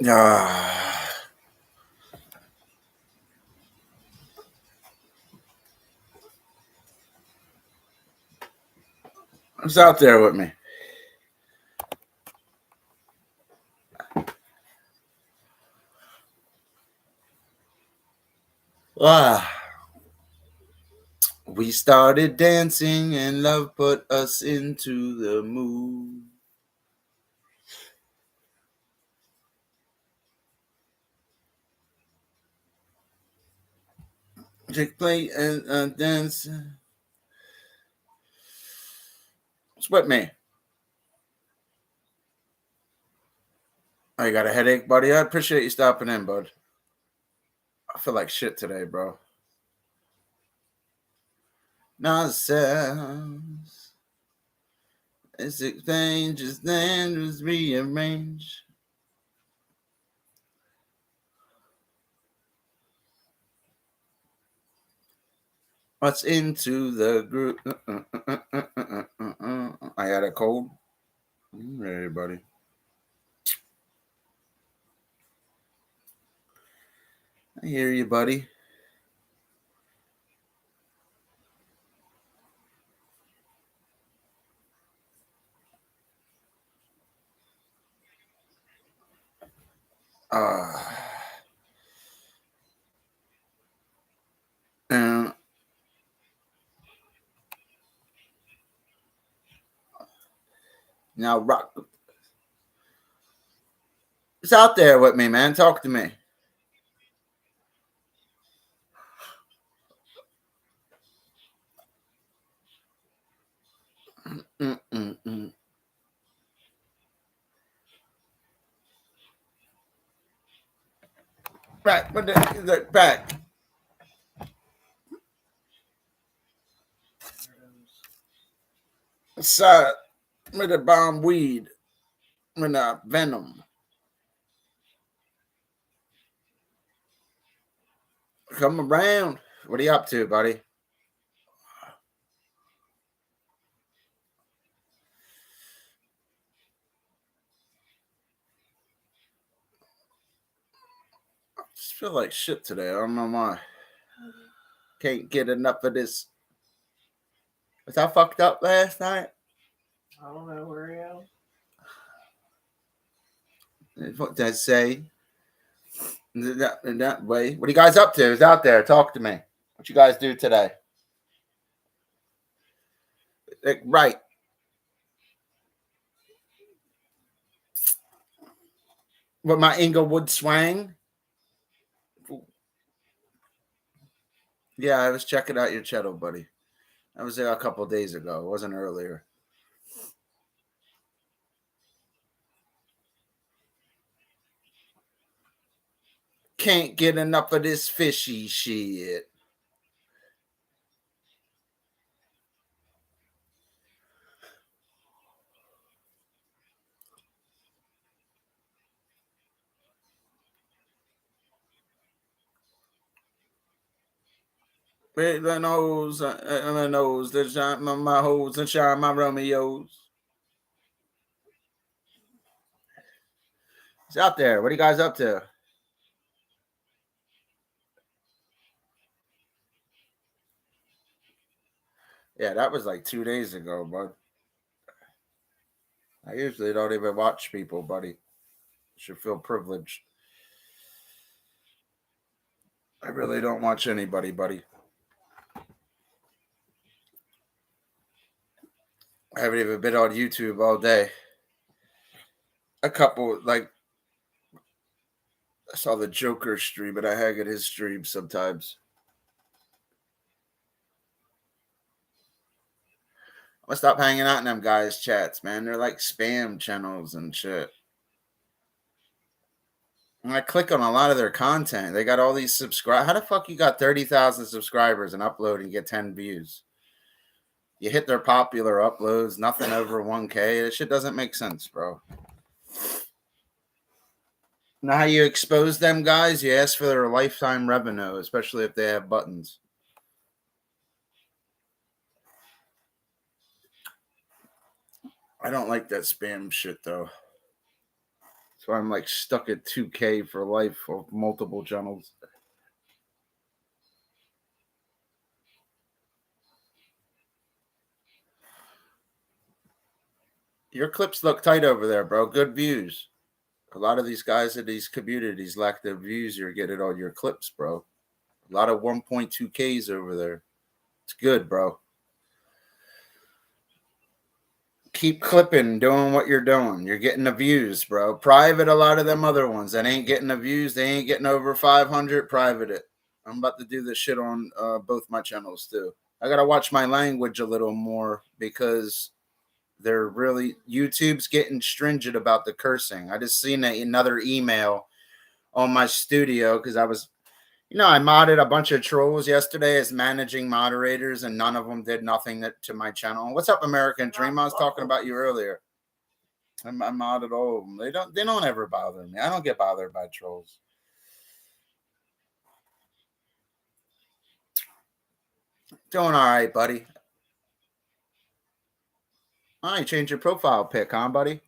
Who's out there with me? Ah. We started dancing and love put us into the mood. Take play and dance. What's with me? Oh, you got a headache, buddy? I appreciate you stopping in, bud. I feel like shit today, bro. Nonsense. It's explained, just then was rearranged. What's into the group? I had a cold. Hey, buddy. I hear you, buddy. And now rock. It's out there with me, man. Talk to me. Mm-mm-mm. Right, but the back. Side with the bomb weed, with the venom. Come around. What are you up to, buddy? I just feel like shit today. I don't know why. Can't get enough of this. Was I fucked up last night? I don't know where he is. What did I say? In that way. What are you guys up to? Who's out there? Talk to me. What you guys do today? Right. With my Inglewood swang? Yeah, I was checking out your channel, buddy. I was there a couple days ago. It wasn't earlier. Can't get enough of this fishy shit. The nose, my nose, the shine, my hoes, and shine my Romeos. It's out there. What are you guys up to? Yeah, that was like 2 days ago, bud. I usually don't even watch people, buddy. Should feel privileged. I really don't watch anybody, buddy. I haven't even been on YouTube all day. A couple, like, I saw the Joker stream, and I hang at his stream sometimes. I'm gonna stop hanging out in them guys' chats, man. They're like spam channels and shit. And I click on a lot of their content. They got all these subscribe. How the fuck you got 30,000 subscribers and upload and get 10 views? You hit their popular uploads, nothing over 1K. That shit doesn't make sense, bro. Now, how you expose them guys? You ask for their lifetime revenue, especially if they have buttons. I don't like that spam shit, though. So I'm like stuck at 2K for life of multiple channels. Your clips look tight over there, bro. Good views. A lot of these guys in these communities lack the views you're getting on your clips, bro. A lot of 1.2Ks over there. It's good, bro. Keep clipping, doing what you're doing. You're getting the views, bro. Private a lot of them other ones that ain't getting the views. They ain't getting over 500. Private it. I'm about to do this shit on both my channels too. I gotta watch my language a little more because they're really YouTube's getting stringent about the cursing. I just seen another email on my studio because I was, I modded a bunch of trolls yesterday as managing moderators, and none of them did nothing to my channel. What's up, American Dream? I was talking about you earlier. I modded all of them. They don't ever bother me. I don't get bothered by trolls. Doing all right, buddy. All right, change your profile pic, huh, buddy?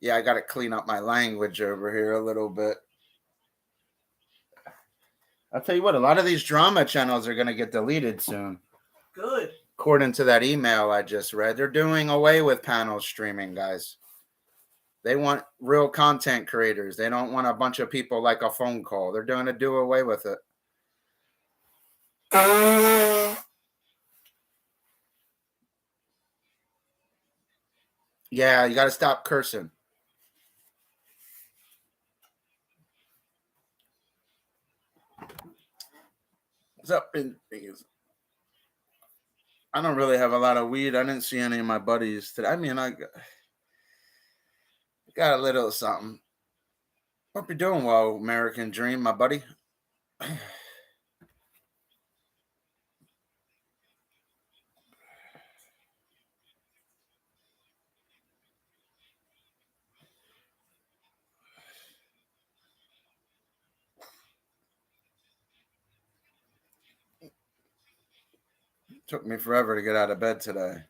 Yeah, I got to clean up my language over here a little bit. I'll tell you what, a lot of these drama channels are going to get deleted soon. Good. According to that email I just read, they're doing away with panel streaming, guys. They want real content creators. They don't want a bunch of people like a phone call. They're going to do away with it. Yeah, you got to stop cursing. What's up? I don't really have a lot of weed. I didn't see any of my buddies today. I mean, I got a little something. Hope you're doing well, American Dream, my buddy. Took me forever to get out of bed today.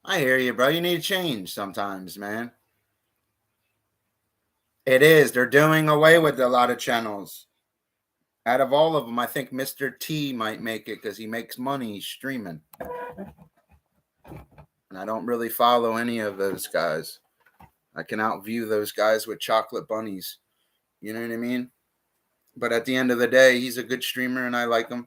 I hear you, bro. You need change sometimes, man. It is. They're doing away with a lot of channels. Out of all of them, I think Mr. T might make it because he makes money streaming. And I don't really follow any of those guys. I can outview those guys with chocolate bunnies. You know what I mean? But at the end of the day, he's a good streamer and I like him.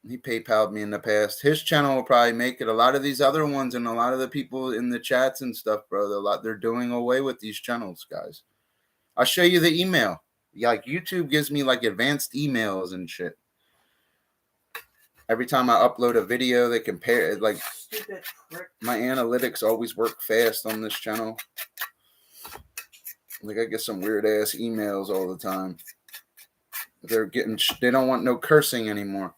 He PayPal'd me in the past. His channel will probably make it. A lot of these other ones and a lot of the people in the chats and stuff, bro, they're doing away with these channels, guys. I'll show you the email. Like YouTube gives me like advanced emails and shit. Every time I upload a video, they compare it. Like my analytics always work fast on this channel. Like I get some weird ass emails all the time. They don't want no cursing anymore.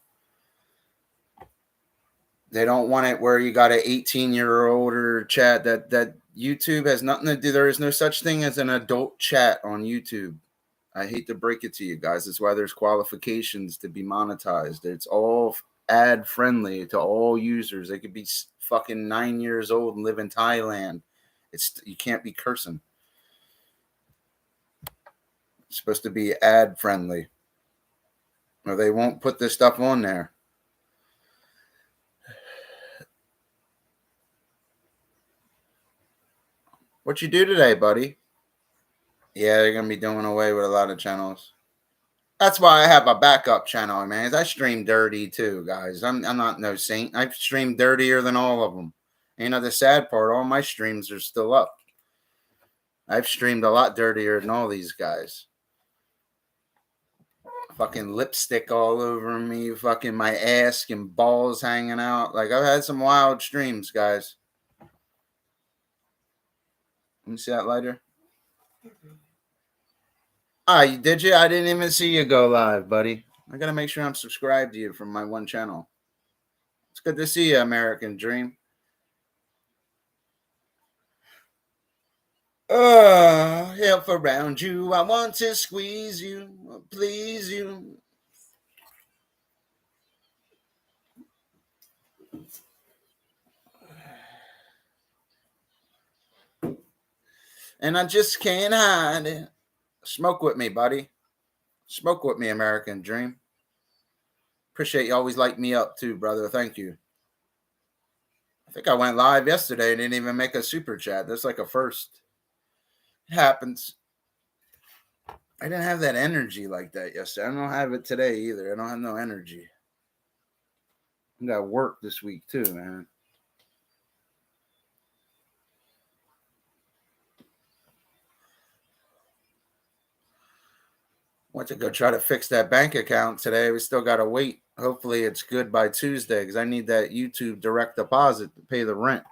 They don't want it where you got an 18-year-old or chat that YouTube has nothing to do. There is no such thing as an adult chat on YouTube. I hate to break it to you guys. That's why there's qualifications to be monetized. It's all ad friendly to all users. They could be fucking 9 years old and live in Thailand. You can't be cursing. It's supposed to be ad friendly, or they won't put this stuff on there. What you do today, buddy? Yeah, they're gonna be doing away with a lot of channels. That's why I have a backup channel, man. I stream dirty too, guys. I'm not no saint. I stream dirtier than all of them. And the sad part, all my streams are still up. I've streamed a lot dirtier than all these guys. Fucking lipstick all over me, fucking my ass and balls hanging out. Like I've had some wild streams, guys. Let me see that lighter. Did you? I didn't even see you go live, buddy. I gotta make sure I'm subscribed to you from my one channel. It's good to see you, American Dream. Help around you. I want to squeeze you, please you. and I just can't hide it. Smoke with me, buddy. Smoke with me, American Dream. Appreciate you always light me up too, brother. Thank you. I think I went live yesterday and didn't even make a super chat. That's like a first. It happens. I didn't have that energy like that yesterday. I don't have it today either. I don't have no energy. I got work this week too, man. Went to go try to fix that bank account today. We still got to wait. Hopefully it's good by Tuesday because I need that YouTube direct deposit to pay the rent.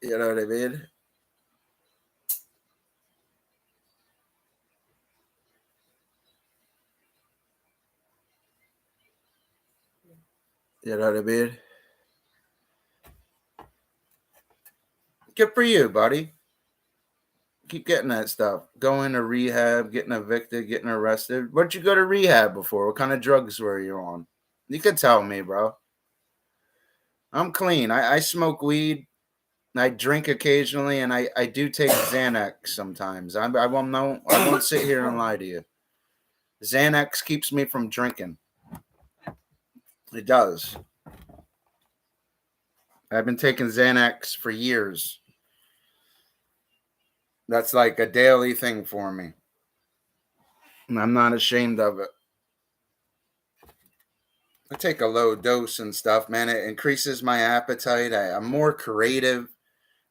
You know what I mean? You know what I mean? Good for you, buddy. Keep getting that stuff. Going to rehab, getting evicted, getting arrested. What'd you go to rehab before? What kind of drugs were you on? You could tell me, bro. I'm clean. I smoke weed. I drink occasionally, and I do take Xanax sometimes. I won't sit here and lie to you. Xanax keeps me from drinking. It does. I've been taking Xanax for years. That's like a daily thing for me. And I'm not ashamed of it. I take a low dose and stuff, man. It increases my appetite. I'm more creative.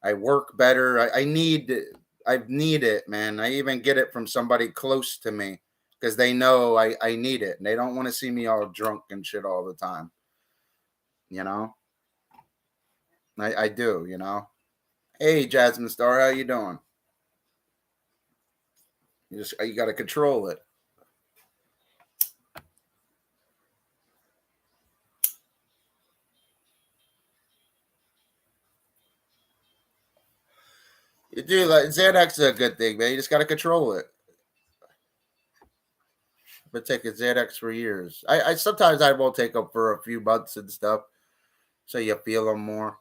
I work better. I need it, man. I even get it from somebody close to me because they know I need it. And they don't want to see me all drunk and shit all the time. You know? I do, you know? Hey, Jasmine Star, how you doing? You got to control it. You do, like, Xanax is a good thing, man. You just got to control it. I've been taking Xanax for years. I sometimes I will take them for a few months and stuff, so you feel them more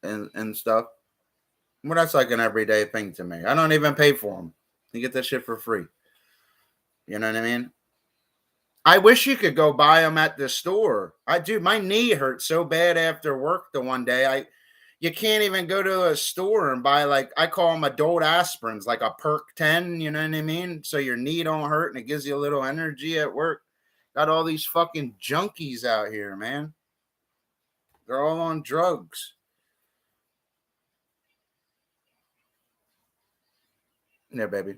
and stuff. Well, that's like an everyday thing to me. I don't even pay for them. You get that shit for free. You know what I mean? I wish you could go buy them at the store. I do. My knee hurt so bad after work the one day. You can't even go to a store and buy, like, I call them adult aspirins, like a Perk 10, you know what I mean? So your knee don't hurt and it gives you a little energy at work. Got all these fucking junkies out here, man. They're all on drugs. Yeah, baby.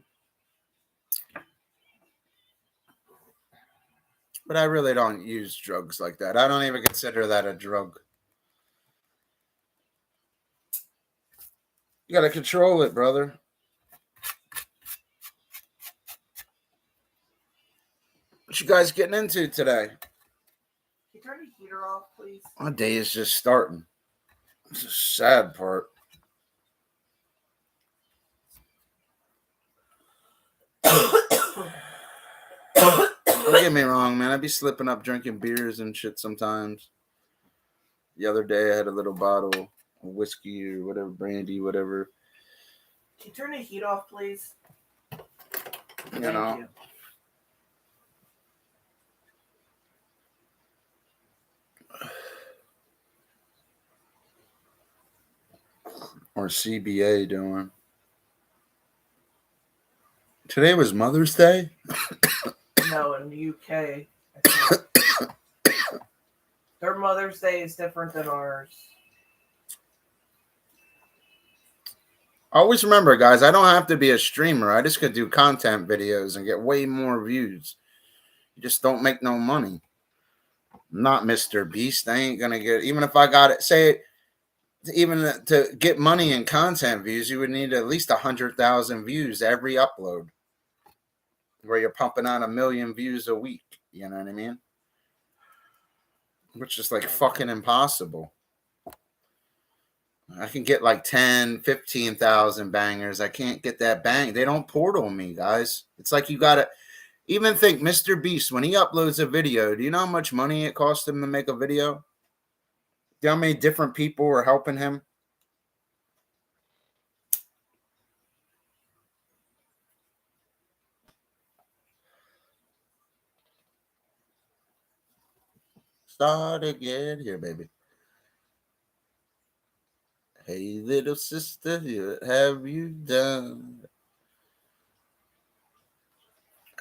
But I really don't use drugs like that. I don't even consider that a drug. You got to control it, brother. What you guys getting into today? Can you turn the heater off, please? My day is just starting. It's the sad part. Don't get me wrong, man. I be slipping up drinking beers and shit sometimes. The other day I had a little bottle of whiskey or whatever, brandy, whatever. Can you turn the heat off, please? You know. You. Or CBA doing. Today was Mother's Day? No, in the UK. Their Mother's Day is different than ours. Always remember, guys, I don't have to be a streamer. I just could do content videos and get way more views. You just don't make no money. I'm not Mr. Beast. I ain't going to get, even if I got it, say, even to get money in content views, you would need at least 100,000 views every upload, where you're pumping out 1 million views a week. You know what I mean? Which is like fucking impossible. I can get like 10, 15,000 bangers. I can't get that bang. They don't portal me, guys. It's like you got to even think Mr. Beast, when he uploads a video, do you know how much money it costs him to make a video? Do you know how many different people are helping him? start again. Here, baby. Hey, little sister, what have you done?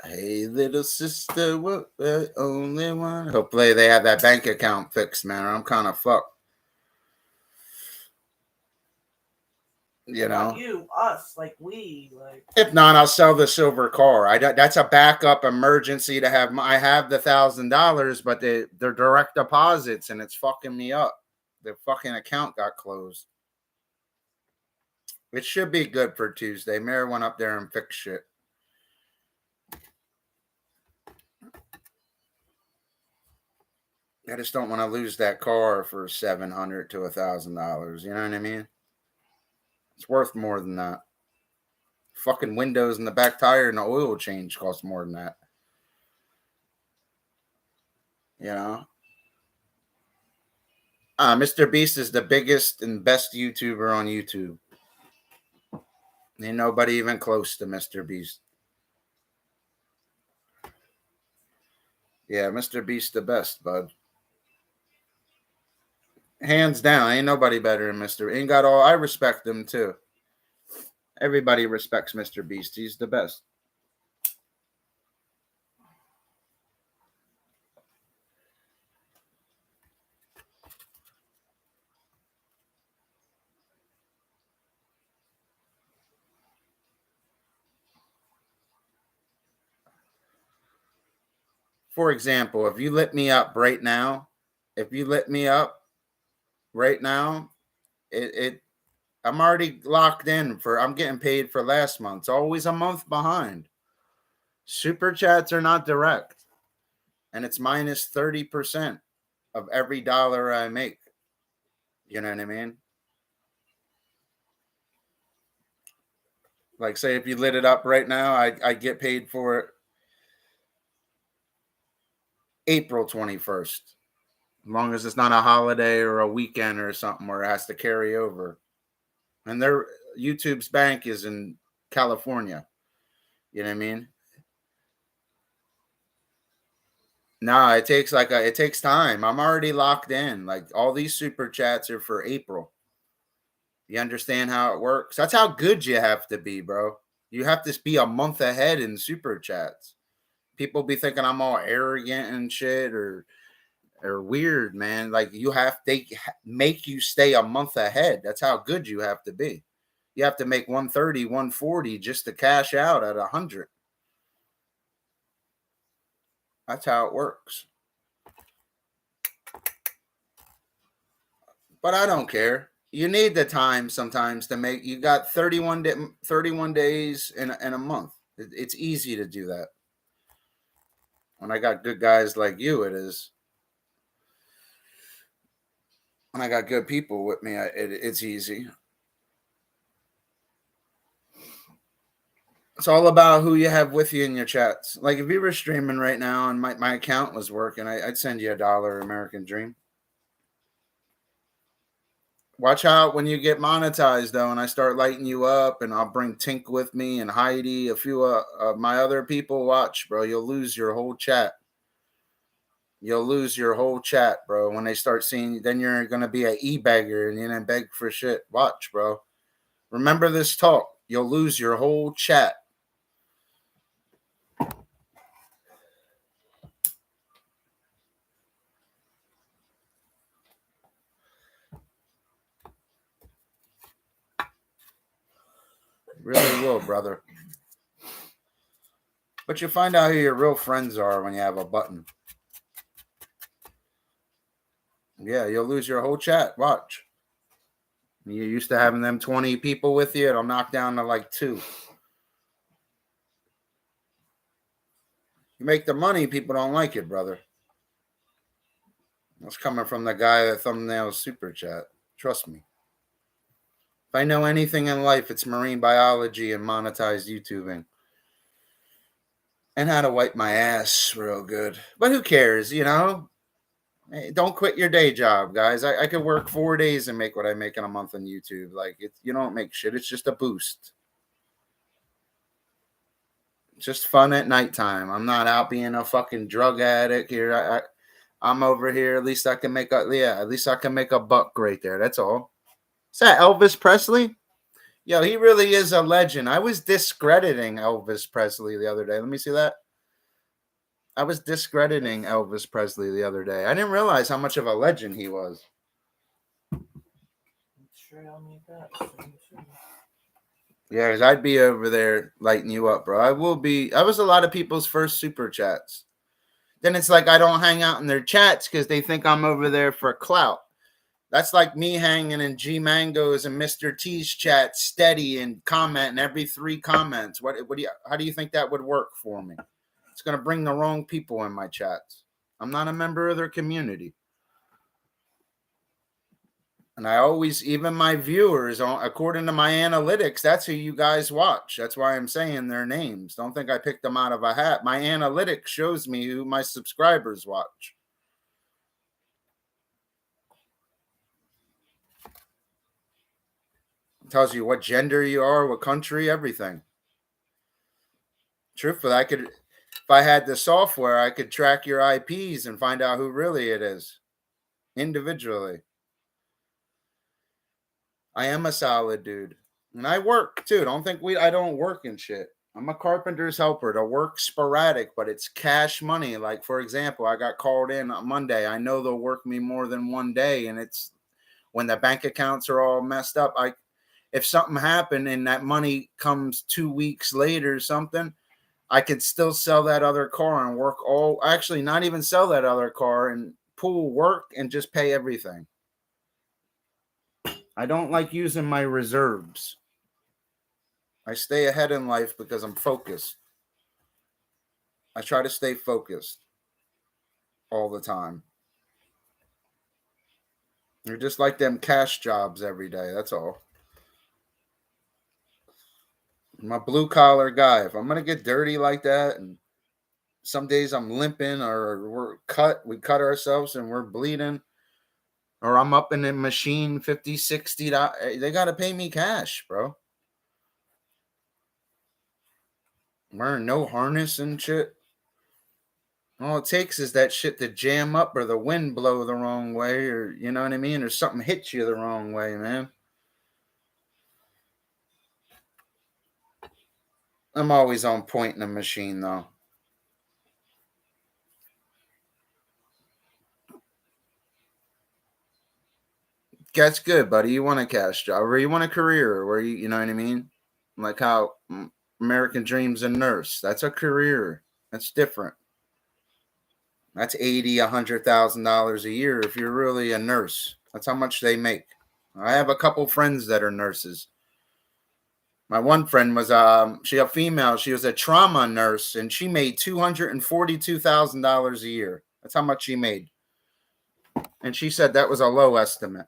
Hey, little sister, what the only one? Hopefully they have that bank account fixed, man. I'm kind of fucked. You know, Not you, us, like we, like. if not, I'll sell the silver car. That's a backup emergency to have. I have the $1,000, but they're direct deposits, and it's fucking me up. The fucking account got closed. It should be good for Tuesday. Mayor went up there and fixed shit. I just don't want to lose that car for $700 to $1,000. You know what I mean? It's worth more than that. Fucking windows in the back tire and the oil change cost more than that. You know? Mr. Beast is the biggest and best YouTuber on YouTube. Ain't nobody even close to Mr. Beast. Yeah, Mr. Beast the best, bud. Hands down, ain't nobody better than Mr. Ain't got all. I respect him too. Everybody respects Mr. Beast. He's the best. For example, if you lit me up right now, I'm already locked in for. I'm getting paid for last month. It's always a month behind. Super chats are not direct, and it's minus 30% of every dollar I make. You know what I mean? Like, say if you lit it up right now, I get paid for it April 21st. As long as it's not a holiday or a weekend or something where it has to carry over. And their YouTube's bank is in California. You know what I mean? No, it takes time. I'm already locked in. Like, all these super chats are for April. You understand how it works? That's how good you have to be, bro. You have to be a month ahead in super chats. People be thinking I'm all arrogant and shit or weird, man. Like, they make you stay a month ahead. That's how good you have to be. You have to make 130, 140 just to cash out at 100. That's how it works. But I don't care. You need the time sometimes to make. You got 31 days in a month. It's easy to do that. When I got good guys like you, it is. When I got good people with me, it's easy. It's all about who you have with you in your chats. Like, if you were streaming right now and my account was working, I'd send you $1 American Dream. Watch out when you get monetized, though, and I start lighting you up, and I'll bring Tink with me and Heidi, a few of my other people. Watch, bro. You'll lose your whole chat. You'll lose your whole chat, bro. When they start seeing you, then you're going to be an e-beggar and you're going to beg for shit. Watch, bro. Remember this talk. You'll lose your whole chat. Really will, brother. But you find out who your real friends are when you have a button. Yeah, you'll lose your whole chat. Watch. You're used to having them 20 people with you. It'll knock down to like 2. You make the money, people don't like it, brother. That's coming from the guy that thumbnails super chat. Trust me. If I know anything in life, it's marine biology and monetized YouTubing. And how to wipe my ass real good. But who cares, you know? Hey, don't quit your day job, guys. I could work 4 days and make what I make in a month on YouTube. Like, you don't make shit. It's just a boost. It's just fun at nighttime. I'm not out being a fucking drug addict here. I'm over here. At least I can make a buck right there. That's all. Is that Elvis Presley? Yo, he really is a legend. I was discrediting Elvis Presley the other day. Let me see that. I was discrediting Elvis Presley the other day. I didn't realize how much of a legend he was. Yeah, because I'd be over there lighting you up, bro. I was a lot of people's first super chats. Then it's like I don't hang out in their chats because they think I'm over there for clout. That's like me hanging in G Mango's and Mr. T's chat steady and commenting every 3 comments. How do you think that would work for me? It's going to bring the wrong people in my chats. I'm not a member of their community. And I always, even my viewers, according to my analytics, that's who you guys watch. That's why I'm saying their names. Don't think I picked them out of a hat. My analytics shows me who my subscribers watch. It tells you what gender you are, what country, everything. Truthfully, if I had the software, I could track your IPs and find out who really it is individually. I am a solid dude. And I work too. Don't think I don't work and shit. I'm a carpenter's helper. To work sporadic, but it's cash money. Like, for example, I got called in on Monday. I know they'll work me more than one day. And it's when the bank accounts are all messed up. If something happened and that money comes 2 weeks later or something, I could still sell that other car and work actually not even sell that other car and pull work and just pay everything. I don't like using my reserves. I stay ahead in life because I'm focused. I try to stay focused all the time. You're just like them cash jobs every day. That's all. I'm a blue collar guy. If I'm going to get dirty like that, and some days I'm limping or we cut ourselves and we're bleeding, or I'm up in a machine $50, $60, they got to pay me cash, bro. I'm wearing no harness and shit. All it takes is that shit to jam up or the wind blow the wrong way, or you know what I mean, or something hits you the wrong way, man. I'm always on point in a machine, though. That's good, buddy. You want a cash job, or you want a career where you know what I mean? Like how American Dream's a nurse. That's a career. That's different. That's $80,000-$100,000 a year if you're really a nurse. That's how much they make. I have a couple friends that are nurses. My one friend was she a female. She was a trauma nurse, and she made $242,000 a year. That's how much she made. And she said that was a low estimate.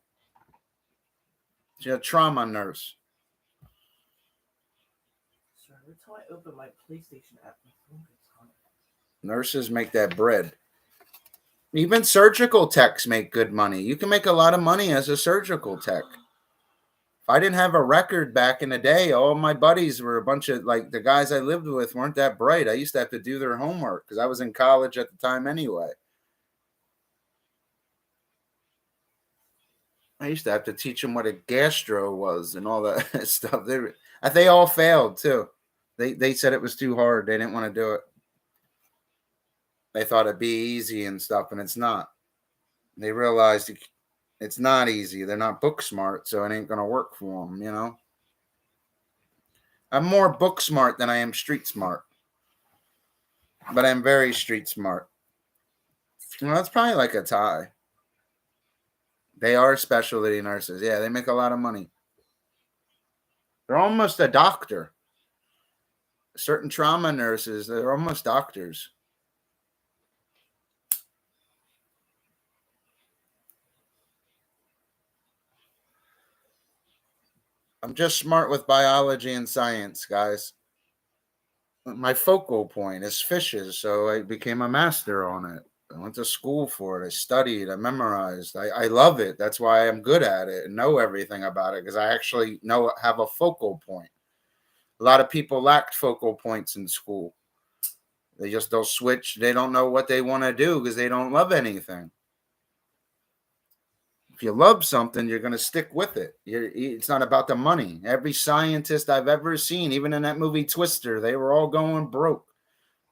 She's a trauma nurse. Sorry, every time I open my PlayStation app, my phone gets hot. Nurses make that bread. Even surgical techs make good money. You can make a lot of money as a surgical tech. If I didn't have a record back in the day, all my buddies were a bunch of, like, the guys I lived with weren't that bright. I used to have to do their homework because I was in college at the time anyway. I used to have to teach them what a gastro was and all that stuff. They all failed too. They said it was too hard. They didn't want to do it. They thought it'd be easy and stuff, and it's not. They realized it's not easy. They're not book smart, so it ain't going to work for them, you know? I'm more book smart than I am street smart. But I'm very street smart. Well, that's probably like a tie. They are specialty nurses. Yeah, they make a lot of money. They're almost a doctor. Certain trauma nurses, they're almost doctors. I'm just smart with biology and science, guys. My focal point is fishes, so I became a master on it. I went to school for it. I studied. I memorized. I love it. That's why I'm good at it and know everything about it, because I actually have a focal point. A lot of people lacked focal points in school. They'll switch. They don't know what they want to do because they don't love anything. If you love something, you're going to stick with it. It's not about the money. Every scientist I've ever seen, even in that movie Twister, they were all going broke.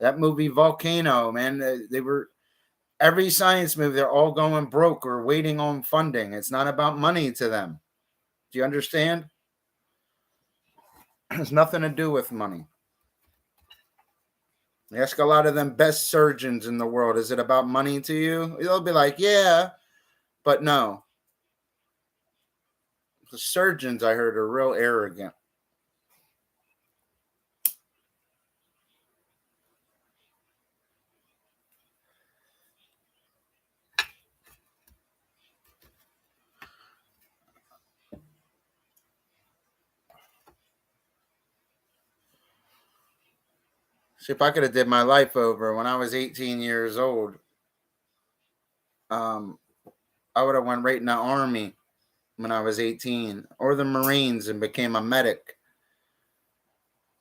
That movie Volcano, man, they were every science movie, they're all going broke or waiting on funding. It's not about money to them. Do you understand? It has nothing to do with money. You ask a lot of them best surgeons in the world, is it about money to you? They'll be like, yeah, but no. The surgeons, I heard, are real arrogant. See, if I could have did my life over when I was 18 years old, I would have went right in the army when I was 18 or the Marines and became a medic.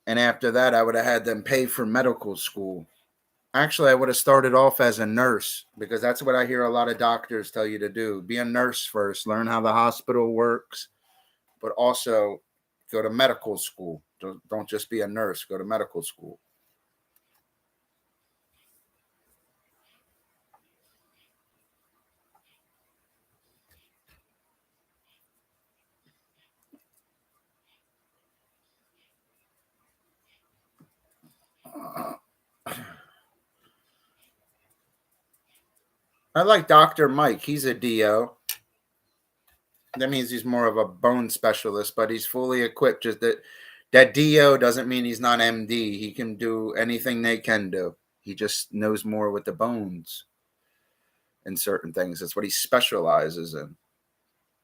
And after that, I would have had them pay for medical school. Actually, I would have started off as a nurse because that's what I hear a lot of doctors tell you to do. Be a nurse first, learn how the hospital works, but also go to medical school. Don't just be a nurse, go to medical school. I like Dr. Mike. He's a DO. That means he's more of a bone specialist, but he's fully equipped. Just that DO doesn't mean he's not MD. He can do anything they can do. He just knows more with the bones and certain things. That's what he specializes in.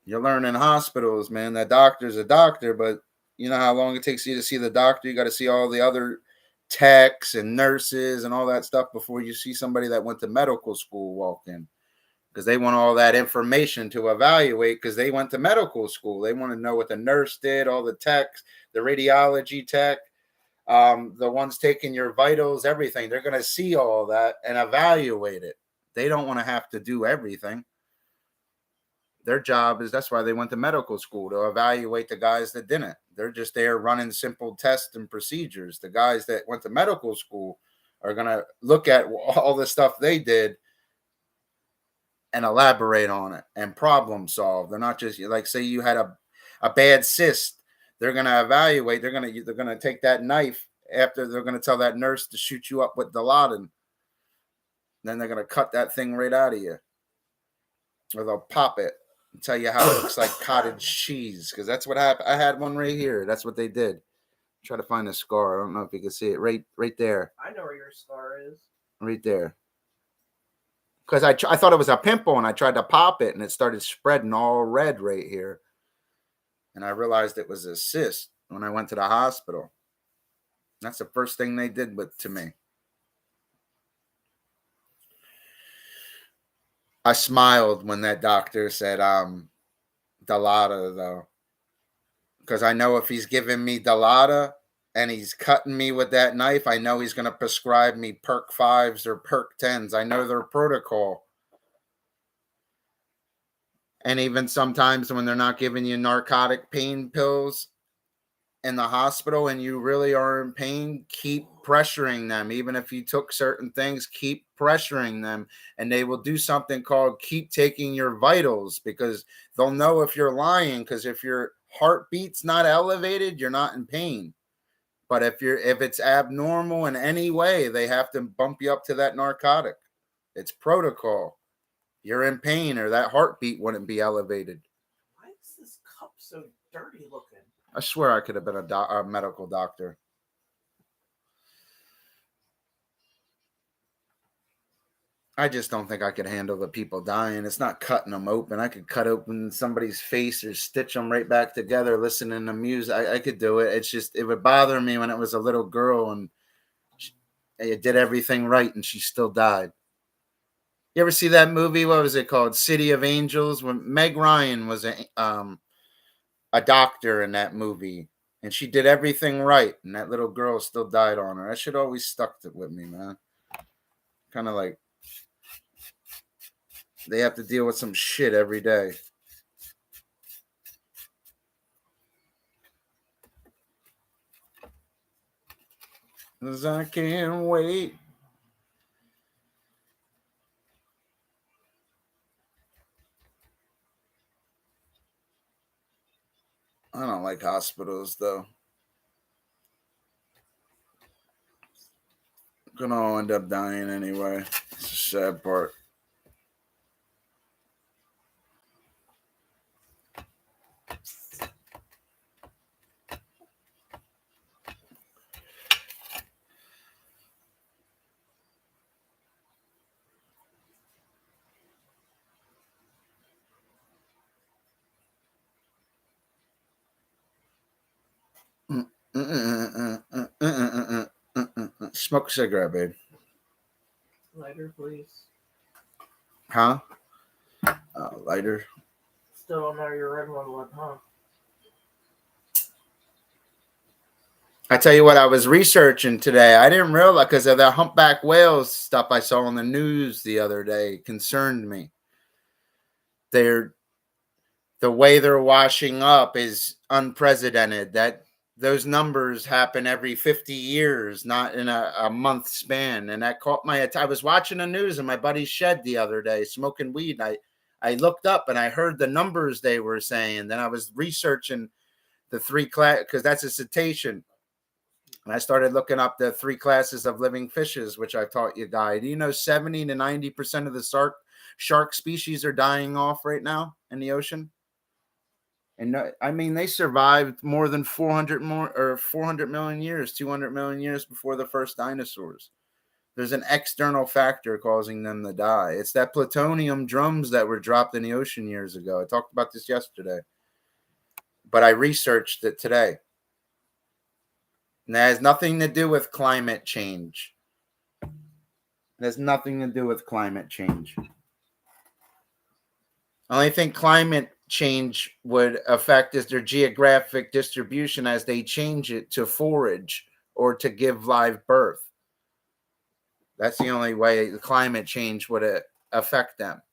You learn in hospitals, man, that doctor's a doctor, but you know how long it takes you to see the doctor? You got to see all the other techs and nurses and all that stuff before you see somebody that went to medical school walk in. Because they want all that information to evaluate because they went to medical school. They want to know what the nurse did, all the techs, the radiology tech, the ones taking your vitals, everything. They're going to see all that and evaluate it. They don't want to have to do everything. Their job is that's why they went to medical school, to evaluate the guys that didn't. They're just there running simple tests and procedures. The guys that went to medical school are going to look at all the stuff they did and elaborate on it and problem solve. They're not just like, say you had a bad cyst. They're going to evaluate. They're going to take that knife after they're going to tell that nurse to shoot you up with Dilaudid. Then they're going to cut that thing right out of you, or they'll pop it and tell you how it looks like cottage cheese, because that's what happened. I had one right here. That's what they did. Try to find a scar. I don't know if you can see it right there. I know where your scar is. Right there. Because I thought it was a pimple and I tried to pop it and it started spreading all red right here. And I realized it was a cyst when I went to the hospital. That's the first thing they did to me. I smiled when that doctor said, Dilaudid, though. Because I know if he's giving me Dilaudid and he's cutting me with that knife, I know he's going to prescribe me Perk 5s or Perk 10s. I know their protocol. And even sometimes when they're not giving you narcotic pain pills in the hospital and you really are in pain, keep pressuring them. Even if you took certain things, keep pressuring them. And they will do something called keep taking your vitals, because they'll know if you're lying, because if your heartbeat's not elevated, you're not in pain. But if it's abnormal in any way, they have to bump you up to that narcotic. It's protocol. You're in pain, or that heartbeat wouldn't be elevated. Why is this cup so dirty looking? I swear I could have been a medical doctor. I just don't think I could handle the people dying. It's not cutting them open. I could cut open somebody's face or stitch them right back together, listening to music. I could do it. It's just, it would bother me when it was a little girl and it did everything right and she still died. You ever see that movie? What was it called? City of Angels? When Meg Ryan was a doctor in that movie, and she did everything right, and that little girl still died on her. That shit always stuck with me, man. Kind of like they have to deal with some shit every day. 'Cause I can't wait. I don't like hospitals though. Gonna all end up dying anyway. It's a sad part. Smoke a cigarette, babe. Lighter, please. Huh? Lighter. Still don't know your red one went, huh? I tell you what, I was researching today. I didn't realize because of the humpback whales stuff I saw on the news the other day concerned me. The way they're washing up is unprecedented. That those numbers happen every 50 years, not in a month span. And that caught my I was watching the news in my buddy's shed the other day, smoking weed. I looked up and I heard the numbers they were saying. Then I was researching the three class because that's a cetacean. And I started looking up the 3 classes of living fishes, which I taught you guys. Do you know 70 to 90% of the shark species are dying off right now in the ocean? And I mean, they survived more than 400 million years, 200 million years before the first dinosaurs. There's an external factor causing them to die. It's that plutonium drums that were dropped in the ocean years ago. I talked about this yesterday, but I researched it today. And that has nothing to do with climate change. It has nothing to do with climate change. The only thing climate change would affect is their geographic distribution as they change it to forage or to give live birth. That's the only way the climate change would affect them.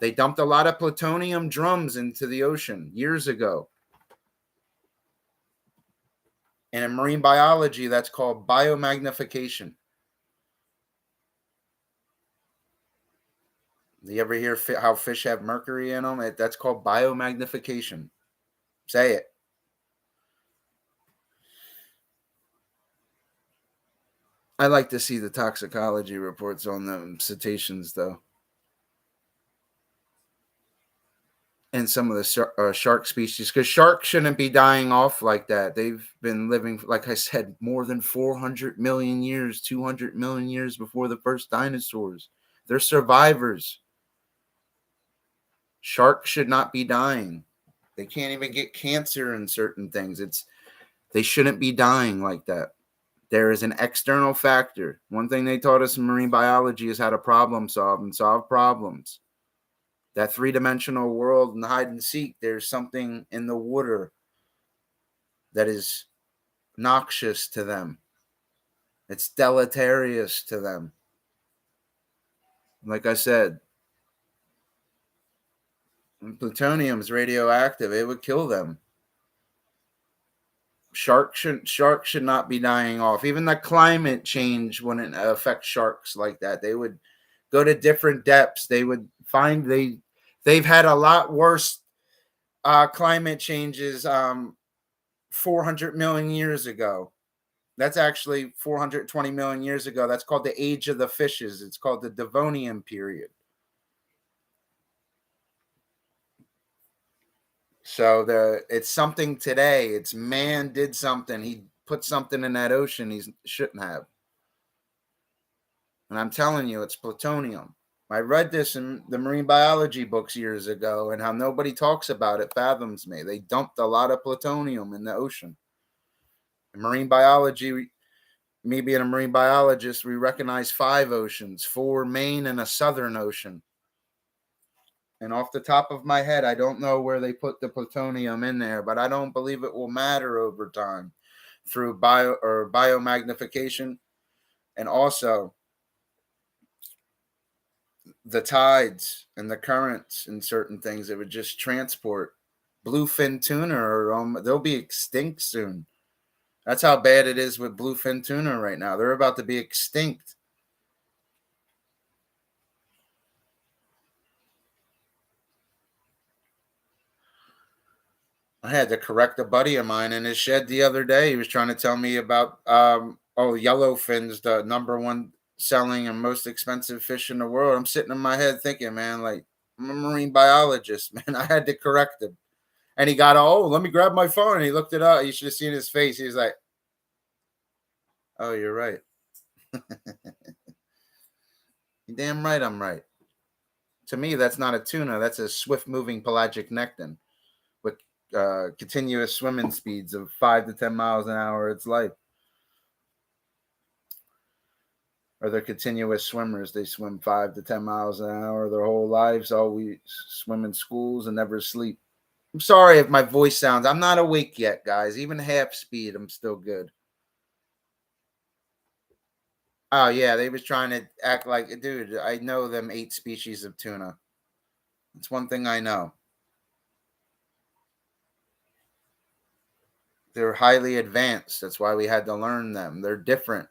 They dumped a lot of plutonium drums into the ocean years ago. And in marine biology, that's called biomagnification. You ever hear how fish have mercury in them? That's called biomagnification. Say it. I like to see the toxicology reports on the cetaceans, though. And some of the shark species, because sharks shouldn't be dying off like that. They've been living, like I said, more than 400 million years, 200 million years before the first dinosaurs. They're survivors. Sharks should not be dying. They can't even get cancer in certain things. They shouldn't be dying like that. There is an external factor. One thing they taught us in marine biology is how to problem solve and solve problems. That 3-dimensional world and hide and seek, there's something in the water that is noxious to them. It's deleterious to them. Like I said, plutonium is radioactive. It would kill them. Sharks should not be dying off. Even the climate change wouldn't affect sharks like that. They would go to different depths. They would find they've had a lot worse climate changes 400 million years ago. That's actually 420 million years ago. That's called the age of the fishes. It's called the Devonian period. So it's something today. It's man did something. He put something in that ocean he shouldn't have. And I'm telling you, it's plutonium. I read this in the marine biology books years ago, and how nobody talks about it fathoms me. They dumped a lot of plutonium in the ocean. In marine biology, me being a marine biologist, we recognize 5 oceans, 4 main and a southern ocean. And off the top of my head, I don't know where they put the plutonium in there, but I don't believe it will matter over time through biomagnification. And also, the tides and the currents and certain things. It would just transport bluefin tuna, or they'll be extinct soon. That's how bad it is with bluefin tuna right now. They're about to be extinct. I had to correct a buddy of mine in his shed the other day. He was trying to tell me about yellowfin's the number one selling and most expensive fish in the world. I'm sitting in my head thinking, man, like, I'm a marine biologist, man. I had to correct him. And he got, let me grab my phone. And he looked it up. You should have seen his face. He was like, oh, you're right. You're damn right I'm right. To me, that's not a tuna. That's a swift-moving pelagic nekton with continuous swimming speeds of 5 to 10 miles an hour. It's life. Or they're continuous swimmers. They swim 5 to 10 miles an hour their whole lives, always swim in schools and never sleep. I'm sorry if my voice sounds, I'm not awake yet, guys. Even half speed, I'm still good. Oh, yeah, they was trying to act like, dude, I know them 8 species of tuna. That's one thing I know. They're highly advanced. That's why we had to learn them. They're different.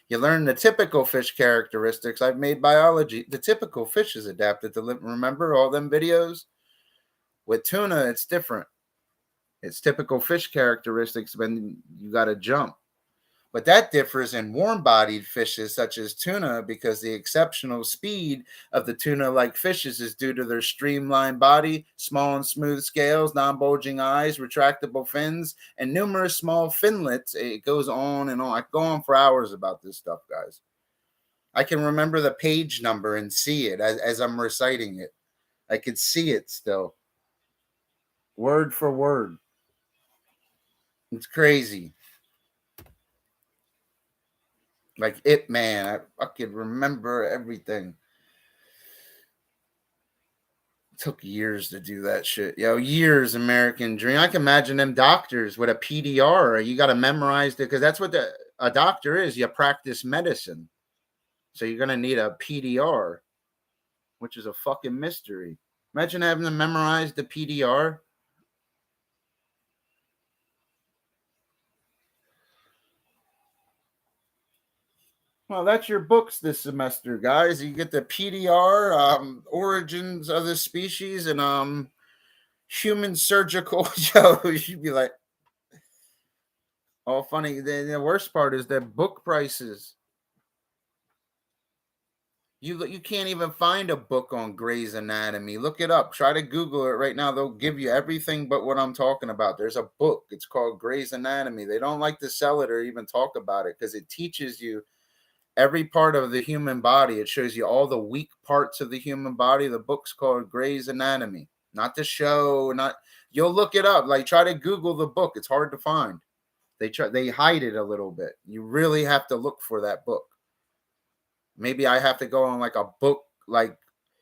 You learn the typical fish characteristics. I've made biology. The typical fish is adapted to live. Remember all them videos? With tuna, it's different. It's typical fish characteristics, when you got to jump. But that differs in warm-bodied fishes such as tuna, because the exceptional speed of the tuna-like fishes is due to their streamlined body, small and smooth scales, non-bulging eyes, retractable fins, and numerous small finlets. It goes on and on. I go on for hours about this stuff, guys. I can remember the page number and see it as I'm reciting it. I could see it still, word for word. It's crazy. Like Ip Man, I fucking remember everything. It took years to do that shit. Years, American Dream. I can imagine them doctors with a PDR. You got to memorize it, because that's what a doctor is. You practice medicine. So you're going to need a PDR, which is a fucking mystery. Imagine having to memorize the PDR. Well, that's your books this semester, guys. You get the PDR, Origins of the Species, and Human Surgical. You'd be like, oh, funny. The worst part is that book prices. You can't even find a book on Grey's Anatomy. Look it up. Try to Google it right now. They'll give you everything but what I'm talking about. There's a book. It's called Grey's Anatomy. They don't like to sell it or even talk about it, because it teaches you every part of the human body. It shows you all the weak parts of the human body. The book's called Grey's Anatomy, not the show. You'll look it up. Like, try to Google the book. It's hard to find. They hide it a little bit. You really have to look for that book. Maybe I have to go on like a book, like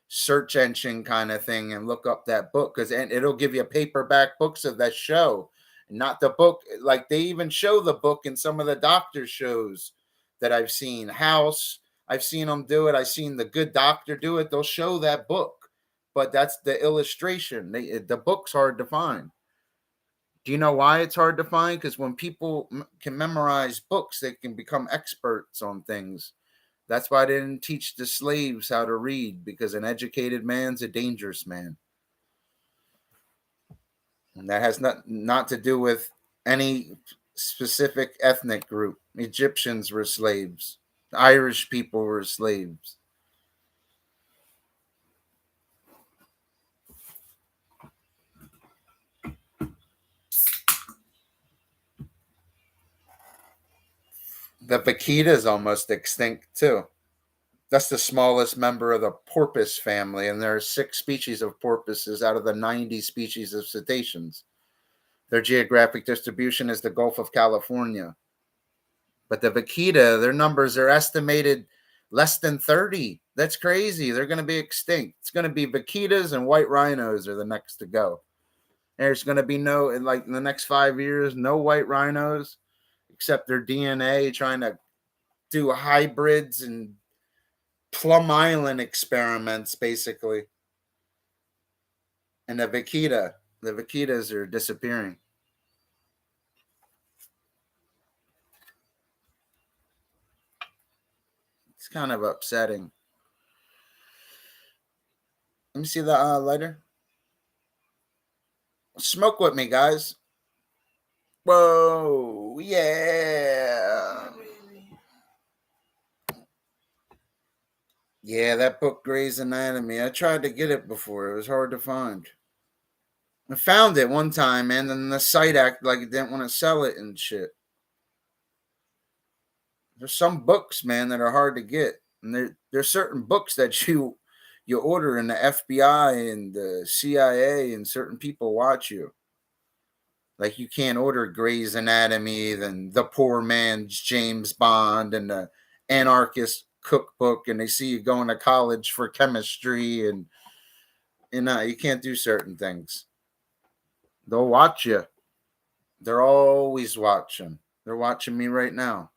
search engine kind of thing, and look up that book, because it'll give you paperback books of that show, not the book. Like, they even show the book in some of the doctor shows that I've seen. House, I've seen them do it. I've seen The Good Doctor do it. They'll show that book, but that's the illustration. The book's hard to find. Do you know why it's hard to find? Because when people can memorize books, they can become experts on things. That's why they didn't teach the slaves how to read, because an educated man's a dangerous man. And that has not to do with any specific ethnic group. Egyptians were slaves. Irish people were slaves. The vaquita is almost extinct too. That's the smallest member of the porpoise family, and there are 6 species of porpoises out of the 90 species of cetaceans. Their geographic distribution is the Gulf of California. But the vaquita, their numbers are estimated less than 30. That's crazy. They're going to be extinct. It's going to be vaquitas and white rhinos are the next to go. There's going to be in the next 5 years, no white rhinos, except their DNA trying to do hybrids and Plum Island experiments, basically. And the vaquitas are disappearing. It's kind of upsetting. Let me see the lighter. Smoke with me, guys. Whoa, yeah. Yeah, that book, Grey's Anatomy. I tried to get it before. It was hard to find. I found it one time, and then the site acted like it didn't want to sell it and shit. There's some books, man, that are hard to get. And there's certain books that you order, and the FBI and the CIA and certain people watch you. Like you can't order Grey's Anatomy, then The Poor Man's James Bond, and the Anarchist Cookbook, and they see you going to college for chemistry, and you can't do certain things. They'll watch you. They're always watching. They're watching me right now.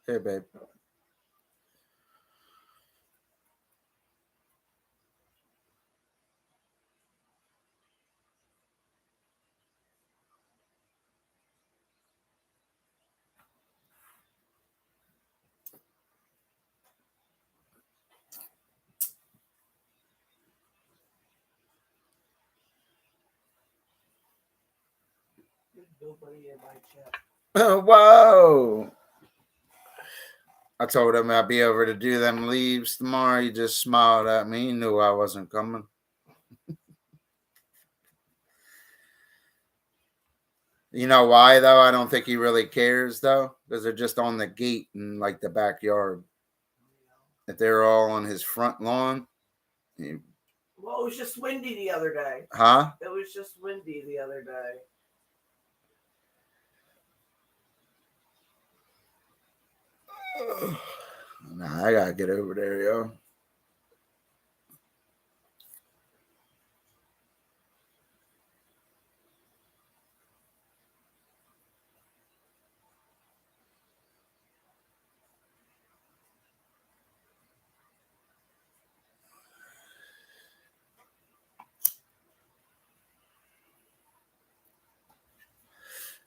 Hey, babe. Nobody in my chat. Whoa. I told him I'd be over to do them leaves tomorrow. He just smiled at me. He knew I wasn't coming. You know why, though? I don't think he really cares, though, because they're just on the gate in like the backyard. If they're all on his front lawn. Well, it was just windy the other day. Huh? It was just windy the other day. Nah, I gotta get over there, yo.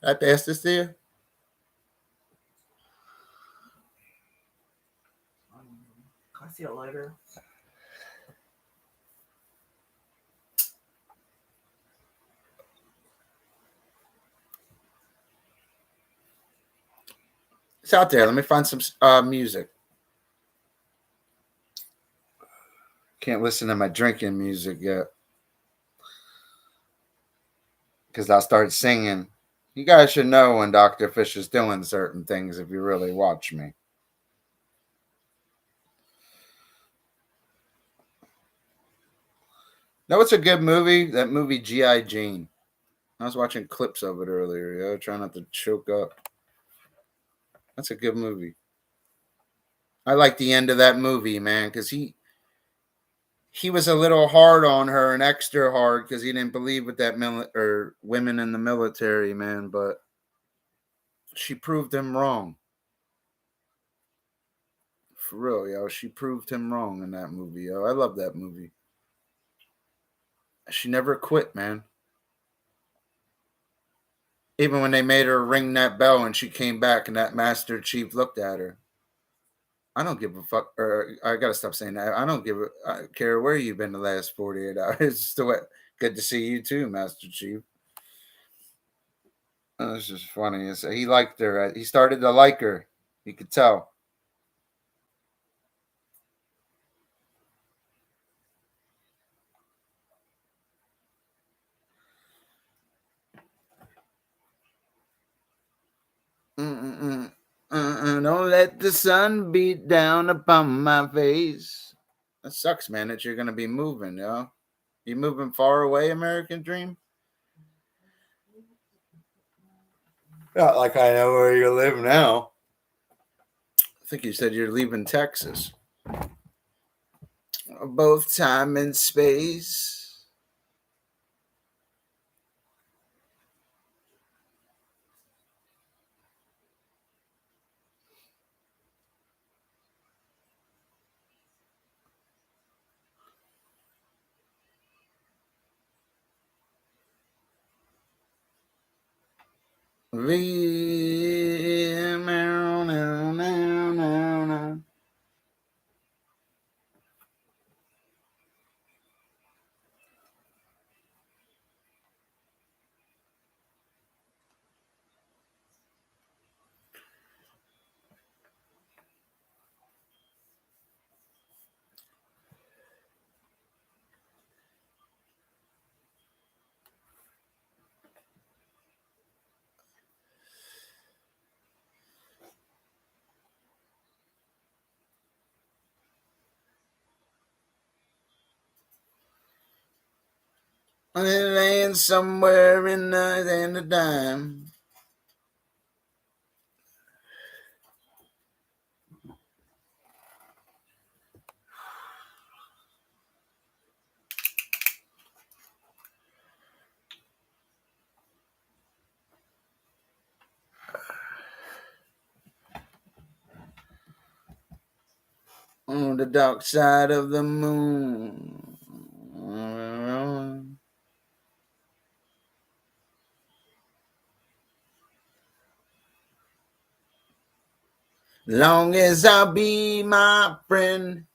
I passed this to you? Can I see a lighter? It's out there. Let me find some music. Can't listen to my drinking music yet. Because I'll start singing. You guys should know when Dr. Fish is doing certain things if you really watch me. Know what's a good movie? That movie G.I. Jane. I was watching clips of it earlier, yo. Trying not to choke up. That's a good movie. I like the end of that movie, man, because he was a little hard on her and extra hard because he didn't believe with that women in the military, man. But she proved him wrong. For real, yo. She proved him wrong in that movie, yo. I love that movie. She never quit, man. Even when they made her ring that bell and she came back and that Master Chief looked at her. I don't give a fuck. Or I gotta stop saying that. I care where you've been the last 48 hours. It's still good to see you too, Master Chief. It's just funny. He liked her. He started to like her. You could tell. Don't let the sun beat down upon my face. That sucks, man, that you're going to be moving, yo. You moving far away, American Dream? Not like I know where you live now. I think you said you're leaving Texas. Both time and space. Laying somewhere in the dime. On the dark side of the moon. Long as I'll be my friend.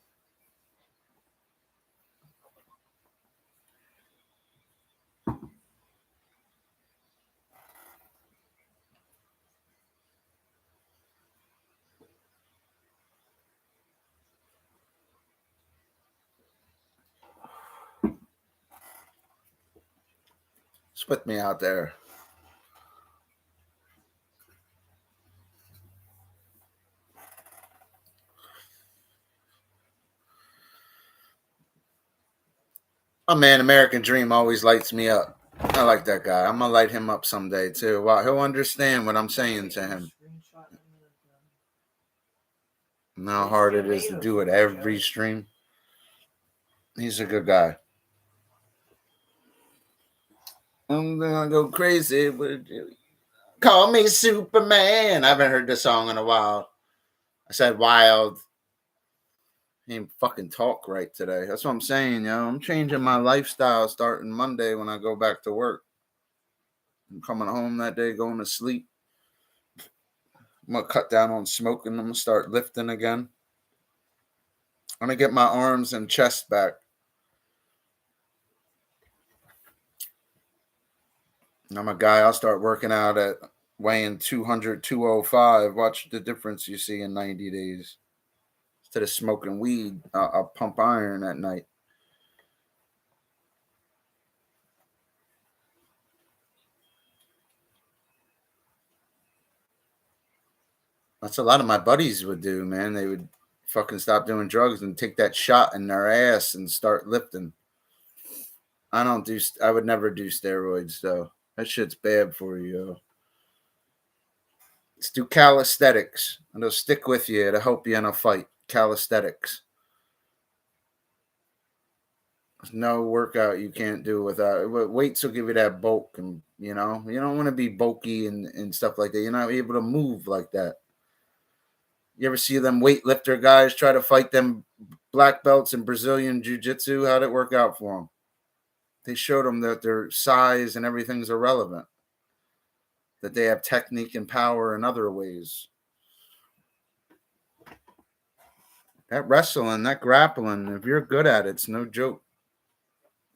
Split me out there. Oh man, American Dream always lights me up. I like that guy. I'm gonna light him up someday too. Wow, he'll understand what I'm saying to him. And how hard it is to do it every stream. He's a good guy. I'm gonna go crazy with you. Call me Superman. I haven't heard this song in a while. I said wild. He ain't fucking talk right today. That's what I'm saying, yo. I'm changing my lifestyle starting Monday when I go back to work. I'm coming home that day, going to sleep. I'm gonna cut down on smoking. I'm gonna start lifting again. I'm gonna get my arms and chest back. I'm a guy. I'll start working out at weighing 200, 205. Watch the difference you see in 90 days. Instead of smoking weed, I'll pump iron at night. That's a lot of my buddies would do, man. They would fucking stop doing drugs and take that shot in their ass and start lifting. I don't do. I would never do steroids though. That shit's bad for you. Let's do calisthenics. It'll stick with you. It'll help you in a fight. Calisthenics. There's no workout you can't do without weights. Will give you that bulk, and you don't want to be bulky and stuff like that. You're not able to move like that. You ever see them weightlifter guys try to fight them black belts in Brazilian jiu-jitsu? How'd it work out for them? They showed them that their size and everything's irrelevant, that they have technique and power in other ways. That wrestling, that grappling, if you're good at it, it's no joke.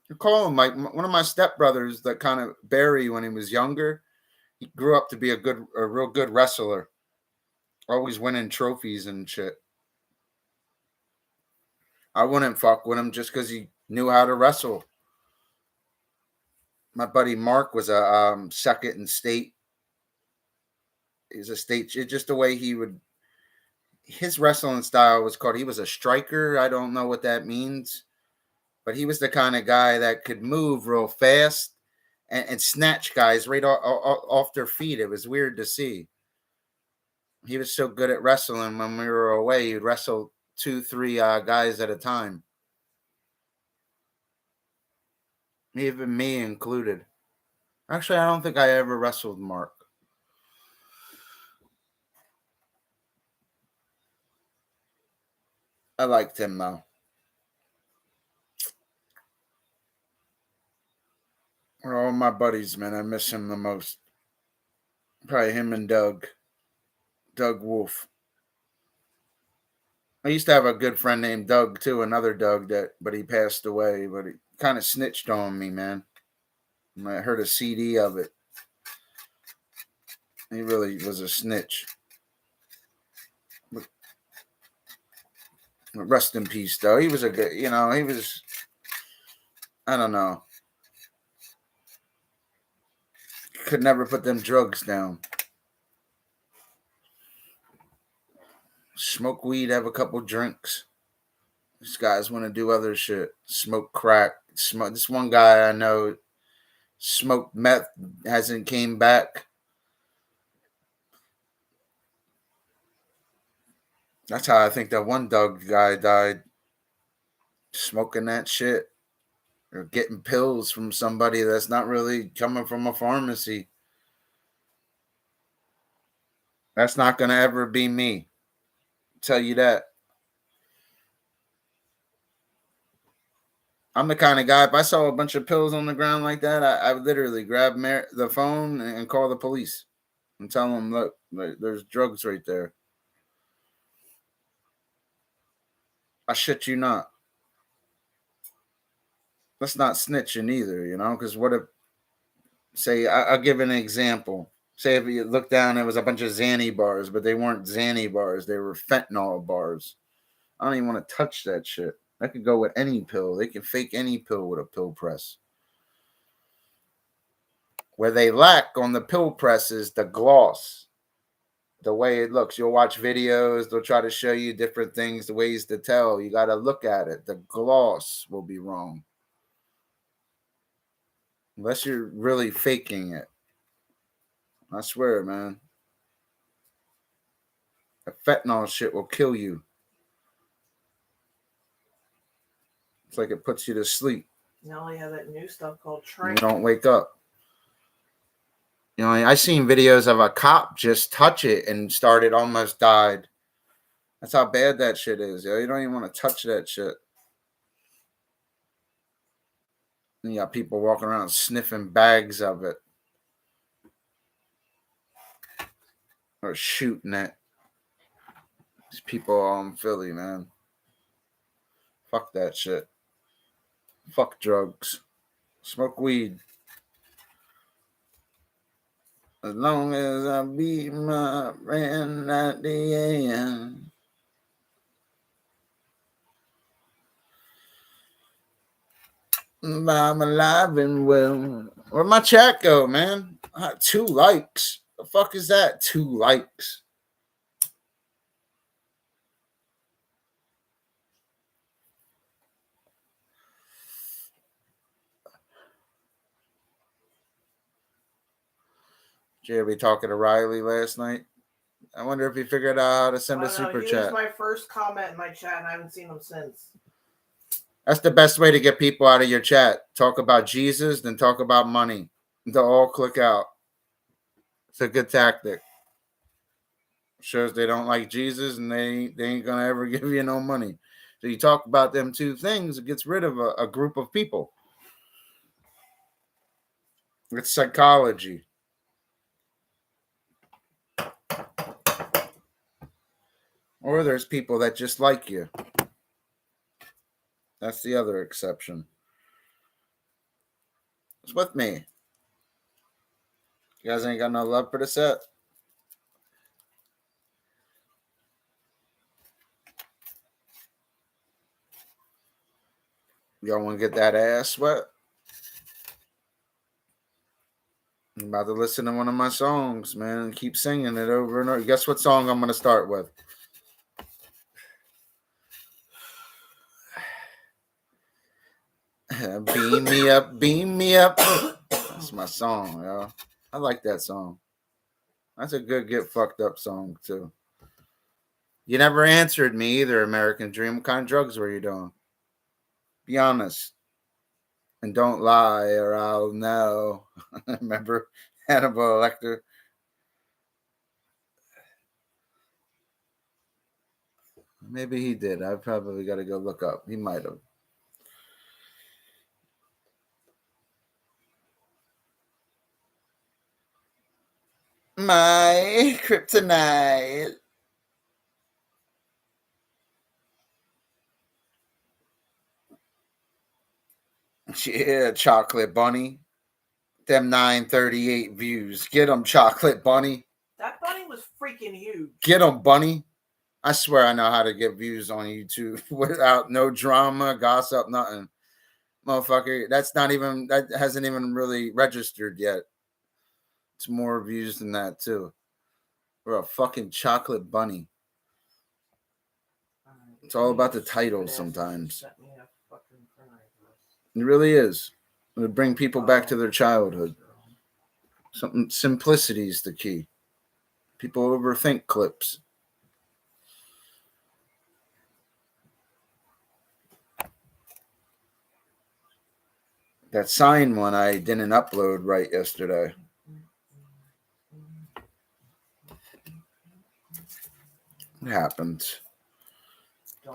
You call him one of my stepbrothers that kind of Barry when he was younger. He grew up to be a real good wrestler, always winning trophies and shit. I wouldn't fuck with him just because he knew how to wrestle. My buddy Mark was a second in state. He's a state. Just the way he would his wrestling style was called, he was a striker. I don't know what that means, but he was the kind of guy that could move real fast and snatch guys right off their feet. It was weird to see. He was so good at wrestling. When we were away, he'd wrestle 2-3 guys at a time, even me included. Actually, I don't think I ever wrestled Mark. I liked him though. We're all my buddies, man. I miss him the most. Probably him and Doug Wolf. I used to have a good friend named Doug too, another Doug but he passed away. But he kind of snitched on me, man. I heard a CD of it. He really was a snitch. But rest in peace, though. He was a good, he was, I don't know. Could never put them drugs down. Smoke weed, have a couple drinks. These guys want to do other shit. Smoke crack. Smoke. This one guy I know smoked meth, hasn't came back. That's how I think that one Doug guy died. Smoking that shit. Or getting pills from somebody that's not really coming from a pharmacy. That's not going to ever be me. I'll tell you that. I'm the kind of guy, if I saw a bunch of pills on the ground like that, I would literally grab the phone and call the police and tell them, look, there's drugs right there. I shit you not. That's not snitching either, because what if, say, I'll give an example. Say if you look down, it was a bunch of Xanny bars, but they weren't Xanny bars. They were fentanyl bars. I don't even want to touch that shit. I could go with any pill. They can fake any pill with a pill press. Where they lack on the pill press is the gloss. The way it looks. You'll watch videos. They'll try to show you different things, the ways to tell. You got to look at it. The gloss will be wrong. Unless you're really faking it. I swear, man. The fentanyl shit will kill you. It's like it puts you to sleep. Now they have that new stuff called You Train. don't wake up. I seen videos of a cop just touch it and almost died. That's how bad that shit is. You don't even want to touch that shit. And you got people walking around sniffing bags of it. Or shooting it. These people all in Philly, man. Fuck that shit. Fuck drugs. Smoke weed. As long as I beat my friend at the end. I'm alive and well. Where'd my chat go, man? 2 likes. The fuck is that? 2 likes. Did you be talking to Riley last night? I wonder if he figured out how to send a super chat. He was my first comment in my chat, and I haven't seen him since. That's the best way to get people out of your chat. Talk about Jesus, then talk about money. They'll all click out. It's a good tactic. Shows they don't like Jesus, and they ain't gonna ever give you no money. So you talk about them 2 things, it gets rid of a group of people. It's psychology. Or there's people that just like you. That's the other exception. It's with me. You guys ain't got no love for the set? Y'all want to get that ass wet? I'm about to listen to one of my songs, man. Keep singing it over and over. Guess what song I'm going to start with? Beam me up, beam me up. That's my song, yo. I like that song. That's a good get fucked up song too. You never answered me either, American Dream. What kind of drugs were you doing? Be honest. And don't lie or I'll know. Remember Hannibal Lecter? Maybe he did. I probably got to go look up. He might have. My kryptonite. Yeah, Chocolate Bunny. Them 938 views. Get them, Chocolate Bunny. That bunny was freaking huge. Get them, Bunny. I swear I know how to get views on YouTube without no drama, gossip, nothing. Motherfucker, that hasn't even really registered yet. It's more views than that, too. We're a fucking Chocolate Bunny. It's all about the titles sometimes. It really is. It'll bring people back to their childhood. Simplicity is the key. People overthink clips. That sign one I didn't upload right yesterday. What happened?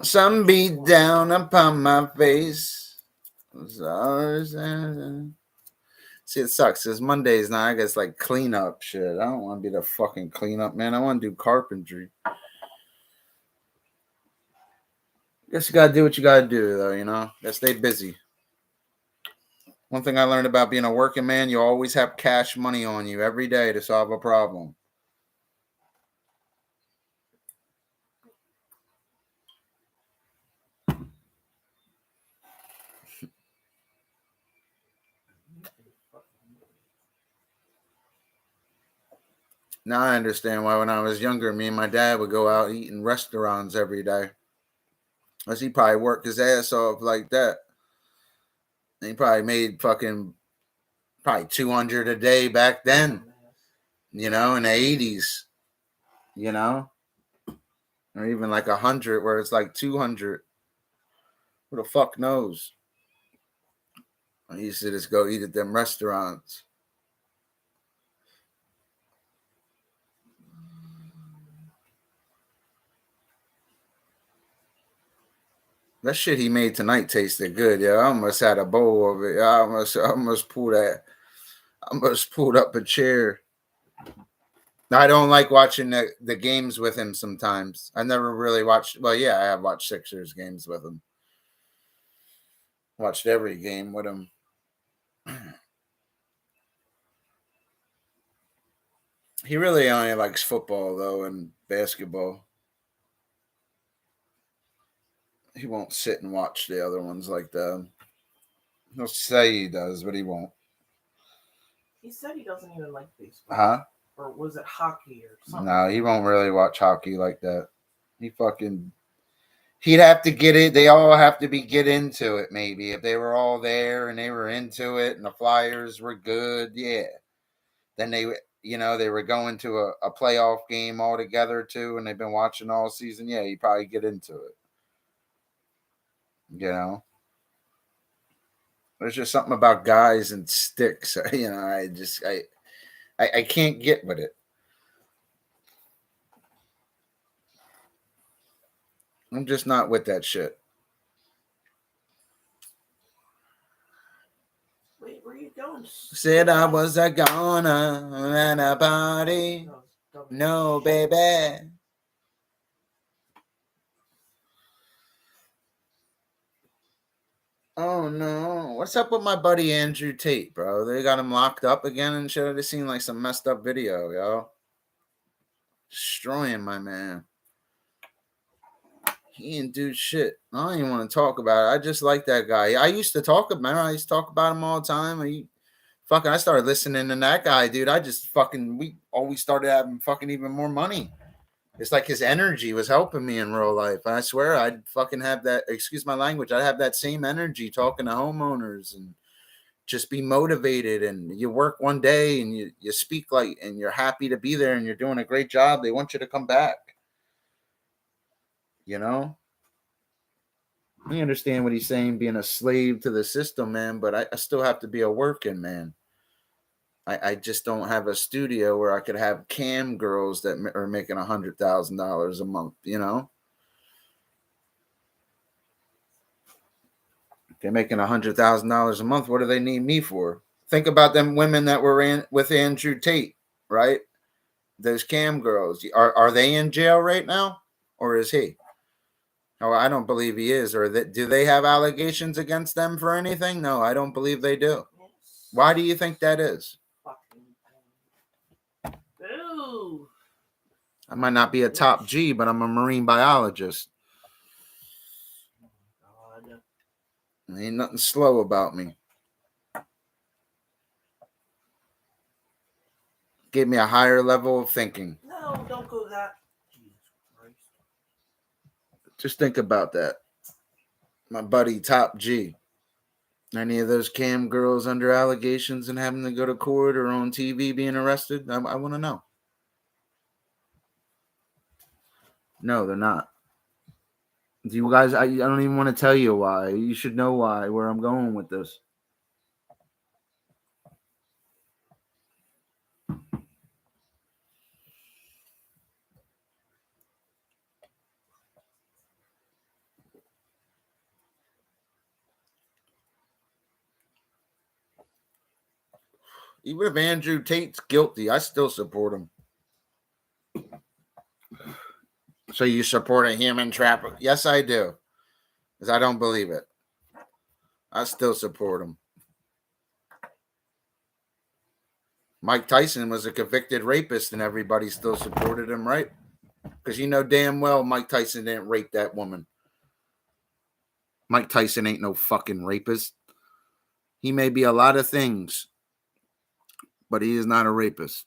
Sun beat down upon my face. See, it sucks. It's Mondays now. I guess like clean up shit. I don't want to be the fucking cleanup man. I want to do carpentry. Guess you gotta do what you gotta do, though. You know, gotta stay busy. One thing I learned about being a working man, you always have cash money on you every day to solve a problem. Now I understand why when I was younger, me and my dad would go out eat in restaurants every day. Because he probably worked his ass off like that. And he probably made probably 200 a day back then, you know, in the 80s, you know, or even like 100 where it's like 200. Who the fuck knows? I used to just go eat at them restaurants. That shit he made tonight tasted good, yeah. I almost had a bowl of it. I almost pulled up a chair. I don't like watching the games with him sometimes. I never really watched. Well, yeah, I have watched Sixers games with him. Watched every game with him. He really only likes football, though, and basketball. He won't sit and watch the other ones like that. He'll say he does, but he won't. He said he doesn't even like baseball. Huh? Or was it hockey or something? No, he won't really watch hockey like that. He'd have to get it. They all have to get into it, maybe. If they were all there and they were into it and the Flyers were good, yeah. Then they were going to a playoff game all together too, and they've been watching all season. Yeah, he'd probably get into it. You know? There's just something about guys and sticks. You know, I can't get with it. I'm just not with that shit. Wait, where are you going? Said I was a goner at a party. No, baby. Oh no. What's up with my buddy Andrew Tate, bro? They got him locked up again and shit. They seen like some messed up video, yo. Destroying my man. He didn't do shit. I don't even want to talk about it. I just like that guy. I used to talk about him. I used to talk about him all the time. I started listening to that guy, dude. We always started having fucking even more money. It's like his energy was helping me in real life. I swear I'd fucking have that, excuse my language, I'd have that same energy talking to homeowners and just be motivated. And you work one day and you speak like, and you're happy to be there and you're doing a great job. They want you to come back. You know? I understand what he's saying, being a slave to the system, man, but I still have to be a working man. I just don't have a studio where I could have cam girls that are making $100,000 a month, you know? They're making $100,000 a month. What do they need me for? Think about them women that were with Andrew Tate, right? Those cam girls. Are they in jail right now? Or is he? Oh, I don't believe he is. Or do they have allegations against them for anything? No, I don't believe they do. Why do you think that is? Ooh. I might not be a top G, but I'm a marine biologist. God. There ain't nothing slow about me. Gave me a higher level of thinking. No, don't go that. Jesus Christ. Just think about that. My buddy, Top G. Any of those cam girls under allegations and having to go to court or on TV being arrested? I want to know. No, they're not. Do you guys, I don't even want to tell you why. You should know why, where I'm going with this. Even if Andrew Tate's guilty, I still support him. So you support a human trafficker? Yes, I do. Because I don't believe it. I still support him. Mike Tyson was a convicted rapist and everybody still supported him, right? Because you know damn well Mike Tyson didn't rape that woman. Mike Tyson ain't no fucking rapist. He may be a lot of things, but he is not a rapist.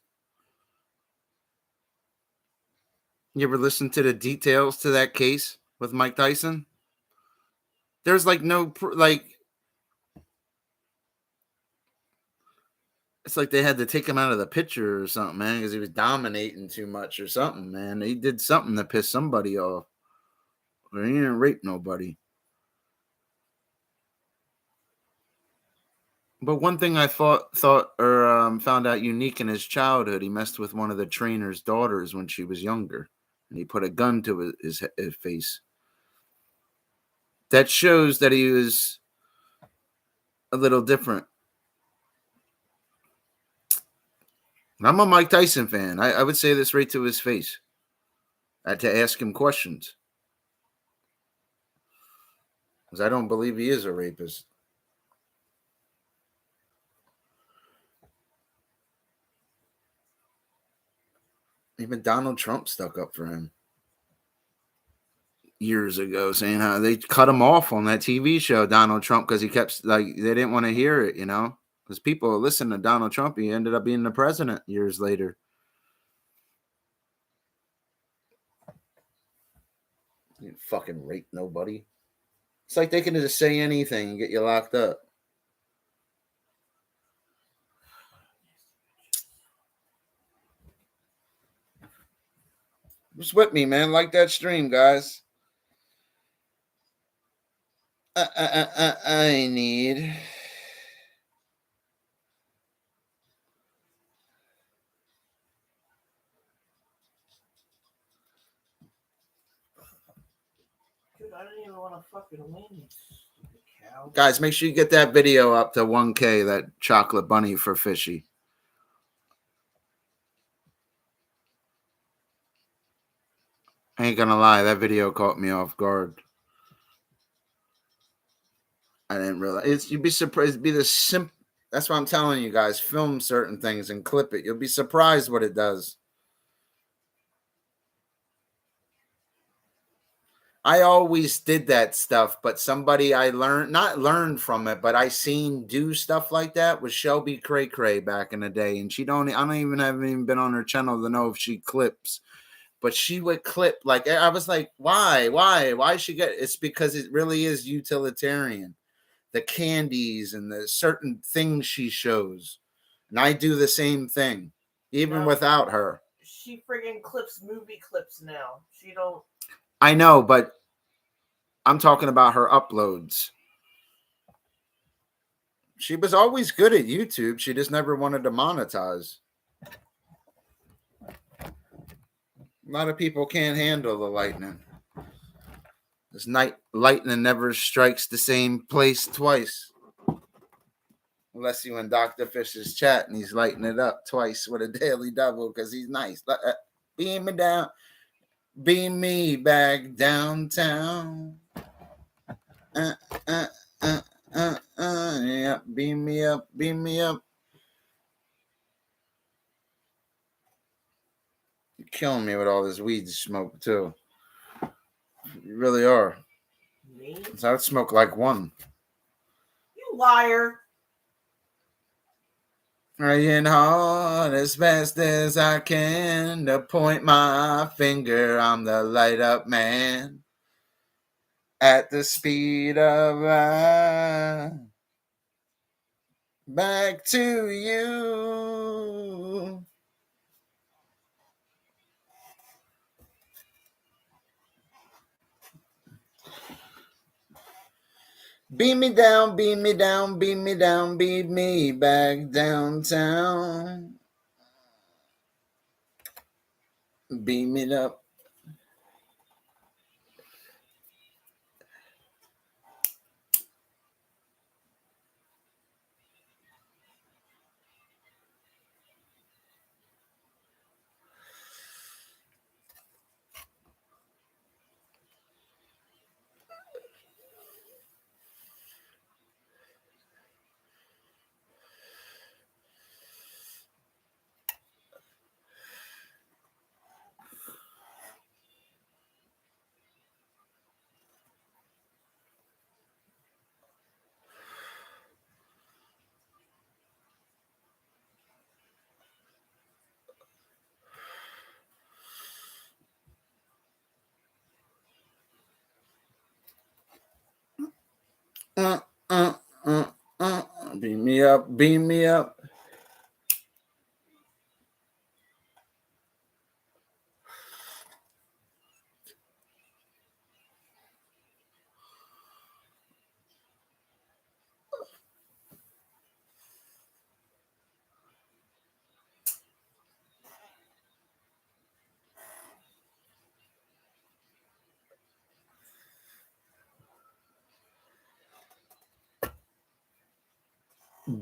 You ever listen to the details to that case with Mike Tyson? There's like no, it's like they had to take him out of the picture or something, man, because he was dominating too much or something, man. He did something to piss somebody off. But he didn't rape nobody. But one thing I found out unique in his childhood, he messed with one of the trainer's daughters when she was younger, and he put a gun to his face. That shows that he was a little different. I'm a Mike Tyson fan. I would say this right to his face. I had to ask him questions. Because I don't believe he is a rapist. Even Donald Trump stuck up for him years ago, saying how they cut him off on that TV show, Donald Trump, because he kept, like, they didn't want to hear it, you know? Because people listen to Donald Trump. He ended up being the president years later. He didn't fucking rape nobody. It's like they can just say anything and get you locked up. Just with me, man. Like that stream, guys. I need. Dude, I didn't even want to fucking win. Stupid cow. Guys, make sure you get that video up to 1K, that chocolate bunny for Fishy. I ain't gonna lie, that video caught me off guard. I didn't realize. You'd be surprised. It'd be the simple. That's what I'm telling you guys. Film certain things and clip it. You'll be surprised what it does. I always did that stuff, but somebody I not learned from it, but I seen do stuff like that was Shelby Cray Cray back in the day, and I haven't even been on her channel to know if she clips. but she would clip, like, I was like, why she get, it's because it really is utilitarian, the candies and the certain things she shows, and I do the same thing even No. without her. She friggin' clips movie clips now. She don't. I know, but I'm talking about her uploads. She was always good at YouTube. She just never wanted to monetize. A lot of people can't handle the lightning. This night lightning never strikes the same place twice. Unless you in Dr. Fish's chat and he's lighting it up twice with a daily double because he's nice. Beam me down. Beam me back downtown. Yeah, beam me up, beam me up. You're killing me with all this weed smoke too. You really are. Me? So I would smoke like one. You liar. Trying hard as fast as I can to point my finger. I'm the light up man. At the speed of light. Back to you. Beat me down, beat me down, beat me down, beat me back downtown. Beat me up. Beat me up, beat me up.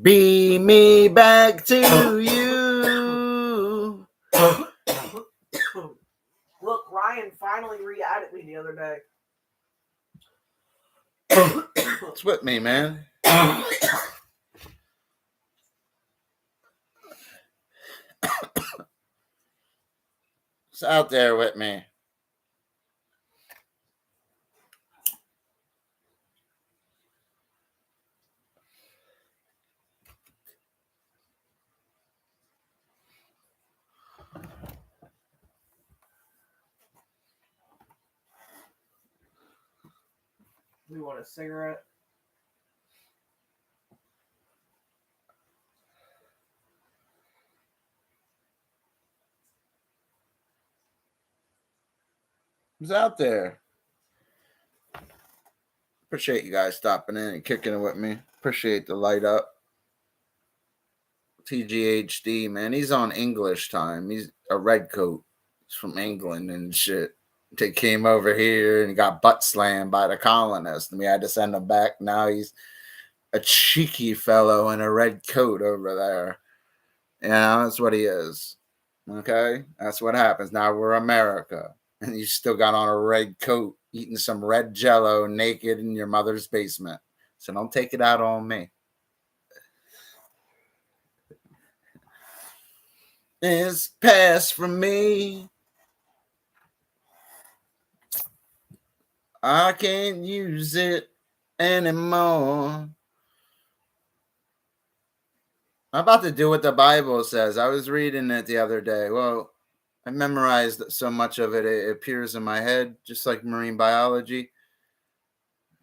Beat me back to you. Look, Ryan finally re-added me the other day. It's with me, man. It's out there with me. We want a cigarette? It's out there. Appreciate you guys stopping in and kicking it with me. Appreciate the light up. TGHD, man. He's on English time. He's a red coat. He's from England and shit. They came over here and got butt slammed by the colonists, and we had to send him back. Now he's a cheeky fellow in a red coat over there. You know, that's what he is. Okay? That's what happens. Now we're America. And you still got on a red coat, eating some red jello naked in your mother's basement. So don't take it out on me. It's past from me. I can't use it anymore. I'm about to do what the Bible says. I was reading it the other day. Well, I memorized so much of it, it appears in my head, just like marine biology.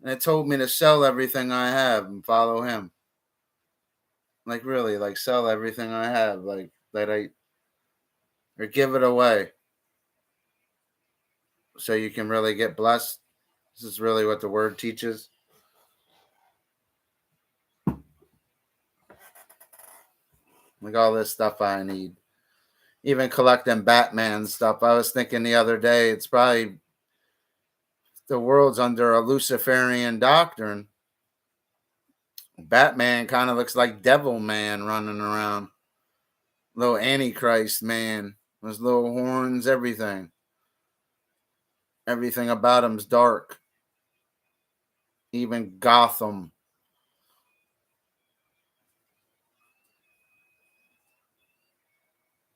And it told me to sell everything I have and follow him. Like really, like sell everything I have, like that I or give it away. So you can really get blessed. This is really what the word teaches. Like all this stuff I need. Even collecting Batman stuff. I was thinking the other day, it's probably the world's under a Luciferian doctrine. Batman kind of looks like Devil Man running around. Little Antichrist man. His little horns, everything. Everything about him's dark. Even Gotham.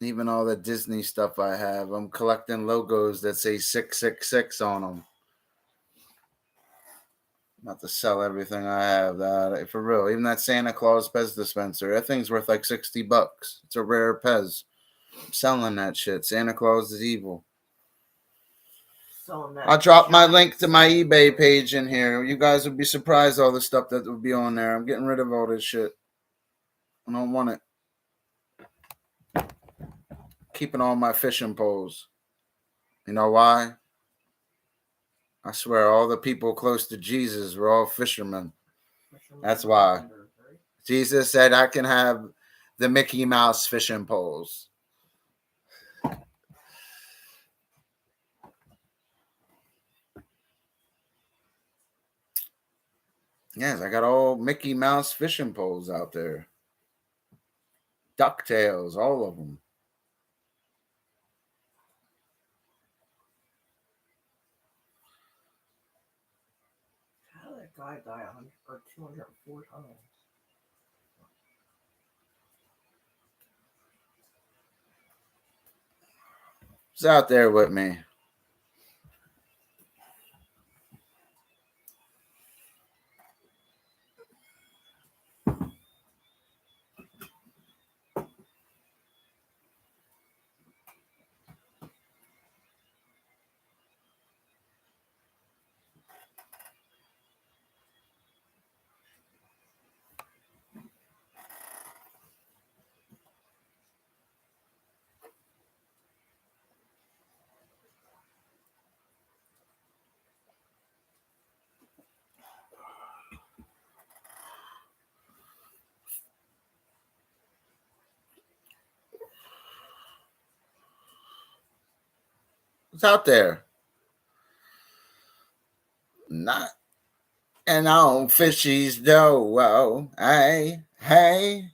Even all the Disney stuff I have. I'm collecting logos that say 666 on them. Not to sell everything I have. For real. Even that Santa Claus Pez dispenser. That thing's worth like $60. It's a rare Pez. I'm selling that shit. Santa Claus is evil. I'll drop my link to my eBay page in here. You guys would be surprised all the stuff that would be on there. I'm getting rid of all this shit. I don't want it. Keeping all my fishing poles. You know why? I swear all the people close to Jesus were all fishermen. That's why. Jesus said I can have the Mickey Mouse fishing poles. Yes, I got all Mickey Mouse fishing poles out there. DuckTales, all of them. How did that guy die 204 times? It's out there with me. It's out there. Not and on fishies dough. Whoa, hey.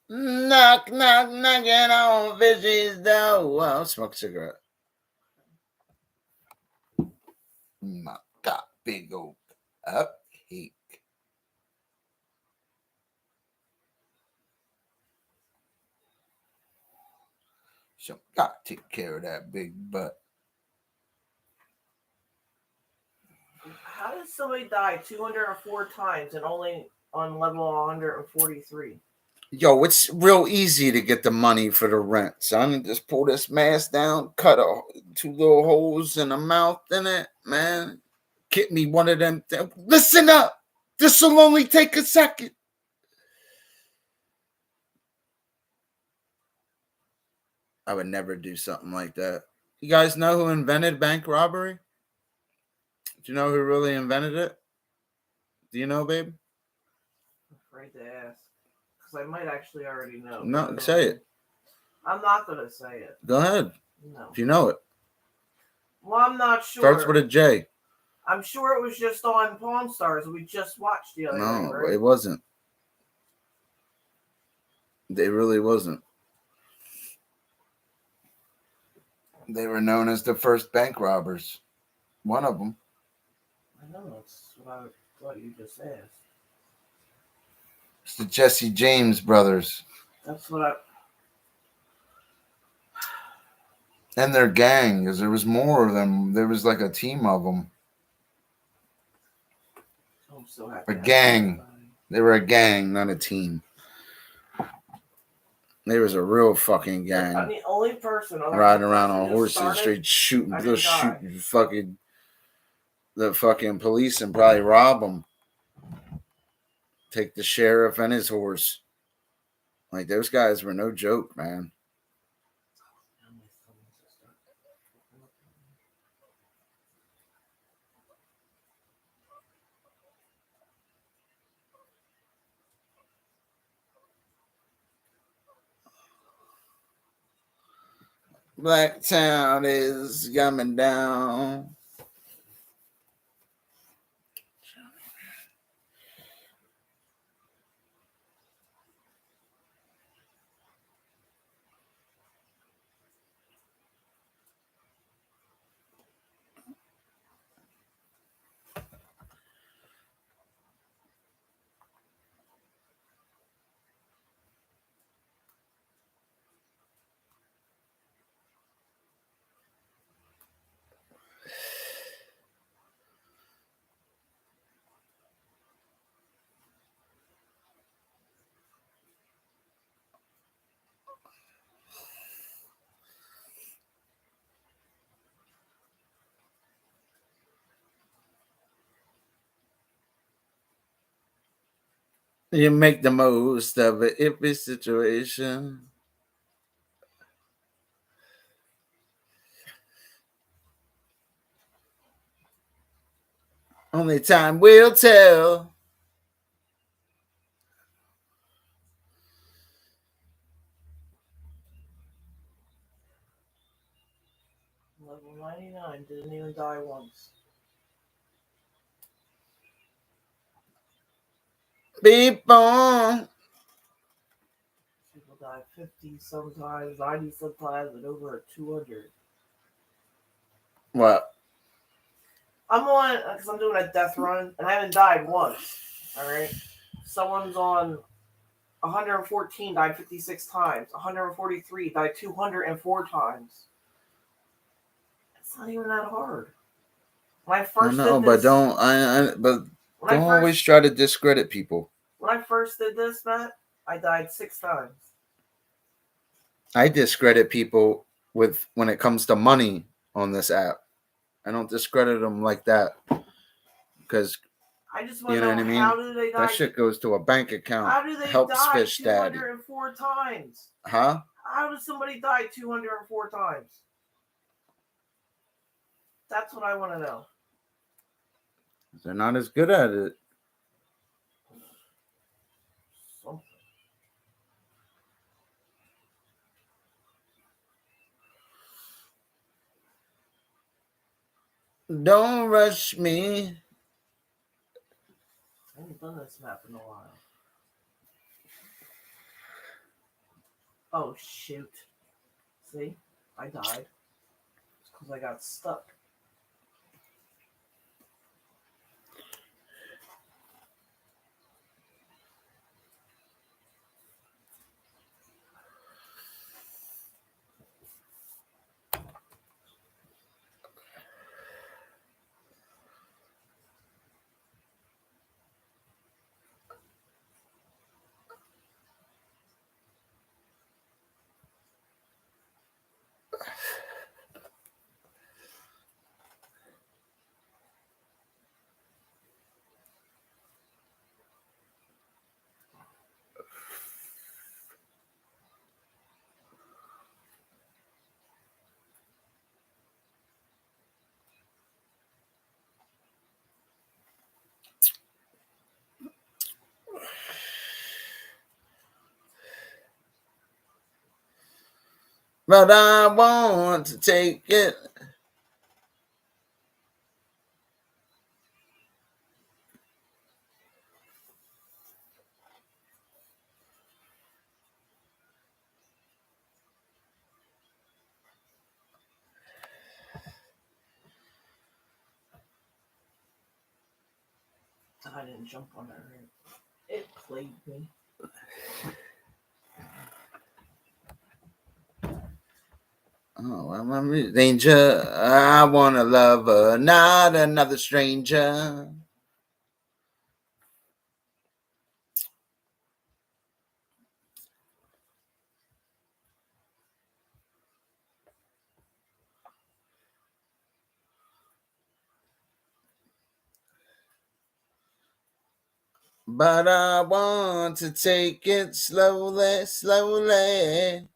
Knock, knocking on fishies dough. Whoa, smoke a cigarette. My God, big old cupcake. So got to take care of that big butt. How did somebody die 204 times and only on level 143? Yo, it's real easy to get the money for the rent, son. Just pull this mask down, cut two little holes in the mouth in it, man. Get me one of them. Listen up. This will only take a second. I would never do something like that. You guys know who invented bank robbery? Do you know who really invented it? Do you know, babe? I'm afraid to ask. Because I might actually already know. No, say it. I'm not going to say it. Go ahead. No. If you know it. Well, I'm not sure. Starts with a J. I'm sure it was just on Pawn Stars. We just watched the other night, No, right? it wasn't. They really wasn't. They were known as the first bank robbers. One of them. I know, that's what I thought you just asked. It's the Jesse James brothers. That's what I... And their gang, because there was more of them. There was like a team of them. I'm so happy. A gang. They were a gang, not a team. They was a real fucking gang. I'm the only person riding around on horses, straight shooting. They'll shoot fucking the fucking police and probably rob them. Take the sheriff and his horse. Like, those guys were no joke, man. Blacktown is coming down. You make the most of it every situation. Only time will tell. Level 99 didn't even die once. People die 50 sometimes, 90 sometimes, and over 200. What? I'm on, because I'm doing a death run, and I haven't died once. Alright? Someone's on 114, died 56 times. 143, died 204 times. It's not even that hard. When I first I know, did but this, don't always try to discredit people. When I first did this, Matt, I died 6 times. I discredit people when it comes to money on this app. I don't discredit them like that because I just want to know what I mean? How do they die? That shit goes to a bank account. How do they helps die Fish 204 Daddy. times? Huh? How does somebody die 204 times? That's what I want to know. They're not as good at it. Something. Don't rush me. I haven't done this map in a while. Oh, shoot. See? I died. It's because I got stuck. But I want to take it. I didn't jump on that right. It played me. Oh, I'm a danger. I want a lover, not another stranger. But I want to take it slowly, slowly.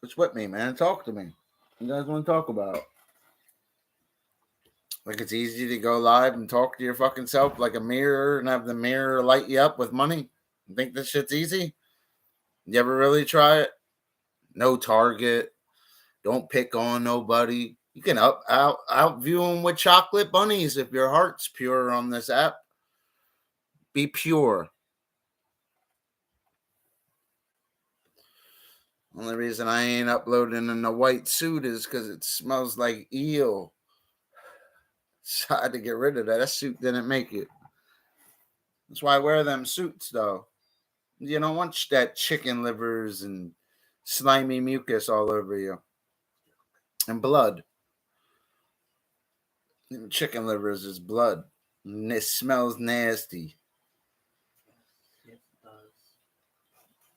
What's with me, man? Talk to me. You guys want to talk about? Like it's easy to go live and talk to your fucking self like a mirror and have the mirror light you up with money. You think this shit's easy? You ever really try it? No target. Don't pick on nobody. You can outview them with chocolate bunnies if your heart's pure on this app. Be pure. Only reason I ain't uploading in a white suit is because it smells like eel. So I had to get rid of that. That suit didn't make it. That's why I wear them suits, though. You don't want that chicken livers and slimy mucus all over you. And blood. Chicken livers is blood. And it smells nasty. It does.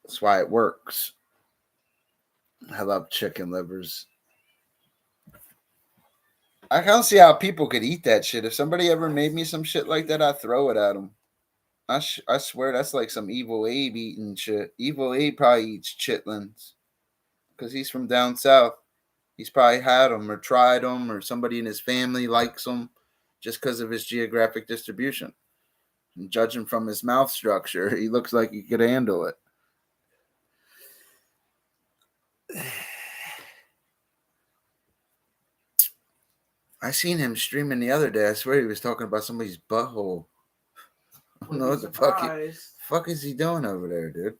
That's why it works. I love chicken livers. I can't see how people could eat that shit. If somebody ever made me some shit like that, I'd throw it at them. I swear that's like some Evil Abe eating shit. Evil Abe probably eats chitlins because he's from down south. He's probably had them or tried them, or somebody in his family likes them just because of his geographic distribution. And judging from his mouth structure, he looks like he could handle it. I seen him streaming the other day. I swear he was talking about somebody's butthole. I don't know what the fuck is he doing over there, dude.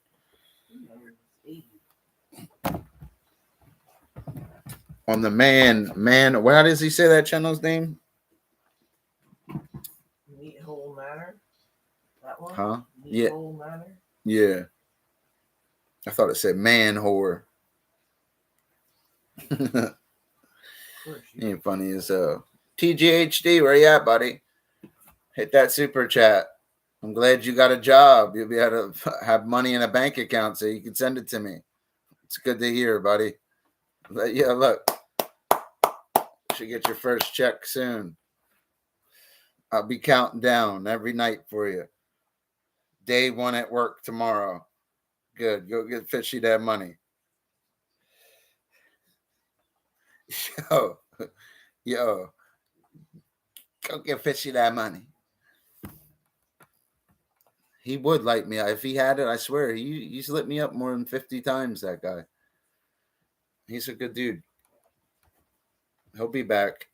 On the man, how does he say that channel's name? Meat Hole Manor? That one? Huh? Meat Hole Manor? Yeah. I thought it said man whore. Ain't funny as hell. TGHD, where you at, buddy? Hit that super chat. I'm glad you got a job. You'll be able to have money in a bank account so you can send it to me. It's good to hear, buddy. But yeah, look. You should get your first check soon. I'll be counting down every night for you. Day one at work tomorrow. Good. Go get Fishy that money. Yo. Go get Fishy that money. He would light me up. If he had it, I swear, he's lit me up more than 50 times, that guy. He's a good dude. He'll be back.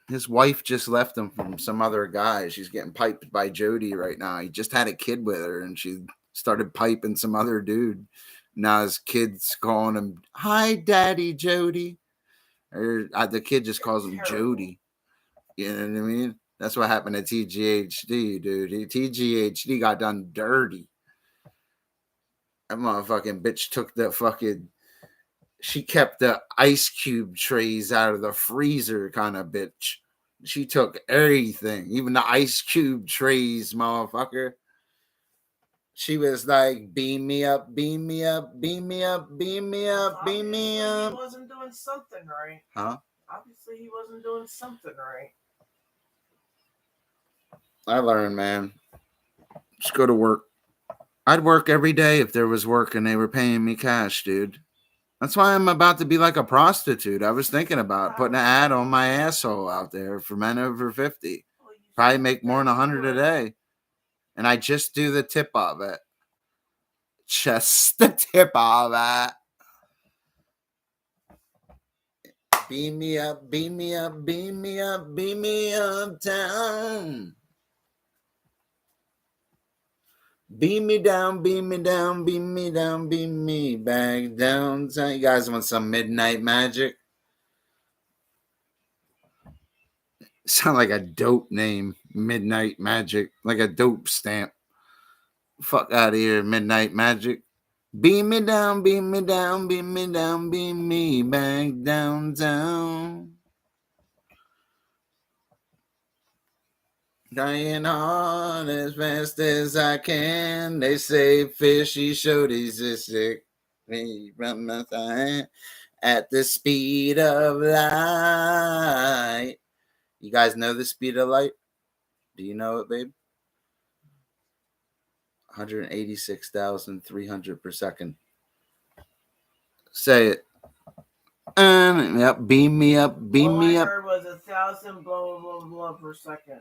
His wife just left him from some other guy. She's getting piped by Jody right now. He just had a kid with her, and she started piping some other dude. Now his kid's calling him, "Hi, Daddy Jody." Or the kid just calls him Jody. You know what I mean? That's what happened to TGHD, dude. TGHD got done dirty. That motherfucking bitch took the fucking... She kept the ice cube trays out of the freezer kind of bitch. She took everything, even the ice cube trays, motherfucker. She was like, beam me up, beam me up, beam me up, beam me up, beam me up. He wasn't doing something right. Huh? Obviously, he wasn't doing something right. I learned, man. Just go to work. I'd work every day if there was work and they were paying me cash, dude. That's why I'm about to be like a prostitute. I was thinking about putting an ad on my asshole out there for men over 50. Probably make more than 100 a day. And I just do the tip of it. Just the tip of it. Beam me up, beam me up, beam me up, beam me uptown. Beam me down, beam me down, beam me down, beam me back down. So you guys want some Midnight Magic? Sound like a dope name, Midnight Magic, like a dope stamp. Fuck out of here, Midnight Magic. Beam me down, beam me down, beam me down, beam me back downtown. Dying hard as fast as I can. They say fishy shorties is sick. Me run my thigh at the speed of light. You guys know the speed of light? Do you know it, babe? 186,300 per second. Say it. Yep, beam me up, beam me up. All I heard was 1,000 blah, blah, blah, blah per second.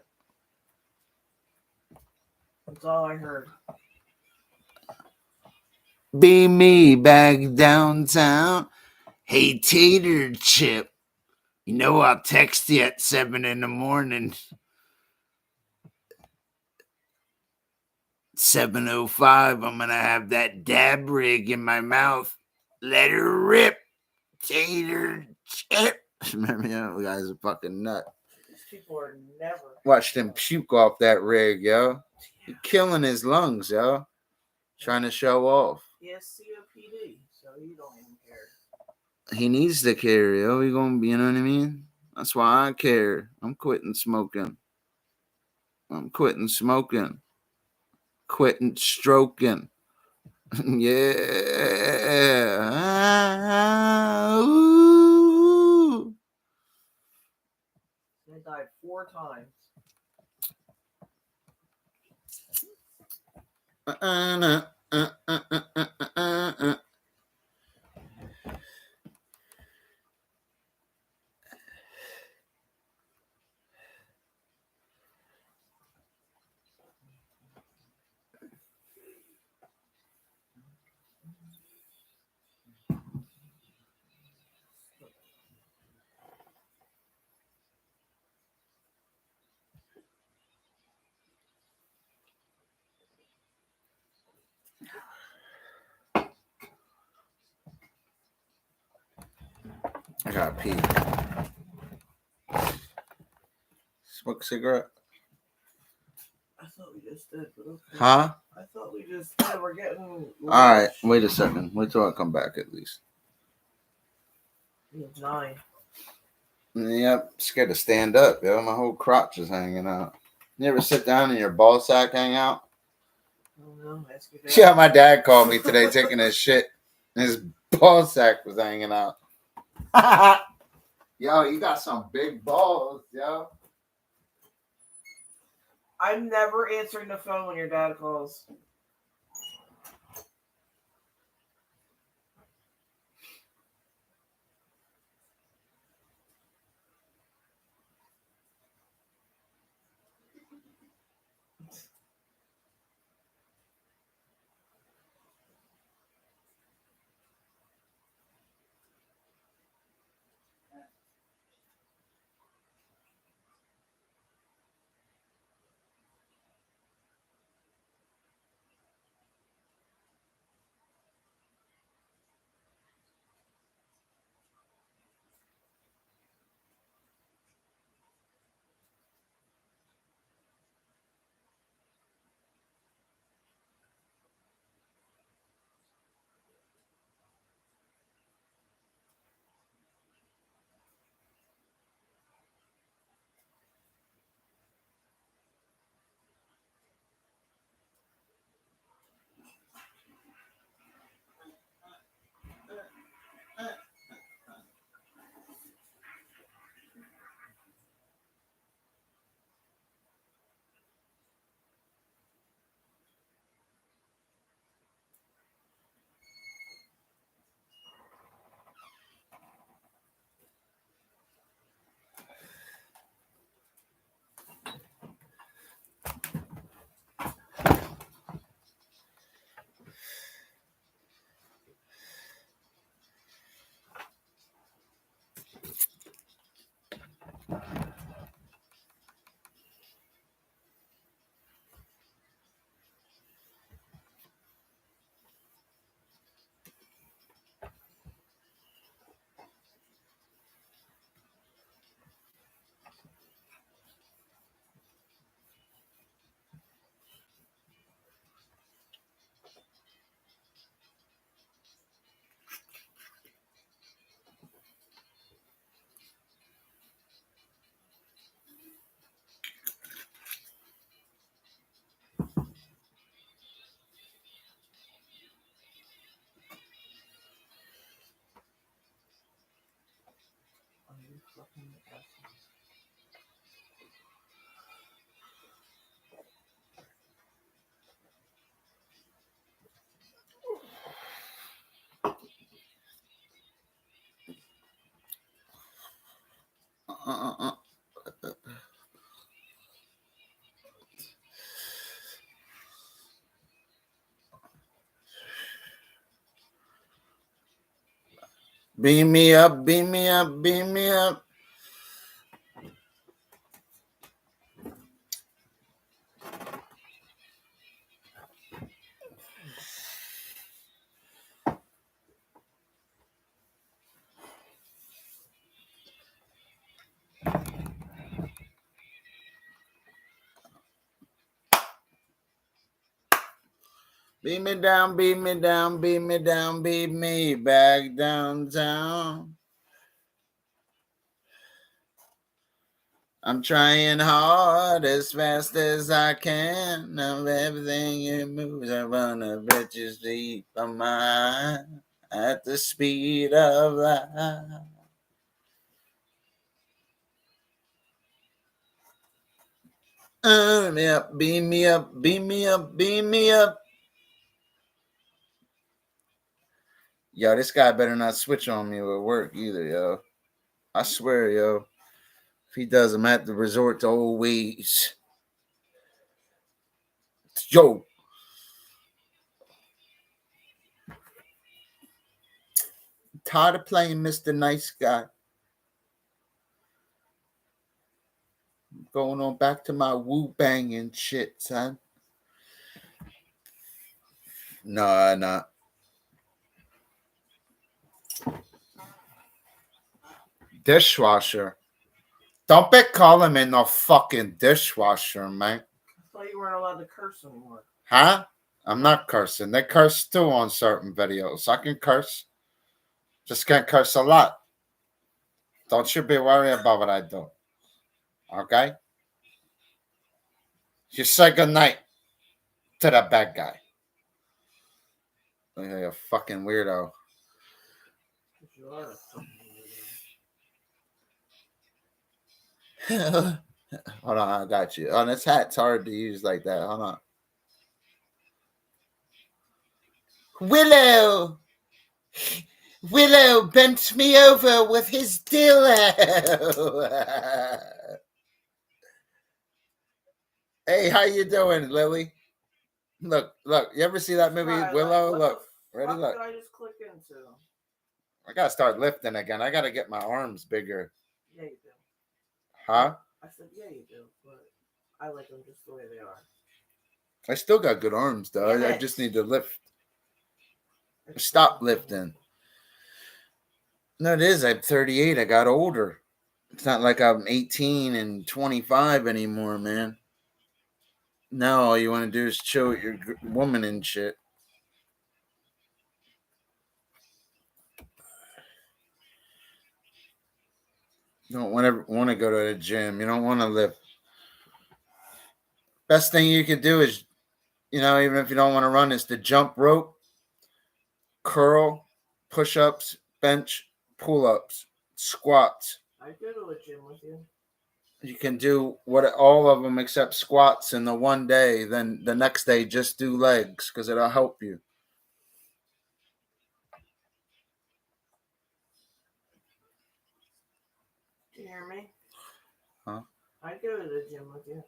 That's all I heard. Beam me back downtown. Hey, Tater Chip. You know I'll text you at 7 in the morning. 7:05. I'm gonna have that dab rig in my mouth. Let her rip, Tater Chip. Remember, you guys are fucking nut. These people are never. Watch them puke off that rig, yo. You're killing his lungs, yo. Trying to show off. He has COPD, so you don't even care. He needs to care, yo. He gonna be, you know what I mean? That's why I care. I'm quitting smoking. I'm quitting smoking. Quitting stroking. Yeah. Ooh. They died 4 times. I gotta pee. Smoke a cigarette? I thought we just did, but okay. Huh? I thought we just did. We're getting. Alright, wait a second. Wait till I come back at least. We have 9. Yep, scared to stand up, yo. My whole crotch is hanging out. You ever sit down and your ball sack hang out? I don't know. Ask your dad. Yeah, my dad called me today taking his shit. And his ball sack was hanging out. Yo, you got some big balls, yo. I'm never answering the phone when your dad calls. fucking assholes. Beam me up, beam me up, beam me up. Beat me down, beat me down, beat me down, beat me back downtown. I'm trying hard as fast as I can. Of everything it moves, I wanna bet you sleep on mine at the speed of light. Beam me up, beam me up, beam me up, beam me up. Yo, this guy better not switch on me at work either, yo. I swear, yo. If he does, I'm at the resort to old ways. Yo. I'm tired of playing Mr. Nice Guy. I'm going on back to my woo bang and shit, son. No, I'm not. Dishwasher. Don't be calling me no fucking dishwasher, man. I thought you weren't allowed to curse anymore. Huh? I'm not cursing. They curse too on certain videos. I can curse. Just can't curse a lot. Don't you be worried about what I do. Okay? You say goodnight to the bad guy. You're a fucking weirdo. You are a fucking Hold on, I got you. Oh, this hat's hard to use like that. Hold on. Willow bent me over with his dildo. Hey, how you doing, Lily? Look. You ever see that movie, Willow? Look. Ready? Look. What did I just click into? I gotta start lifting again. I gotta get my arms bigger. Yeah, you do. Huh? I said, yeah, you do, but I like them just the way they are. I still got good arms, though. I just need to lift. Stop lifting. No, it is. I'm 38. I got older. It's not like I'm 18 and 25 anymore, man. Now all you want to do is chill with your woman and shit. You don't want to go to the gym. You don't want to lift. Best thing you could do is, even if you don't want to run, is to jump rope, curl, push-ups, bench, pull-ups, squats. I go to a gym with you. You can do all of them except squats in the one day. Then the next day, just do legs because it'll help you. Can you hear me? Huh? I go to the gym with you.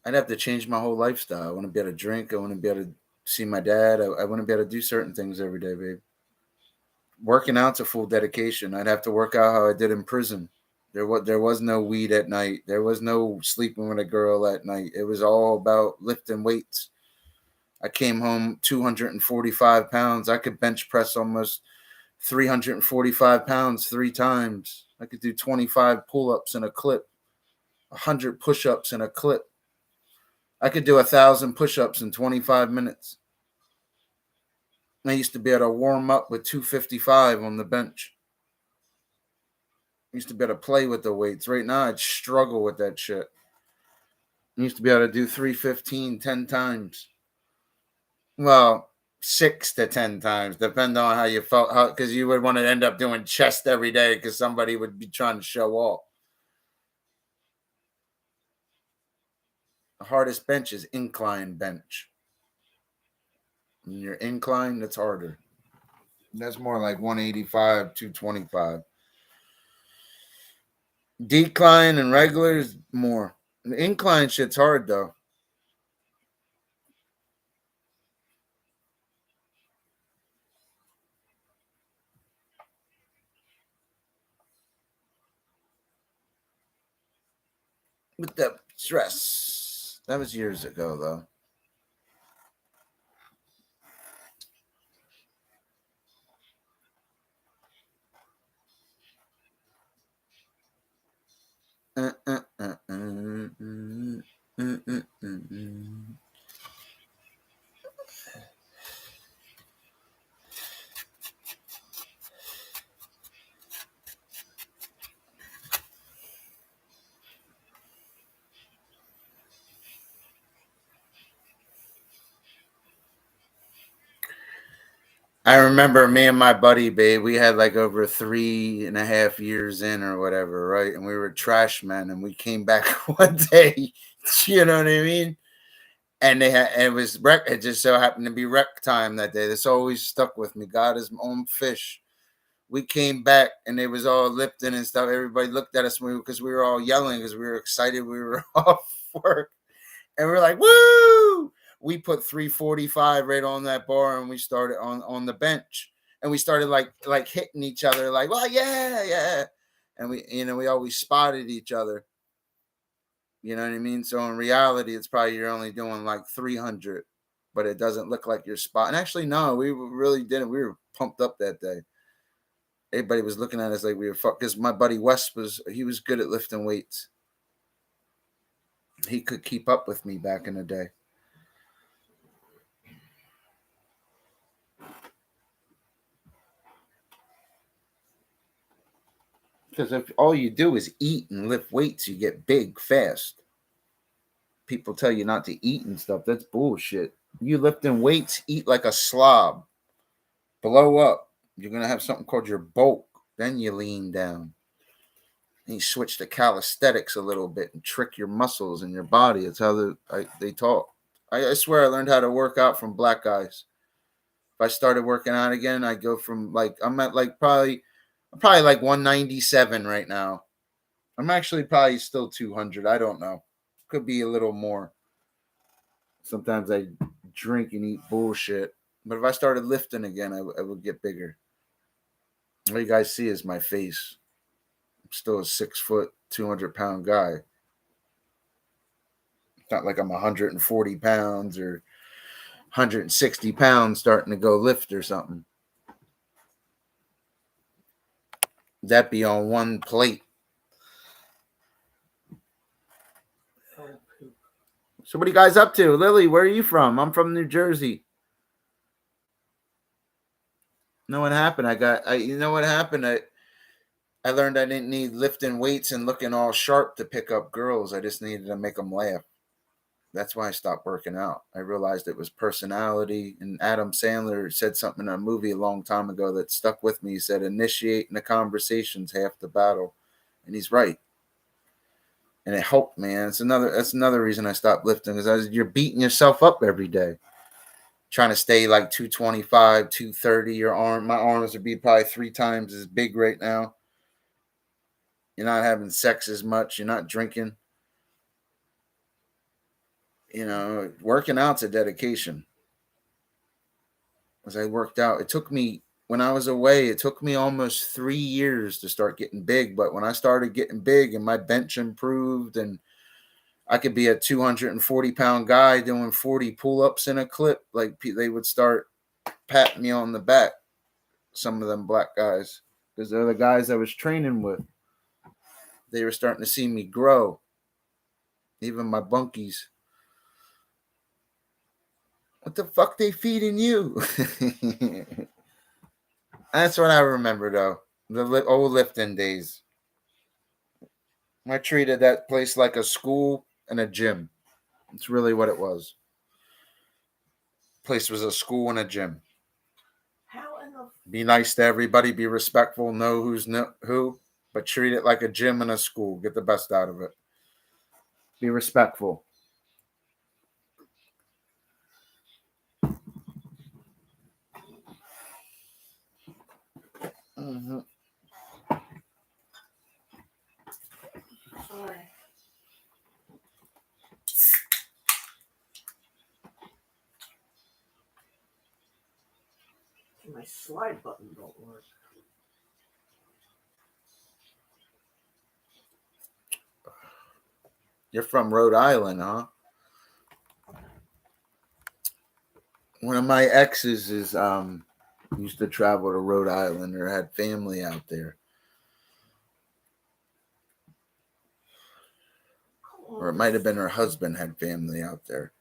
I'd have to change my whole lifestyle. I want to be able to drink. I want to be able to see my dad. I want to be able to do certain things every day, babe. Working out's a full dedication. I'd have to work out how I did in prison. There was no weed at night. There was no sleeping with a girl at night. It was all about lifting weights. I came home 245 pounds. I could bench press almost 345 pounds 3 times. I could do 25 pull-ups in a clip, 100 push-ups in a clip. I could do 1,000 push-ups in 25 minutes. I used to be able to warm up with 255 on the bench. I used to be able to play with the weights. Right now, I'd struggle with that shit. I used to be able to do 315 10 times. Well, 6 to 10 times, depending on how you felt. Because you would want to end up doing chest every day because somebody would be trying to show off. The hardest bench is incline bench. When you're incline, that's harder. That's more like 185, 225. Decline and regular is more. The incline shit's hard though. With the stress. That was years ago though. I remember me and my buddy, babe, we had like over 3.5 years in or whatever, right? And we were trash men, and we came back one day, you know what I mean? And it was rec. It just so happened to be rec time that day. This always stuck with me. God is my own fish. We came back and it was all lifting and stuff. Everybody looked at us because we were all yelling because we were excited. We were off work, and we were like, "Woo!" We put 345 right on that bar, and we started on the bench, and we started like hitting each other, like, "Well, yeah," and we always spotted each other. You know what I mean? So in reality, it's probably you're only doing like 300, but it doesn't look like your spot. And actually, no, we really didn't. We were pumped up that day. Everybody was looking at us like we were fucked because my buddy Wes was good at lifting weights. He could keep up with me back in the day. Because if all you do is eat and lift weights, you get big fast. People tell you not to eat and stuff. That's bullshit. You lifting weights, eat like a slob. Blow up. You're going to have something called your bulk. Then you lean down. And you switch to calisthenics a little bit and trick your muscles and your body. It's how they talk. I swear I learned how to work out from black guys. If I started working out again, I go from I'm at probably like 197 right now. I'm actually probably still 200. I don't know. Could be a little more. Sometimes I drink and eat bullshit. But if I started lifting again, I would get bigger. All you guys see is my face. I'm still a 6 foot, 200-pound guy. It's not like I'm 140 pounds or 160 pounds starting to go lift or something. That'd be on one plate. So what are you guys up to? Lily, where are you from? I'm from New Jersey. Know what happened? You know what happened? I learned I didn't need lifting weights and looking all sharp to pick up girls. I just needed to make them laugh. That's why I stopped working out. I realized it was personality. And Adam Sandler said something in a movie a long time ago that stuck with me. He said, initiating the conversation's half the battle. And he's right. And it helped, man. That's another reason I stopped lifting because you're beating yourself up every day. Trying to stay like 225, 230. My arms would be probably 3 times as big right now. You're not having sex as much. You're not drinking. Working out's a dedication. As I worked out, it took me, when I was away, it took me almost 3 years to start getting big. But when I started getting big and my bench improved and I could be a 240-pound guy doing 40 pull-ups in a clip, like they would start patting me on the back, some of them black guys, because they're the guys I was training with. They were starting to see me grow. Even my bunkies. What the fuck they feeding you? That's what I remember, though. The old lifting days. I treated that place like a school and a gym. It's really what it was. Place was a school and a gym. How in the Be nice to everybody. Be respectful. Know who's who, but treat it like a gym and a school. Get the best out of it. Be respectful. Mm-hmm. sorry. My slide button don't work. You're from Rhode Island, huh? One of my exes is used to travel to Rhode Island or had family out there. Or it might have been her husband had family out there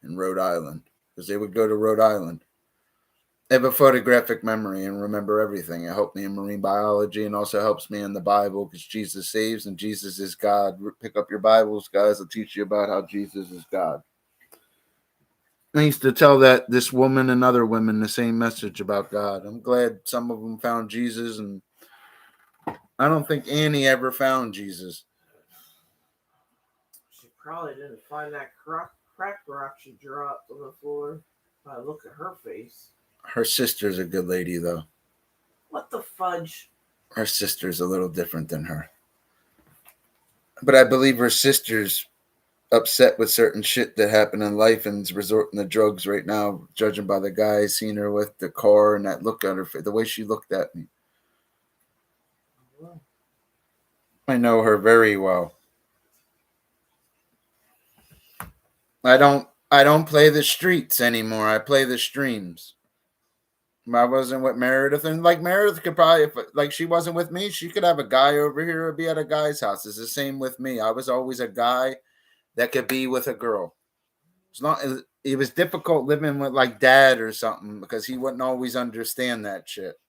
in Rhode Island because they would go to Rhode Island. I have a photographic memory and remember everything. It helped me in marine biology and also helps me in the Bible because Jesus saves and Jesus is God. Pick up your Bibles, guys. I'll teach you about how Jesus is God. I used to tell this woman and other women the same message about God. I'm glad some of them found Jesus, and I don't think Annie ever found Jesus. She probably didn't find that crack rock she dropped on the floor. Look at her face. Her sister's a good lady, though. What the fudge? Her sister's a little different than her. But I believe her sister's upset with certain shit that happened in life and is resorting to drugs right now, judging by the guy I seen her with, the car, and that look on her face, the way she looked at me. I know her very well. I don't play the streets anymore. I play the streams. I wasn't with Meredith, and like Meredith could probably, if like she wasn't with me, she could have a guy over here or be at a guy's house. It's the same with me. I was always a guy that could be with a girl. As long as it was difficult living with like dad or something because he wouldn't always understand that shit.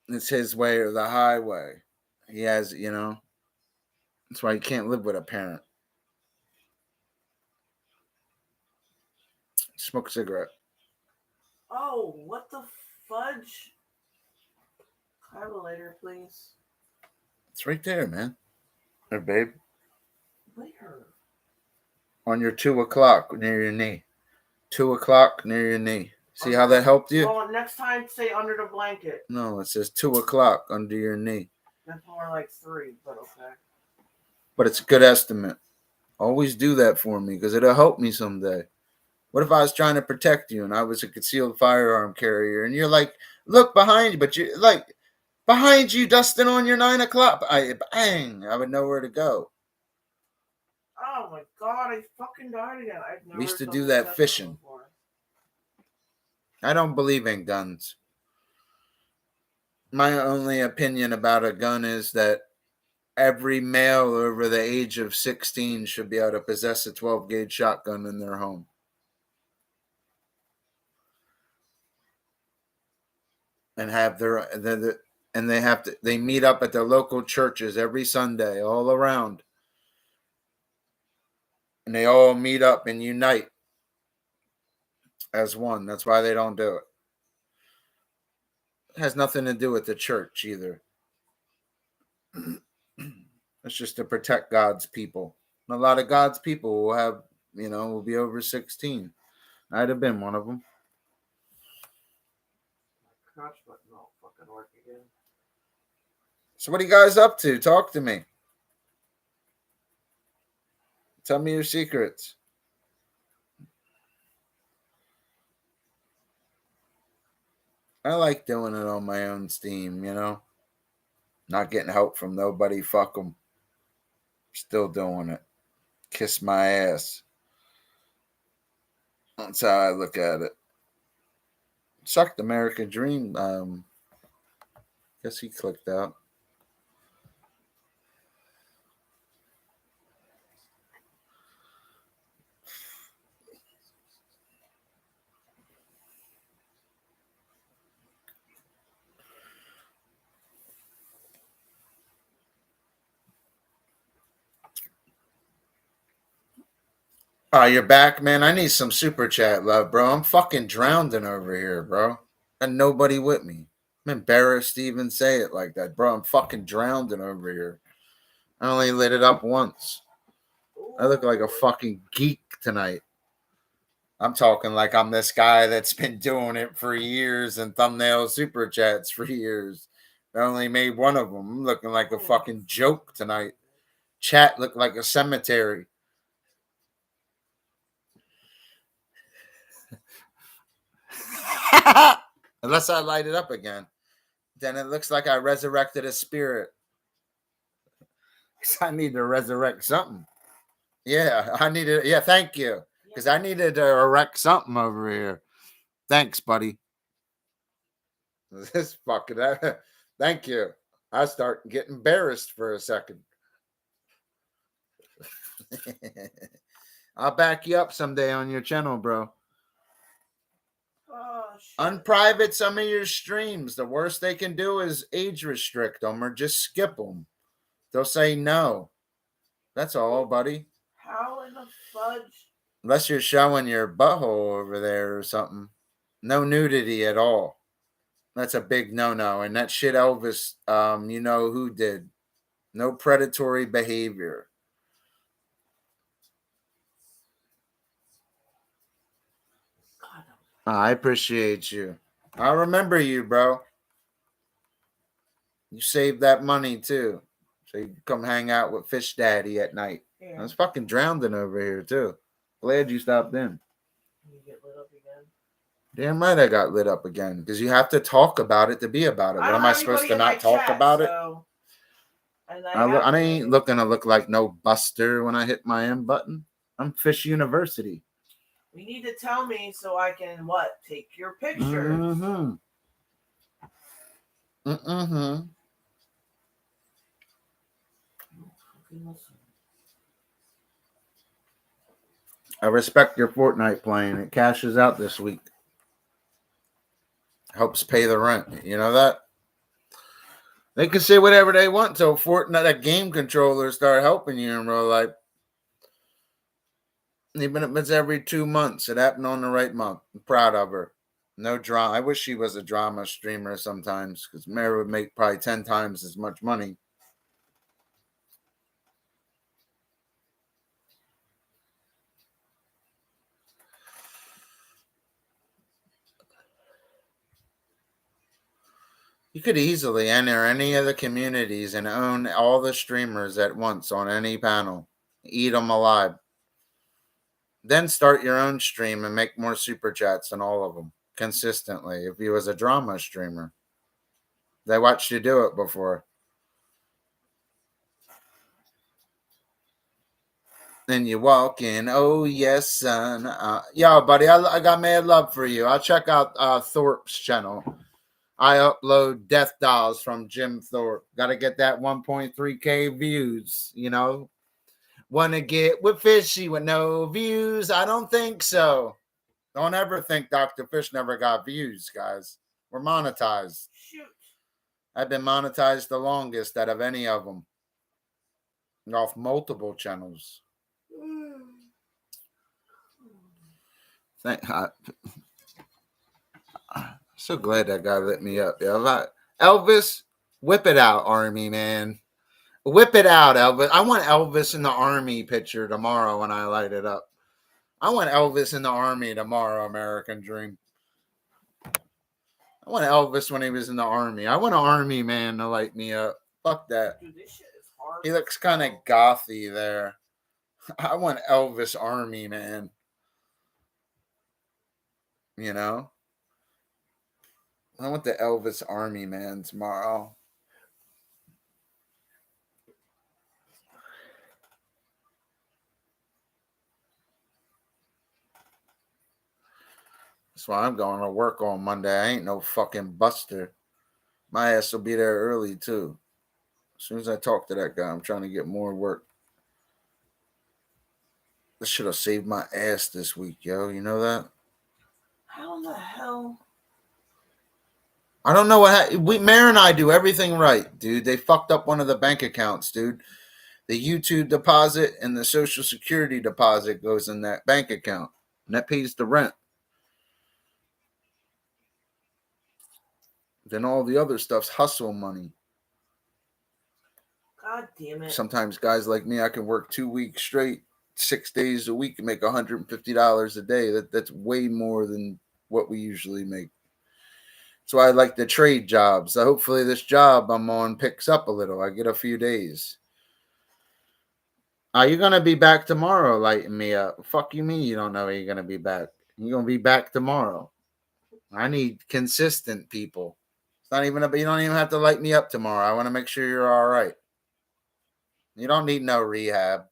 It's his way or the highway. He has, that's why you can't live with a parent. Smoke a cigarette. Oh, what the fudge? Have a later, please. It's right there, man. There, babe. Where? On your 2 o'clock near your knee. 2 o'clock near your knee. See how that helped you? Well, next time say under the blanket. No, it says 2 o'clock under your knee. That's more like 3, but okay. But it's a good estimate. Always do that for me because it'll help me someday. What if I was trying to protect you and I was a concealed firearm carrier and you're like, look behind you, but you're like, behind you, Dustin, on your 9 o'clock. Bang! I would know where to go. Oh my god, I fucking died again. We used to do that fishing. I don't believe in guns. My only opinion about a gun is that every male over the age of 16 should be able to possess a 12-gauge shotgun in their home. And have they meet up at their local churches every Sunday all around. And they all meet up and unite as one. That's why they don't do it. It has nothing to do with the church either. It's just to protect God's people. And a lot of God's people will have, will be over 16. I'd have been one of them. My crotch button won't fucking work again. So what are you guys up to? Talk to me. Tell me your secrets. I like doing it on my own steam, Not getting help from nobody. Fuck them. Still doing it. Kiss my ass. That's how I look at it. Sucked American Dream. Guess he clicked out. Oh, you're back, man. I need some super chat love, bro. I'm fucking drowning over here, bro. And nobody with me. I'm embarrassed to even say it like that, bro. I'm fucking drowning over here. I only lit it up once. I look like a fucking geek tonight. I'm talking like I'm this guy that's been doing it for years and thumbnail super chats for years. I only made one of them. I'm looking like a fucking joke tonight. Chat looked like a cemetery. Unless I light it up again. Then it looks like I resurrected a spirit. I need to resurrect something. Yeah, I needed. Yeah, thank you. Because I needed to erect something over here. Thanks, buddy. This fucking. Thank you. I start getting embarrassed for a second. I'll back you up someday on your channel, bro. Oh, shit. Unprivate some of your streams. The worst they can do is age restrict them or just skip them. They'll say no. That's all, buddy. How in the fudge? Unless you're showing your butthole over there or something. No nudity at all. That's a big no-no. And that shit Elvis, you know who did. No predatory behavior. I appreciate you. I remember you, bro. You saved that money too. So you can come hang out with Fish Daddy at night. Yeah. I was fucking drowning over here too. Glad you stopped in. You get lit up again? Damn right I got lit up again. Because you have to talk about it to be about it. What am I supposed to not talk about it? I ain't looking to look like no buster when I hit my M button. I'm Fish University. You need to tell me so I can what? Take your pictures. Mm-hmm. Mm-hmm. I respect your Fortnite playing. It cashes out this week. Helps pay the rent. You know that? They can say whatever they want till Fortnite, that game controller, start helping you in real life. Even if it's every 2 months, it happened on the right month. I'm proud of her. No drama. I wish she was a drama streamer sometimes because Mary would make probably 10 times as much money. You could easily enter any of the communities and own all the streamers at once on any panel. Eat them alive. Then start your own stream and make more super chats than all of them consistently. If you was a drama streamer, they watched you do it before. Then you walk in. Oh yes, son. Yo, buddy, I got mad love for you. I'll check out Thorpe's channel. I upload death dolls from Jim Thorpe. Got to get that 1.3K views. You know, want to get with Fishy with no views? I don't think so. Don't ever think Dr. Fish never got views, guys. We're monetized. Shoot. I've been monetized the longest out of any of them. Off multiple channels. So glad that guy lit me up. Yeah, Elvis, whip it out, Army man. Whip it out, Elvis. I want Elvis in the Army picture tomorrow when I light it up. I want Elvis in the Army tomorrow, American Dream. I want Elvis when he was in the Army. I want an Army man to light me up. Fuck that. Dude, this shit is hard. He looks kind of gothy there. I want Elvis Army man. You know? I want the Elvis Army man tomorrow. That's why I'm going to work on Monday. I ain't no fucking buster. My ass will be there early too. As soon as I talk to that guy, I'm trying to get more work. This should have saved my ass this week, yo. You know that? How in the hell? I don't know what Mayor and I do everything right, dude. They fucked up one of the bank accounts, dude. The YouTube deposit and the Social Security deposit goes in that bank account, and that pays the rent. Then all the other stuff's hustle money. God damn it. Sometimes guys like me, I can work 2 weeks straight, 6 days a week, and make $150 a day. That's way more than what we usually make. So I like the trade jobs. So hopefully this job I'm on picks up a little. I get a few days. Are you going to be back tomorrow, lighting me up? Fuck you mean you don't know you're going to be back? You're going to be back tomorrow. I need consistent people. It's not even you don't even have to light me up tomorrow. I want to make sure you're all right. You don't need no rehab.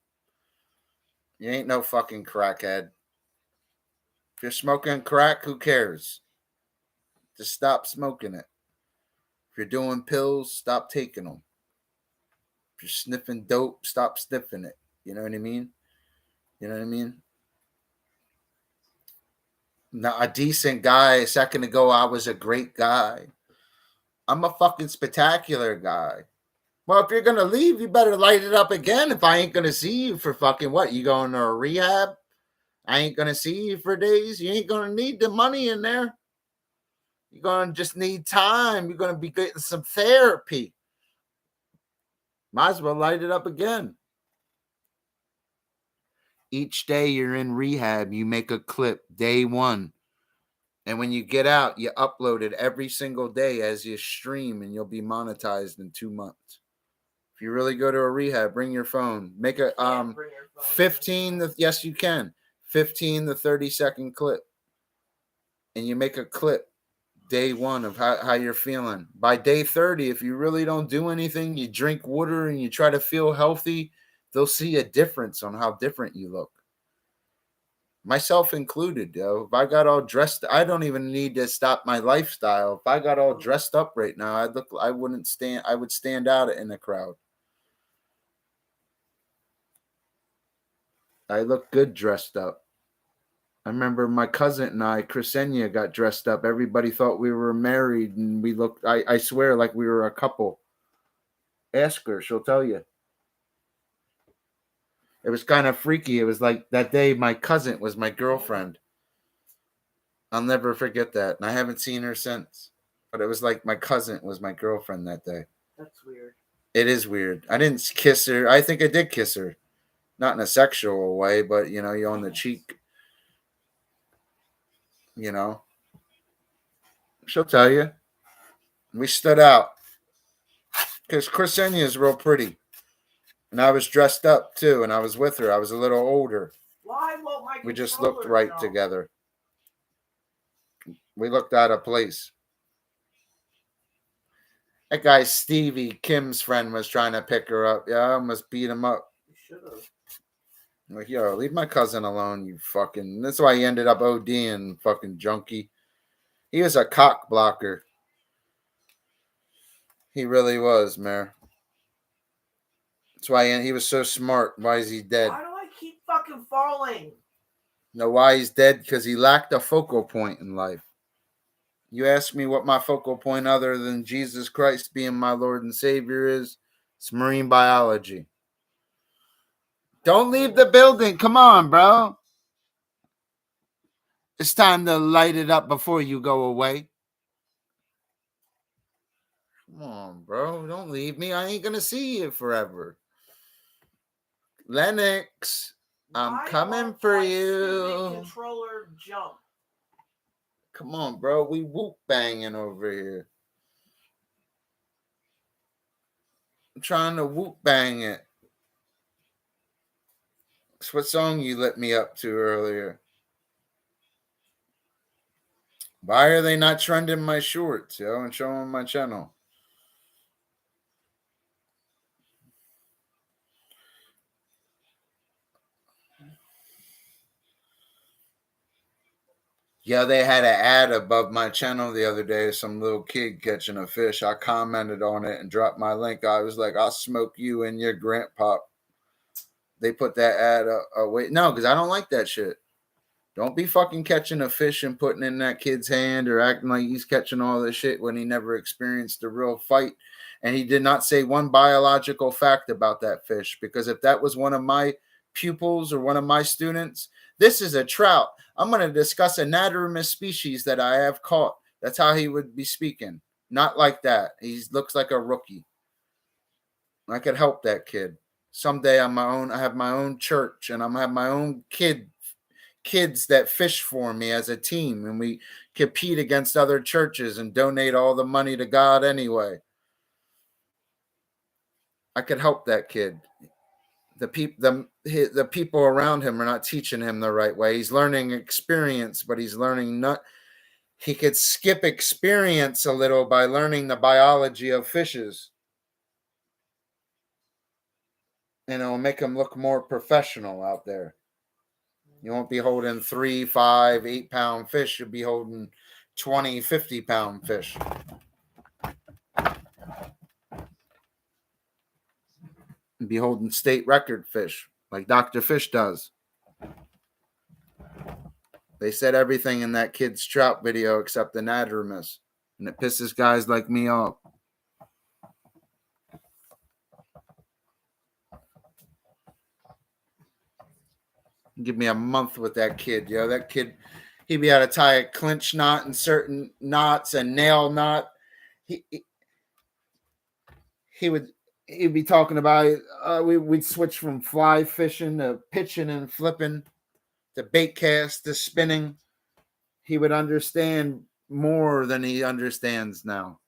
You ain't no fucking crackhead. If you're smoking crack, who cares? Just stop smoking it. If you're doing pills, stop taking them. If you're sniffing dope, stop sniffing it. You know what I mean? You know what I mean? Now, a decent guy, a second ago, I was a great guy. I'm a fucking spectacular guy. Well, if you're going to leave, you better light it up again. If I ain't going to see you for fucking what? You going to a rehab? I ain't going to see you for days. You ain't going to need the money in there. You're going to just need time. You're going to be getting some therapy. Might as well light it up again. Each day you're in rehab, you make a clip, day one. And when you get out, you upload it every single day as you stream, and you'll be monetized in 2 months. If you really go to a rehab, bring your phone. Make a 15 to, yes, you can. 15 to 30-second clip. And you make a clip day one of how you're feeling. By day 30, if you really don't do anything, you drink water and you try to feel healthy, they'll see a difference on how different you look. Myself included, yo. If I got all dressed, I don't even need to stop my lifestyle. If I got all dressed up right now, I would stand out in the crowd. I look good dressed up. I remember my cousin and I, Ksenia, got dressed up. Everybody thought we were married, and we looked, I swear, like we were a couple. Ask her, she'll tell you. It was kind of freaky. It was like that day my cousin was my girlfriend. I'll never forget that. And I haven't seen her since. But it was like my cousin was my girlfriend that day. That's weird. It is weird. I didn't kiss her. I think I did kiss her. Not in a sexual way, but, you on the cheek. She'll tell you. We stood out. Because Ksenia is real pretty. And I was dressed up, too, and I was with her. I was a little older. Why won't my We just looked right know? together. We looked out of place. That guy, Stevie, Kim's friend, was trying to pick her up. Yeah, I almost beat him up. You should have. Like, yo, leave my cousin alone, you fucking... That's why he ended up ODing, fucking junkie. He was a cock blocker. He really was, man. That's why he was so smart. Why is he dead? Why do I keep fucking falling? Know why he's dead? Because he lacked a focal point in life. You ask me what my focal point other than Jesus Christ being my Lord and Savior is, it's marine biology. Don't leave the building. Come on, bro. It's time to light it up before you go away. Come on, bro. Don't leave me. I ain't going to see you forever. Lennox, I'm coming for you. Controller jump. Come on, bro. We whoop banging over here. I'm trying to whoop bang it. That's what song you lit me up to earlier. Why are they not trending my shorts, yo, and showing my channel? Yeah, they had an ad above my channel the other day. Some little kid catching a fish. I commented on it and dropped my link. I was like, I'll smoke you and your grandpa. They put that ad away. No, because I don't like that shit. Don't be fucking catching a fish and putting it in that kid's hand or acting like he's catching all this shit when he never experienced a real fight. And he did not say one biological fact about that fish, because if that was one of my pupils or one of my students, this is a trout. I'm going to discuss anadromous species that I have caught. That's how he would be speaking. Not like that. He looks like a rookie. I could help that kid. Someday I have my own church, and I'm gonna have my own kids that fish for me as a team, and we compete against other churches and donate all the money to God anyway. I could help that kid. The people around him are not teaching him the right way. He's learning experience, but he's learning not. He could skip experience a little by learning the biology of fishes, and it'll make him look more professional out there. You won't be holding 3, 5, 8-pound fish. You'll be holding 20, 50-pound fish. You'll be holding state record fish like Dr. Fish does. They said everything in that kid's trout video except anadromous, and it pisses guys like me off. Give me a month with that kid, yo. That kid, he'd be able to tie a clinch knot and certain knots, a nail knot. He'd be talking about it. We'd switch from fly fishing to pitching and flipping to bait cast to spinning. He would understand more than he understands now.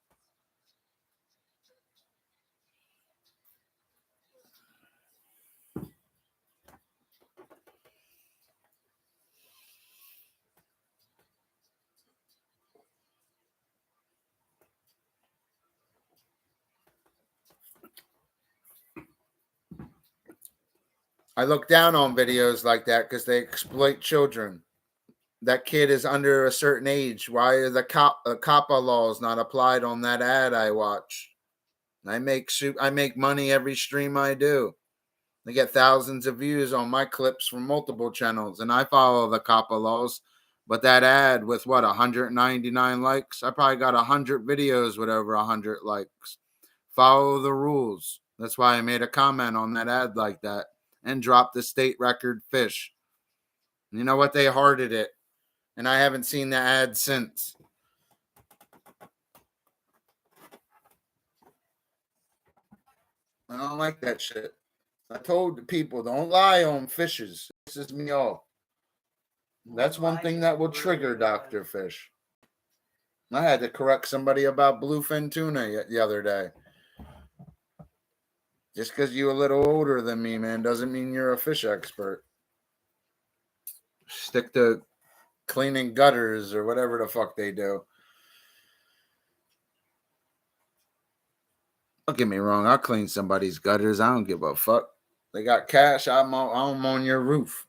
I look down on videos like that because they exploit children. That kid is under a certain age. Why are the COPPA laws not applied on that ad I watch? I make money every stream I do. I get thousands of views on my clips from multiple channels, and I follow the COPPA laws. But that ad with 199 likes? I probably got 100 videos with over 100 likes. Follow the rules. That's why I made a comment on that ad like that and dropped the state record fish. You know what? They hearted it, and I haven't seen the ad since. I don't like that shit. I told the people, don't lie on fishes. This is me off. That's one thing that will trigger Dr. Fish. I had to correct somebody about bluefin tuna the other day. Just because you're a little older than me, man, doesn't mean you're a fish expert. Stick to cleaning gutters or whatever the fuck they do. Don't get me wrong. I'll clean somebody's gutters. I don't give a fuck. They got cash. I'm on your roof.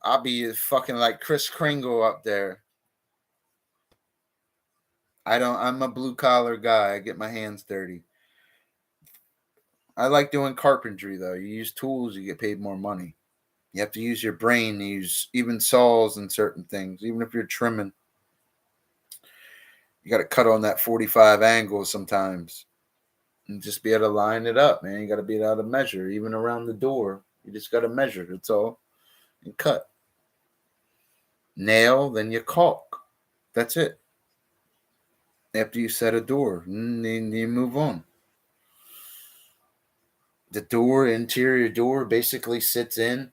I'll be fucking like Kris Kringle up there. I'm a blue collar guy. I get my hands dirty. I like doing carpentry though. You use tools, you get paid more money. You have to use your brain, use even saws and certain things, even if you're trimming. You got to cut on that 45 angle sometimes and just be able to line it up, man. You got to be able to measure, even around the door. You just got to measure, that's all, and cut. Nail, then you caulk. That's it. After you set a door, then you move on. The door, interior door, basically sits in.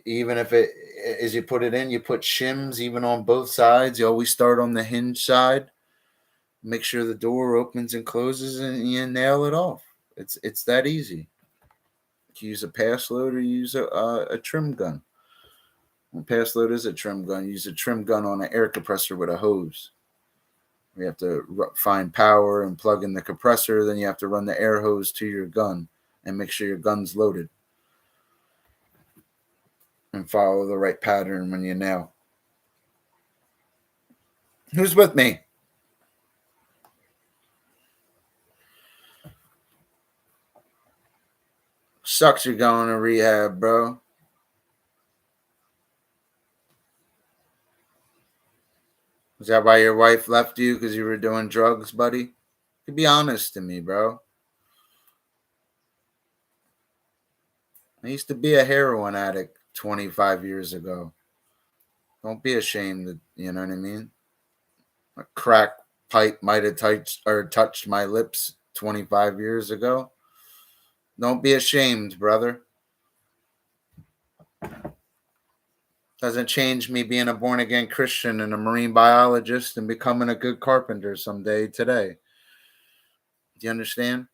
Even if it, as you put it in, you put shims even on both sides. You always start on the hinge side. Make sure the door opens and closes, and you nail it off. It's that easy. You use a pass load or use a trim gun. A pass load is a trim gun. Use a trim gun on an air compressor with a hose. You have to find power and plug in the compressor. Then you have to run the air hose to your gun and make sure your gun's loaded. And follow the right pattern when you nail. Who's with me? Sucks you're going to rehab, bro. Is that why your wife left you? Because you were doing drugs, buddy? You be honest to me, bro. I used to be a heroin addict 25 years ago. Don't be ashamed, you know what I mean? A crack pipe might have touched my lips 25 years ago. Don't be ashamed, brother. Doesn't change me being a born again Christian and a marine biologist and becoming a good carpenter someday today. Do you understand?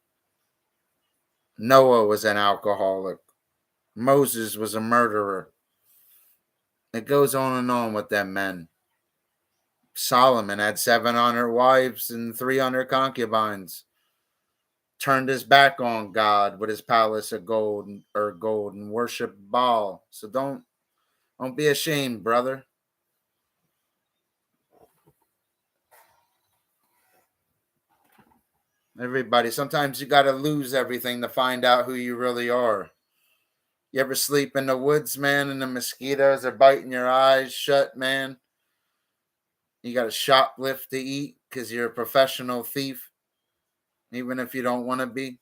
Noah was an alcoholic. Moses was a murderer. It goes on and on with them men. Solomon had 700 wives and 300 concubines. Turned his back on God with his palace of gold and worshiped Baal. So don't be ashamed, brother. Everybody, sometimes you got to lose everything to find out who you really are. You ever sleep in the woods, man, and the mosquitoes are biting your eyes shut, man? You got to shoplift to eat because you're a professional thief, even if you don't want to be.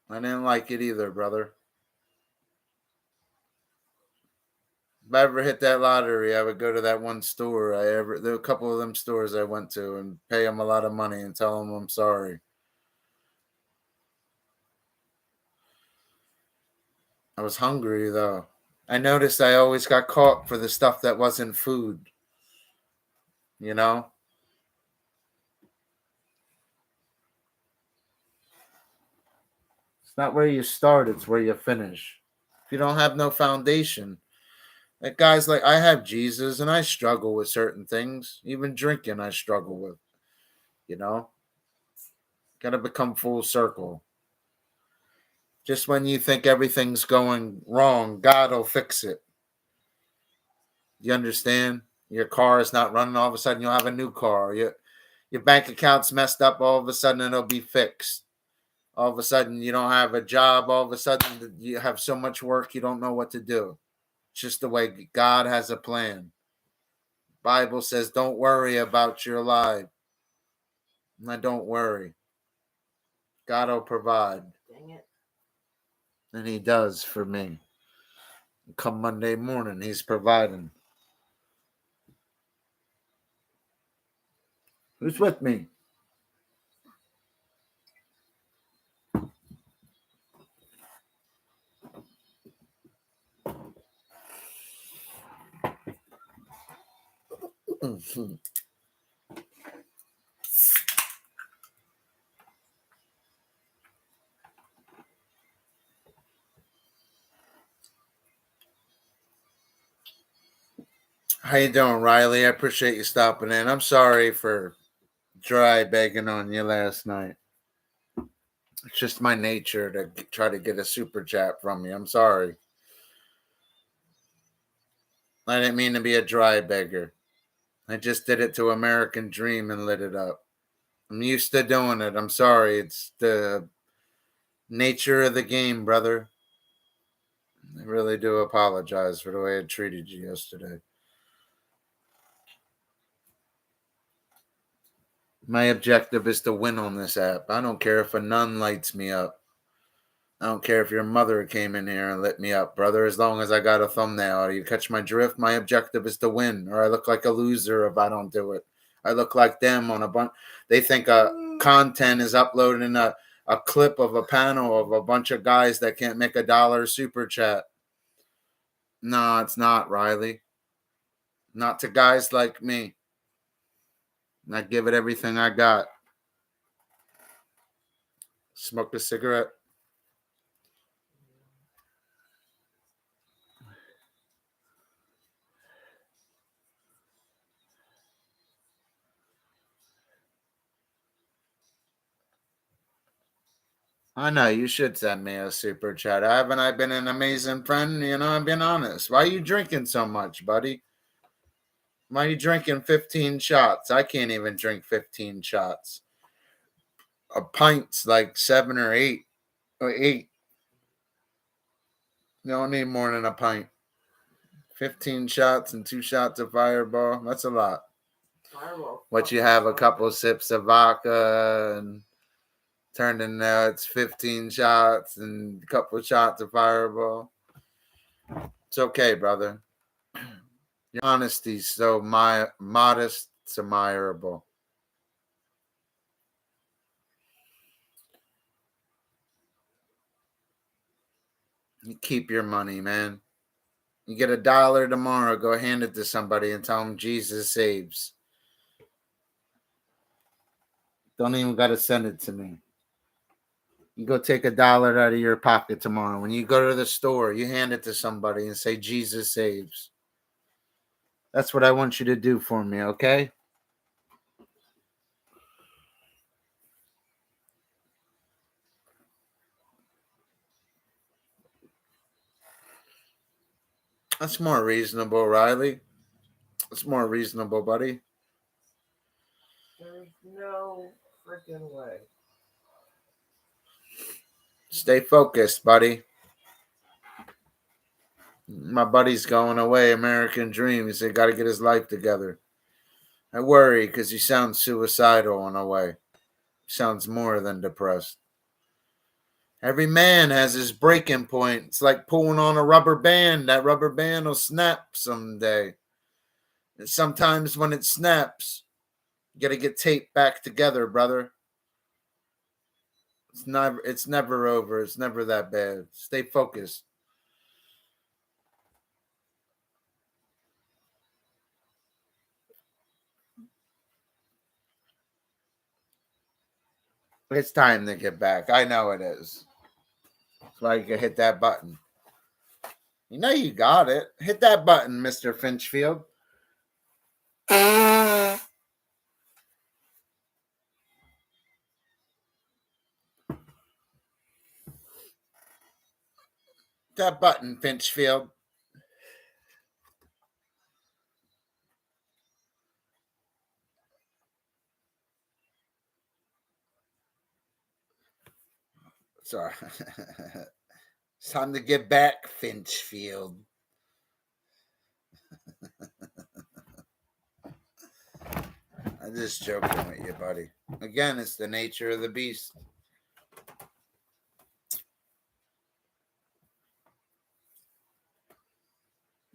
I didn't like it either, brother. If I ever hit that lottery, I would go to that one store. There were a couple of them stores I went to and pay them a lot of money and tell them I'm sorry. I was hungry though. I noticed I always got caught for the stuff that wasn't food. You know? It's not where you start, it's where you finish. If you don't have no foundation, like guys like I have Jesus and I struggle with certain things. Even drinking I struggle with. You know? Gotta become full circle. Just when you think everything's going wrong, God will fix it. You understand? Your car is not running, all of a sudden you'll have a new car. Your bank account's messed up, all of a sudden it'll be fixed. All of a sudden you don't have a job, all of a sudden you have so much work you don't know what to do. It's just the way God has a plan. Bible says don't worry about your life. And don't worry. God will provide. Dang it. And he does for me. Come Monday morning, he's providing. Who's with me? How you doing, Riley? I appreciate you stopping in. I'm sorry for dry begging on you last night. It's just my nature to try to get a super chat from you. I'm sorry. I didn't mean to be a dry beggar. I just did it to American Dream and lit it up. I'm used to doing it. I'm sorry. It's the nature of the game, brother. I really do apologize for the way I treated you yesterday. My objective is to win on this app. I don't care if a nun lights me up. I don't care if your mother came in here and lit me up, brother, as long as I got a thumbnail. You catch my drift? My objective is to win, or I look like a loser if I don't do it. I look like them on a bunch. They think content is uploading a clip of a panel of a bunch of guys that can't make $1 super chat. No, it's not, Riley. Not to guys like me. I give it everything I got. Smoke a cigarette. I know you should send me a super chat. Haven't I been an amazing friend? You know, I've been honest. Why are you drinking so much, buddy? Why are you drinking 15 shots? I can't even drink 15 shots. A pint's like 7 or 8. Or 8. You don't need more than a pint. 15 shots and 2 shots of Fireball. That's a lot. Fireball. What you have a couple sips of vodka and turned in now it's 15 shots and a couple shots of Fireball. It's okay, brother. Your honesty's so modest, it's admirable. You keep your money, man. You get $1 tomorrow, go hand it to somebody and tell them Jesus saves. Don't even got to send it to me. You go take $1 out of your pocket tomorrow. When you go to the store, you hand it to somebody and say Jesus saves. That's what I want you to do for me, okay? That's more reasonable, Riley. That's more reasonable, buddy. There's no freaking way. Stay focused, buddy. My buddy's going away, American Dream. He said, got to get his life together. I worry because he sounds suicidal in a way. He sounds more than depressed. Every man has his breaking point. It's like pulling on a rubber band. That rubber band will snap someday. And sometimes when it snaps, you got to get taped back together, brother. It's never over. It's never that bad. Stay focused. It's time to get back. I know it is. That's why you can hit that button. You know you got it. Hit that button, Mr. Finchfield. That button, Finchfield. Sorry. It's time to get back, Finchfield. I'm just joking with you, buddy. Again, it's the nature of the beast.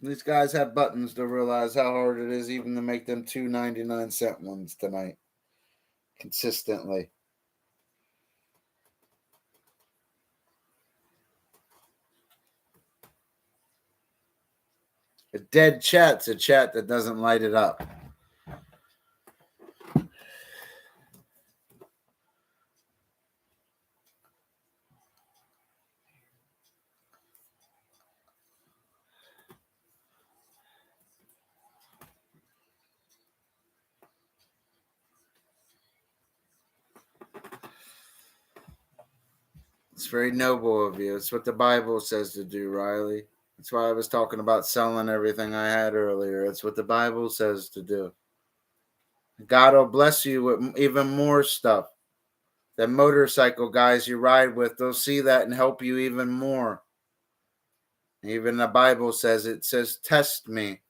These guys have buttons to realize how hard it is even to make them 2.99 ones tonight. Consistently. A dead chat's a chat that doesn't light it up. It's very noble of you. It's what the Bible says to do, Riley. That's why I was talking about selling everything I had earlier. It's what the Bible says to do. God will bless you with even more stuff. The motorcycle guys you ride with, they'll see that and help you even more. Even the Bible says, it says, test me.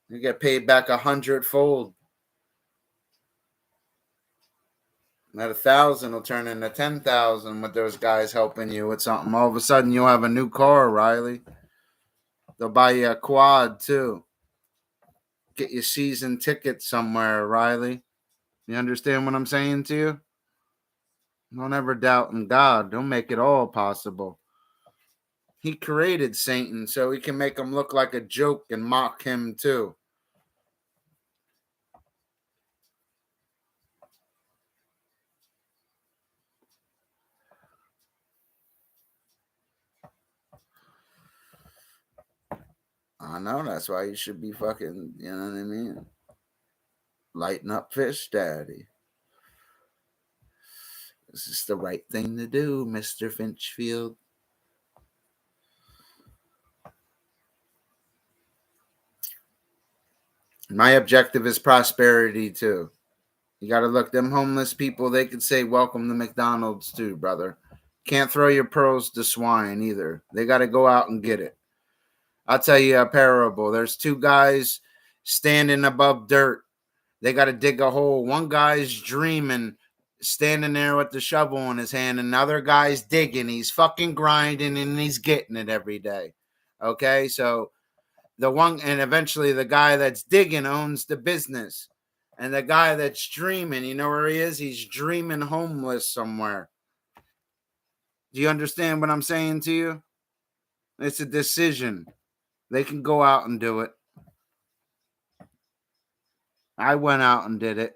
You get paid back 100-fold. That 1,000 will turn into 10,000 with those guys helping you with something. All of a sudden, you'll have a new car, Riley. They'll buy you a quad, too. Get you season tickets somewhere, Riley. You understand what I'm saying to you? Don't ever doubt in God. Don't make it all possible. He created Satan so he can make him look like a joke and mock him, too. I know, that's why you should be fucking, you know what I mean? Lighten up fish, daddy. This is the right thing to do, Mr. Finchfield. My objective is prosperity, too. You got to look, them homeless people, they could say welcome to McDonald's, too, brother. Can't throw your pearls to swine, either. They got to go out and get it. I'll tell you a parable. There's two guys standing above dirt. They got to dig a hole. One guy's dreaming, standing there with the shovel in his hand, and another guy's digging. He's fucking grinding and he's getting it every day. Okay, so the one, and eventually the guy that's digging owns the business. And the guy that's dreaming, you know where he is? He's dreaming homeless somewhere. Do you understand what I'm saying to you? It's a decision. They can go out and do it. I went out and did it.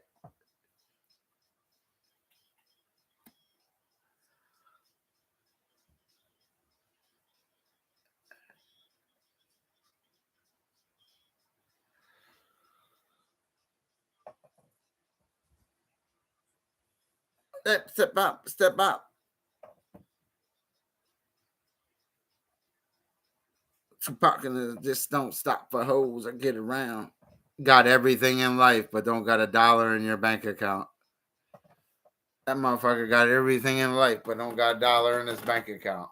Step up, step up. Tupac and just don't stop for hoes or get around. Got everything in life, but don't got $1 in your bank account. That motherfucker got everything in life, but don't got $1 in his bank account.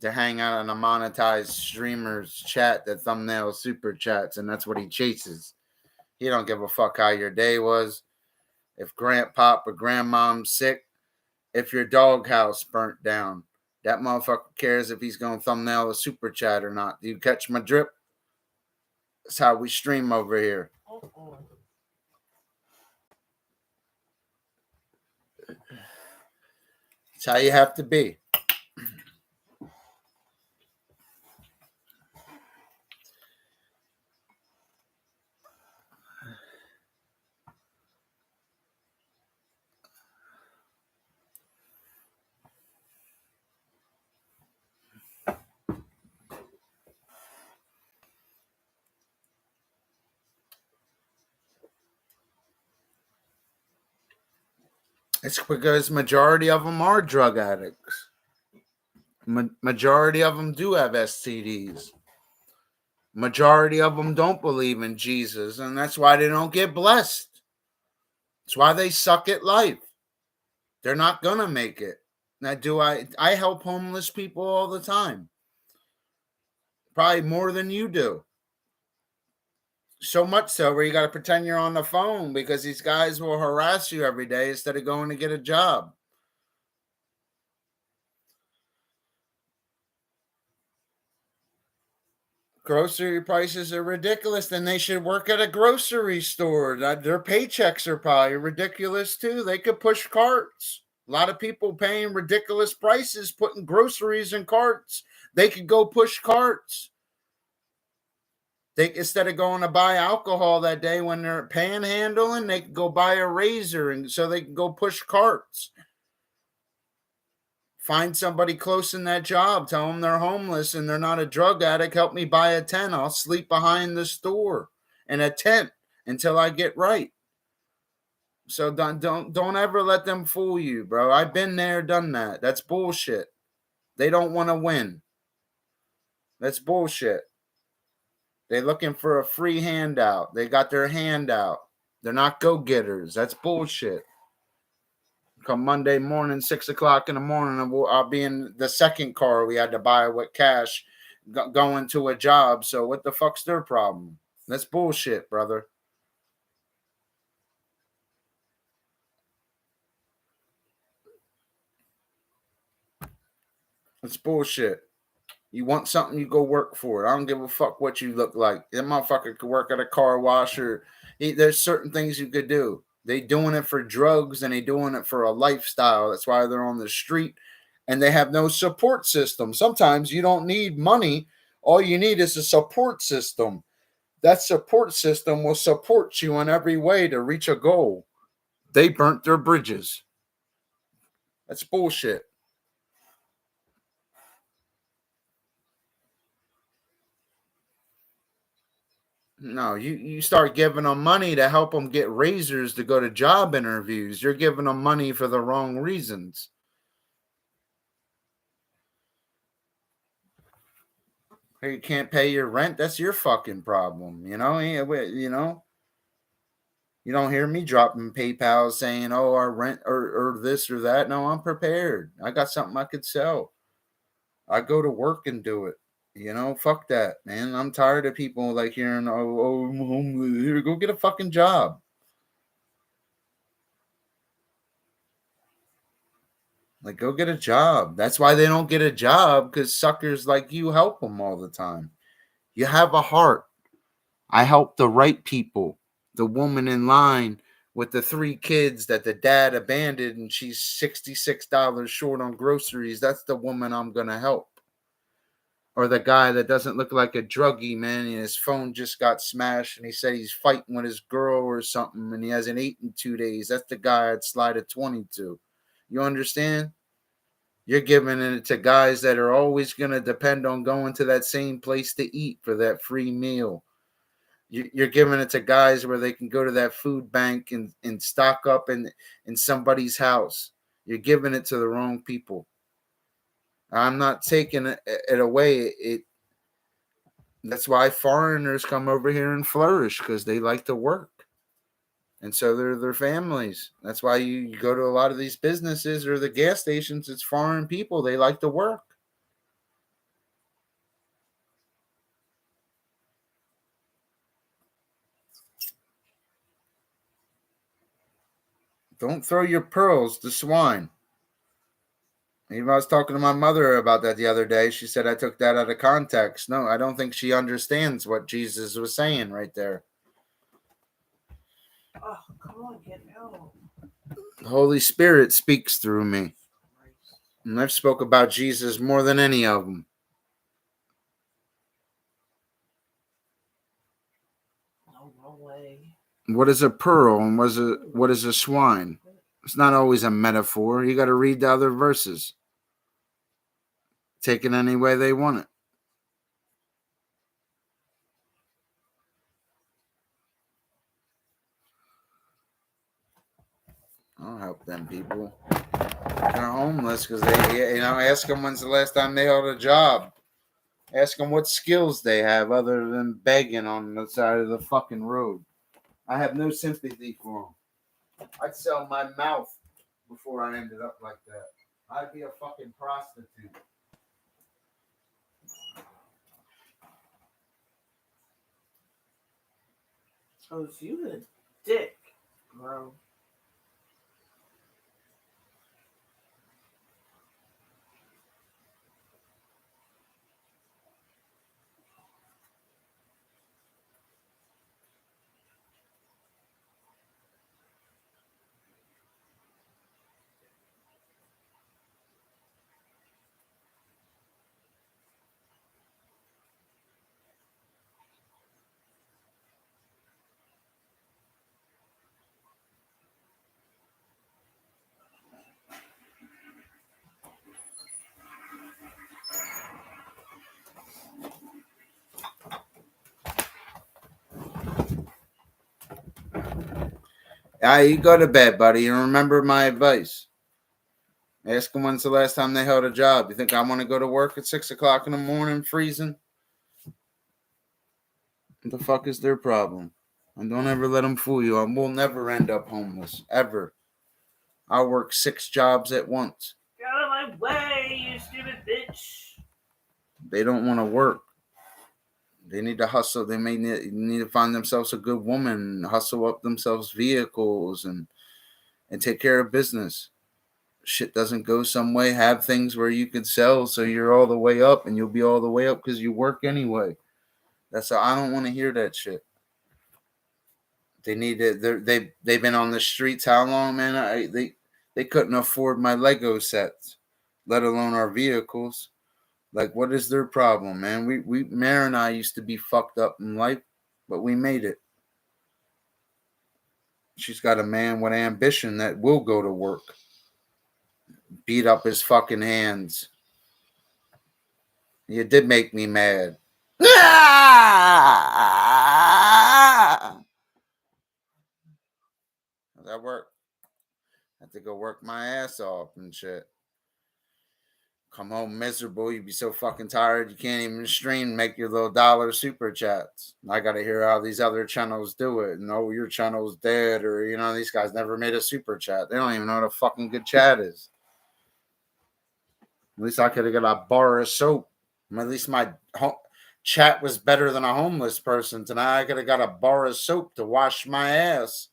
To hang out on a monetized streamer's chat that thumbnail super chats, and that's what he chases. He don't give a fuck how your day was, if grandpop or grandmom's sick, if your doghouse burnt down. That motherfucker cares if he's going to thumbnail a super chat or not. Do you catch my drip? That's how we stream over here. That's how you have to be. It's because majority of them are drug addicts. Majority of them do have STDs. Majority of them don't believe in Jesus, and that's why they don't get blessed. That's why they suck at life. They're not gonna make it. Now, I help homeless people all the time. Probably more than you do. So much so where you got to pretend you're on the phone because these guys will harass you every day instead of going to get a job. Grocery prices are ridiculous. Then they should work at a grocery store. Their paychecks are probably ridiculous too. They could push carts. A lot of people paying ridiculous prices, putting groceries in carts. They could go push carts. They, instead of going to buy alcohol that day when they're panhandling, they can go buy a razor, and so they can go push carts. Find somebody close in that job. Tell them they're homeless and they're not a drug addict. Help me buy a tent. I'll sleep behind the store in a tent until I get right. So don't ever let them fool you, bro. I've been there, done that. That's bullshit. They don't want to win. That's bullshit. They're looking for a free handout. They got their hand out. They're not go-getters. That's bullshit. Come Monday morning, 6 o'clock in the morning, I'll be in the second car we had to buy with cash going to a job. So what the fuck's their problem? That's bullshit, brother. It's bullshit. You want something, you go work for it. I don't give a fuck what you look like. That motherfucker could work at a car wash or there's certain things you could do. They doing it for drugs and they doing it for a lifestyle. That's why they're on the street and they have no support system. Sometimes you don't need money. All you need is a support system. That support system will support you in every way to reach a goal. They burnt their bridges. That's bullshit. No, you start giving them money to help them get razors to go to job interviews. You're giving them money for the wrong reasons. You can't pay your rent. That's your fucking problem. You know, you don't hear me dropping PayPal saying, "Oh, our rent or this or that." No, I'm prepared. I got something I could sell. I go to work and do it. You know, fuck that, man. I'm tired of people like hearing, oh, I'm homeless. Here, go get a fucking job. Like, go get a job. That's why they don't get a job, because suckers like you help them all the time. You have a heart. I help the right people. The woman in line with the 3 kids that the dad abandoned and she's $66 short on groceries. That's the woman I'm going to help. Or the guy that doesn't look like a druggie, man, and his phone just got smashed and he said he's fighting with his girl or something and he hasn't eaten 2 days. That's the guy I'd slide a 20 to. You understand? You're giving it to guys that are always going to depend on going to that same place to eat for that free meal. You're giving it to guys where they can go to that food bank and stock up in somebody's house. You're giving it to the wrong people. I'm not taking it away. That's why foreigners come over here and flourish, because they like to work. And so they're their families. That's why you go to a lot of these businesses or the gas stations. It's foreign people. They like to work. Don't throw your pearls to swine. Even I was talking to my mother about that the other day. She said I took that out of context. No, I don't think she understands what Jesus was saying right there. Oh, come on, get out. The Holy Spirit speaks through me. And I've spoke about Jesus more than any of them. No way. What is a pearl and what is a swine? It's not always a metaphor. You got to read the other verses. Take it any way they want it. I'll help them people. They're homeless because they, ask them when's the last time they held a job. Ask them what skills they have other than begging on the side of the fucking road. I have no sympathy for them. I'd sell my mouth before I ended up like that. I'd be a fucking prostitute. Oh, so you a dick, bro. You go to bed, buddy, and remember my advice. Ask them when's the last time they held a job. You think I want to go to work at 6 o'clock in the morning freezing? What the fuck is their problem? And don't ever let them fool you. I will never end up homeless. Ever. I'll work 6 jobs at once. Get out of my way, you stupid bitch. They don't want to work. They need to hustle. They may need to find themselves a good woman, hustle up themselves vehicles, and take care of business. Shit doesn't go some way. Have things where you can sell so you're all the way up, and you'll be all the way up because you work anyway. That's how I don't want to hear that shit. They need it. They've been on the streets how long, man? They couldn't afford my Lego sets, let alone our vehicles. Like, what is their problem, man? Mare and I used to be fucked up in life, but we made it. She's got a man with ambition that will go to work. Beat up his fucking hands. You did make me mad. Does that work? I have to go work my ass off and shit. Come home miserable. You'd be so fucking tired you can't even stream, make your little dollar super chats. I gotta hear how these other channels do it. And oh, your channel's dead, or these guys never made a super chat. They don't even know what a fucking good chat is. At least I could have got a bar of soap. At least my chat was better than a homeless person. Tonight I could have got a bar of soap to wash my ass.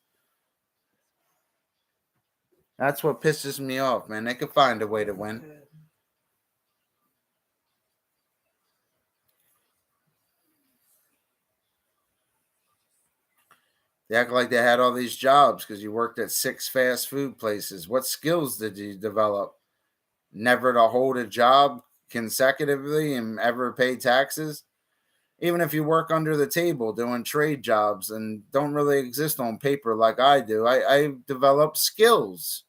That's what pisses me off, man. They could find a way to win. They act like they had all these jobs because you worked at 6 fast food places. What skills did you develop? Never to hold a job consecutively and ever pay taxes? Even if you work under the table doing trade jobs and don't really exist on paper like I do, I develop skills.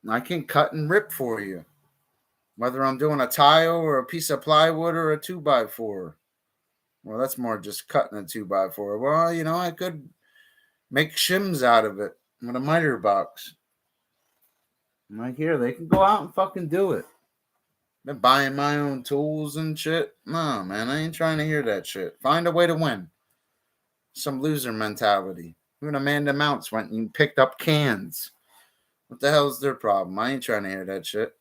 I can cut and rip for you, whether I'm doing a tile or a piece of plywood or a 2x4. Well, that's more just cutting a 2x4. Well, I could make shims out of it with a miter box. Like here, they can go out and fucking do it. Been buying my own tools and shit. No, man, I ain't trying to hear that shit. Find a way to win. Some loser mentality. Even Amanda Mounts went and picked up cans. What the hell's their problem? I ain't trying to hear that shit.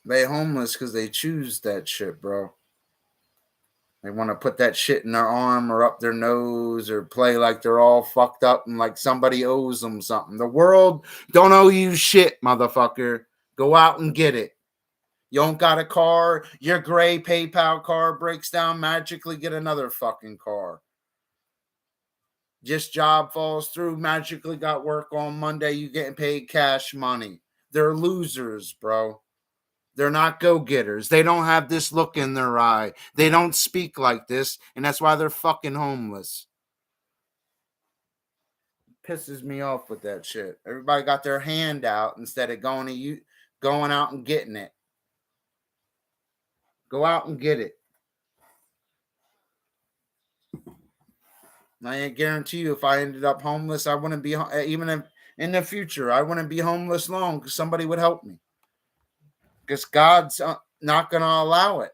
They homeless because they choose that shit, bro. They want to put that shit in their arm or up their nose or play like they're all fucked up and like somebody owes them something. The world don't owe you shit, motherfucker. Go out and get it. You don't got a car, your gray PayPal card breaks down, magically get another fucking car. Just job falls through, magically got work on Monday, you getting paid cash money. They're losers, bro. They're not go-getters. They don't have this look in their eye. They don't speak like this, and that's why they're fucking homeless. It pisses me off with that shit. Everybody got their hand out instead of going out and getting it. Go out and get it. I guarantee you, if I ended up homeless, I wouldn't be, even if in the future, I wouldn't be homeless long because somebody would help me. Because God's not going to allow it.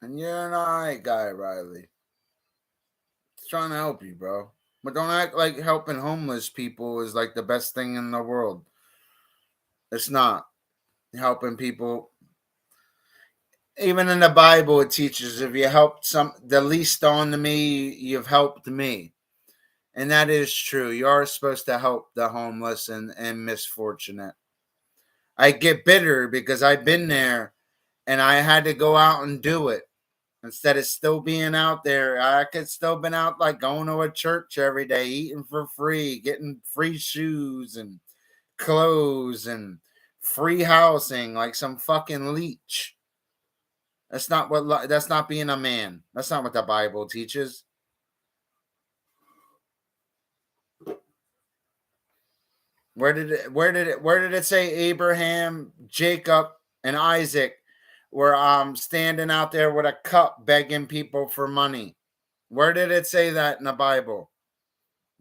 And you're an alright guy, Riley. Just trying to help you, bro. But don't act like helping homeless people is like the best thing in the world. It's not. Helping people. Even in the Bible, it teaches if you helped the least on me, you've helped me. And that is true. You are supposed to help the homeless and misfortunate. I get bitter because I've been there and I had to go out and do it. Instead of still being out there, I could still been out like going to a church every day, eating for free, getting free shoes and clothes and free housing like some fucking leech. That's not being a man. That's not what the Bible teaches. Where did it say Abraham, Jacob, and Isaac were standing out there with a cup begging people for money? Where did it say that in the Bible?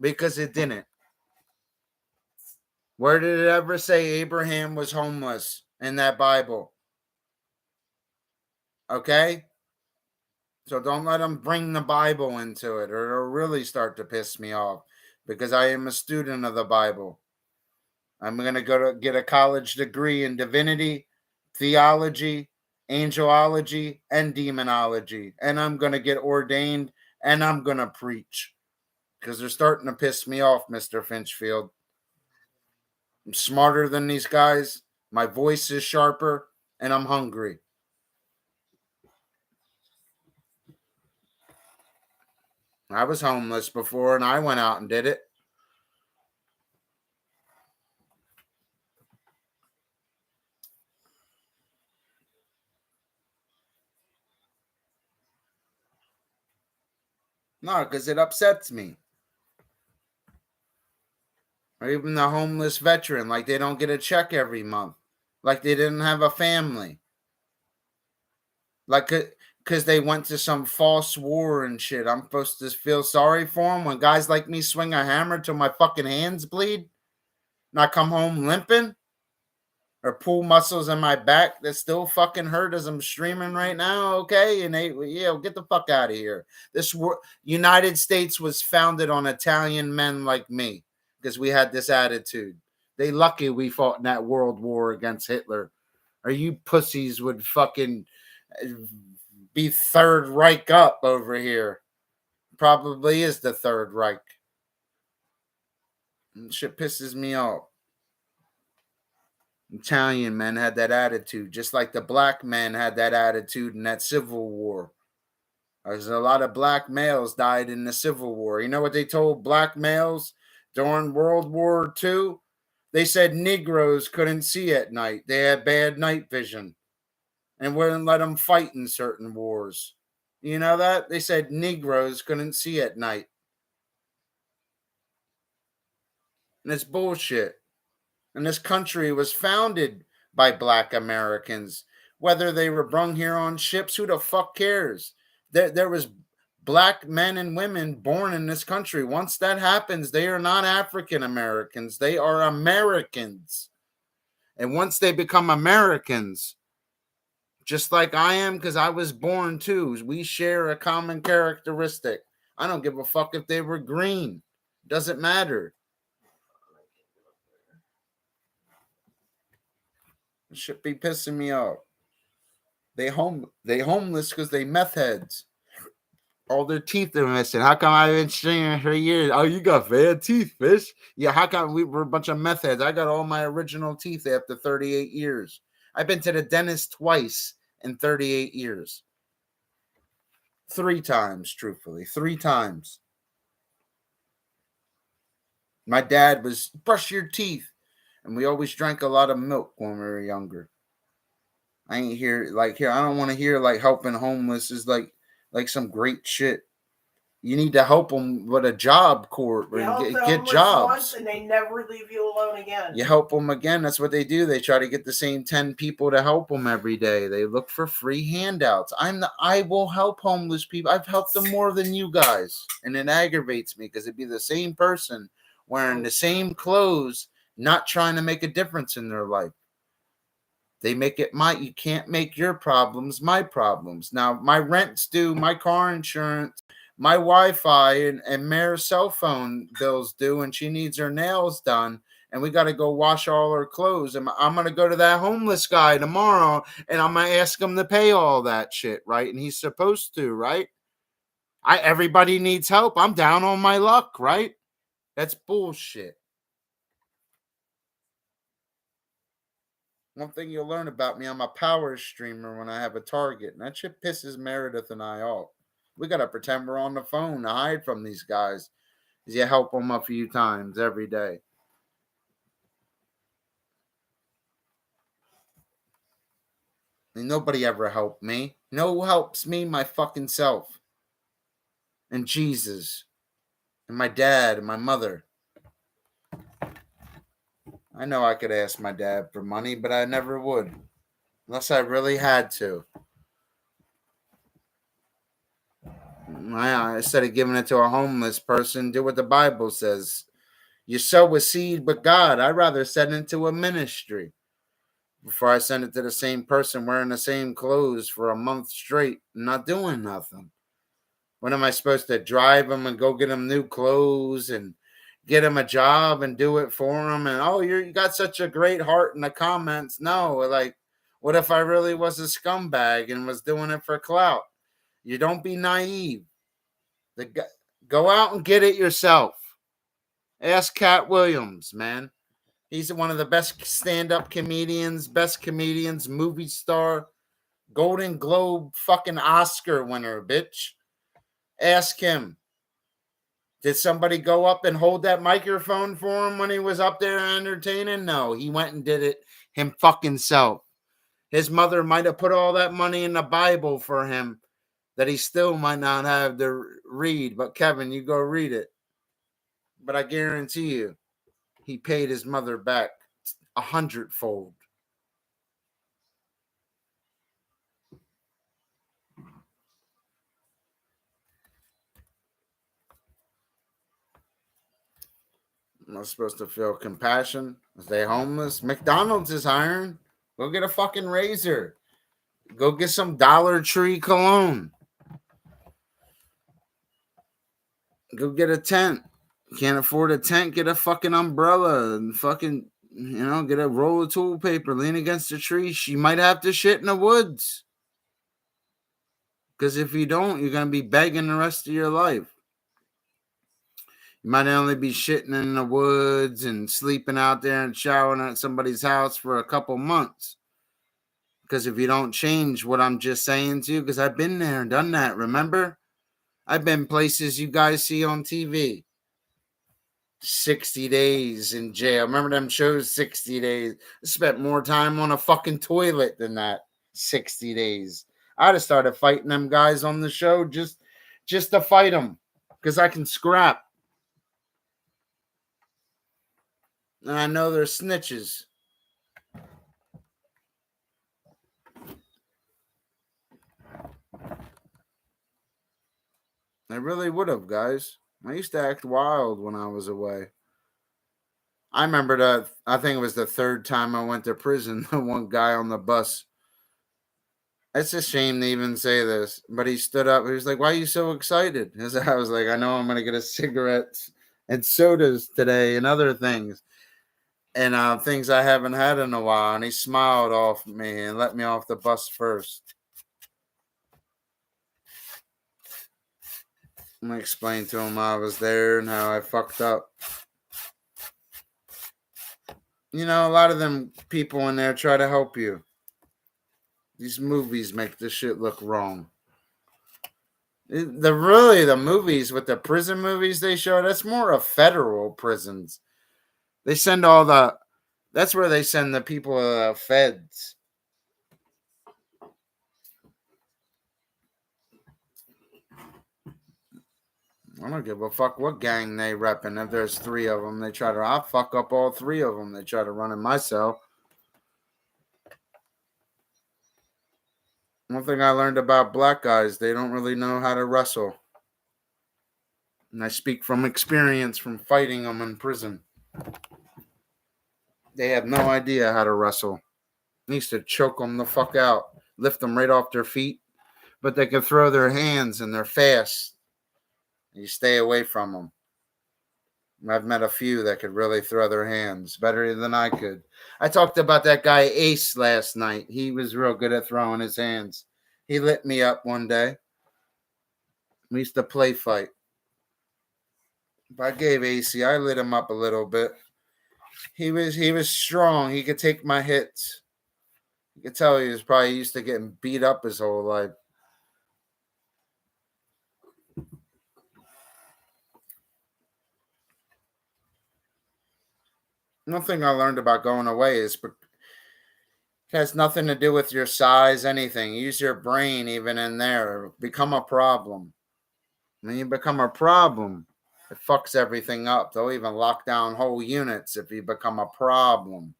Because it didn't. Where did it ever say Abraham was homeless in that Bible? Okay? So don't let them bring the Bible into it, or it'll really start to piss me off because I am a student of the Bible. I'm going to go to get a college degree in divinity, theology, angelology, and demonology. And I'm going to get ordained and I'm going to preach because they're starting to piss me off, Mr. Finchfield. I'm smarter than these guys. My voice is sharper and I'm hungry. I was homeless before and I went out and did it. No, because it upsets me. Or even the homeless veteran, like they don't get a check every month, like they didn't have a family, like because they went to some false war and shit. I'm supposed to feel sorry for them when guys like me swing a hammer till my fucking hands bleed and I come home limping, or pull muscles in my back that still fucking hurt as I'm streaming right now. Okay, and get the fuck out of here. This United States was founded on Italian men like me because we had this attitude. They lucky we fought in that world war against Hitler, or you pussies would fucking be Third Reich up over here. Probably is the Third Reich. And shit pisses me off. Italian men had that attitude, just like the black men had that attitude in that Civil War. There's a lot of black males died in the Civil War. You know what they told black males during World War II? They said Negroes couldn't see at night. They had bad night vision and wouldn't let them fight in certain wars. You know that? They said Negroes couldn't see at night. And it's bullshit. And this country was founded by black Americans. Whether they were brung here on ships, who the fuck cares? There was black men and women born in this country. Once that happens, they are not African Americans. They are Americans. And once they become Americans, just like I am, because I was born too, we share a common characteristic. I don't give a fuck if they were green. Doesn't matter. It should be pissing me off. They homeless because they meth heads. All their teeth are missing. How come I've been streaming for years? Oh, you got bad teeth, fish. Yeah, how come we were a bunch of meth heads? I got all my original teeth after 38 years. I've been to the dentist twice in 38 years. 3 times, truthfully. 3 times. My dad was, brush your teeth. And we always drank a lot of milk when we were younger. I ain't here, I don't want to hear, helping homeless is, like some great shit. You need to help them with a job court and get jobs. Once and they never leave you alone again. You help them again. That's what they do. They try to get the same 10 people to help them every day. They look for free handouts. I will help homeless people. I've helped them more than you guys. And it aggravates me because it'd be the same person wearing the same clothes, not trying to make a difference in their life. They make it you can't make your problems my problems. Now, my rent's due, my car insurance, my Wi-Fi, and Mare's cell phone bills due, and she needs her nails done, and we got to go wash all her clothes. And I'm going to go to that homeless guy tomorrow, and I'm going to ask him to pay all that shit, right? And he's supposed to, right? Everybody needs help. I'm down on my luck, right? That's bullshit. One thing you'll learn about me, I'm a power streamer when I have a target. And that shit pisses Meredith and I off. We got to pretend we're on the phone to hide from these guys. Because you help them a few times every day. And nobody ever helped me. No who helps me? My fucking self. And Jesus. And my dad and my mother. I know I could ask my dad for money, but I never would. Unless I really had to. Instead of giving it to a homeless person, do what the Bible says. You sow a seed with God. I'd rather send it to a ministry before I send it to the same person wearing the same clothes for a month straight and not doing nothing. When am I supposed to drive them and go get them new clothes and get him a job and do it for him? And you got such a great heart in the comments. No, what if I really was a scumbag and was doing it for clout? You don't be naive. Go out and get it yourself. Ask Cat Williams, man. He's one of the best stand-up comedians, movie star, Golden Globe fucking Oscar winner, bitch. Ask him. Did somebody go up and hold that microphone for him when he was up there entertaining? No, he went and did it him fucking self. His mother might have put all that money in the Bible for him that he still might not have to read. But Kevin, you go read it. But I guarantee you, he paid his mother back 100-fold. Am I supposed to feel compassion? Is they homeless? McDonald's is hiring. Go get a fucking razor. Go get some Dollar Tree cologne. Go get a tent. Can't afford a tent? Get a fucking umbrella and fucking, get a roll of toilet paper. Lean against a tree. She might have to shit in the woods. Because if you don't, you're going to be begging the rest of your life. You might only be shitting in the woods and sleeping out there and showering at somebody's house for a couple months. Because if you don't change what I'm just saying to you, because I've been there and done that, remember? I've been places you guys see on TV. 60 days in jail. Remember them shows, 60 days? I spent more time on a fucking toilet than that. 60 days. I'd have started fighting them guys on the show just to fight them. Because I can scrap. And I know they're snitches. I really would have, guys. I used to act wild when I was away. I remember I think it was the third time I went to prison. The one guy on the bus. It's a shame to even say this, but he stood up. He was like, "Why are you so excited?" I was like, "I know I'm going to get a cigarette and sodas today and other things. And things I haven't had in a while." And he smiled off me and let me off the bus first. I'm going to explain to him I was there and how I fucked up. A lot of them people in there try to help you. These movies make this shit look wrong. The movies with the prison movies they show, that's more of federal prisons. They send that's where they send the people, feds. I don't give a fuck what gang they repping. If there's 3 of them, I'll fuck up all 3 of them. They try to run in my cell. One thing I learned about black guys, they don't really know how to wrestle. And I speak from experience from fighting them in prison. They have no idea how to wrestle. I used to choke them the fuck out, lift them right off their feet, but they can throw their hands and they're fast. You stay away from them. I've met a few that could really throw their hands better than I could. I talked about that guy Ace last night. He was real good at throwing his hands. He lit me up one day. We used to play fight. If I gave AC, I lit him up a little bit. He was strong. He could take my hits. You could tell he was probably used to getting beat up his whole life. One thing I learned about going away is it has nothing to do with your size, anything. Use your brain even in there. Become a problem. When you become a problem, it fucks everything up. They'll even lock down whole units if you become a problem.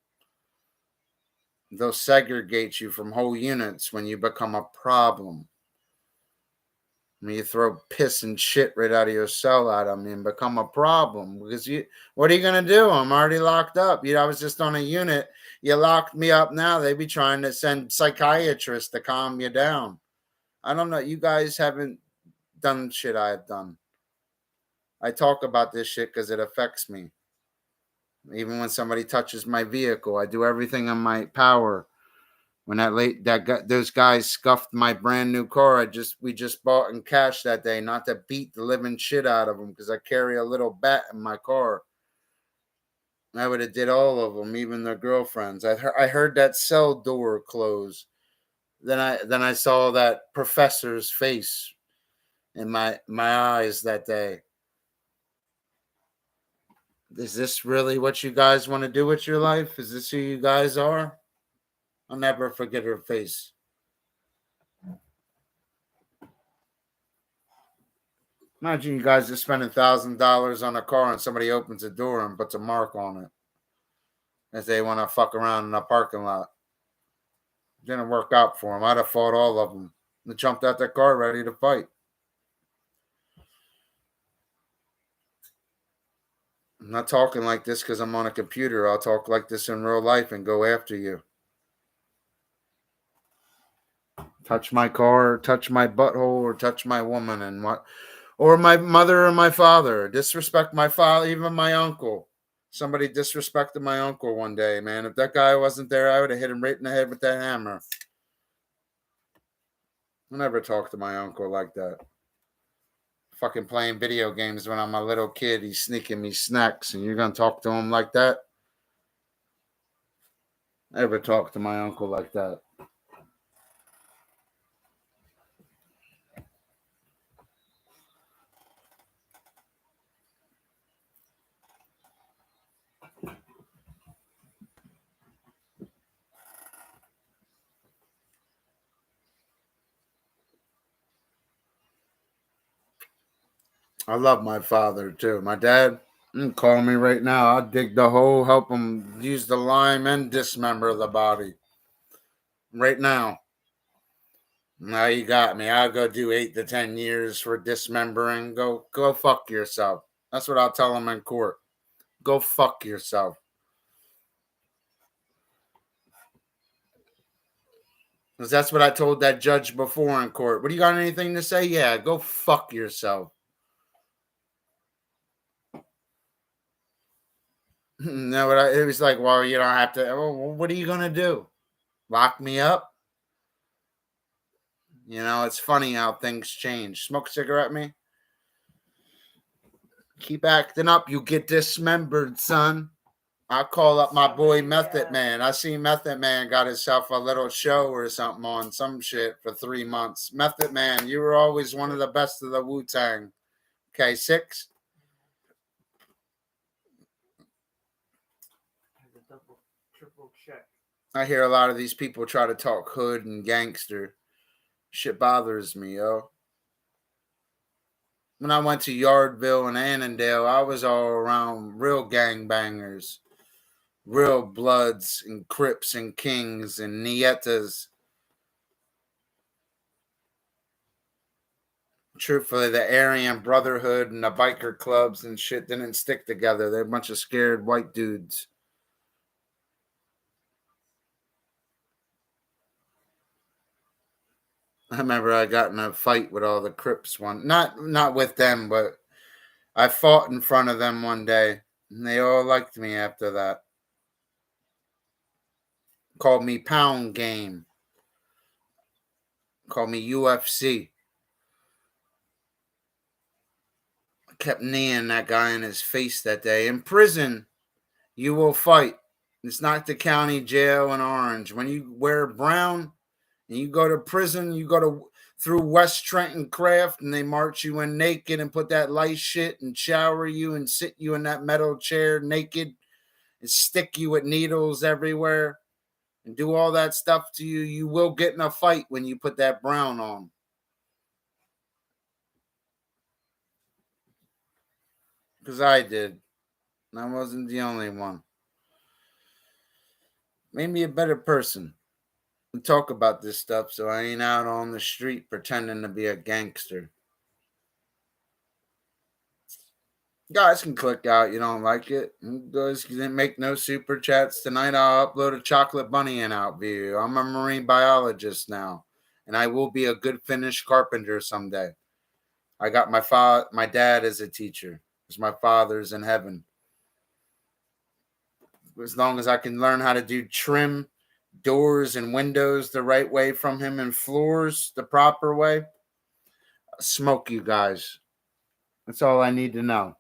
They'll segregate you from whole units when you become a problem. When you throw piss and shit right out of your cell at them and become a problem. Because what are you going to do? I'm already locked up. I was just on a unit. You locked me up now. They be trying to send psychiatrists to calm you down. I don't know. You guys haven't done shit I've done. I talk about this shit because it affects me. Even when somebody touches my vehicle, I do everything in my power. When those guys scuffed my brand new car, we just bought in cash that day, not to beat the living shit out of them because I carry a little bat in my car. I would have did all of them, even their girlfriends. I heard that cell door close. Then I saw that professor's face in my eyes that day. Is this really what you guys want to do with your life? Is this who you guys are? I'll never forget her face. Imagine you guys are spending $1,000 on a car and somebody opens a door and puts a mark on it. as they want to fuck around in a parking lot. Didn't work out for them. I'd have fought all of them. They jumped out their car ready to fight. I'm not talking like this because I'm on a computer. I'll talk like this in real life and go after you. Touch my car, touch my butthole, or touch my woman, and what, or my mother or my father. Disrespect my father, even my uncle. Somebody disrespected my uncle one day, man. If that guy wasn't there, I would have hit him right in the head with that hammer. I never talked to my uncle like that. Fucking playing video games when I'm a little kid. He's sneaking me snacks, and you're gonna talk to him like that? Never talk to my uncle like that. I love my father too. My dad, call me right now. I'll dig the hole, help him use the lime and dismember the body. Right now. Now you got me. I'll go do 8 to 10 years for dismembering. Go fuck yourself. That's what I'll tell him in court. Go fuck yourself. Because that's what I told that judge before in court. What do you got anything to say? Yeah, go fuck yourself. No, it was like, well, you don't have to. Well, what are you going to do? Lock me up? You know, it's funny how things change. Smoke a cigarette, me? Keep acting up. You get dismembered, son. I call up my boy Method Man. I see Method Man got himself a little show or something on some shit for 3 months. Method Man, you were always one of the best of the Wu-Tang. Okay, 6? Triple check. I hear a lot of these people try to talk hood and gangster. Shit bothers me, yo. When I went to Yardville and Annandale, I was all around real gangbangers. Real Bloods and Crips and Kings and Nietas. Truthfully, the Aryan Brotherhood and the biker clubs and shit didn't stick together. They're a bunch of scared white dudes. I remember I got in a fight with all the Crips one. Not with them, but I fought in front of them one day. And they all liked me after that. Called me Pound Game. Called me UFC. I kept kneeing that guy in his face that day. In prison, you will fight. It's not the county jail in Orange. When you wear brown and you go to prison, you go through West Trenton Craft and they march you in naked and put that light shit and shower you and sit you in that metal chair naked and stick you with needles everywhere and do all that stuff to you. You will get in a fight when you put that brown on. Because I did. And I wasn't the only one. Made me a better person. We talk about this stuff so I ain't out on the street pretending to be a gangster. Guys can click out. You don't like it. Guys didn't make no super chats tonight. I'll upload a chocolate bunny in out view. I'm a marine biologist now, and I will be a good finished carpenter someday. I got my dad as a teacher, because my father's in heaven. As long as I can learn how to do trim doors and windows the right way from him and floors the proper way, smoke you guys. That's all I need to know.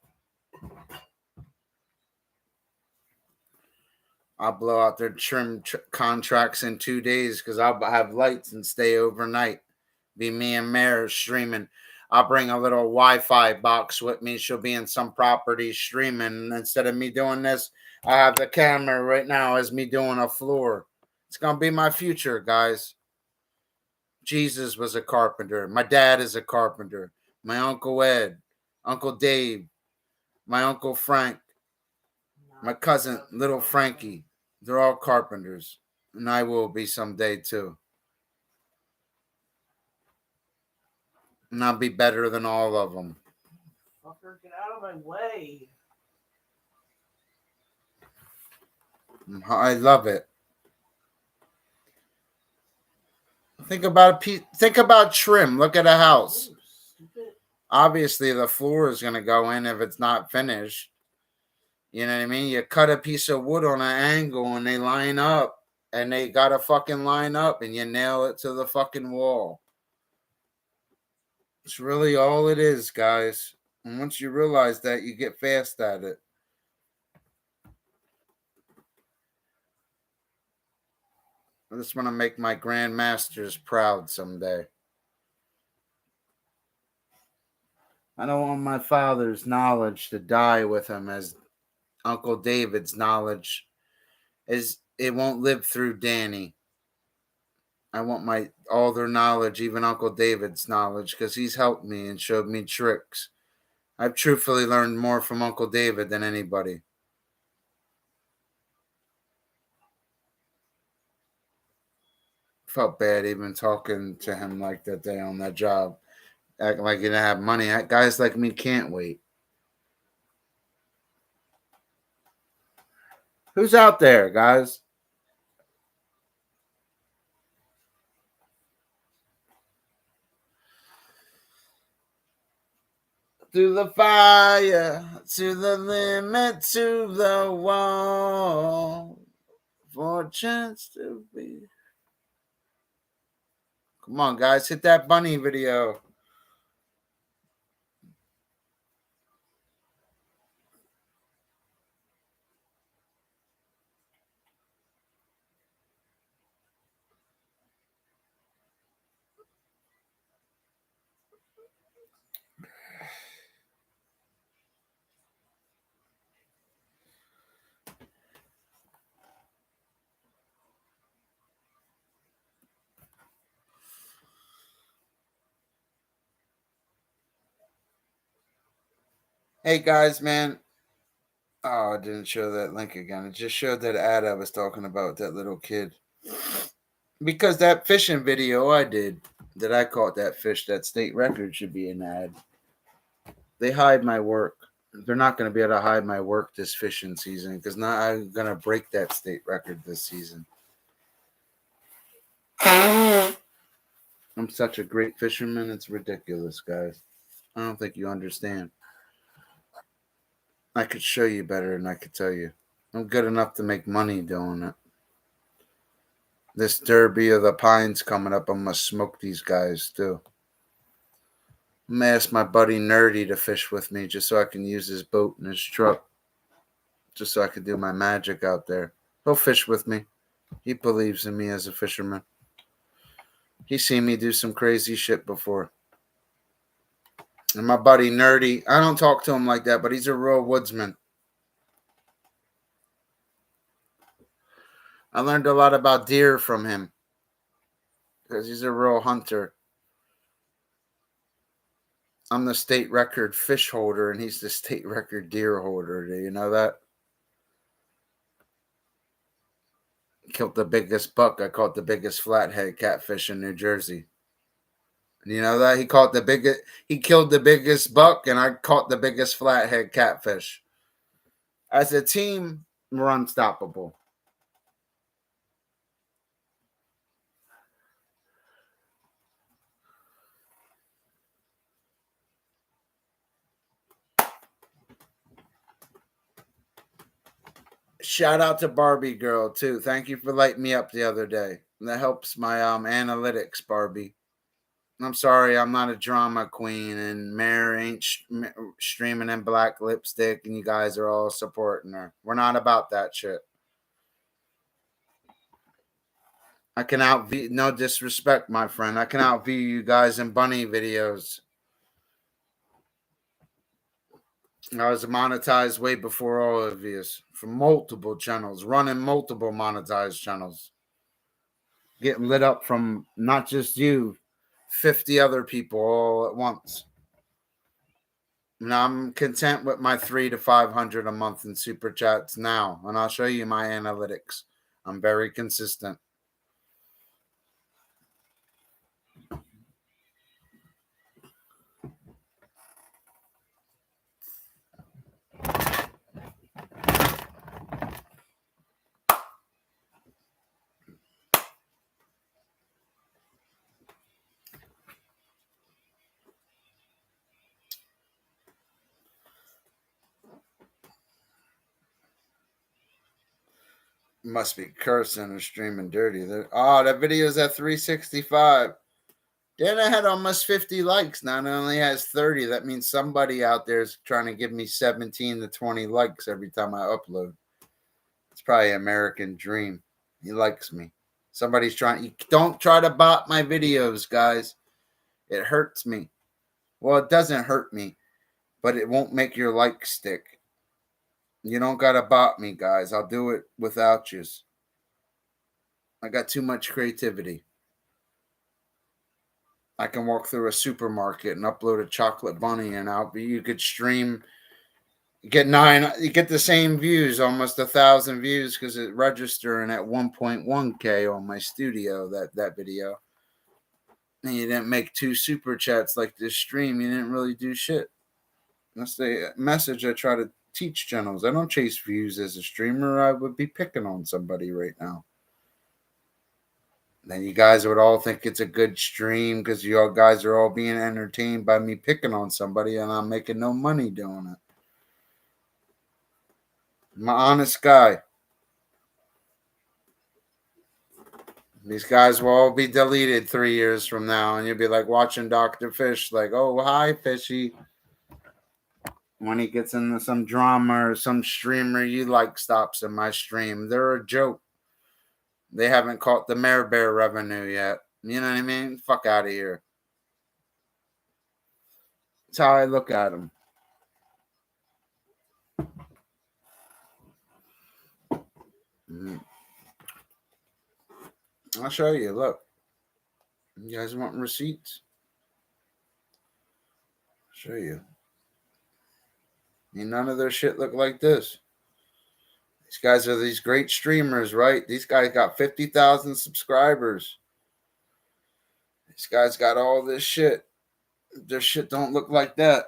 I'll blow out their trim contracts in 2 days because I'll have lights and stay overnight. Be me and Mare streaming. I'll bring a little Wi-Fi box with me. She'll be in some property streaming. Instead of me doing this, I have the camera right now as me doing a floor. It's going to be my future, guys. Jesus was a carpenter. My dad is a carpenter. My Uncle Ed, Uncle Dave, my Uncle Frank, my cousin, little Frankie. They're all carpenters. And I will be someday too. And I'll be better than all of them. Fucker, get out of my way. I love it. Think about trim. Look at a house. Stupid. Obviously, the floor is going to go in if it's not finished. You know what I mean? You cut a piece of wood on an angle and they line up. And they got to fucking line up and you nail it to the fucking wall. It's really all it is, guys. And once you realize that, you get fast at it. I just want to make my grandmasters proud someday. I don't want my father's knowledge to die with him as Uncle David's knowledge is. It won't live through Danny. I want all their knowledge, even Uncle David's knowledge, because he's helped me and showed me tricks. I've truthfully learned more from Uncle David than anybody. Felt bad even talking to him like that day on that job. Acting like he didn't have money. Guys like me can't wait. Who's out there, guys? Through the fire, to the limit, to the wall, for a chance to be. Come on, guys, hit that bunny video. Hey, guys, man. Oh, it didn't show that link again. It just showed that ad I was talking about, that little kid. Because that fishing video I did, that I caught that fish, that state record should be an ad. They hide my work. They're not going to be able to hide my work this fishing season because now I'm going to break that state record this season. I'm such a great fisherman. It's ridiculous, guys. I don't think you understand. I could show you better than I could tell you. I'm good enough to make money doing it. This Derby of the Pines coming up, I'm going to smoke these guys too. I'm going to ask my buddy Nerdy to fish with me just so I can use his boat and his truck. Just so I can do my magic out there. He'll fish with me. He believes in me as a fisherman. He's seen me do some crazy shit before. And my buddy Nerdy, I don't talk to him like that, but he's a real woodsman. I learned a lot about deer from him because he's a real hunter. I'm the state record fish holder, and he's the state record deer holder. Do you know that? Killed the biggest buck. I caught the biggest flathead catfish in New Jersey. You know that? He killed the biggest buck, and I caught the biggest flathead catfish. As a team, we're unstoppable. Shout out to Barbie Girl too. Thank you for lighting me up the other day. That helps my analytics, Barbie. I'm sorry, I'm not a drama queen, and Mary ain't streaming in black lipstick, and you guys are all supporting her. We're not about that shit. I can outview, no disrespect, my friend. I can outview you guys in bunny videos. I was monetized way before all of you from multiple channels, running multiple monetized channels, getting lit up from not just you, 50 other people all at once. And I'm content with my 300 to 500 a month in super chats now, and I'll show you my analytics. I'm very consistent. Must be cursing and streaming dirty. Oh, that video's at 365. Then I had almost 50 likes. Now it only has 30. That means somebody out there is trying to give me 17 to 20 likes every time I upload. It's probably an American dream. He likes me. Somebody's trying. You don't try to bot my videos, guys. It hurts me. Well, it doesn't hurt me, but it won't make your like stick. You don't got to bot me, guys. I'll do it without you. I got too much creativity. I can walk through a supermarket and upload a chocolate bunny, and you could stream, you get the same views, almost 1,000 views, because it's registering at 1.1K on my studio, that video. And you didn't make 2 super chats like this stream. You didn't really do shit. That's the message I try to teach channels. I don't chase views as a streamer. I would be picking on somebody right now. Then you guys would all think it's a good stream because you all guys are all being entertained by me picking on somebody, and I'm making no money doing it. I'm an honest guy. These guys will all be deleted 3 years from now, and you'll be like watching Dr. Fish, like, oh, hi, Fishy. When he gets into some drama or some streamer you like stops in my stream, they're a joke. They haven't caught the Mare Bear revenue yet. You know what I mean? Fuck out of here. That's how I look at them. I'll show you. Look. You guys want receipts? I'll show you. None of their shit look like this. These guys are these great streamers, right? These guys got 50,000 subscribers. These guys got all this shit. Their shit don't look like that.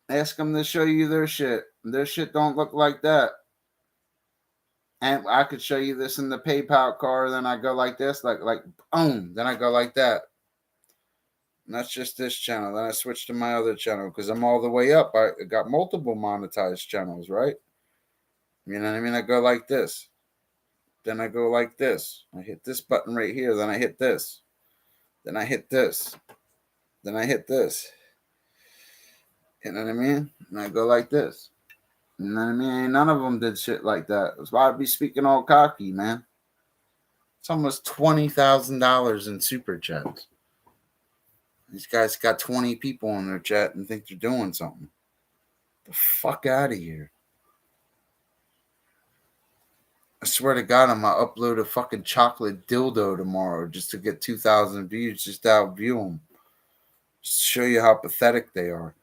Ask them to show you their shit. Their shit don't look like that. And I could show you this in the PayPal card. Then I go like this, like boom. Then I go like that. And that's just this channel. Then I switch to my other channel because I'm all the way up. I got multiple monetized channels, right? You know what I mean? I go like this. Then I go like this. I hit this button right here. Then I hit this. Then I hit this. Then I hit this. You know what I mean? And I go like this. You know what I mean? None of them did shit like that. That's why I'd be speaking all cocky, man. It's almost $20,000 in super chats. These guys got 20 people in their chat and think they're doing something. The fuck out of here. I swear to God, I'm going to upload a fucking chocolate dildo tomorrow just to get 2,000 views, just to outview them. Just to show you how pathetic they are.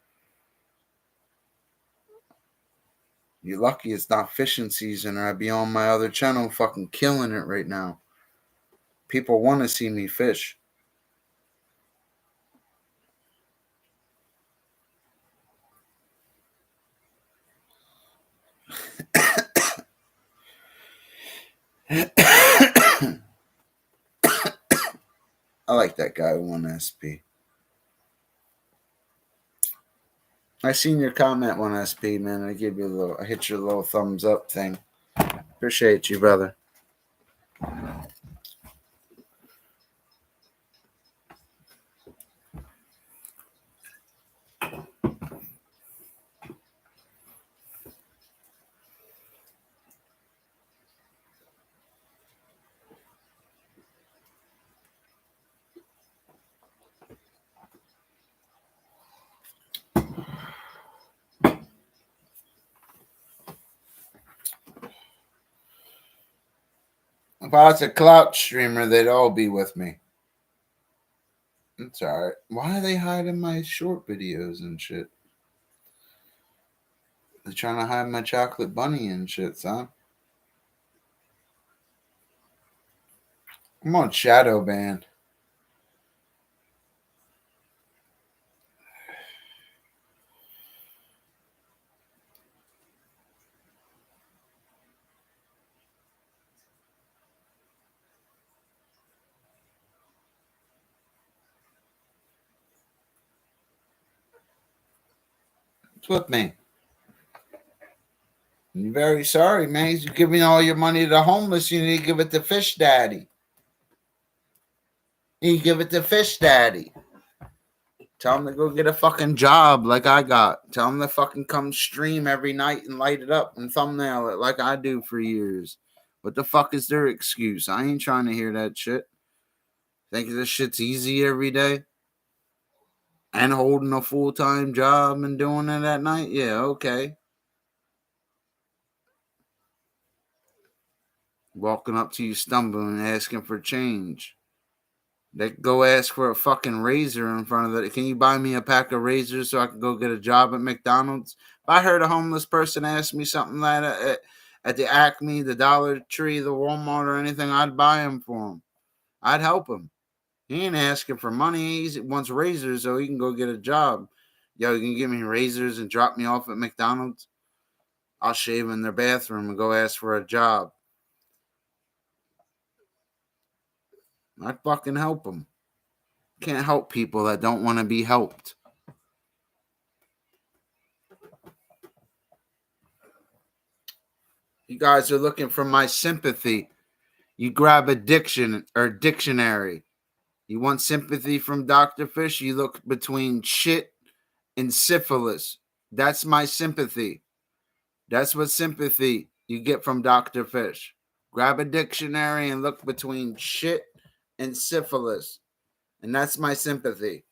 You're lucky it's not fishing season, or I'd be on my other channel fucking killing it right now. People want to see me fish. I like that guy who won SP. I seen your comment on SP, man. I hit your little thumbs up thing. Appreciate you, brother. If I was a clout streamer, they'd all be with me. It's alright. Why are they hiding my short videos and shit? They're trying to hide my chocolate bunny and shit, son. Come on, shadow ban. What's with me? I'm very sorry, man. You're giving all your money to the homeless. You need to give it to Fish Daddy. You give it to Fish Daddy. Tell him to go get a fucking job like I got. Tell him to fucking come stream every night and light it up and thumbnail it like I do for years. What the fuck is their excuse? I ain't trying to hear that shit. Think this shit's easy every day? And holding a full-time job and doing it at night? Yeah, okay. Walking up to you stumbling and asking for change. They go ask for a fucking razor in front of it. Can you buy me a pack of razors so I can go get a job at McDonald's? If I heard a homeless person ask me something like that at the Acme, the Dollar Tree, the Walmart, or anything, I'd buy him for him. I'd help him. He ain't asking for money. He wants razors so he can go get a job. Yo, you can give me razors and drop me off at McDonald's? I'll shave in their bathroom and go ask for a job. I'd fucking help them. Can't help people that don't want to be helped. You guys are looking for my sympathy. You grab a dictionary. You want sympathy from Dr. Fish? You look between shit and syphilis. That's my sympathy. That's what sympathy you get from Dr. Fish. Grab a dictionary and look between shit and syphilis. And that's my sympathy.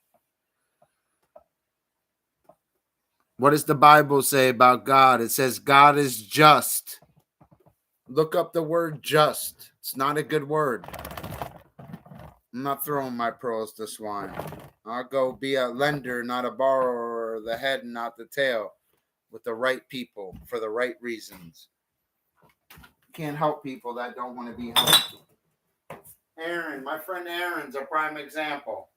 What does the Bible say about God? It says God is just. Look up the word just. It's not a good word. I'm not throwing my pearls to swine. I'll go be a lender, not a borrower, the head, not the tail, with the right people for the right reasons. Can't help people that don't want to be helped. Aaron, my friend Aaron's a prime example.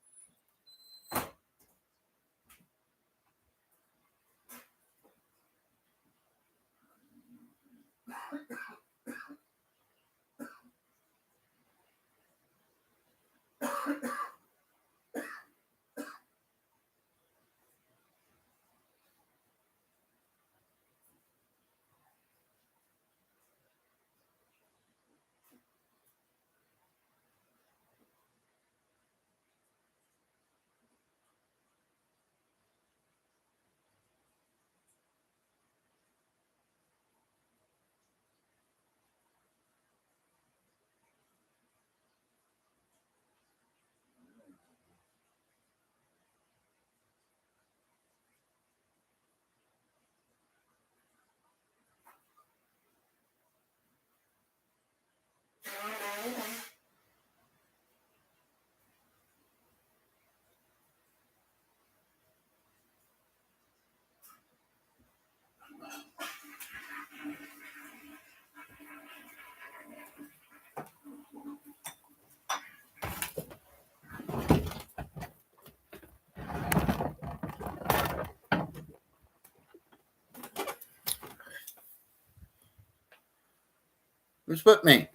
Who's with me?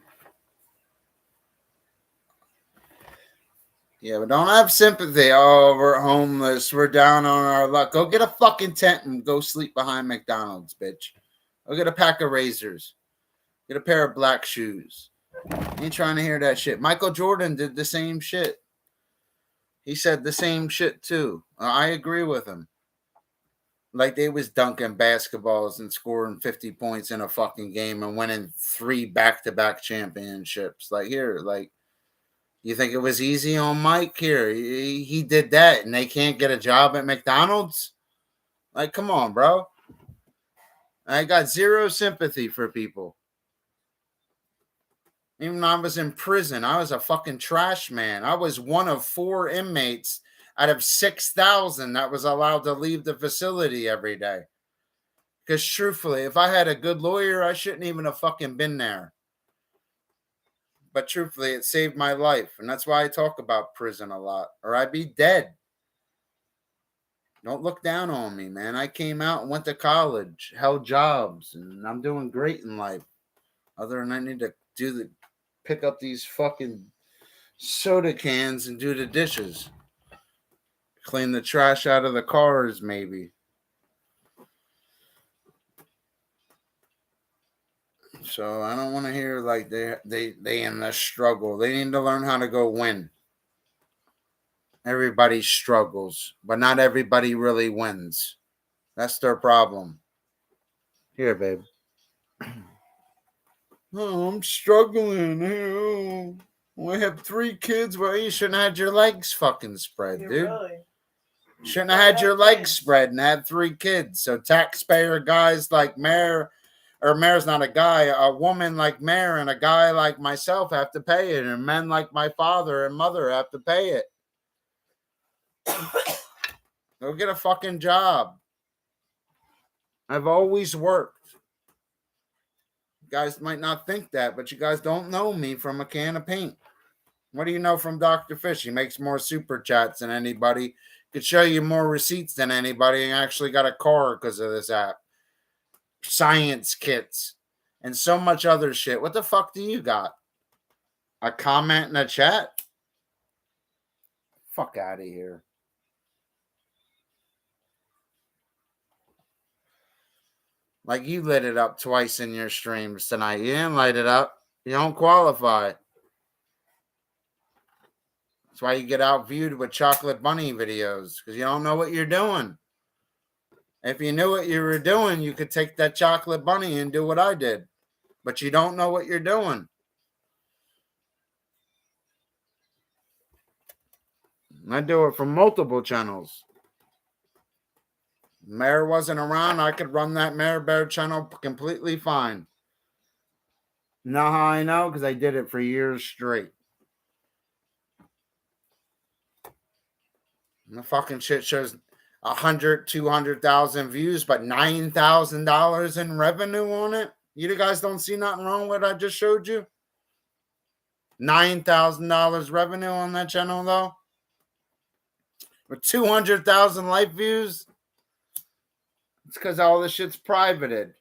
Yeah, but don't have sympathy. Oh, we're homeless. We're down on our luck. Go get a fucking tent and go sleep behind McDonald's, bitch. Go get a pack of razors. Get a pair of black shoes. Ain't trying to hear that shit. Michael Jordan did the same shit. He said the same shit too. I agree with him. Like they was dunking basketballs and scoring 50 points in a fucking game and winning 3 back-to-back championships. Like here, like you think it was easy on Mike? Here, he did that and they can't get a job at McDonald's? Like, come on, bro. I got zero sympathy for people. Even when I was in prison, I was a fucking trash man. I was one of 4 inmates out of 6,000 that was allowed to leave the facility every day. Because truthfully, if I had a good lawyer, I shouldn't even have fucking been there. But truthfully, it saved my life. And that's why I talk about prison a lot, or I'd be dead. Don't look down on me, man. I came out and went to college, held jobs, and I'm doing great in life. Other than I need to pick up these fucking soda cans and do the dishes. Clean the trash out of the cars, maybe. So I don't want to hear like they in the struggle. They need to learn how to go win. Everybody struggles, but not everybody really wins. That's their problem. Here, babe. Oh, I'm struggling. Oh, I have 3 kids. Well, you shouldn't have had your legs fucking spread, dude. Really? Shouldn't have had your legs spread and had 3 kids. So taxpayer guys like Mayor, or Mayor's not a guy, a woman like Mayor and a guy like myself have to pay it, and men like my father and mother have to pay it. Go get a fucking job. I've always worked. You guys might not think that, but you guys don't know me from a can of paint. What do you know from Dr. Fish? He makes more super chats than anybody. Could show you more receipts than anybody, and actually got a car because of this app. Science kits and so much other shit. What the fuck do you got? A comment in a chat? Fuck out of here. Like, you lit it up twice in your streams tonight. You didn't light it up. You don't qualify. That's why you get outviewed with Chocolate Bunny videos, because you don't know what you're doing. If you knew what you were doing, you could take that Chocolate Bunny and do what I did. But you don't know what you're doing. I do it from multiple channels. Mayor wasn't around, I could run that Mayor Bear channel completely fine. Know how I know? Because I did it for years straight. And the fucking shit shows 100, 200,000 views, but $9,000 in revenue on it. You guys don't see nothing wrong with what I just showed you? $9,000 revenue on that channel, though. With 200,000 live views. It's because all this shit's privated.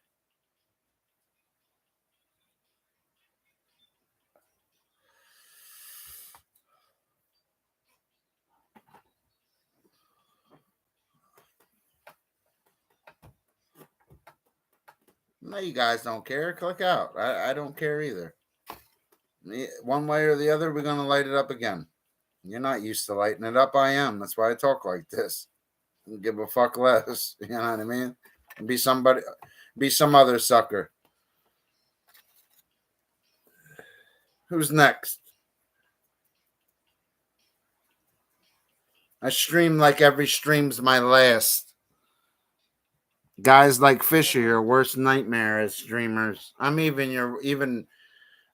No, you guys don't care. Click out. I don't care either. One way or the other, we're going to light it up again. You're not used to lighting it up. I am. That's why I talk like this. Give a fuck less. You know what I mean? Be some other sucker. Who's next? I stream like every stream's my last. Guys like Fisher, your worst nightmare as streamers. I'm even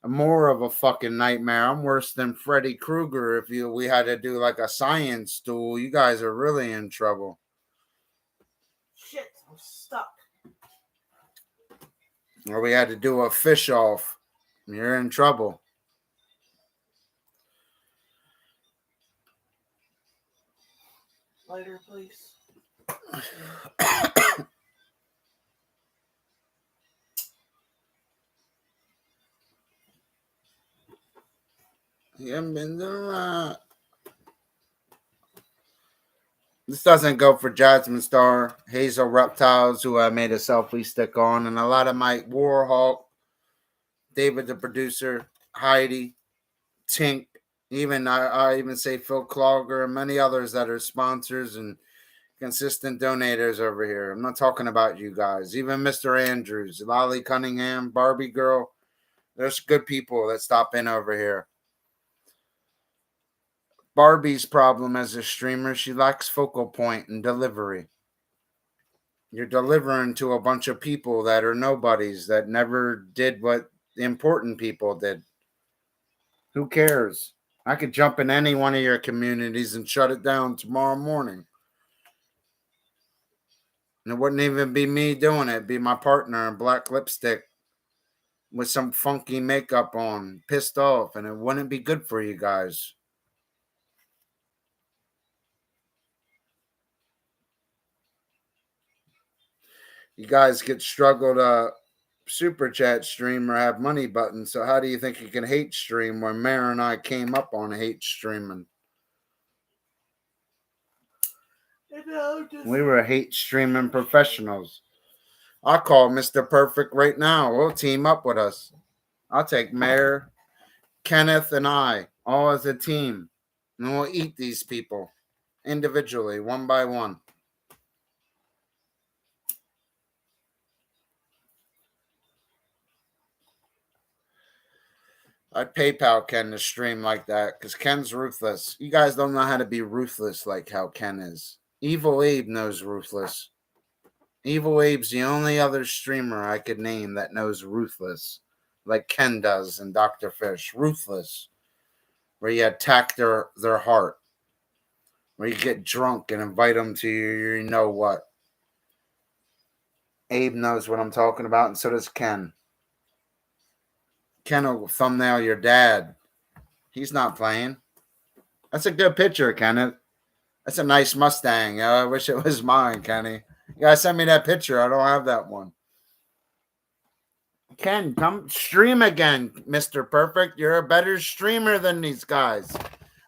more of a fucking nightmare. I'm worse than Freddy Krueger. If we had to do like a science duel, you guys are really in trouble. Shit, I'm stuck. Or we had to do a fish off. You're in trouble. Lighter, please. You haven't been doing that. This doesn't go for Jasmine Star, Hazel Reptiles, who I made a selfie stick on, and a lot of my Warhawk, David the producer, Heidi, Tink, even I even say Phil Clogger and many others that are sponsors and consistent donators over here. I'm not talking about you guys. Even Mr. Andrews, Lolly Cunningham, Barbie Girl. There's good people that stop in over here. Barbie's problem as a streamer, she lacks focal point and delivery. You're delivering to a bunch of people that are nobodies, that never did what the important people did. Who cares? I could jump in any one of your communities and shut it down tomorrow morning. And it wouldn't even be me doing it. It'd be my partner in black lipstick with some funky makeup on, pissed off, and it wouldn't be good for you guys. You guys get struggle to super chat stream or have money buttons. So how do you think you can hate stream when Mayor and I came up on hate streaming? We were hate streaming professionals. I'll call Mr. Perfect right now. We'll team up with us. I'll take Mayor, Kenneth, and I all as a team. And we'll eat these people individually, one by one. I'd PayPal Ken to stream like that because Ken's ruthless. You guys don't know how to be ruthless like how Ken is. Evil Abe knows ruthless. Evil Abe's the only other streamer I could name that knows ruthless, like Ken does and Dr. Fish. Ruthless, where you attack their heart, where you get drunk and invite them to you know what. Abe knows what I'm talking about, and so does Ken. Ken will thumbnail your dad. He's not playing. That's a good picture, Kenneth. That's a nice Mustang. I wish it was mine, Kenny. You gotta send me that picture. I don't have that one. Ken, come stream again, Mr. Perfect. You're a better streamer than these guys.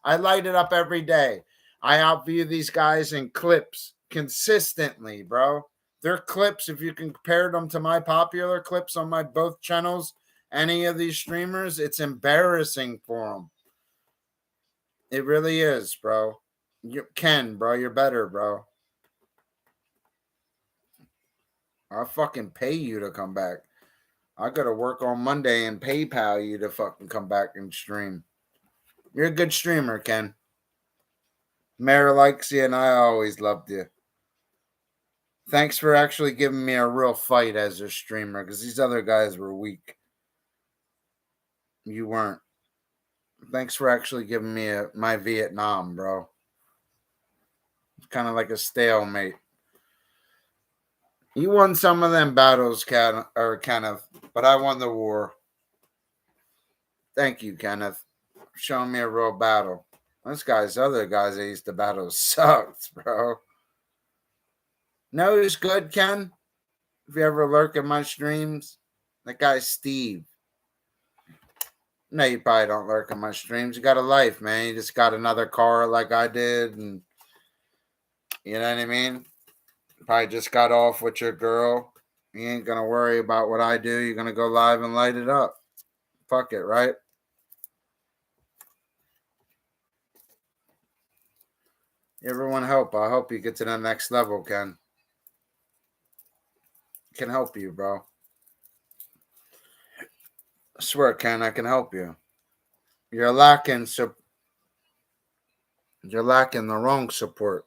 I light it up every day. I outview these guys in clips consistently, bro. They're clips. If you compare them to my popular clips on my both channels, any of these streamers, it's embarrassing for them. It really is, bro. Ken, bro, you're better, bro. I'll fucking pay you to come back. I gotta work on Monday and PayPal you to fucking come back and stream. You're a good streamer, Ken. Mara likes you, and I always loved you. Thanks for actually giving me a real fight as a streamer, because these other guys were weak. You weren't. Thanks for actually giving me my Vietnam, bro. It's kind of like a stalemate. You won some of them battles, Kenneth, but I won the war. Thank you, Kenneth, for showing me a real battle. Those other guys I used to battle sucked, bro. Know who's good, Ken? If you ever lurk in my streams, that guy's Steve. No, you probably don't lurk in my streams. You got a life, man. You just got another car like I did, and you know what I mean? Probably just got off with your girl. You ain't gonna worry about what I do. You're gonna go live and light it up. Fuck it, right? Everyone help. I hope you get to the next level, Ken. Can help you, bro. I swear, Ken, I can help you. You're lacking the wrong support.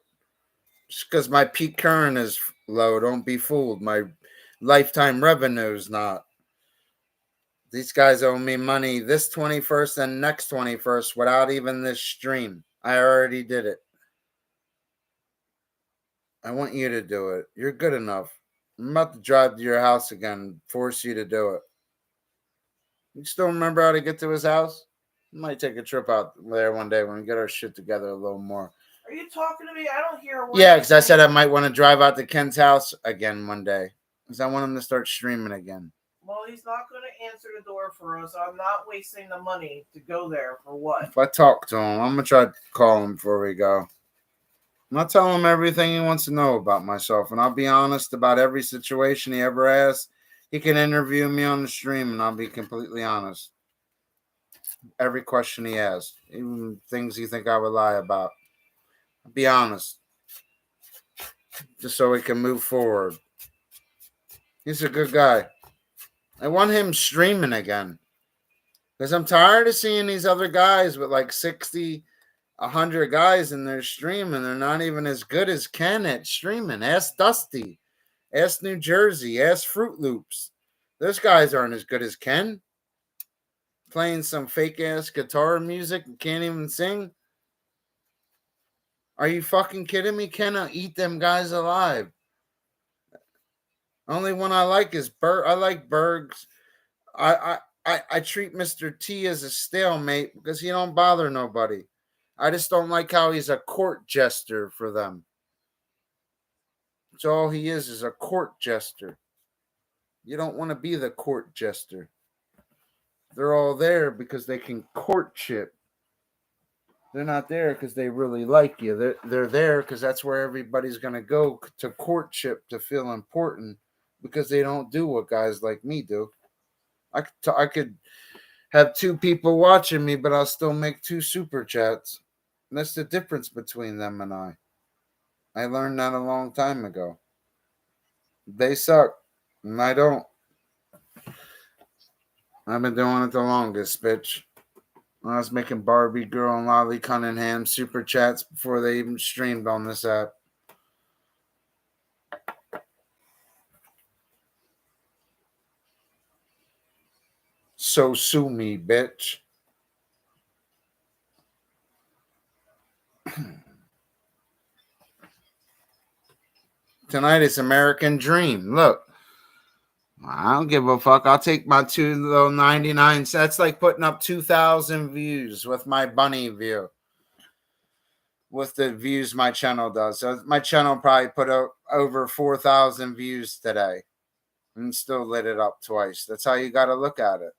Just because my peak current is low, don't be fooled. My lifetime revenue is not. These guys owe me money this 21st and next 21st without even this stream. I already did it. I want you to do it. You're good enough. I'm about to drive to your house again, force you to do it. You still remember how to get to his house? We might take a trip out there one day when we get our shit together a little more. Are you talking to me? I don't hear a word. Yeah, because I said I might want to drive out to Ken's house again one day. Because I want him to start streaming again. Well, he's not going to answer the door for us. I'm not wasting the money to go there for what? If I talk to him, I'm going to try to call him before we go. And I'll tell him everything he wants to know about myself. And I'll be honest about every situation he ever asks. He can interview me on the stream, and I'll be completely honest. Every question he asks, even things you think I would lie about. I'll be honest. Just so we can move forward. He's a good guy. I want him streaming again. Because I'm tired of seeing these other guys with like 60, 100 guys in their stream, and they're not even as good as Ken at streaming. Ask Dusty. Ask New Jersey. Ask Fruit Loops. Those guys aren't as good as Ken. Playing some fake-ass guitar music and can't even sing. Are you fucking kidding me? Ken, I'll eat them guys alive. Only one I like is I like Bergs. I treat Mr. T as a stalemate because he don't bother nobody. I just don't like how he's a court jester for them. That's all he is a court jester. You don't want to be the court jester. They're all there because they can courtship. They're not there because they really like you. They're there because that's where everybody's going to go to courtship to feel important because they don't do what guys like me do. I could have two people watching me, but I'll still make 2 super chats. And that's the difference between them and I. I learned that a long time ago. They suck, and I don't. I've been doing it the longest, bitch. I was making Barbie Girl and Lolly Cunningham super chats before they even streamed on this app. So sue me, bitch. Tonight is American Dream. Look, I don't give a fuck. I'll take my 2.99. That's like putting up 2,000 views with my bunny view. With the views my channel does. So my channel probably put out over 4,000 views today. And still lit it up twice. That's how you got to look at it.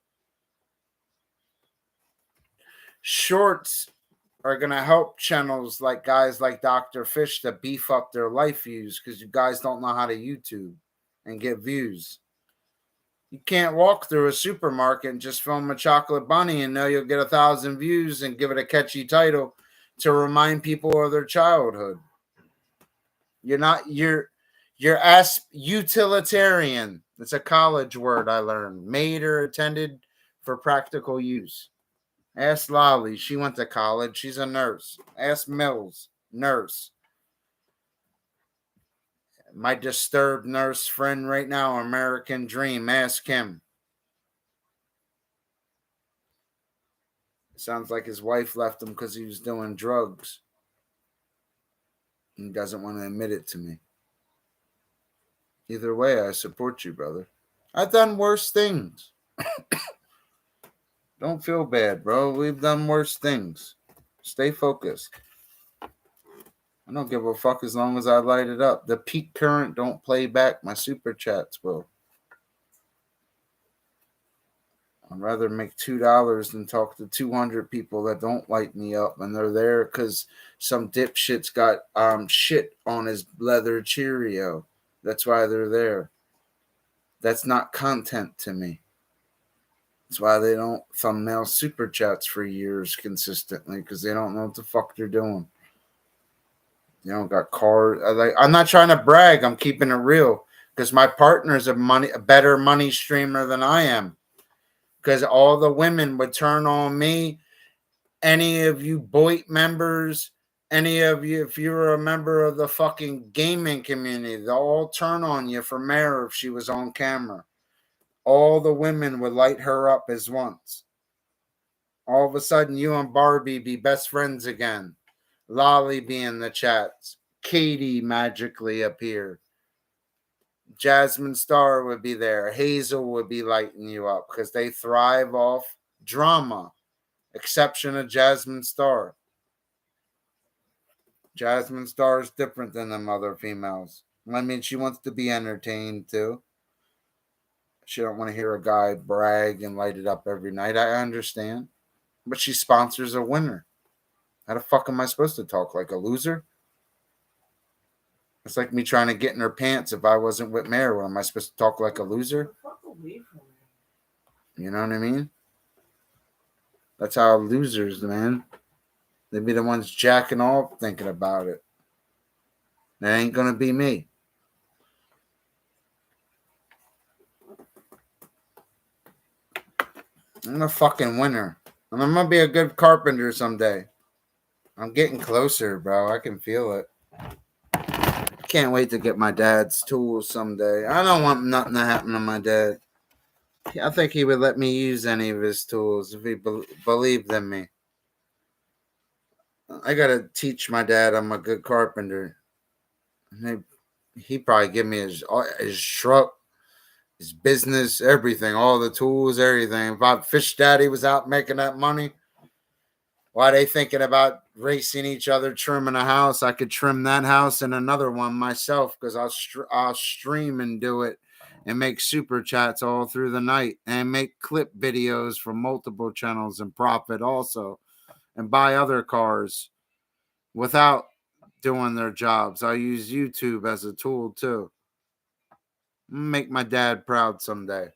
Shorts are going to help channels like guys like Dr. Fish to beef up their life views because you guys don't know how to YouTube and get views. You can't walk through a supermarket and just film a chocolate bunny and know you'll get 1,000 views and give it a catchy title to remind people of their childhood. You're utilitarian. It's a college word I learned. Made or attended for practical use. Ask Lolly. She went to college. She's a nurse. Ask Mills. Nurse. My disturbed nurse friend right now, American Dream. Ask him. Sounds like his wife left him because he was doing drugs. He doesn't want to admit it to me. Either way, I support you, brother. I've done worse things. Don't feel bad, bro. We've done worse things. Stay focused. I don't give a fuck as long as I light it up. The peak current don't play back. My super chats will. I'd rather make $2 than talk to 200 people that don't light me up, and they're there because some dipshit's got shit on his leather Cheerio. That's why they're there. That's not content to me. That's why they don't thumbnail super chats for years consistently, because they don't know what the fuck they're doing. They don't got cars. I'm not trying to brag. I'm keeping it real because my partner's a better money streamer than I am. Because all the women would turn on me. Any of you Boit members, any of you, if you were a member of the fucking gaming community, they'll all turn on you for mayor if she was on camera. All the women would light her up as once. All of a sudden, you and Barbie be best friends again. Lolly be in the chats. Katie magically appear. Jasmine Star would be there. Hazel would be lighting you up because they thrive off drama. Exception of Jasmine Star. Jasmine Star is different than them other females. I mean, she wants to be entertained too. She don't want to hear a guy brag and light it up every night. I understand. But she sponsors a winner. How the fuck am I supposed to talk like a loser? It's like me trying to get in her pants if I wasn't with Mary. Am I supposed to talk like a loser? You know what I mean? That's how losers, man. They be the ones jacking off thinking about it. That ain't going to be me. I'm a fucking winner. And I'm going to be a good carpenter someday. I'm getting closer, bro. I can feel it. Can't wait to get my dad's tools someday. I don't want nothing to happen to my dad. I think he would let me use any of his tools if he believed in me. I gotta teach my dad I'm a good carpenter. He probably give me his truck, his business, everything, all the tools, everything. If Fish Daddy was out making that money, why they thinking about racing each other, trimming a house? I could trim that house and another one myself because I'll stream and do it and make super chats all through the night and make clip videos from multiple channels and profit also and buy other cars without doing their jobs. I use YouTube as a tool too. Make my dad proud someday.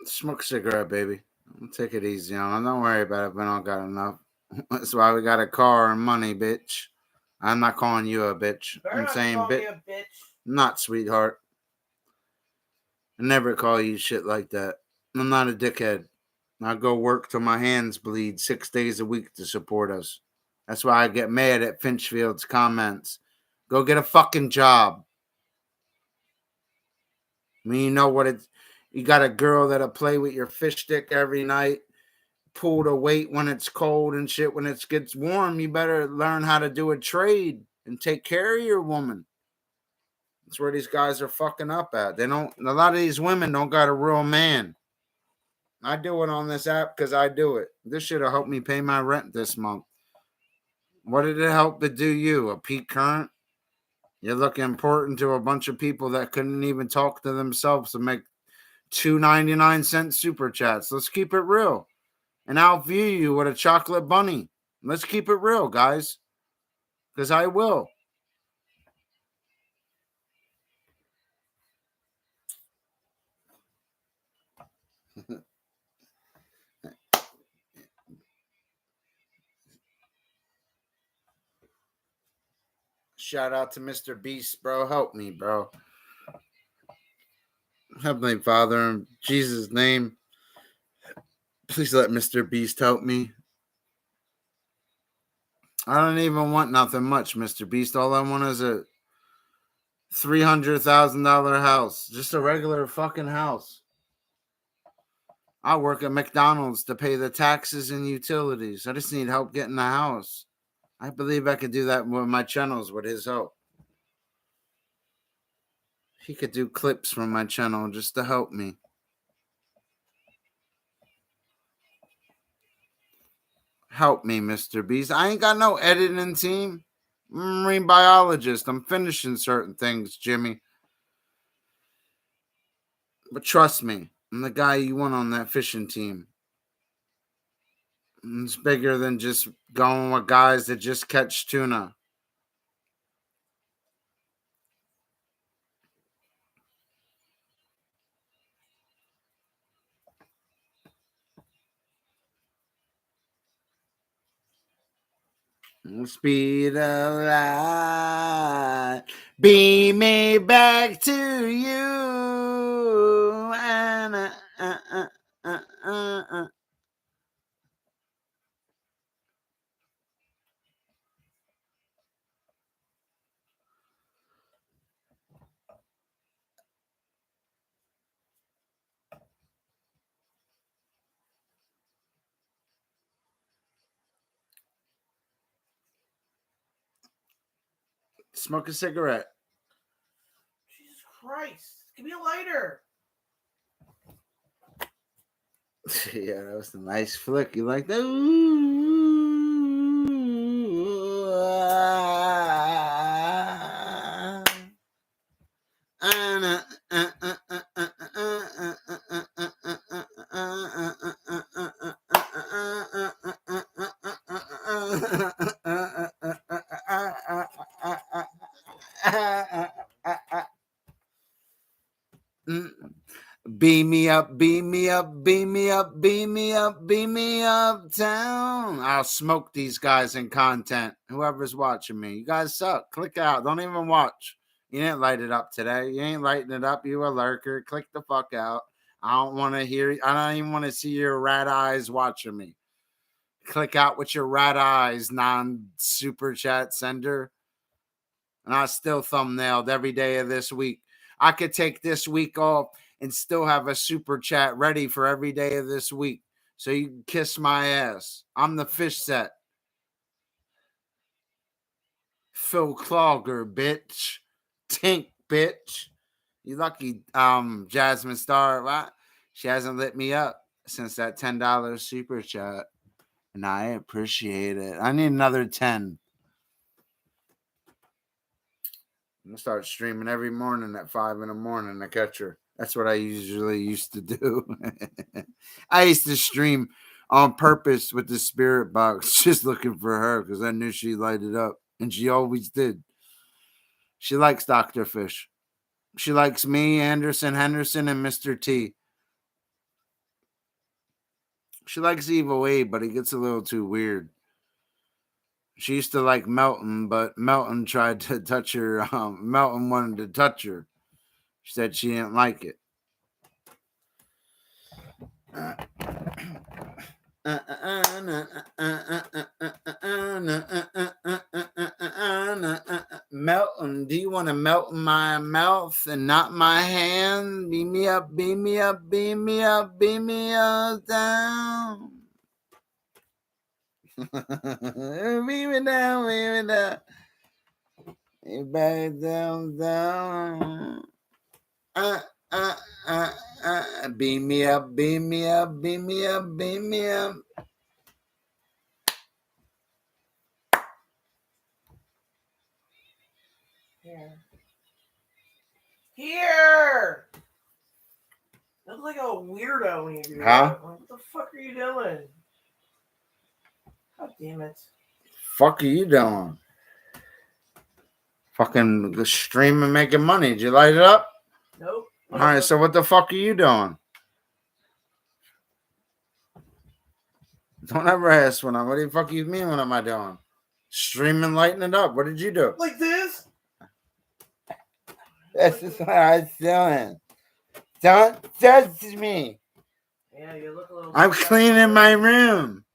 Smoke a cigarette, baby. Take it easy on. Don't worry about it. We don't got enough. That's why we got a car and money, bitch. I'm not calling you a bitch. I'm saying bitch. Not, sweetheart. I never call you shit like that. I'm not a dickhead. I go work till my hands bleed 6 days a week to support us. That's why I get mad at Finchfield's comments. Go get a fucking job. I mean, you know what it's... You got a girl that'll play with your fish stick every night, pull the weight when it's cold and shit. When it gets warm, you better learn how to do a trade and take care of your woman. That's where these guys are fucking up at. They don't... A lot of these women don't got a real man. I do it on this app because I do it. This should have helped me pay my rent this month. What did it help to do you? A peak current? You look important to a bunch of people that couldn't even talk to themselves to make 2.99 super chats. Let's keep it real. And I'll view you with a chocolate bunny. Let's keep it real, guys. Because I will. Shout out to Mr. Beast, bro. Help me, bro. Heavenly Father, in Jesus' name, please let Mr. Beast help me. I don't even want nothing much, Mr. Beast. All I want is a $300,000 house. Just a regular fucking house. I work at McDonald's to pay the taxes and utilities. I just need help getting a house. I believe I could do that with my channels with his help. He could do clips from my channel just to help me. Help me, Mr. Beast. I ain't got no editing team. I'm a marine biologist. I'm finishing certain things, Jimmy. But trust me, I'm the guy you want on that fishing team. It's bigger than just going with guys that just catch tuna. Speed of light, beam me back to you. And, Smoke a cigarette. Jesus Christ. Give me a lighter. Yeah, that was a nice flick. You like that? Beam me up, beam me up, beam me up, beam me up, beam me up town. I'll smoke these guys in content. Whoever's watching me. You guys suck. Click out. Don't even watch. You didn't light it up today. You ain't lighting it up. You a lurker. Click the fuck out. I don't want to hear. I don't even want to see your rat eyes watching me. Click out with your rat eyes, non-super chat sender. And I still thumbnailed every day of this week. I could take this week off and still have a super chat ready for every day of this week. So you can kiss my ass. I'm the fish set. Phil Clogger, bitch. Tink, bitch. You lucky, Jasmine Star. What? She hasn't lit me up since that $10 super chat. And I appreciate it. I need another 10. I'm going to start streaming every morning at 5 in the morning to catch her. That's what I usually used to do. I used to stream on purpose with the spirit box, just looking for her because I knew she'd light it up. And she always did. She likes Dr. Fish. She likes me, Anderson, Henderson, and Mr. T. She likes Evil Abe, but he gets a little too weird. She used to like Melton, but Melton tried to touch her. Melton wanted to touch her. She said she didn't like it. Melton, do you want to melt in my mouth and not my hand? Beam me up, beam me up, beam me up, beam me up down. Beam me down, beam me down. Back down, down. Beam me up, beam me up, beam me up, beam me up. Here! You look like a weirdo when you do that. What the fuck are you doing? God damn it. Fuck are you doing? Fucking streaming, making money. Did you light it up? Nope. All right, so what the fuck are you doing? Don't ever ask what the fuck you mean, what am I doing? Streaming, lighting it up. What did you do? Like this? This is what I was doing. Don't judge me. Yeah, you look a little. I'm cleaning my room.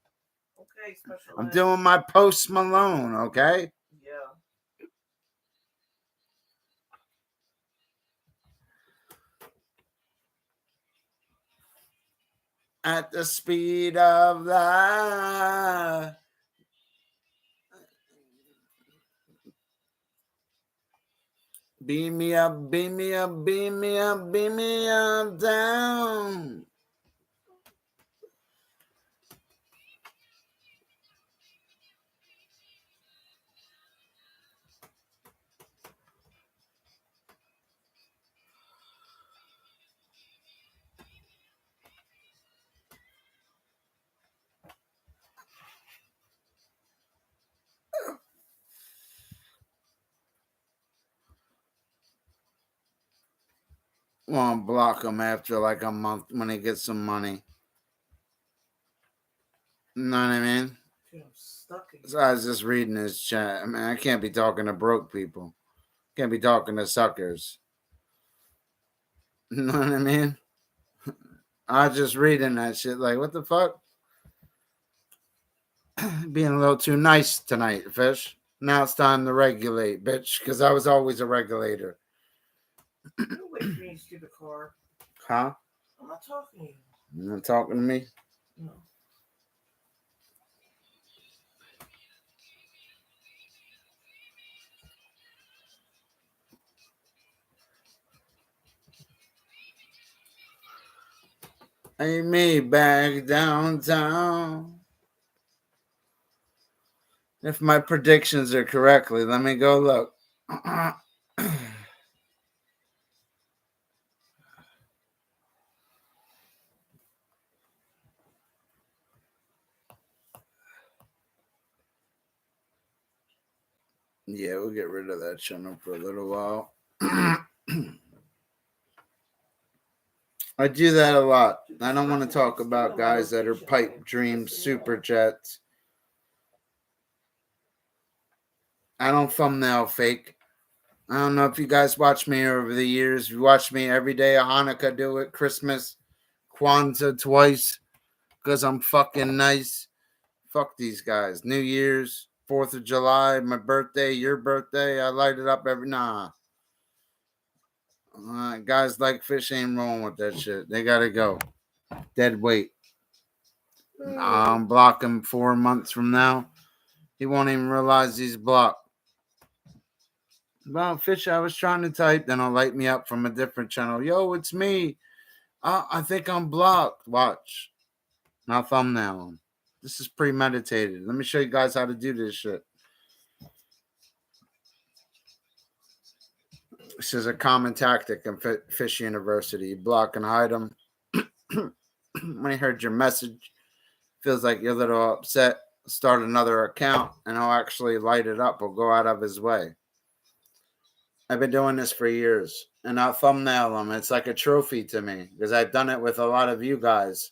Okay, special. I'm doing my Post Malone, okay? Yeah. At the speed of light. Beam me up, beam me up, beam me up, beam me up down. Won't block him after like a month when he gets some money. You know what I mean? Dude, I'm stuck again. So I was just reading his chat. I mean, I can't be talking to broke people. Can't be talking to suckers. You know what I mean? I was just reading that shit like, what the fuck? Being a little too nice tonight, Fish. Now it's time to regulate, bitch, because I was always a regulator. You wait for me, you stupid car. Huh? I'm not talking to you. You're not talking to me? No. Hey, me back downtown. If my predictions are correctly, let me go look. Yeah, we'll get rid of that channel for a little while. I do that a lot. I don't want to talk about guys that are pipe dream super chats. I don't thumbnail fake. I don't know if you guys watch me over the years. You watch me every day of Hanukkah, do it, Christmas, Kwanzaa twice, because I'm fucking nice. Fuck these guys. New Year's, 4th of July, my birthday, your birthday, I light it up every guys like fish ain't rolling with that shit. They gotta go. Dead weight. I'm blocking 4 months from now. He won't even realize he's blocked. Well, Fish, I was trying to type, then I'll light me up from a different channel. Yo, it's me. I think I'm blocked. Watch. Now thumbnail him. This is premeditated. Let me show you guys how to do this shit. This is a common tactic in Fish University. You block and hide them. When he heard your message, feels like you're a little upset, start another account, and he'll actually light it up. He'll go out of his way. I've been doing this for years, and I'll thumbnail them. It's like a trophy to me because I've done it with a lot of you guys.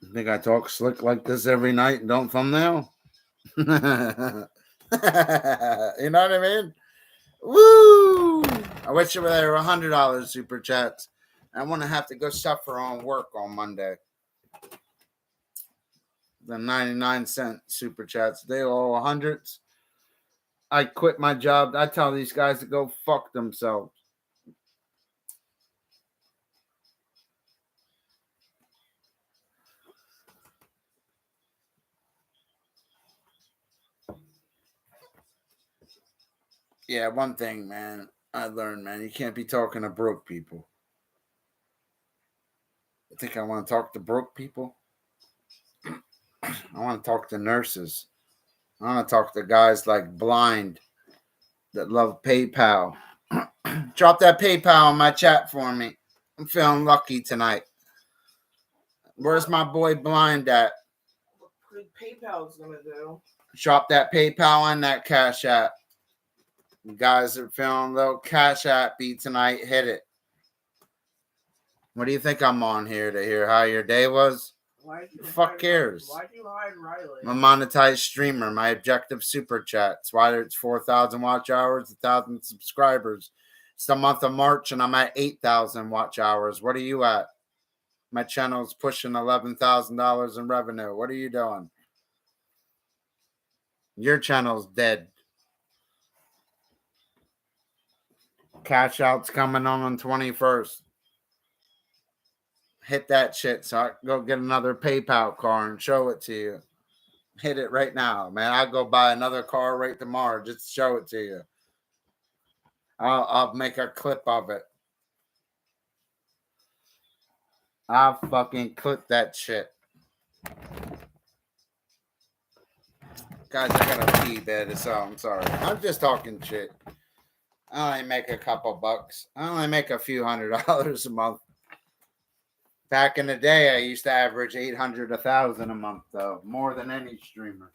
I think I talk slick like this every night and don't thumbnail. You know what I mean? Woo! I wish there were $100 super chats. I want to have to go suffer on work on Monday. The 99-cent super chats, they all hundreds. I quit my job. I tell these guys to go fuck themselves. Yeah, one thing, man, I learned, man, you can't be talking to broke people. I think I want to talk to broke people. I want to talk to nurses. I want to talk to guys like Blind that love PayPal. Drop that PayPal in my chat for me. I'm feeling lucky tonight. Where's my boy Blind at? What PayPal's gonna do? Drop that PayPal and that Cash App. You guys are feeling a little Cash App beat tonight. Hit it. What do you think I'm on here to hear how your day was? Fuck cares? Why'd you hide Riley? I'm a monetized streamer. My objective super chats. Whether it's 4,000 watch hours, 1,000 subscribers. It's the month of March and I'm at 8,000 watch hours. What are you at? My channel's pushing $11,000 in revenue. What are you doing? Your channel's dead. Cash out's coming on 21st. Hit that shit so I can go get another PayPal car and show it to you. Hit it right now, man. I'll go buy another car right tomorrow. Just show it to you. I'll make a clip of it. I'll fucking clip that shit. Guys, I gotta pee bed, so I'm sorry. I'm just talking shit. I only make a couple bucks. I only make a few $100s a month. Back in the day, I used to average 800, 1,000 a month, though. More than any streamer.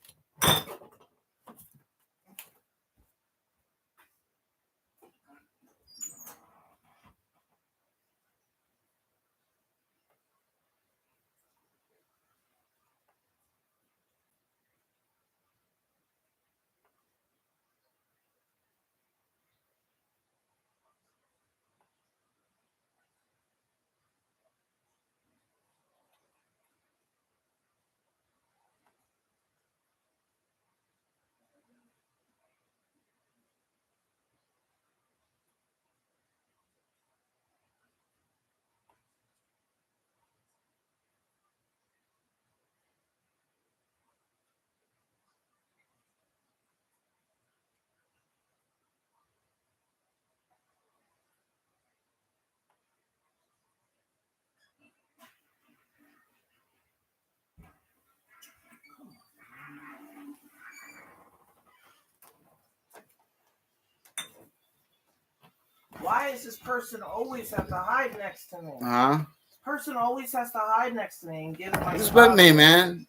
Why does this person always have to hide next to me? Huh? This person always has to hide next to me and give my. Who's with me, man?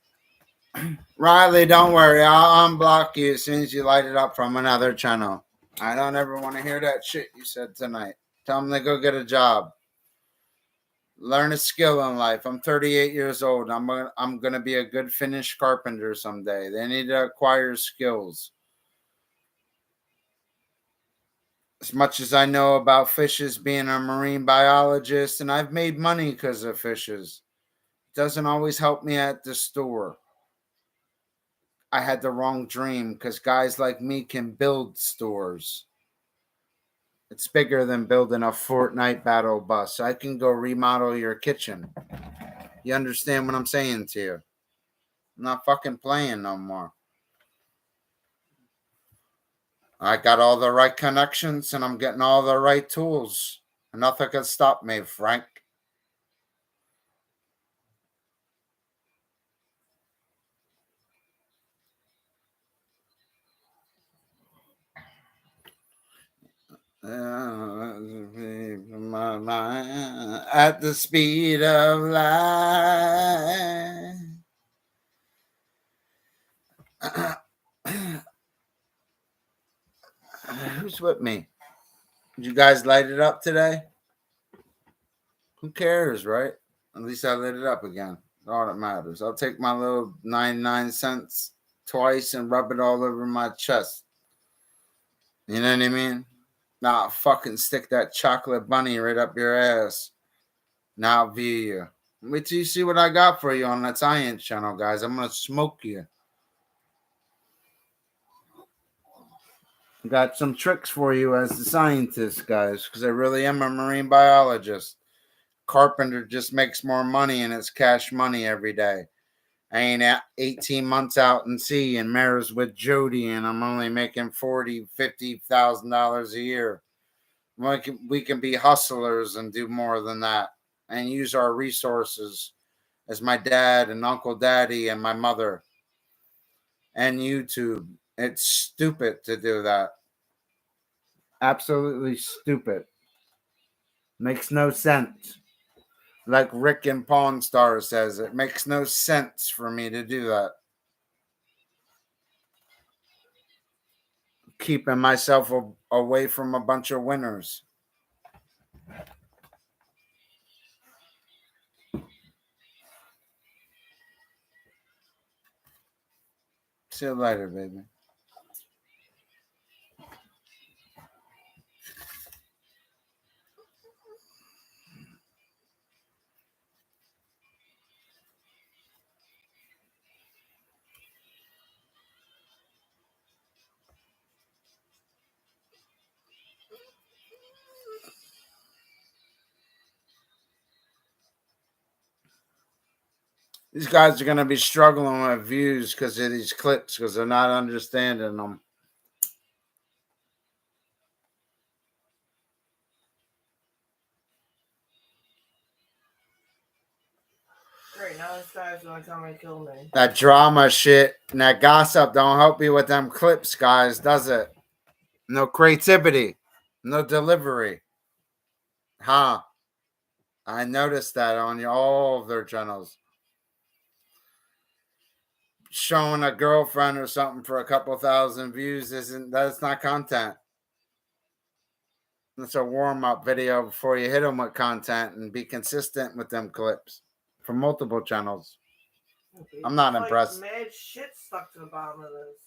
Riley, don't worry. I'll unblock you as soon as you light it up from another channel. I don't ever want to hear that shit you said tonight. Tell them to go get a job. Learn a skill in life. I'm 38 years old. I'm gonna be a good finished carpenter someday. They need to acquire skills. As much as I know about fishes, being a marine biologist, and I've made money because of fishes, it doesn't always help me at the store. I had the wrong dream because guys like me can build stores. It's bigger than building a Fortnite battle bus. I can go remodel your kitchen. You understand what I'm saying to you? I'm not fucking playing no more. I got all the right connections and I'm getting all the right tools. And nothing can stop me, Frank. At the speed of light. Who's with me? Did you guys light it up today? Who cares, right? At least I lit it up again. All that matters. I'll take my little 99 cents twice and rub it all over my chest. You know what I mean? Now I'll fucking stick that chocolate bunny right up your ass. Now I'll view you. Wait till you see what I got for you on that science channel, guys. I'm gonna smoke you. Got some tricks for you as the scientist, guys, because I really am a marine biologist. Carpenter just makes more money and it's cash money every day. I ain't at 18 months out in sea and marries with Jody and I'm only making $40,000-$50,000 a year. We can be hustlers and do more than that and use our resources as my dad and Uncle Daddy and my mother and YouTube. It's stupid to do that. Absolutely stupid. Makes no sense. Like Rick and Pawn Star says, it makes no sense for me to do that. Keeping myself away from a bunch of winners. See you later, baby. These guys are going to be struggling with views because of these clips because they're not understanding them. Great, now this guy's gonna come and kill me. That drama shit and that gossip don't help you with them clips, guys, does it? No creativity, no delivery. Huh? I noticed that on all of their channels. Showing a girlfriend or something for a couple thousand views that's not content. It's a warm-up video before you hit them with content and be consistent with them clips from multiple channels. I'm not impressed. Mad shit stuck to the bottom of this.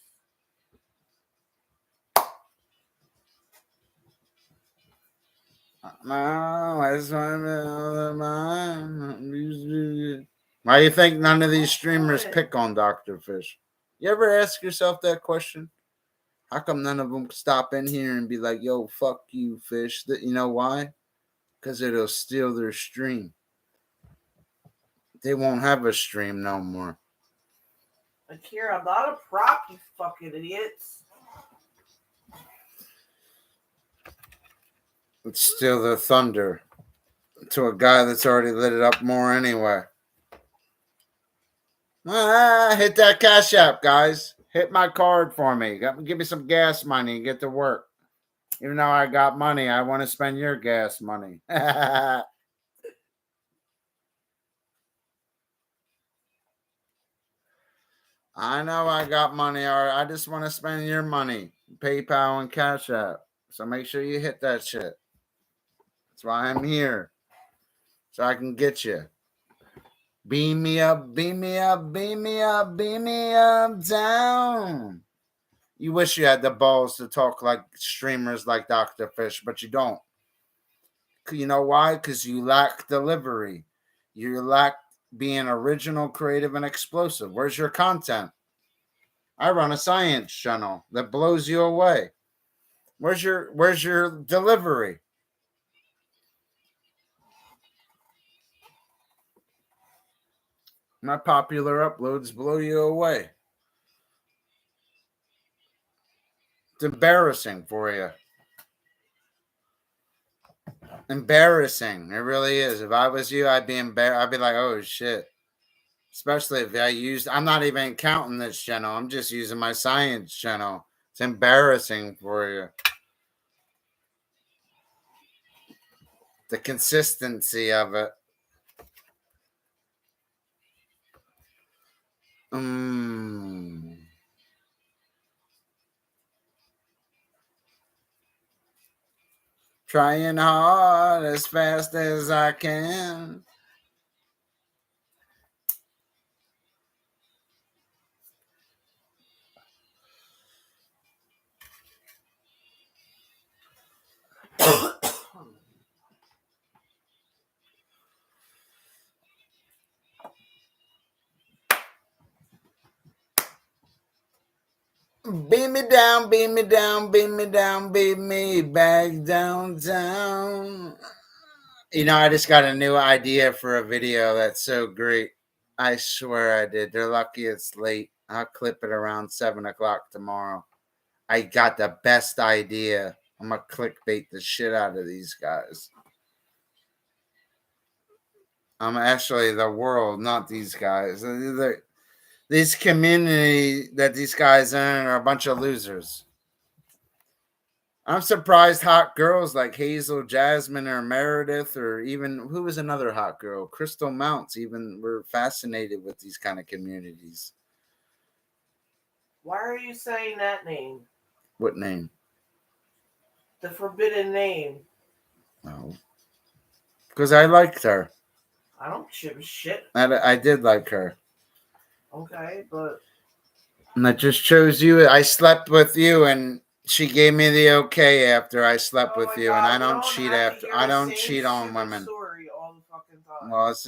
Why do you think none of these streamers pick on Dr. Fish? You ever ask yourself that question? How come none of them stop in here and be like, yo, fuck you, Fish? You know why? Because it'll steal their stream. They won't have a stream no more. Akira, I'm not a prop, you fucking idiots. It's steal the thunder to a guy that's already lit it up more anyway. Hit that Cash App, guys. Hit my card for me. Give me some gas money and get to work. Even though I got money, I want to spend your gas money. I know I got money. All right. I just want to spend your money. PayPal and Cash App. So make sure you hit that shit. That's why I'm here. So I can get you. Beam me up, beam me up, beam me up, beam me up, down. You wish you had the balls to talk like streamers like Dr. Fish, but you don't. You know why? Because you lack delivery. You lack being original, creative, and explosive. Where's your content? I run a science channel that blows you away. Where's your delivery? My popular uploads blow you away. It's embarrassing for you. Embarrassing. It really is. If I was you, I'd be embarrassed. I'd be like, oh shit. Especially if I'm not even counting this channel. I'm just using my science channel. It's embarrassing for you. The consistency of it. Trying hard as fast as I can. Beat me down, beat me down, beat me down, beat me back downtown. You know, I just got a new idea for a video that's so great. I swear I did. They're lucky it's late. I'll clip it around 7 o'clock tomorrow. I got the best idea. I'm going to clickbait the shit out of these guys. I'm actually the world, not these guys. This community that these guys are in are a bunch of losers. I'm surprised hot girls like Hazel, Jasmine, or Meredith, or even who was another hot girl, Crystal Mounts, even were fascinated with these kind of communities. Why are you saying that name? What name? The forbidden name. No. Because I liked her. I don't give a shit. I did like her. Okay, but. And I just chose you. I slept with you, and she gave me the okay after I slept with you, and I don't cheat after. I don't cheat on women. Story all the fucking time. Well, it's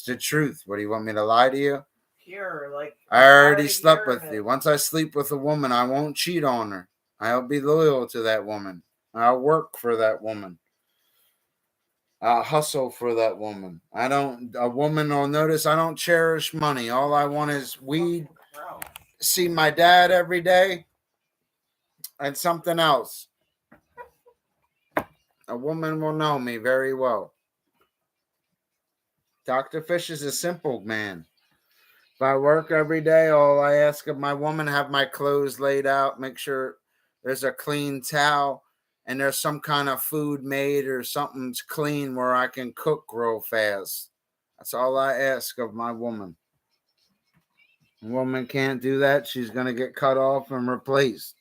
the truth. What do you want me to lie to you? Here, like I already slept with you. Once I sleep with a woman, I won't cheat on her. I'll be loyal to that woman. I'll work for that woman. I'll hustle for that woman. A woman will notice I don't cherish money. All I want is weed, see my dad every day, and something else. A woman will know me very well. Dr. Fish is a simple man. If I work every day, all I ask of my woman, have my clothes laid out, make sure there's a clean towel, and there's some kind of food made or something's clean where I can cook real fast. That's all I ask of my woman. A woman can't do that, she's going to get cut off and replaced.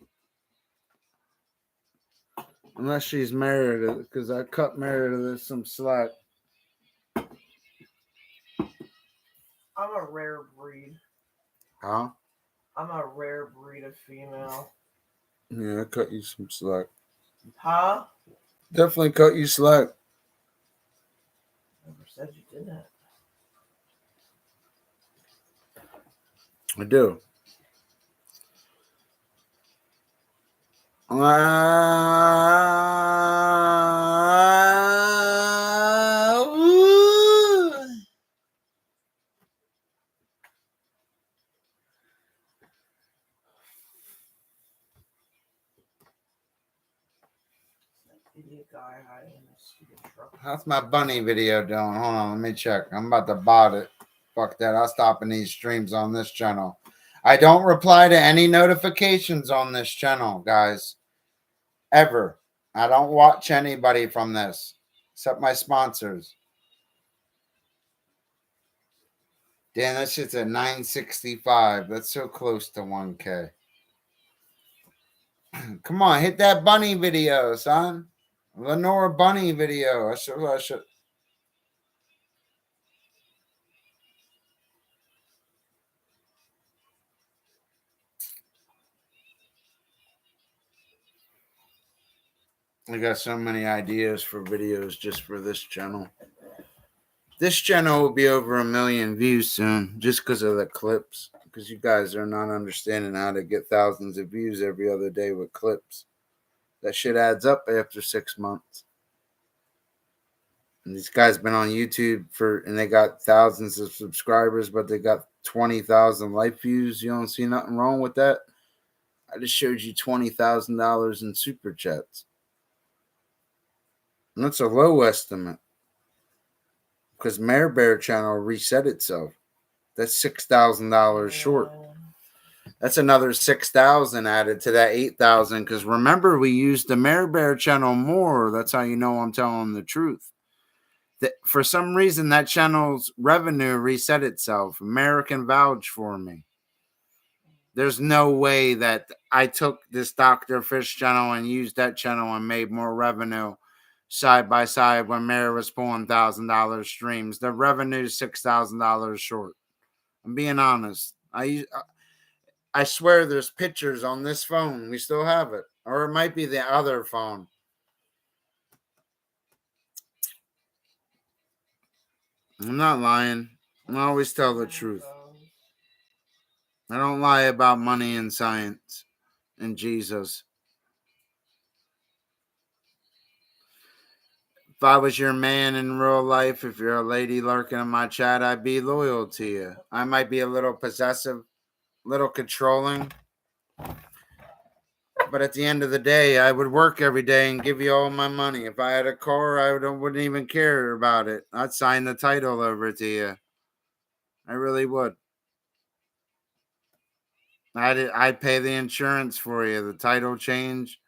Unless she's married, because I cut Meredith some slack. I'm a rare breed. Huh? I'm a rare breed of female. Yeah, I cut you some slack. Huh? Definitely cut you slack. Never said you did that. I do. Idiot guy hiding in a stupid truck. How's my bunny video doing? Hold on, let me check. I'm about to bot it. Fuck that. I'll stop in these streams on this channel. I don't reply to any notifications on this channel, guys. Ever. I don't watch anybody from this except my sponsors. Damn, that shit's at 965. That's so close to 1K. Come on, hit that bunny video, son. Lenora bunny video. I should. I got so many ideas for videos just for this channel. This channel will be over 1 million views soon just because of the clips. Because you guys are not understanding how to get thousands of views every other day with clips. That shit adds up after 6 months. And these guys been on YouTube and they got thousands of subscribers, but they got 20,000 live views. You don't see nothing wrong with that. I just showed you $20,000 in super chats. And that's a low estimate. Because Mare Bear channel reset itself. That's $6,000 short. That's another 6,000 added to that 8,000. Because remember, we used the Mare Bear channel more. That's how you know I'm telling the truth. That for some reason, that channel's revenue reset itself. American vouch for me. There's no way that I took this Dr. Fish channel and used that channel and made more revenue side by side when Mare was pulling $1,000 streams. The revenue is $6,000 short. I'm being honest. I swear there's pictures on this phone. We still have it. Or it might be the other phone. I'm not lying. I always tell the truth. I don't lie about money and science and Jesus. If I was your man in real life, if you're a lady lurking in my chat, I'd be loyal to you. I might be a little possessive, a little controlling. But at the end of the day, I would work every day and give you all my money. If I had a car, I wouldn't even care about it. I'd sign the title over to you. I really would. I'd pay the insurance for you, the title change.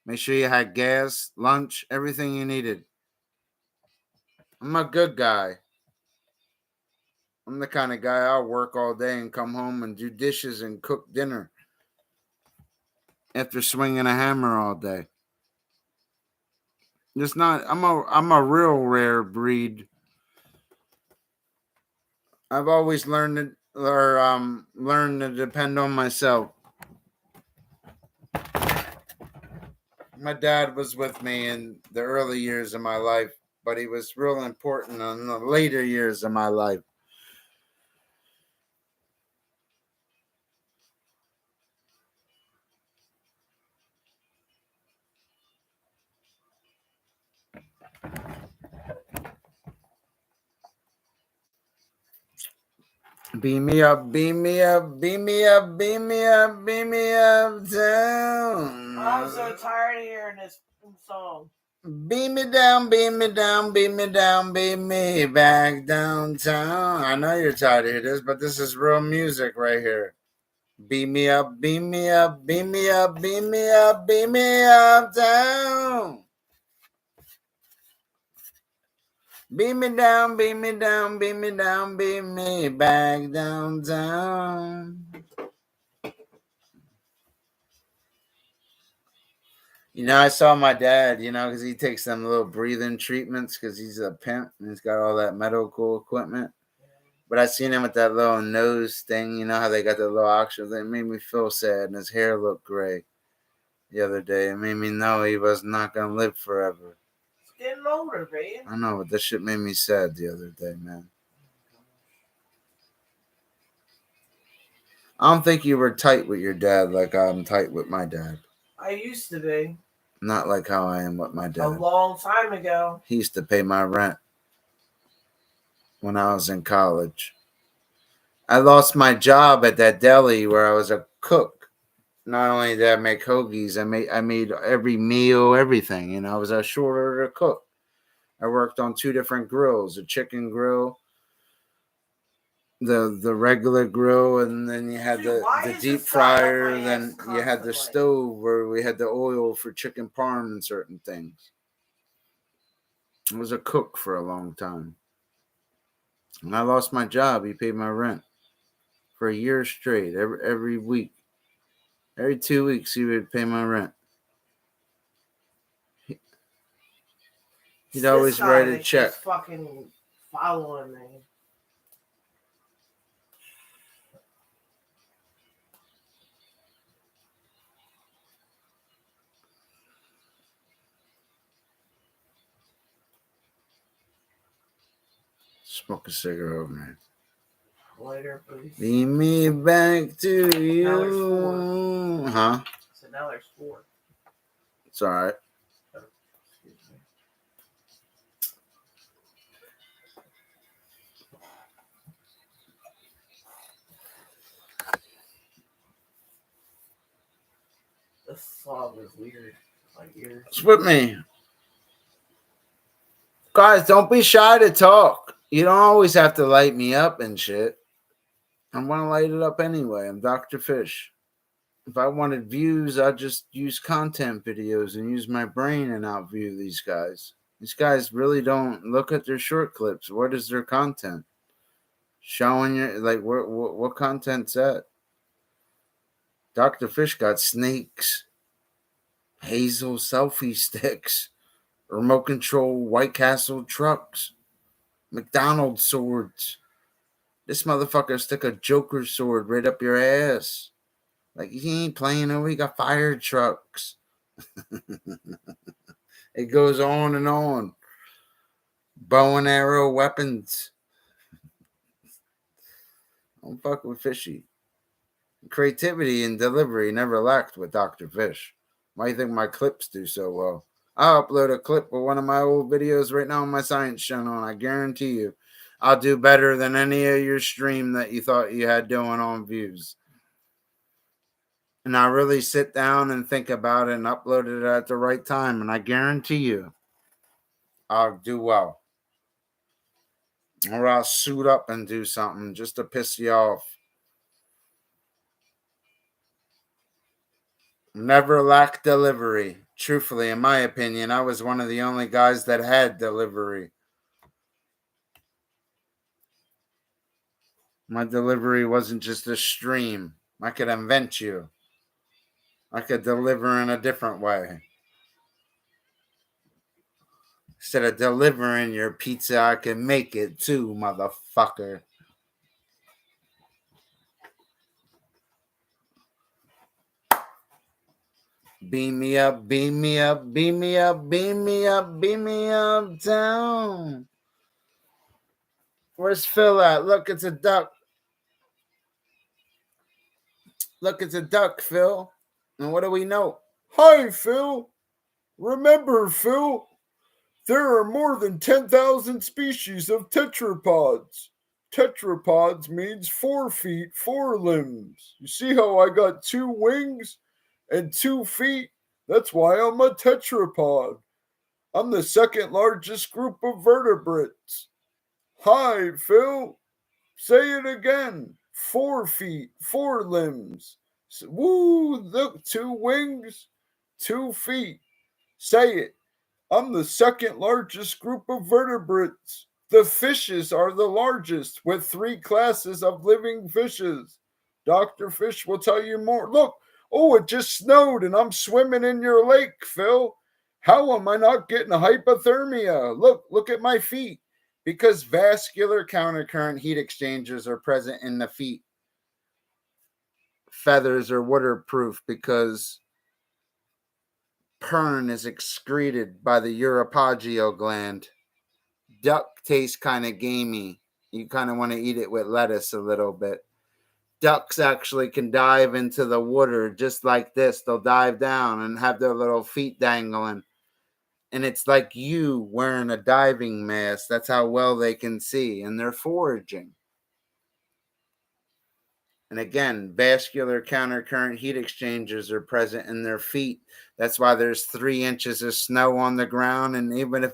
Make sure you had gas, lunch, everything you needed. I'm a good guy. I'm the kind of guy I'll work all day and come home and do dishes and cook dinner after swinging a hammer all day. It's not. I'm a real rare breed. I've always learned to depend on myself. My dad was with me in the early years of my life, but he was real important in the later years of my life. Beam me up, beam me up, beam me up, beam me up, beam me up down. I'm so tired of hearing this song. Beam me down, beam me down, beam me down, beam me back downtown. I know you're tired of hearing this, but this is real music right here. Beam me up, beam me up, beam me up, beam me up, beam me up down. Beam me down, beam me down, beam me down, beam me back downtown. You know, I saw my dad, because he takes them little breathing treatments because he's a pimp and he's got all that medical equipment. But I seen him with that little nose thing, how they got that little oxygen thing. It made me feel sad, and his hair looked gray the other day. It made me know he was not going to live forever. He's getting older, man. I know, but this shit made me sad the other day, man. I don't think you were tight with your dad like I'm tight with my dad. I used to be. Not like how I am with my dad. A long time ago. He used to pay my rent when I was in college. I lost my job at that deli where I was a cook. Not only did I make hoagies, I made every meal, everything. I was a short order cook. I worked on 2 different grills, a chicken grill, the regular grill, and then you had the deep fryer, then you had the stove where we had the oil for chicken parm and certain things. I was a cook for a long time. When I lost my job, he paid my rent for a year straight. Every week, every 2 weeks, he would pay my rent. He'd always write a check. He's fucking following me. Smoke a cigarette over there. Later, please. Lead me back to you. Now there's 4. Huh? So now there's 4. It's all right. Excuse me. This song is weird. My ears. It's with me. Guys, don't be shy to talk. You don't always have to light me up and shit. I'm going to light it up anyway. I'm Dr. Fish. If I wanted views, I'd just use content videos and use my brain and outview these guys. These guys really don't look at their short clips. What is their content? Showing you, like, what content's that? Dr. Fish got snakes, Hazel selfie sticks, remote control White Castle trucks, McDonald's swords. This motherfucker stick a Joker sword right up your ass. Like, he ain't playing over, he got fire trucks. It goes on and on. Bow and arrow weapons. Don't fuck with Fishy. Creativity and delivery never lacked with Dr. Fish. Why do you think my clips do so well? I'll upload a clip of one of my old videos right now on my science channel, and I guarantee you I'll do better than any of your stream that you thought you had doing on views. And I really sit down and think about it and upload it at the right time, and I guarantee you I'll do well. Or I'll suit up and do something just to piss you off. Never lacked delivery. Truthfully, in my opinion, I was one of the only guys that had delivery. My delivery wasn't just a stream. I could invent you. I could deliver in a different way. Instead of delivering your pizza, I can make it too, motherfucker. Beam me up, beam me up, beam me up, beam me up, beam me up down. Where's Phil at? Look, it's a duck. Look, it's a duck, Phil. And what do we know? Hi, Phil. Remember, Phil, there are more than 10,000 species of tetrapods. Tetrapods means 4 feet, 4 limbs. You see how I got 2 wings and 2 feet? That's why I'm a tetrapod. I'm the second largest group of vertebrates. Hi, Phil. Say it again. 4 feet, 4 limbs. Woo, look, 2 wings, 2 feet. Say it. I'm the second largest group of vertebrates. The fishes are the largest, with 3 classes of living fishes. Dr. Fish will tell you more. Look, oh, it just snowed and I'm swimming in your lake, Phil. How am I not getting hypothermia? Look at my feet. Because vascular countercurrent heat exchangers are present in the feet. Feathers are waterproof because pern is excreted by the uropagio gland. Duck tastes kind of gamey. You kind of want to eat it with lettuce a little bit. Ducks actually can dive into the water just like this. They'll dive down and have their little feet dangling. And it's like you wearing a diving mask. That's how well they can see. And they're foraging. And again, vascular countercurrent heat exchangers are present in their feet. That's why there's 3 inches of snow on the ground. And even if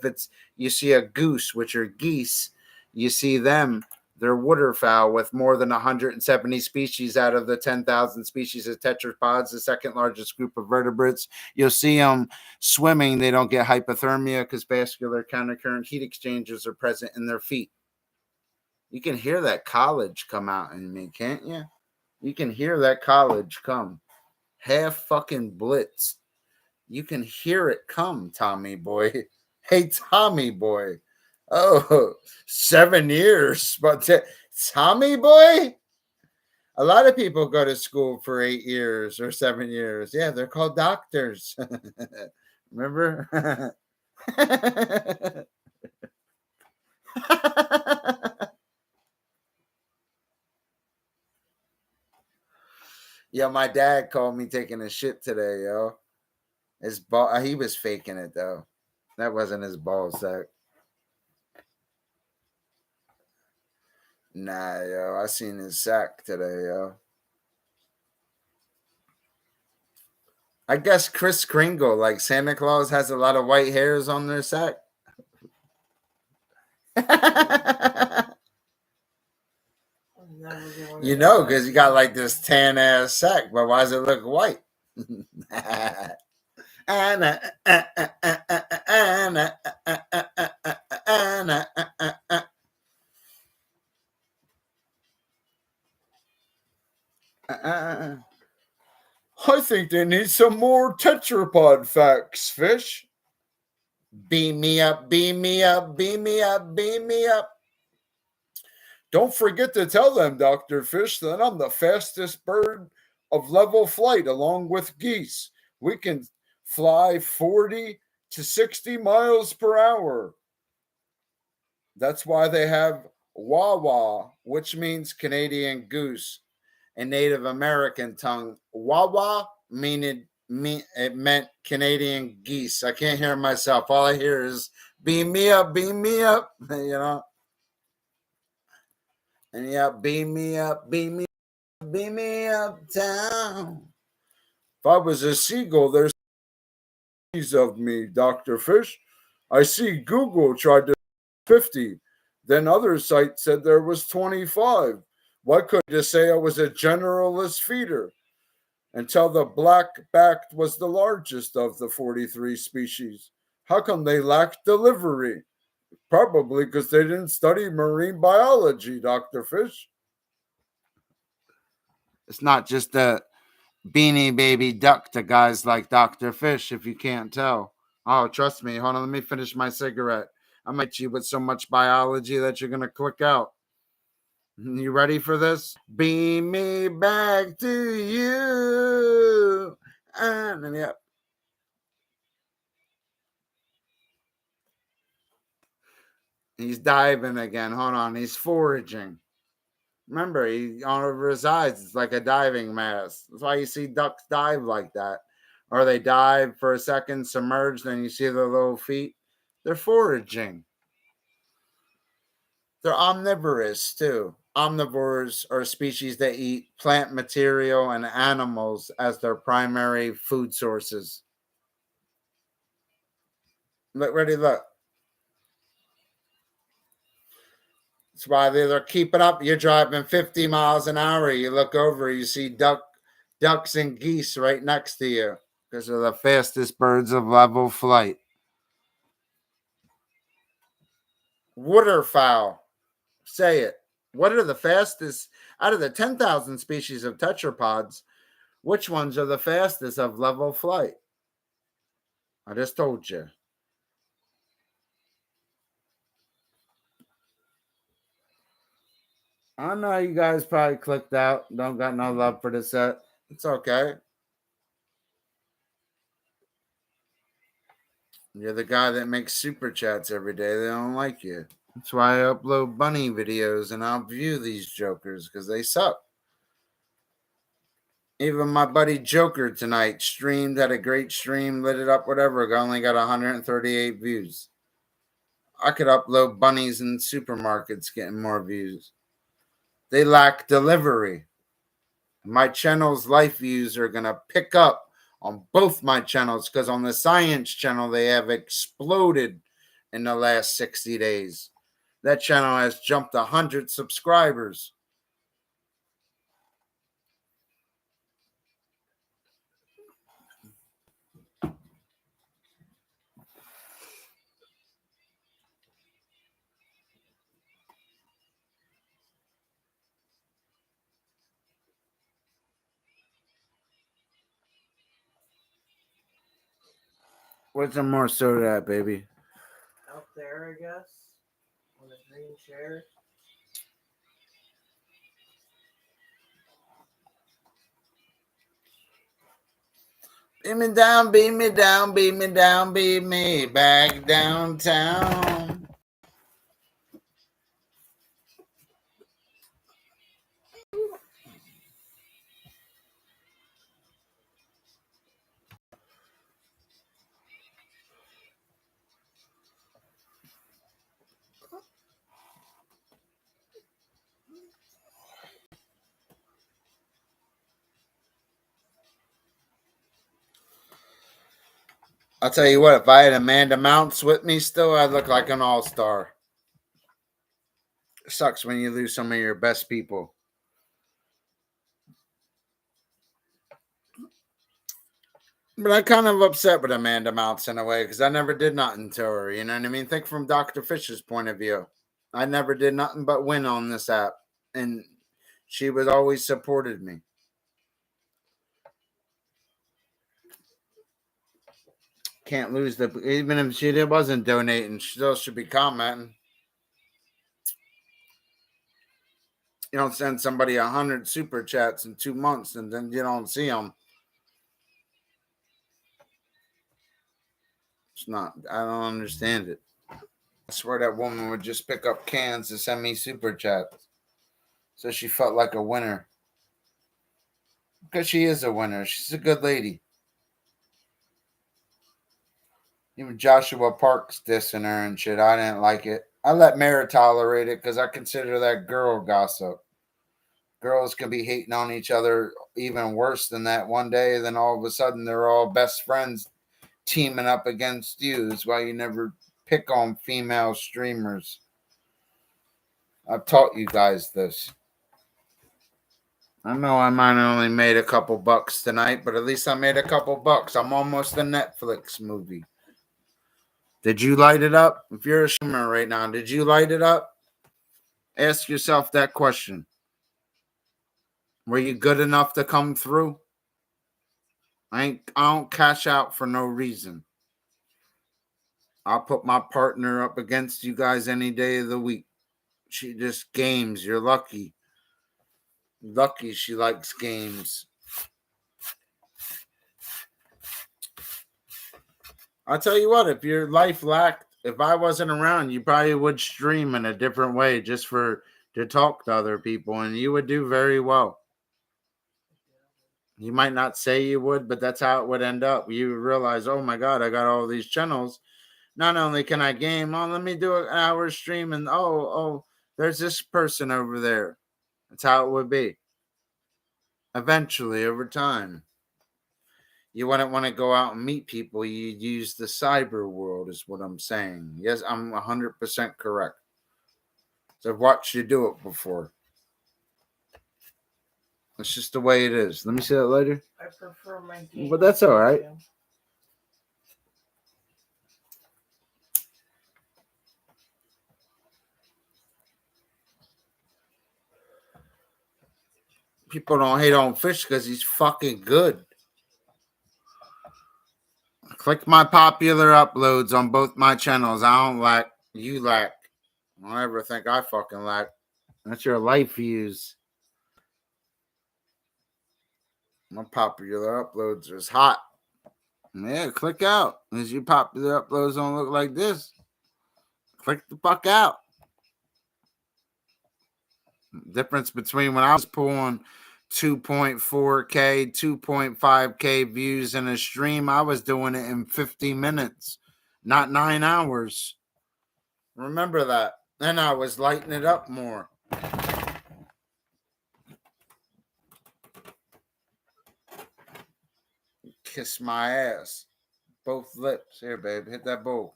you see a goose, which are geese, you see them, they're waterfowl with more than 170 species out of the 10,000 species of tetrapods, the second largest group of vertebrates. You'll see them swimming. They don't get hypothermia because vascular countercurrent heat exchangers are present in their feet. You can hear that college come out in me, can't you? You can hear that college come. Half fucking blitz. You can hear it come, Tommy boy. Hey, Tommy boy. Oh, 7 years. But Tommy boy? A lot of people go to school for 8 years or 7 years. Yeah, they're called doctors. Remember? Yo, my dad called me taking a shit today, yo. His ball, he was faking it though. That wasn't his ball sack. Nah, yo, I seen his sack today, yo. I guess Kris Kringle, like Santa Claus, has a lot of white hairs on their sack. You know, because you got like this tan ass sack, but why does it look white? I think they need some more tetrapod facts, Fish. Beam me up, beam me up, beam me up, beam me up. Don't forget to tell them, Dr. Fish, that I'm the fastest bird of level flight along with geese. We can fly 40 to 60 miles per hour. That's why they have Wawa, which means Canadian goose. In Native American tongue, Wawa it meant Canadian geese. I can't hear myself. All I hear is beam me up, you know. And yeah, beam me up, beam me up town. If I was a seagull, there's of me, Dr. Fish. I see Google tried to 50. Then other sites said there was 25. Why couldn't you say I was a generalist feeder? Until the black-backed was the largest of the 43 species. How come they lacked delivery? Probably because they didn't study marine biology, Dr. Fish. It's not just a beanie baby duck to guys like Dr. Fish, if you can't tell. Oh, trust me. Hold on, let me finish my cigarette. I might cheat with so much biology that you're going to click out. You ready for this? Beam me back to you. And yep. He's diving again. Hold on. He's foraging. Remember, he on over his eyes. It's like a diving mask. That's why you see ducks dive like that. Or they dive for a second, submerged, and you see their little feet. They're foraging. They're omnivorous too. Omnivores are species that eat plant material and animals as their primary food sources. Look, ready, look. That's why they're keeping up. You're driving 50 miles an hour. You look over, you see ducks and geese right next to you because they're the fastest birds of level flight. Waterfowl. Say it. What are the fastest out of the 10,000 species of tetrapods? Which ones are the fastest of level flight? I just told you. I know you guys probably clicked out. Don't got no love for the set. It's okay. You're the guy that makes super chats every day. They don't like you. That's why I upload bunny videos and I'll view these jokers because they suck. Even my buddy Joker tonight streamed, had a great stream, lit it up, whatever. Only got 138 views. I could upload bunnies in supermarkets getting more views. They lack delivery. My channel's life views are going to pick up on both my channels because on the science channel, they have exploded in the last 60 days. That channel has jumped 100 subscribers. Where's some more soda at, baby? Out there, I guess. On the green chair. Beat me down, beat me down, beat me down, beat me back downtown. I'll tell you what, if I had Amanda Mounts with me still, I'd look like an all-star. It sucks when you lose some of your best people. But I kind of upset with Amanda Mounts in a way because I never did nothing to her. You know what I mean? Think from Dr. Fisher's point of view. I never did nothing but win on this app. And she was always supported me. Can't lose the, even if she wasn't donating, she still should be commenting. You don't send somebody 100 super chats in 2 months and then you don't see them. It's not, I don't understand it. I swear that woman would just pick up cans to send me super chats. So she felt like a winner. Because she is a winner. She's a good lady. Even Joshua Parks dissing her and shit. I didn't like it. I let Mara tolerate it because I consider that girl gossip. Girls can be hating on each other even worse than that one day. Then all of a sudden they're all best friends teaming up against you. That's why you never pick on female streamers. I've taught you guys this. I know I might have only made a couple bucks tonight, but at least I made a couple bucks. I'm almost a Netflix movie. Did you light it up? If you're a streamer right now, did you light it up? Ask yourself that question. Were you good enough to come through? I don't cash out for no reason. I'll put my partner up against you guys any day of the week. She just games. You're lucky. Lucky she likes games. I'll tell you what, if your life lacked, if I wasn't around, you probably would stream in a different way just to talk to other people, and you would do very well. You might not say you would, but that's how it would end up. You realize, oh my God, I got all these channels. Not only can I game, oh, let me do an hour stream, and oh, there's this person over there. That's how it would be. Eventually, over time. You wouldn't want to go out and meet people. You'd use the cyber world, is what I'm saying. Yes, I'm 100% correct. So I've watched you do it before. It's just the way it is. Let me see that later. I prefer my game. But that's all right. People don't hate on Fish because he's fucking good. Click my popular uploads on both my channels. I don't lack. You lack. I don't ever think I fucking lack. That's your life views. My popular uploads is hot. Yeah, click out. As your popular uploads don't look like this. Click the fuck out. Difference between when I was pulling 2.4K, 2.5K views in a stream, I was doing it in 50 minutes, not 9 hours. Remember that. Then I was lighting it up more. Kiss my ass. Both lips. Here, babe. Hit that bowl.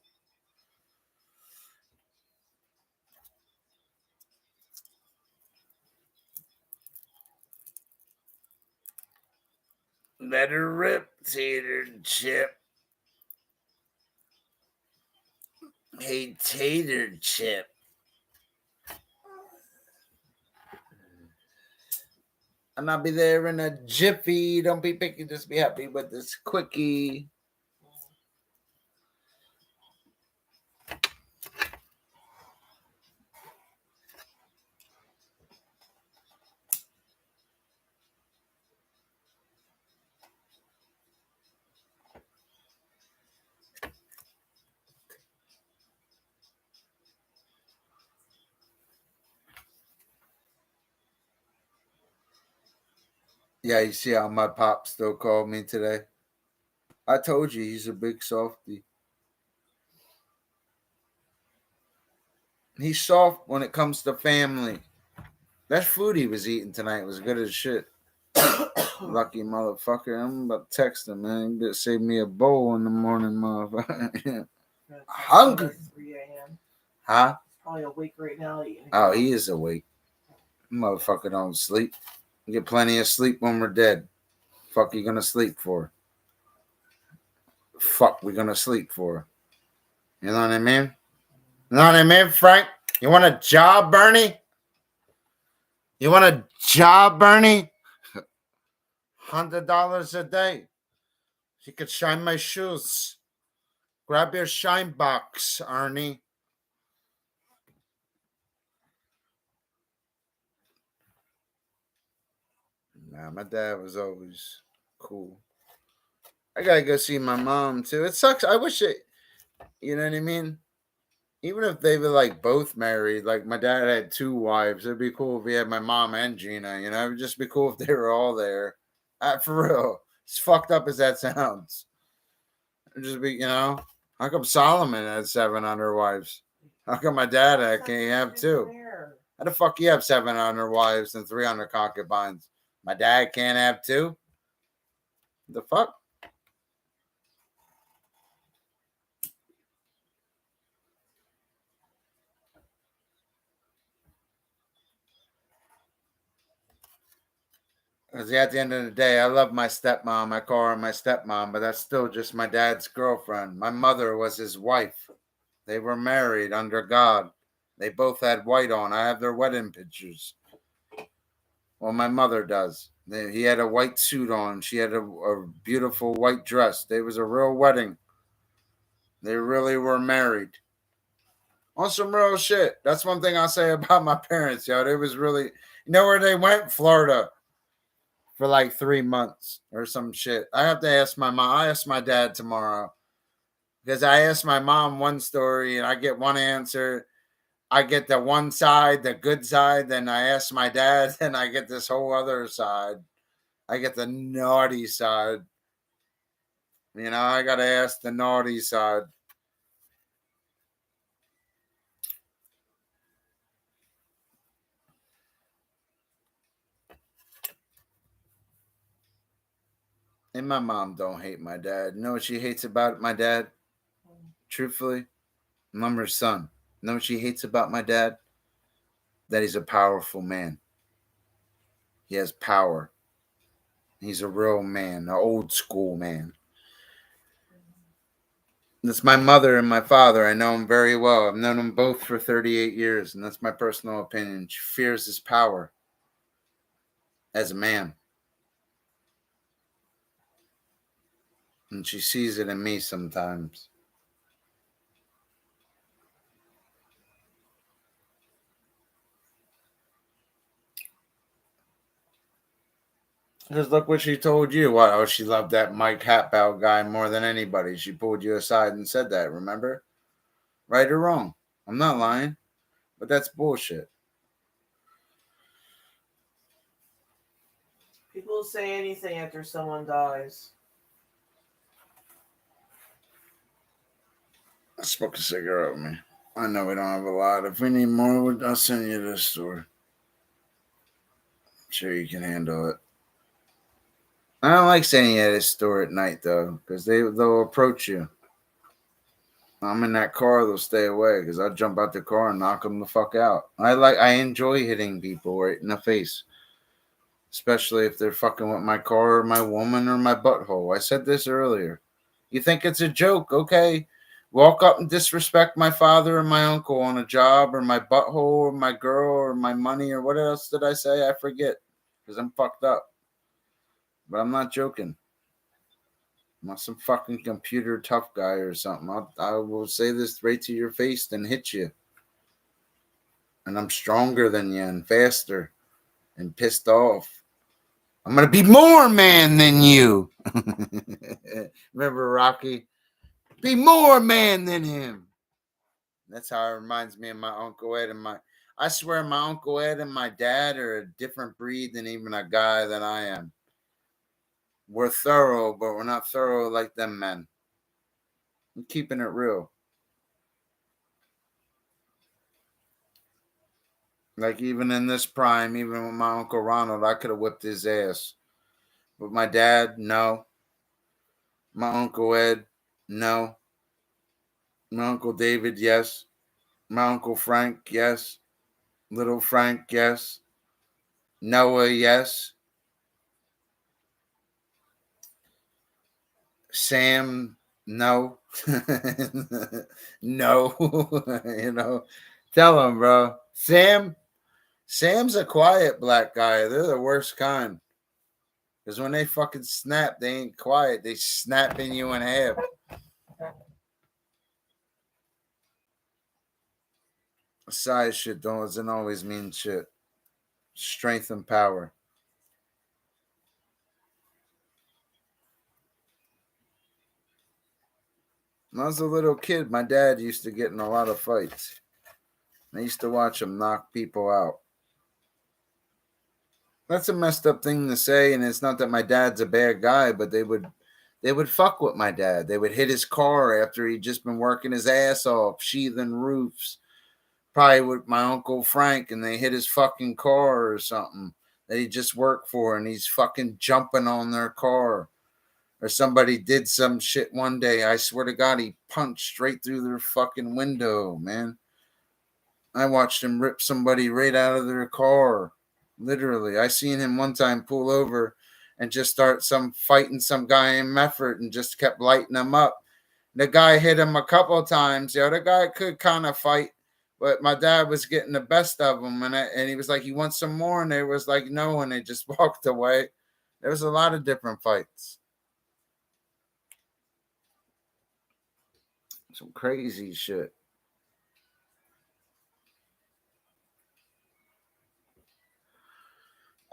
Let her rip, tater chip. Hey, tater chip. And I'll be there in a jiffy. Don't be picky, just be happy with this quickie. Yeah, you see how my pop still called me today? I told you he's a big softy. He's soft when it comes to family. That food he was eating tonight was good as shit. Lucky motherfucker. I'm about to text him, man. He better save me a bowl in the morning, motherfucker. Hungry. 3 a.m. Huh? Probably awake right now. Oh, he is awake. Motherfucker don't sleep. We get plenty of sleep when we're dead. Fuck you gonna sleep for? Fuck we gonna sleep for? You know what I mean? You know what I mean, Frank? You want a job, Bernie? You want a job, Bernie? $100 a day. You could shine my shoes. Grab your shine box, Arnie. Nah, my dad was always cool. I gotta go see my mom too. It sucks. I wish it, you know what I mean? Even if they were like both married, like my dad had 2 wives, it'd be cool if he had my mom and Gina, you know? It'd just be cool if they were all there. For real. As fucked up as that sounds. It'd just be, how come Solomon had 700 wives? How come my dad can't have 2? How the fuck you have 700 wives and 300 concubines? My dad can't have 2? The fuck? Because at the end of the day, I love my stepmom. I call her my stepmom, but that's still just my dad's girlfriend. My mother was his wife. They were married under God. They both had white on. I have their wedding pictures. Well, my mother does. He had a white suit on. She had a beautiful white dress. They was a real wedding. They really were married. On some real shit. That's one thing I'll say about my parents, yo. They was really, where they went? Florida. For like 3 months or some shit. I have to ask my mom. I ask my dad tomorrow. Because I asked my mom one story and I get one answer. I get the one side, the good side. Then I ask my dad, and I get this whole other side. I get the naughty side. I got to ask the naughty side. And my mom don't hate my dad. You know what she hates about my dad? Truthfully, I'm her son. You know what she hates about my dad? That he's a powerful man. He has power. He's a real man, an old school man. That's my mother and my father. I know them very well. I've known them both for 38 years, and that's my personal opinion. She fears his power as a man. And she sees it in me sometimes. Because look what she told you. What? Oh, she loved that Mike Hatbow guy more than anybody. She pulled you aside and said that, remember? Right or wrong? I'm not lying. But that's bullshit. People say anything after someone dies. I smoke a cigarette with me. I know we don't have a lot. If we need more, I'll send you to the store. I'm sure you can handle it. I don't like sending you at this store at night though, because they'll approach you. I'm in that car, they'll stay away because I'll jump out the car and knock them the fuck out. I enjoy hitting people right in the face, especially if they're fucking with my car or my woman or my butthole. I said this earlier. You think it's a joke? Okay. Walk up and disrespect my father or my uncle on a job or my butthole or my girl or my money or what else did I say? I forget because I'm fucked up. But I'm not joking. I'm not some fucking computer tough guy or something. I will say this right to your face and hit you. And I'm stronger than you and faster and pissed off. I'm going to be more man than you. Remember Rocky? Be more man than him. That's how it reminds me of my Uncle Ed and I swear my Uncle Ed and my dad are a different breed than even a guy that I am. We're thorough, but we're not thorough like them men. I'm keeping it real. Like, even in this prime, even with my Uncle Ronald, I could have whipped his ass. But my dad, no. My Uncle Ed, no. My Uncle David, yes. My Uncle Frank, yes. Little Frank, yes. Noah, yes. Sam, no. No. Tell him, bro. Sam's a quiet black guy. They're the worst kind. Because when they fucking snap, they ain't quiet. They snapping you in half. Size shit doesn't always mean shit. Strength and power. When I was a little kid, my dad used to get in a lot of fights. I used to watch him knock people out. That's a messed up thing to say, and it's not that my dad's a bad guy, but they would fuck with my dad. They would hit his car after he'd just been working his ass off, sheathing roofs. Probably with my Uncle Frank, and they hit his fucking car or something that he just worked for, and he's fucking jumping on their car. Or somebody did some shit one day. I swear to God, he punched straight through their fucking window, man. I watched him rip somebody right out of their car. Literally. I seen him one time pull over and just start fighting some guy in Medford and just kept lighting him up. The guy hit him a couple of times. The guy could kind of fight, but my dad was getting the best of him. And he was like, "You want some more?" And they was like, "No." And they just walked away. There was a lot of different fights. Some crazy shit.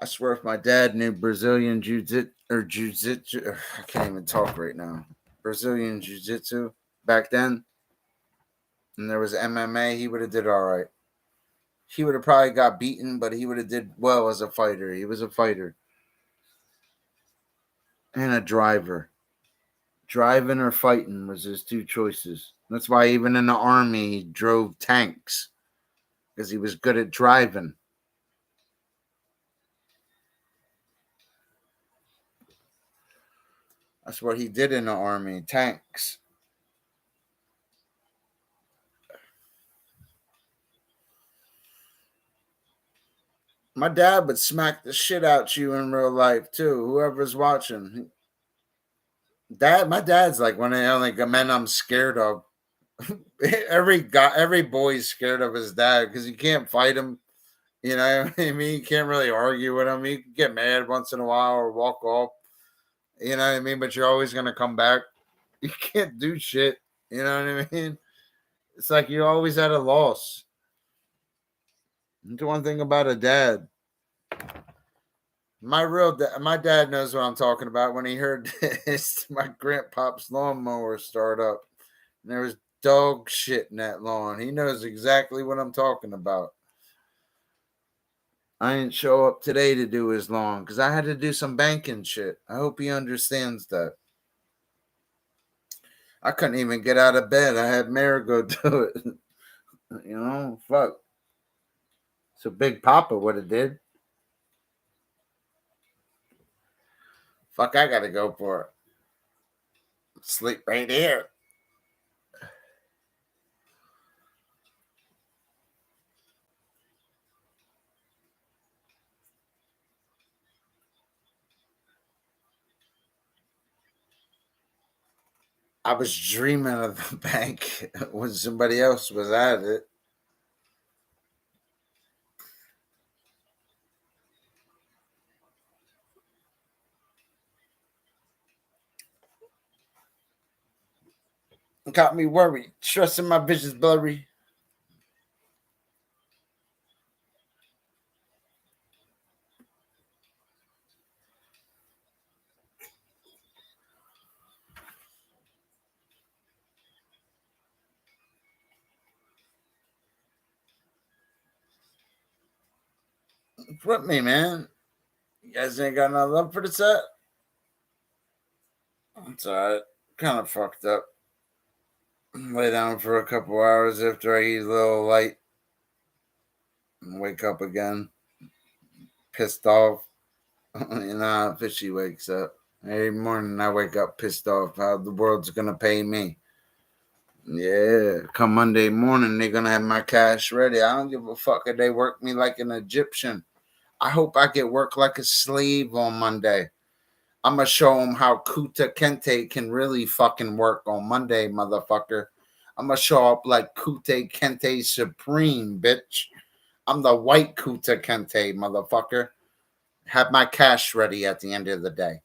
I swear if my dad knew Brazilian jiu-jitsu, I can't even talk right now. Brazilian jiu-jitsu back then, and there was MMA, he would have did all right. He would have probably got beaten, but he would have did well as a fighter. He was a fighter. And a driver. Driving or fighting was his two choices. That's why even in the army, he drove tanks. Because he was good at driving. That's what he did in the army, tanks. My dad would smack the shit out you in real life too. Whoever's watching, my dad's like one of the only men I'm scared of. Every boy's scared of his dad because you can't fight him. You know what I mean? You can't really argue with him. You can get mad once in a while or walk off. You know what I mean? But you're always gonna come back. You can't do shit. You know what I mean? It's like you're always at a loss. The one thing about a dad, my dad knows what I'm talking about. When he heard my grandpop's lawnmower start up, and there was dog shit in that lawn. He knows exactly what I'm talking about. I didn't show up today to do his lawn because I had to do some banking shit. I hope he understands that. I couldn't even get out of bed. I had Mary go do it. Fuck. So Big Papa would have did. Fuck, I gotta go for it. Sleep right here. I was dreaming of the bank when somebody else was at it. It got me worried, stressing my vision's blurry. With me, man. You guys ain't got no love for the set? It's alright. Kind of fucked up. Lay down for a couple hours after I eat a little light and wake up again. Pissed off. You know how Fishy wakes up. Every morning I wake up pissed off how the world's gonna pay me. Yeah, come Monday morning they're gonna have my cash ready. I don't give a fuck if they work me like an Egyptian. I hope I get work like a slave on Monday. I'm gonna show them how Kuta Kente can really fucking work on Monday, motherfucker. I'm gonna show up like Kuta Kente Supreme, bitch. I'm the white Kuta Kente, motherfucker. Have my cash ready at the end of the day.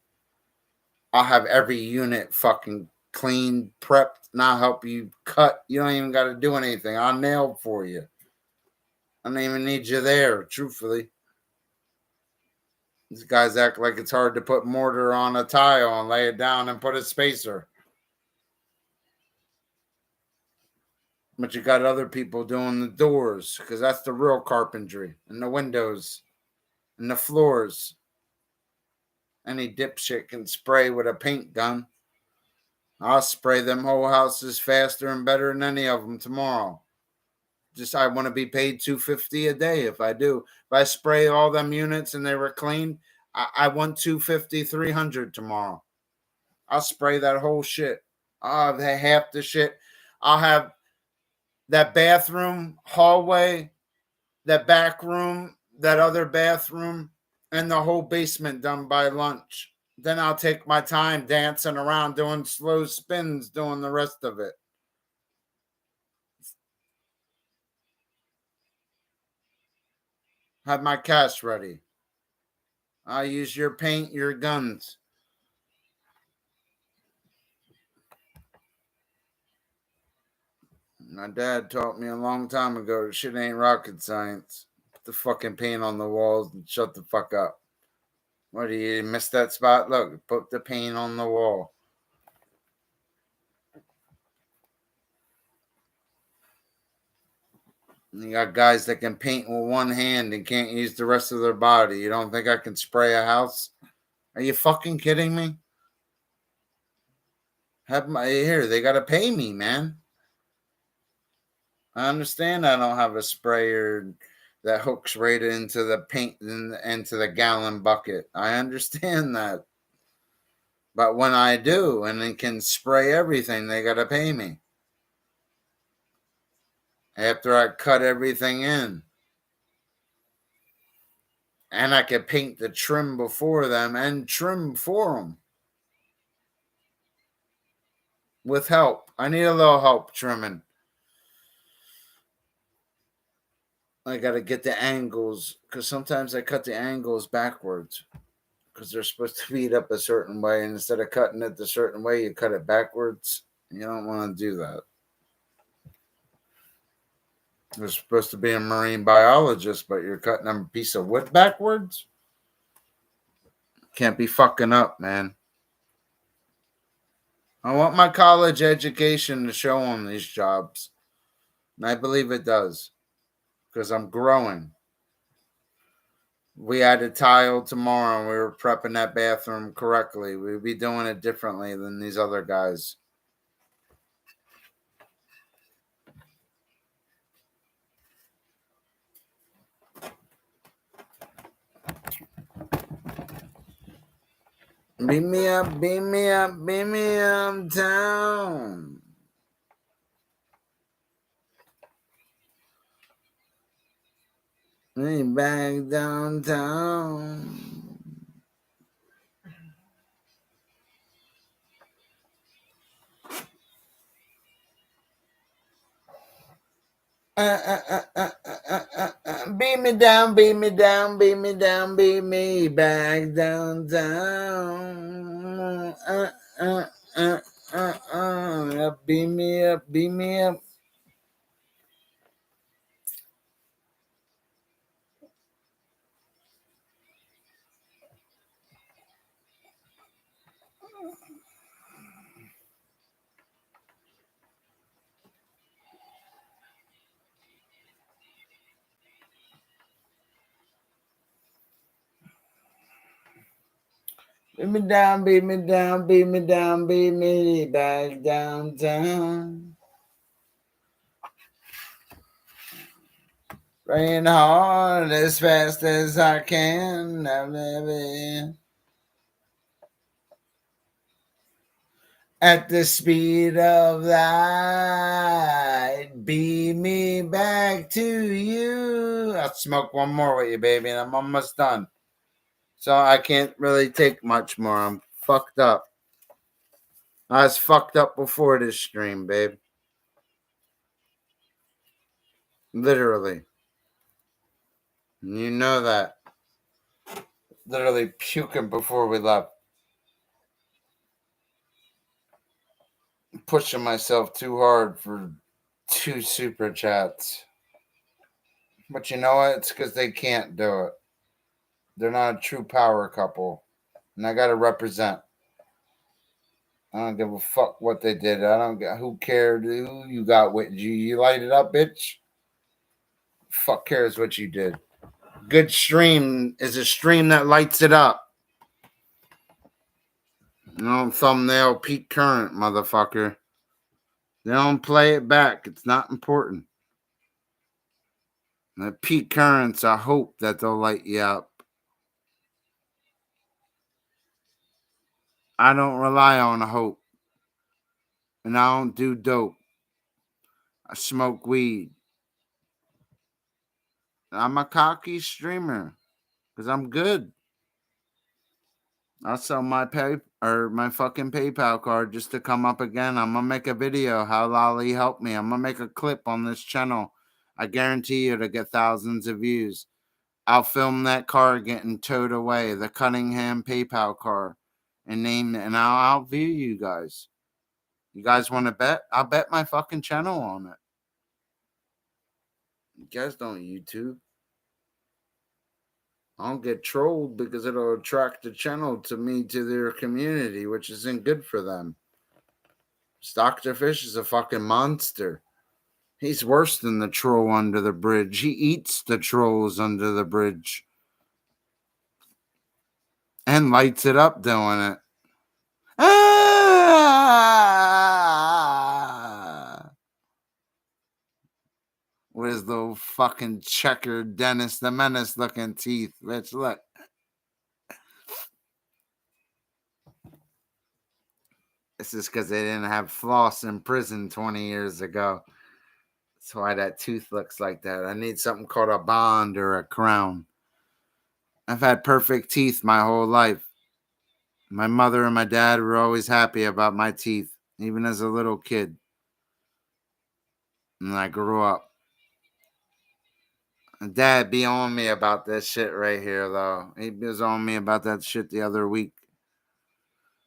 I'll have every unit fucking clean, prepped, and I'll help you cut. You don't even got to do anything. I'll nail for you. I don't even need you there, truthfully. These guys act like it's hard to put mortar on a tile and lay it down and put a spacer. But you got other people doing the doors because that's the real carpentry, and the windows and the floors. Any dipshit can spray with a paint gun. I'll spray them whole houses faster and better than any of them tomorrow. Just I want to be paid $250 a day if I do. If I spray all them units and they were clean, I want $250, $300 tomorrow. I'll spray that whole shit. I'll have half the shit. I'll have that bathroom, hallway, that back room, that other bathroom, and the whole basement done by lunch. Then I'll take my time dancing around, doing slow spins, doing the rest of it. Have my cash ready. I'll use your paint, your guns. My dad taught me a long time ago, shit ain't rocket science. Put the fucking paint on the walls and shut the fuck up. What, do you miss that spot? Look, put the paint on the wall. You got guys that can paint with one hand and can't use the rest of their body. You don't think I can spray a house? Are you fucking kidding me? Have my here, they gotta pay me, man. I understand I don't have a sprayer that hooks right into the paint and into the gallon bucket. I understand that. But when I do and it can spray everything, they gotta pay me. After I cut everything in. And I could paint the trim before them and trim for them. With help. I need a little help trimming. I got to get the angles because sometimes I cut the angles backwards because they're supposed to beat up a certain way. And instead of cutting it the certain way, you cut it backwards. You don't want to do that. You're supposed to be a marine biologist, but you're cutting a piece of wood backwards? Can't be fucking up, man. I want my college education to show on these jobs. And I believe it does. Because I'm growing. We added tile tomorrow and we were prepping that bathroom correctly. We'd be doing it differently than these other guys. Beat me up, beat me up, beat me uptown. Me back downtown. Beat me down, beat me down, beat me down, beat me back downtown. Beat me up, beat me up. Beat me down, beat me down, beat me down, beat me back downtown. Rain hard as fast as I can. At the speed of light, beat me back to you. I'll smoke one more with you, baby, and I'm almost done. So I can't really take much more. I'm fucked up. I was fucked up before this stream, babe. Literally. You know that. Literally puking before we left. Pushing myself too hard for 2 super chats. But you know what? It's because they can't do it. They're not a true power couple. And I got to represent. I don't give a fuck what they did. I don't get who cared who you got with you. You light it up, bitch. Fuck cares what you did. Good stream is a stream that lights it up. You know, thumbnail peak current, motherfucker. They don't play it back. It's not important. The peak currents, I hope that they'll light you up. I don't rely on hope. And I don't do dope. I smoke weed. I'm a cocky streamer. Because I'm good. I'll sell my my fucking PayPal card just to come up again. I'm gonna make a video how Lolly helped me. I'm gonna make a clip on this channel. I guarantee you to get thousands of views. I'll film that car getting towed away, the Cunningham PayPal car, and name it, and I'll view you guys. You guys want to bet? I'll bet my fucking channel on it. You guys don't YouTube. I don't get trolled because it'll attract the channel to me, to their community, which isn't good for them. Dr. Fish is a fucking monster. He's worse than the troll under the bridge. He eats the trolls under the bridge. And lights it up doing it. Ah! Where's the fucking checkered Dennis the Menace looking teeth? Bitch, look. This is because they didn't have floss in prison 20 years ago. That's why that tooth looks like that. I need something called a bond or a crown. I've had perfect teeth my whole life. My mother and my dad were always happy about my teeth, even as a little kid. And I grew up. Dad be on me about this shit right here, though. He was on me about that shit the other week.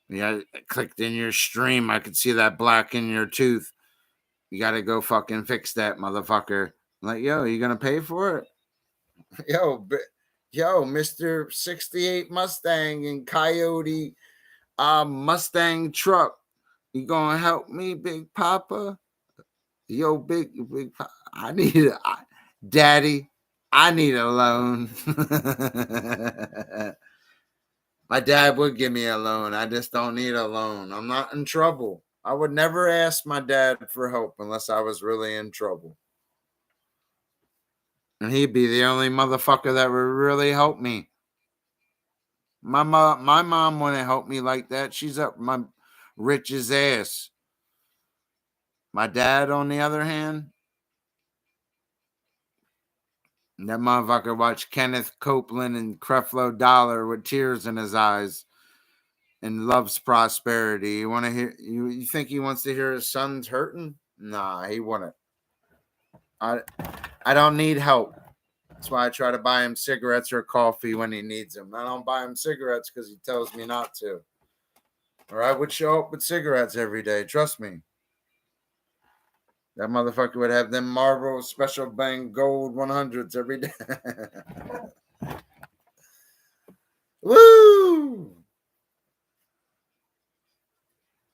Yeah, I clicked in your stream. I could see that black in your tooth. You got to go fucking fix that, motherfucker. I'm like, yo, you going to pay for it? Yo, Mr. 68 Mustang and Coyote Mustang truck. You going to help me, Big Papa? Yo, Big Papa. Daddy, I need a loan. My dad would give me a loan. I just don't need a loan. I'm not in trouble. I would never ask my dad for help unless I was really in trouble. And he'd be the only motherfucker that would really help me. My mom wouldn't help me like that. She's up my rich's ass. My dad, on the other hand, that motherfucker watched Kenneth Copeland and Creflo Dollar with tears in his eyes and loves prosperity. You want to hear? You think he wants to hear his son's hurting? Nah, he wouldn't. I don't need help. That's why I try to buy him cigarettes or coffee when he needs them. I don't buy him cigarettes because he tells me not to. Or I would show up with cigarettes every day. Trust me. That motherfucker would have them Marlboro Special Bang Gold 100s every day. Woo!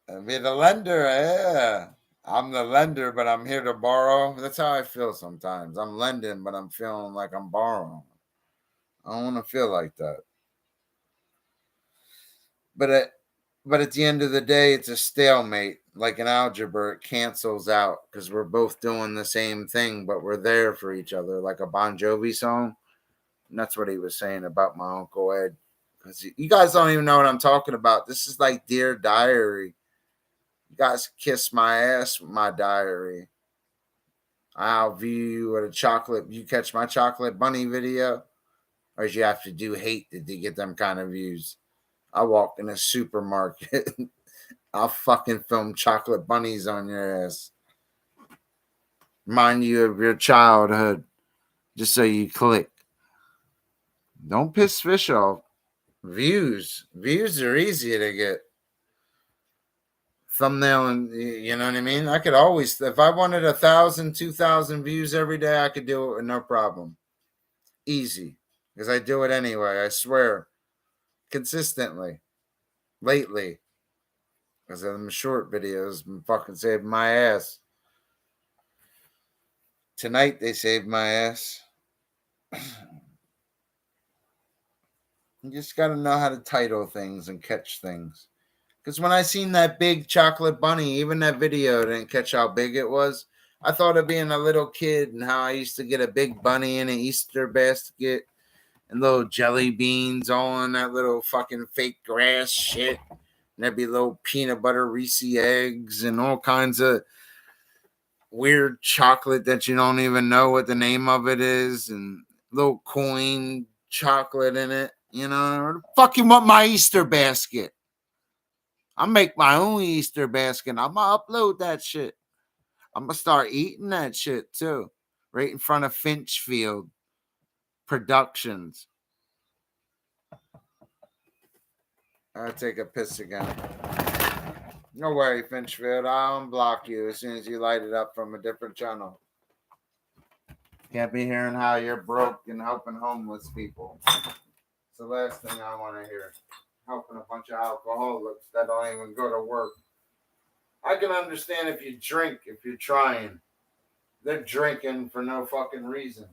I'll be the lender, yeah. I'm the lender, but I'm here to borrow. That's how I feel sometimes. I'm lending, but I'm feeling like I'm borrowing. I don't want to feel like that. But at the end of the day, it's a stalemate. Like in algebra, it cancels out because we're both doing the same thing, but we're there for each other, like a Bon Jovi song. And that's what he was saying about my Uncle Ed. Because you guys don't even know what I'm talking about. This is like Dear Diary. You guys kiss my ass with my diary. I'll view you with a chocolate. You catch my chocolate bunny video, or you have to do hate to get them kind of views. I walk in a supermarket. I'll fucking film chocolate bunnies on your ass. Remind you of your childhood, just so you click. Don't piss fish off. Views are easy to get. Thumbnail, and you know what I mean. I could always, if I wanted 1,000, 2,000 views every day, I could do it with no problem. Easy, because I do it anyway. I swear, consistently. Lately, because of them short videos, been fucking saved my ass. Tonight they saved my ass. You just got to know how to title things and catch things. Because when I seen that big chocolate bunny, even that video didn't catch how big it was. I thought of being a little kid and how I used to get a big bunny in an Easter basket and little jelly beans all in that little fucking fake grass shit. And there'd be little peanut butter Reese eggs and all kinds of weird chocolate that you don't even know what the name of it is, and little coin chocolate in it. You know, fucking want my Easter basket. I'll make my own Easter basket. I'm gonna upload that shit. I'm gonna start eating that shit too, right in front of Finchfield Productions. I'll take a piss again. No worry, Finchfield. I'll unblock you as soon as you light it up from a different channel. Can't be hearing how you're broke and helping homeless people. It's the last thing I want to hear. Helping a bunch of alcoholics that don't even go to work. I can understand if you drink, if you're trying. They're drinking for no fucking reason.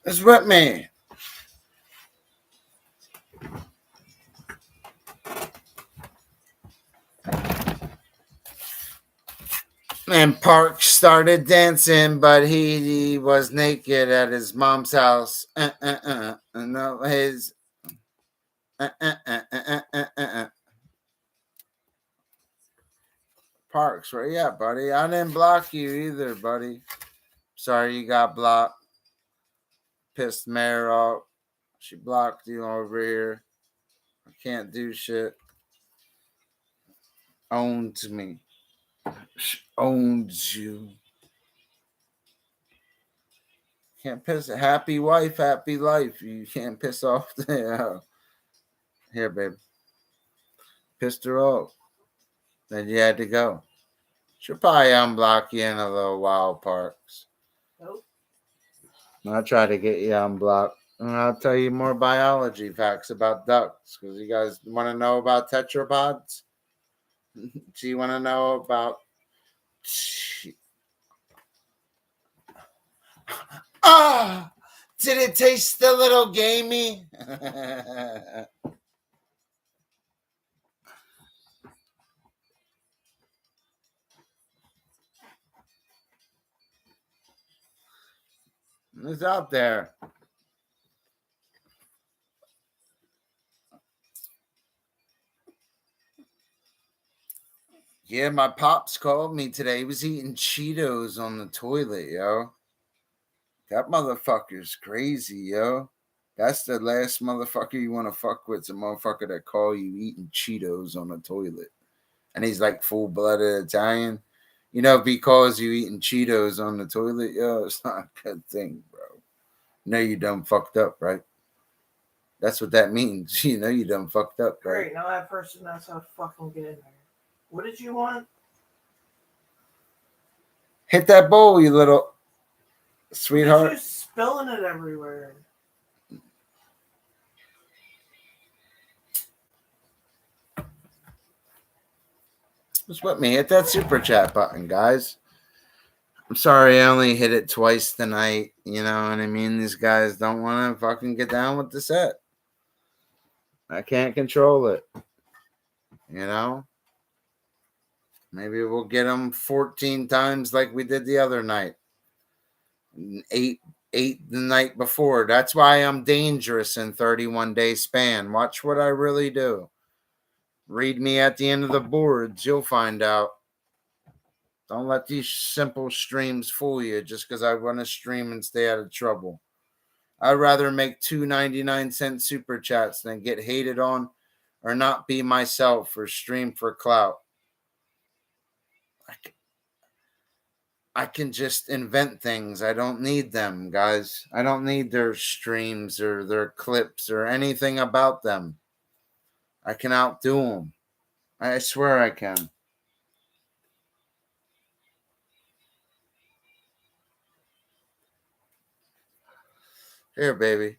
It's with me. And Park started dancing, but he was naked at his mom's house. No, his. Parks, where you at, buddy? I didn't block you either, buddy. Sorry you got blocked. Pissed Mare off. She blocked you over here. I can't do shit. Owns me. She owns you. Can't piss. Happy wife, happy life. You can't piss off the. Here, babe. Pissed her off. Then you had to go. She'll probably unblock you in a little while, Parks. Nope. I'll try to get you unblocked. And I'll tell you more biology facts about ducks. Because you guys want to know about tetrapods? Do you want to know about... Ah! Did it taste a little gamey? It's out there. Yeah, my pops called me today. He was eating Cheetos on the toilet, yo. That motherfucker's crazy, yo. That's the last motherfucker you want to fuck with. It's a motherfucker that call you eating Cheetos on the toilet. And he's like full-blooded Italian. You know, if he calls you eating Cheetos on the toilet, yo, it's not a good thing, bro. You know you done fucked up, right? That's what that means. You know you done fucked up, right? Great, now that person knows how to fucking get in there. What did you want? Hit that bowl, you little sweetheart. You're spilling it everywhere. Just let me hit that super chat button, guys. I'm sorry I only hit it twice tonight. You know what I mean? These guys don't want to fucking get down with the set. I can't control it. You know? Maybe we'll get them 14 times like we did the other night. 8 the night before. That's why I'm dangerous in 31-day span. Watch what I really do. Read me at the end of the boards. You'll find out. Don't let these simple streams fool you just because I want to stream and stay out of trouble. I'd rather make 2.99 super chats than get hated on or not be myself or stream for clout. I can just invent things. I don't need them, guys. I don't need their streams or their clips or anything about them. I can outdo them. I swear I can. Here, baby.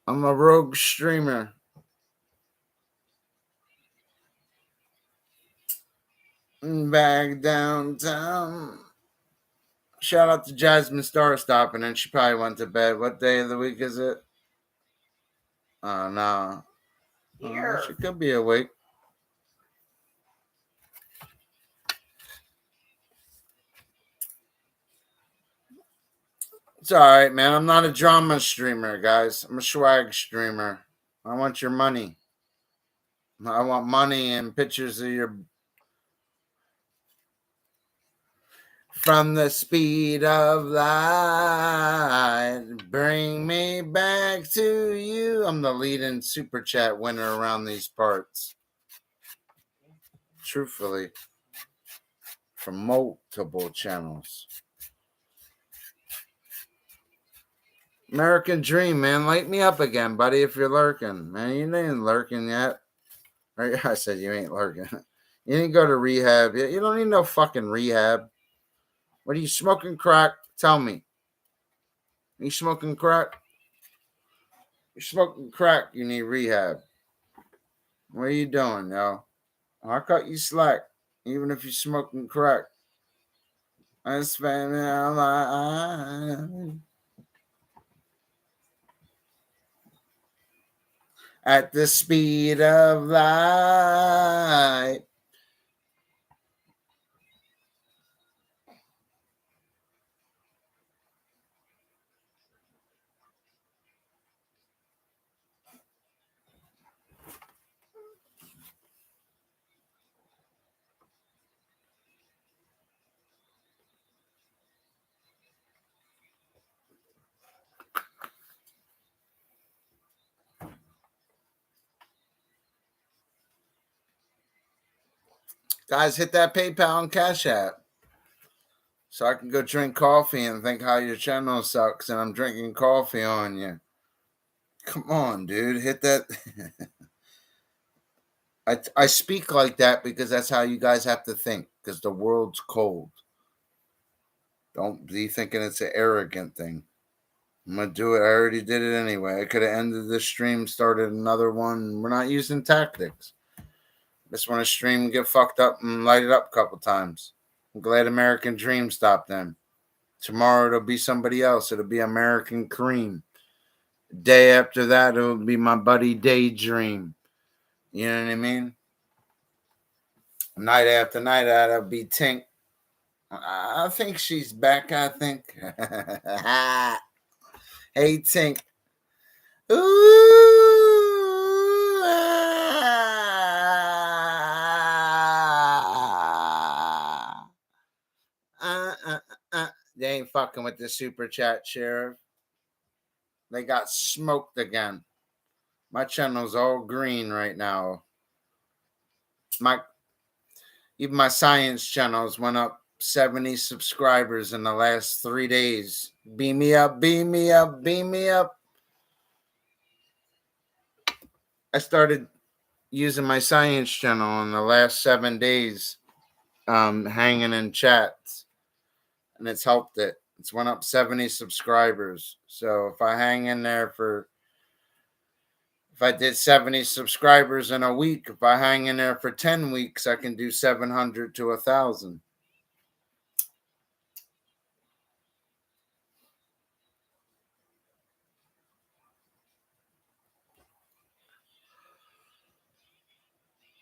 I'm a rogue streamer. Back downtown. Shout out to Jasmine Star stopping, and she probably went to bed. What day of the week is it? Oh, no. Here. She could be awake. It's all right, man. I'm not a drama streamer, guys. I'm a swag streamer. I want your money. I want money and pictures of your... From the speed of light, bring me back to you. I'm the leading super chat winner around these parts. Truthfully. From multiple channels. American Dream, man. Light me up again, buddy, if you're lurking. Man, you ain't lurking yet. Right? I said you ain't lurking. You didn't go to rehab. You don't need no fucking rehab. What are you smoking crack? Tell me. Are you smoking crack? You're smoking crack. You need rehab. What are you doing, yo? I'll cut you slack, even if you're smoking crack. I spent my life at the speed of light. Guys, hit that PayPal and Cash App so I can go drink coffee and think how your channel sucks and I'm drinking coffee on you. Come on, dude. Hit that. I speak like that because that's how you guys have to think, because the world's cold. Don't be thinking it's an arrogant thing. I'm going to do it. I already did it anyway. I could have ended the stream, started another one. We're not using tactics. Just want to stream, get fucked up, and light it up a couple times. I'm glad American Dream stopped them. Tomorrow it'll be somebody else. It'll be American Cream. Day after that, it'll be my buddy Daydream. You know what I mean? Night after night, that'll be Tink. I think she's back, I think. Hey, Tink. Ooh. They ain't fucking with the super chat, Sheriff. They got smoked again. My channel's all green right now. Even my science channels went up 70 subscribers in the last 3 days. Beam me up, beam me up, beam me up. I started using my science channel in the last 7 days, hanging in chats, and it's helped it. It's went up 70 subscribers. So if I hang in there if I did 70 subscribers in a week, if I hang in there for 10 weeks, I can do 700 to 1,000.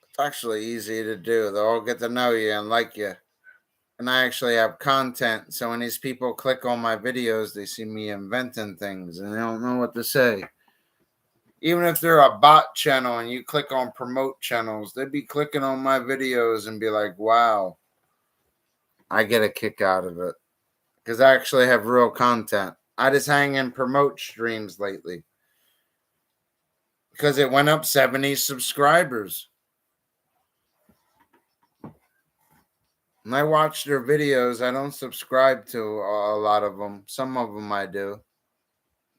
It's actually easy to do. They'll all get to know you and like you. And I actually have content. So when these people click on my videos, they see me inventing things and they don't know what to say. Even if they're a bot channel and you click on promote channels, they'd be clicking on my videos and be like, wow, I get a kick out of it. Because I actually have real content. I just hang in promote streams lately. Because it went up 70 subscribers. And I watch their videos. I don't subscribe to a lot of them. Some of them I do.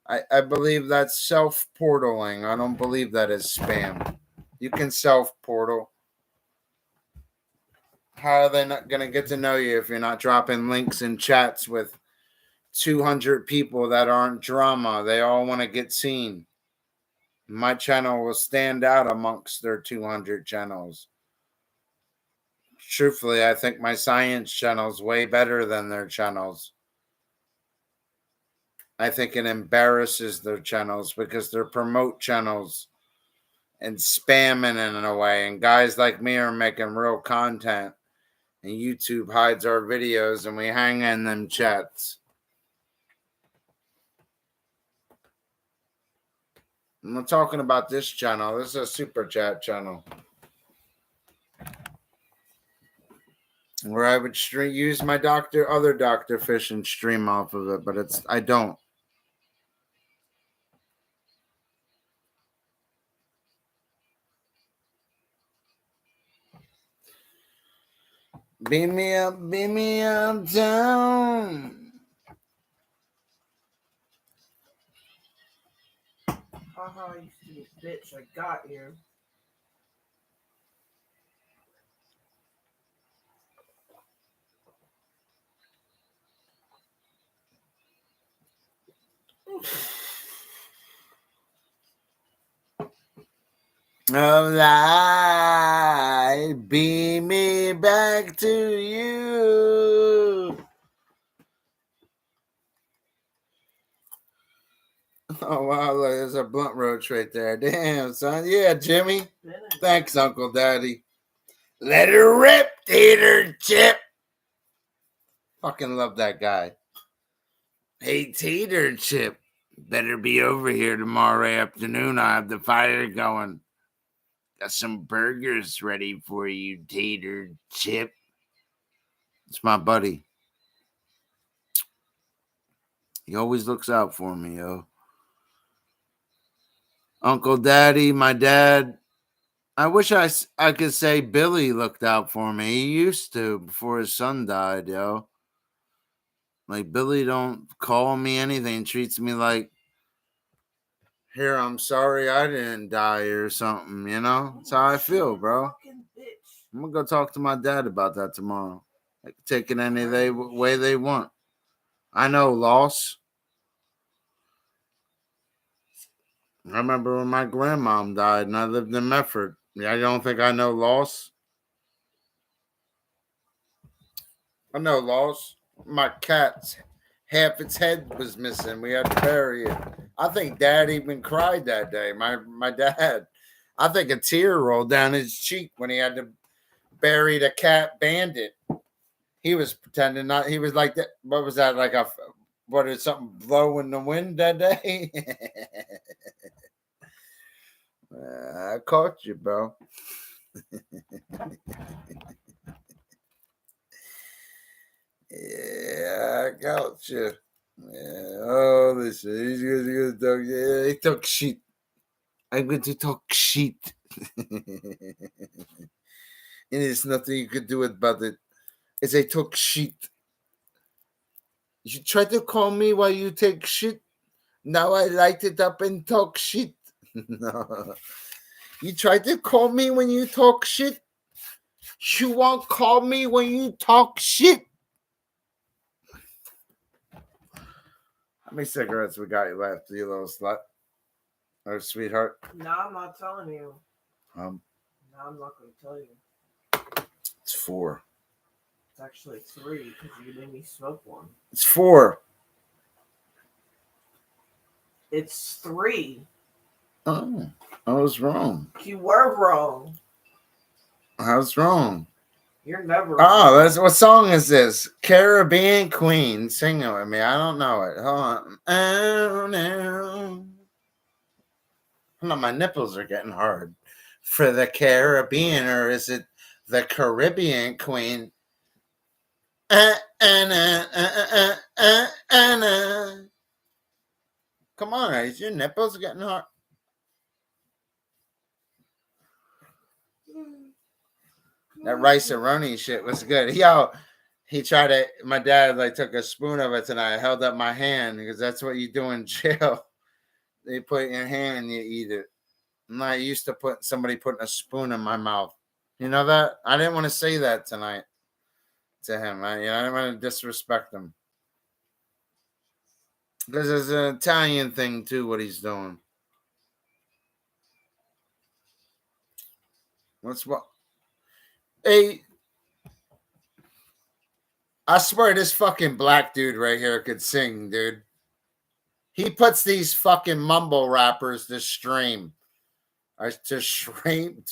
I believe that's self-portaling. I don't believe that is spam. You can self-portal. How are they not going to get to know you if you're not dropping links in chats with 200 people that aren't drama? They all want to get seen. My channel will stand out amongst their 200 channels. Truthfully, I think my science channel is way better than their channels. I think it embarrasses their channels because they're promote channels and spamming in a way. And guys like me are making real content. And YouTube hides our videos and we hang in them chats. I'm not talking about this channel. This is a super chat channel. Where I would use my other Dr. Fish and stream off of it, but I don't. Beam me up down. Haha, you stupid bitch, I got you. Of light, beam me back to you. Oh wow, look, there's a blunt roach right there. Damn, son. Yeah, Jimmy. Thanks, Uncle Daddy. Let her rip, Tater Chip. Fucking love that guy. Hey, Tater Chip. Better be over here tomorrow afternoon. I have the fire going. Got some burgers ready for you, Tater Chip. It's my buddy. He always looks out for me, yo. Uncle Daddy, my dad. I wish I could say Billy looked out for me. He used to before his son died, yo. Like, Billy don't call me anything. Treats me like, here, I'm sorry I didn't die or something, you know? That's how I feel, bro. I'm going to go talk to my dad about that tomorrow. They can take it any way they want. I know loss. I remember when my grandmom died and I lived in Medford. Yeah, I don't think I know loss. I know loss. My cat's half its head was missing. We had to bury it. I think Dad even cried that day. My dad. I think a tear rolled down his cheek when he had to bury the cat Bandit. He was pretending not. He was like that. What was that? Like what did something blow in the wind that day? I caught you, bro. Yeah, I got you. Yeah. Oh, listen, he's gonna talk. Yeah, he talk shit. I'm going to talk shit. And there's nothing you could do about it. It's a talk shit. You try to call me while you take shit. Now I light it up and talk shit. No. You try to call me when you talk shit. You won't call me when you talk shit. How many cigarettes we got left, you little slut? Or sweetheart? No, I'm not telling you. No, I'm not going to tell you. It's 4. It's actually 3 because you made me smoke one. It's 4. It's 3. Oh, I was wrong. You were wrong. I was wrong. You're never wrong. That's what song is this? Caribbean Queen. Sing it with me. I don't know it. Hold on. Oh, no. No, my nipples are getting hard. For the Caribbean, or is it the Caribbean Queen? Come on, is your nipples getting hard? That rice-a-roni shit was good. Yo, he tried to, my dad like took a spoon of it tonight. I held up my hand because that's what you do in jail. They put it in your hand and you eat it. I'm not used to somebody putting a spoon in my mouth. You know that? I didn't want to say that tonight to him. I didn't want to disrespect him. Because it's an Italian thing too, what he's doing. What's what? Hey, I swear this fucking black dude right here could sing, dude. He puts these fucking mumble rappers to stream. To stream?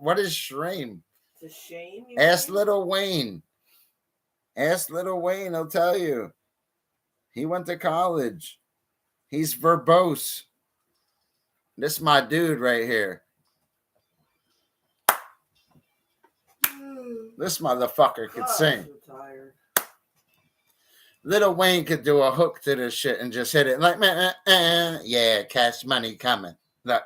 What is stream? To shame? Ask Lil Wayne. Ask Lil Wayne, he'll tell you. He went to college. He's verbose. This is my dude right here. This motherfucker could sing. Lil Wayne could do a hook to this shit and just hit it like, yeah, cash money coming. Look.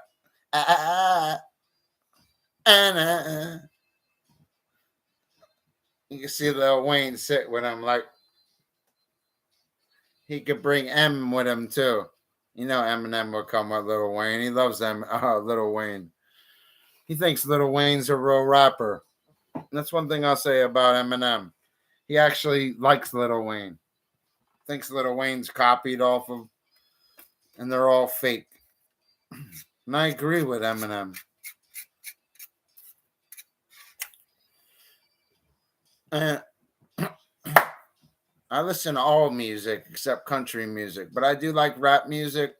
You can see Lil Wayne sit with him like he could bring M with him too. You know Eminem will come with Lil Wayne. He loves them. Lil Wayne. He thinks Lil Wayne's a real rapper. That's one thing I'll say about Eminem. He actually likes Lil Wayne. Thinks Lil Wayne's copied off of, and they're all fake. And I agree with Eminem. I listen to all music except country music, but I do like rap music.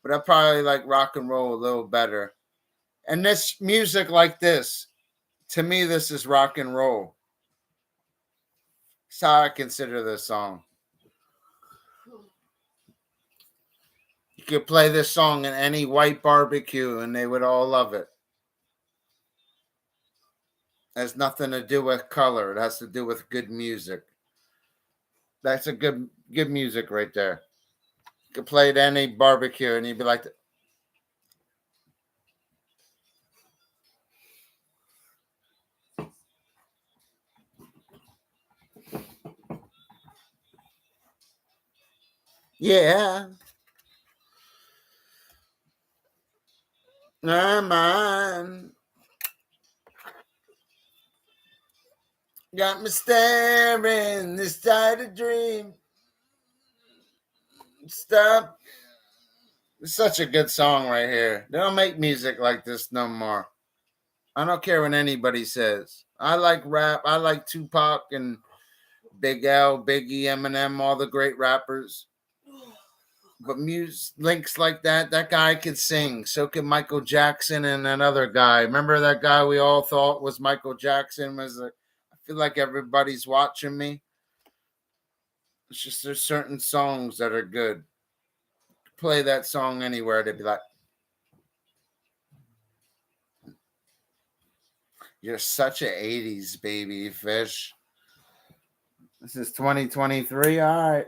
But I probably like rock and roll a little better. And this music like this, to me, this is rock and roll. That's how I consider this song. You could play this song in any white barbecue and they would all love it. It has nothing to do with color. It has to do with good music. That's a good music right there. You could play it at any barbecue and you'd be like, yeah. I'm on. Got me staring this tired of dream. Stop. It's such a good song right here. They don't make music like this no more. I don't care what anybody says. I like rap. I like Tupac and Big L, Biggie, Eminem, all the great rappers. But music links like that guy could sing. So could Michael Jackson and another guy. Remember that guy we all thought was Michael Jackson? I feel like everybody's watching me. It's just there's certain songs that are good. Play that song anywhere, they'd be like, you're such an 80s baby fish. This is 2023. All right.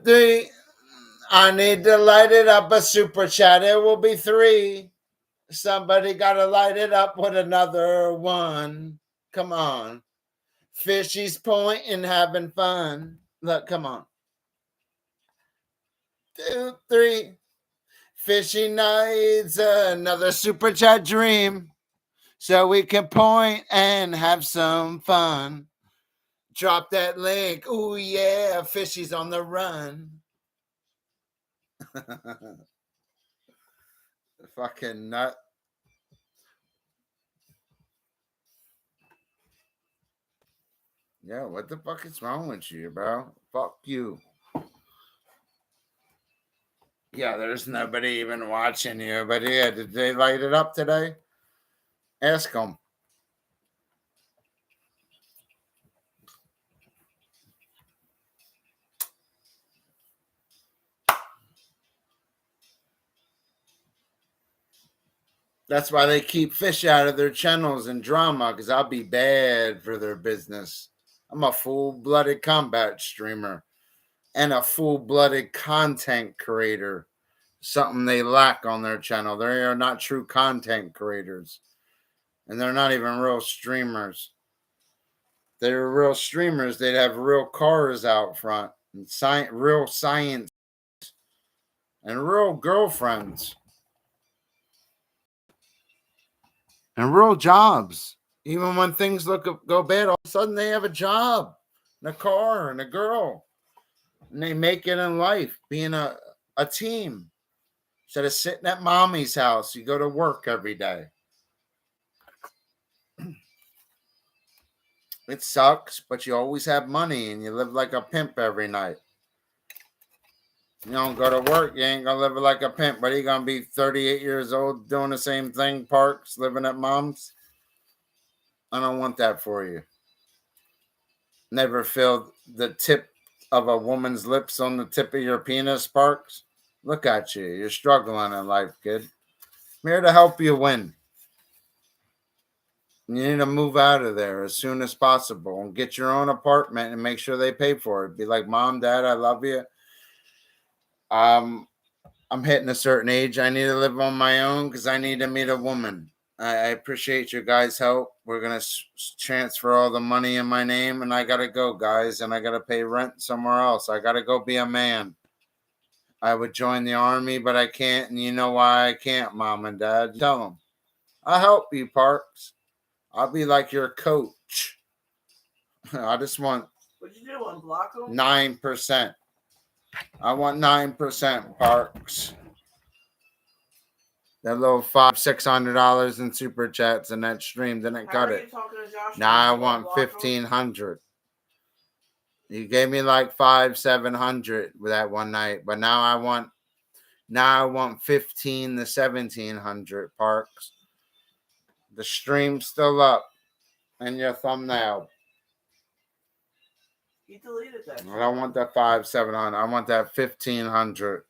Three. I need to light it up a super chat. It will be 3. Somebody got to light it up with another 1. Come on. Fishy's point and having fun. Look, come on. 2, 3. Fishy needs another super chat dream so we can point and have some fun. Drop that link. Ooh, yeah. Fishy's on the run. Fucking nut. Yeah, what the fuck is wrong with you, bro? Fuck you. Yeah, there's nobody even watching you, but yeah, did they light it up today? Ask them. That's why they keep fish out of their channels and drama, because I'll be bad for their business. I'm a full-blooded combat streamer and a full-blooded content creator. Something they lack on their channel. They are not true content creators. And they're not even real streamers. If they were real streamers, they'd have real cars out front and real science and real girlfriends and real jobs. Even when things go bad, all of a sudden they have a job, and a car, and a girl, and they make it in life being a team. Instead of sitting at mommy's house, you go to work every day. It sucks, but you always have money and you live like a pimp every night. You don't go to work, you ain't gonna live like a pimp, but you're gonna be 38 years old doing the same thing, Parks, living at mom's. I don't want that for you. Never feel the tip of a woman's lips on the tip of your penis, Parks. Look at you. You're struggling in life, kid. I'm here to help you win. You need to move out of there as soon as possible and get your own apartment and make sure they pay for it. Be like, Mom, Dad, I love you. I'm hitting a certain age. I need to live on my own because I need to meet a woman. I appreciate your guys' help. We're going to transfer all the money in my name, and I got to go, guys, and I got to pay rent somewhere else. I got to go be a man. I would join the army, but I can't, and you know why I can't, Mom and Dad. Tell them. I'll help you, Parks. I'll be like your coach. I just want What'd you do? Unblock them? 9%. I want 9%, Parks. That little $500-$600 in super chats in that stream didn't How cut are it. you talking to Josh? Now I Did you want unblock him? 1,500. You gave me like 500-700 with that one night, but now I want 15 to 1,700, Parks. The stream's still up in your thumbnail. He deleted that. I don't want that 500-700. I want that 1,500.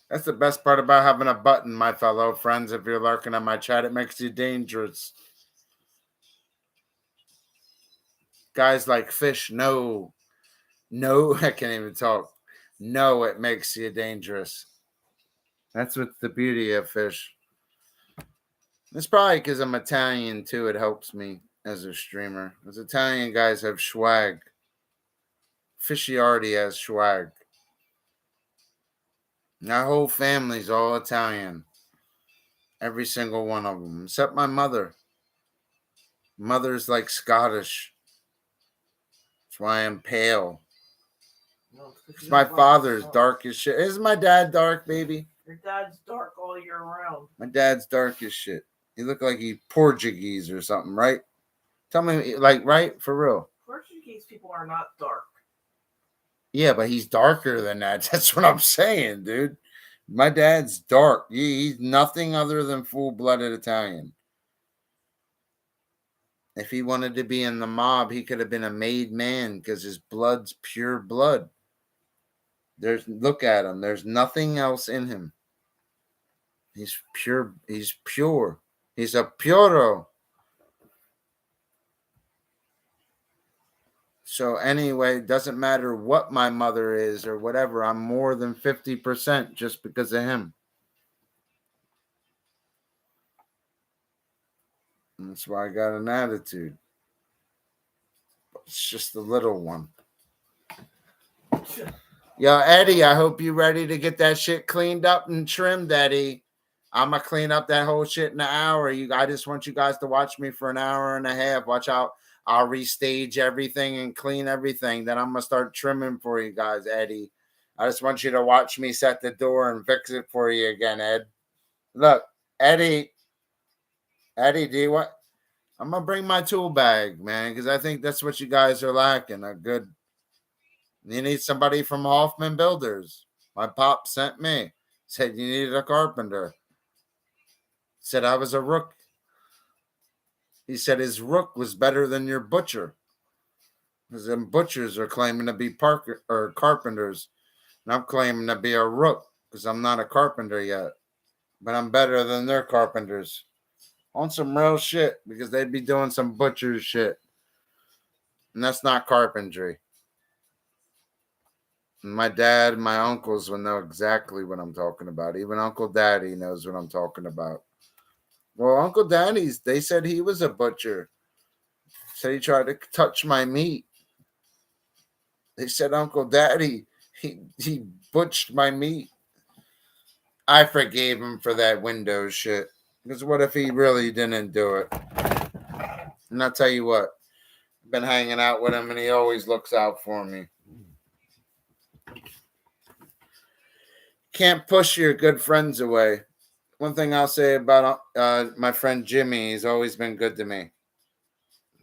That's the best part about having a button, my fellow friends. If you're lurking on my chat, it makes you dangerous. Guys like Fish, no, I can't even talk. No, it makes you dangerous. That's what's the beauty of Fish. It's probably because I'm Italian too. It helps me as a streamer. As Italian guys have swag. Fishy already has swag. My whole family's all Italian. Every single one of them, except my mother. Mother's like Scottish. That's why I'm pale. No, My father's dark as shit. Isn't my dad dark, baby? Your dad's dark all year round. My dad's dark as shit. He looked like he Portuguese or something, right? Tell me, like, right? For real. Portuguese people are not dark. Yeah, but he's darker than that. That's what I'm saying, dude. My dad's dark. He's nothing other than full-blooded Italian. If he wanted to be in the mob, he could have been a made man because his blood's pure blood. Look at him. There's nothing else in him. He's pure. He's pure. He's a puro. So anyway, it doesn't matter what my mother is or whatever. I'm more than 50% just because of him. And that's why I got an attitude. It's just a little one. Yo, Eddie, I hope you're ready to get that shit cleaned up and trimmed, Eddie. I'm going to clean up that whole shit in an hour. I just want you guys to watch me for an hour and a half. Watch out. I'll restage everything and clean everything. Then I'm going to start trimming for you guys, Eddie. I just want you to watch me set the door and fix it for you again, Ed. Look, Eddie, do you want... I'm going to bring my tool bag, man, because I think that's what you guys are lacking. You need somebody from Hoffman Builders. My pop sent me. Said you needed a carpenter. Said I was a rook. He said his rook was better than your butcher. Because them butchers are claiming to be carpenters. And I'm claiming to be a rook because I'm not a carpenter yet. But I'm better than their carpenters. On some real shit, because they'd be doing some butcher shit. And that's not carpentry. And my dad and my uncles will know exactly what I'm talking about. Even Uncle Daddy knows what I'm talking about. Well, Uncle Daddy's, they said he was a butcher. Said he tried to touch my meat. They said Uncle Daddy, he butchered my meat. I forgave him for that Windows shit. Because what if he really didn't do it? And I'll tell you what, I've been hanging out with him and he always looks out for me. Can't push your good friends away. One thing I'll say about my friend Jimmy, he's always been good to me.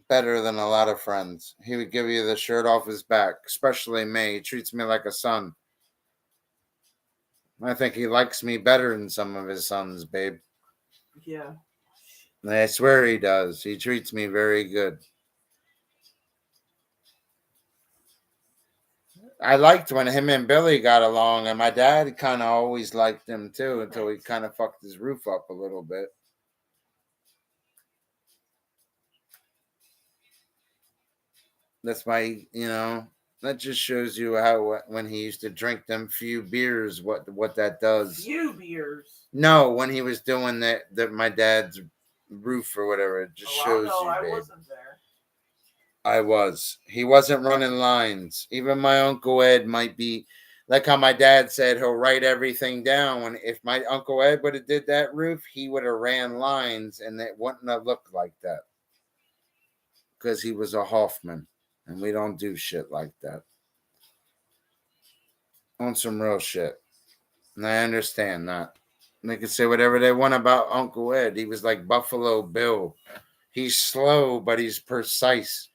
Better than a lot of friends. He would give you the shirt off his back, especially me. He treats me like a son. I think he likes me better than some of his sons, babe. Yeah. I swear he does. He treats me very good. I liked when him and Billy got along, and my dad kind of always liked him too until he kind of fucked his roof up a little bit. That's why, that just shows you how when he used to drink them few beers, what that does. Few beers? No, when he was doing that my dad's roof or whatever, it just shows you, babe. I wasn't there. I was. He wasn't running lines. Even my Uncle Ed might be, like how my dad said he'll write everything down. When if my Uncle Ed would have did that roof, he would have ran lines and it wouldn't have looked like that. Because he was a Hoffman. And we don't do shit like that. On some real shit. And I understand that. And they can say whatever they want about Uncle Ed. He was like Buffalo Bill. He's slow, but he's precise.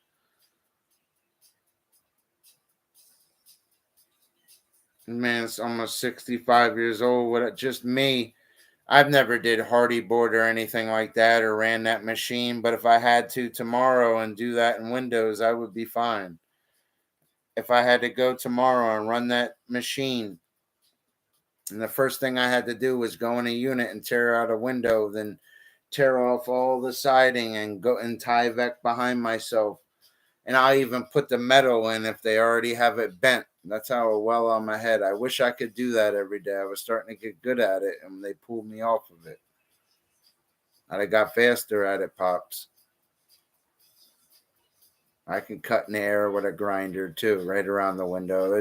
Man's almost 65 years old. What? Just me. I've never did hardy board or anything like that or ran that machine. But if I had to tomorrow and do that in Windows, I would be fine. If I had to go tomorrow and run that machine, and the first thing I had to do was go in a unit and tear out a window, then tear off all the siding and go and Tyvek behind myself. And I even put the metal in if they already have it bent. That's how well on my head. I wish I could do that every day. I was starting to get good at it, and they pulled me off of it. I got faster at it, Pops. I can cut in the air with a grinder too, right around the window.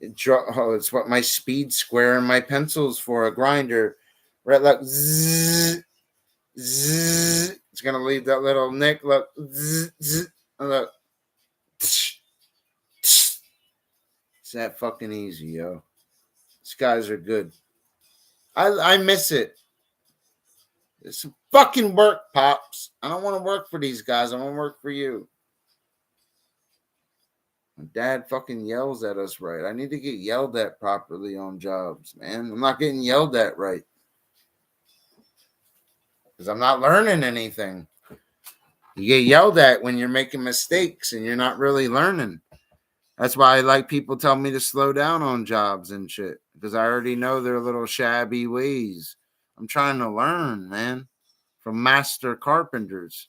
It's what my speed square and my pencils for a grinder. Right, look, zzz, zzz. It's gonna leave that little nick. Look, zzz, zzz, look. It's that fucking easy, yo. These guys are good. I miss it. It's fucking work, Pops. I don't want to work for these guys. I want to work for you. My dad fucking yells at us right. I need to get yelled at properly on jobs, man. I'm not getting yelled at right. Because I'm not learning anything. You get yelled at when you're making mistakes and you're not really learning. That's why I like people tell me to slow down on jobs and shit. Because I already know their little shabby ways. I'm trying to learn, man. From master carpenters.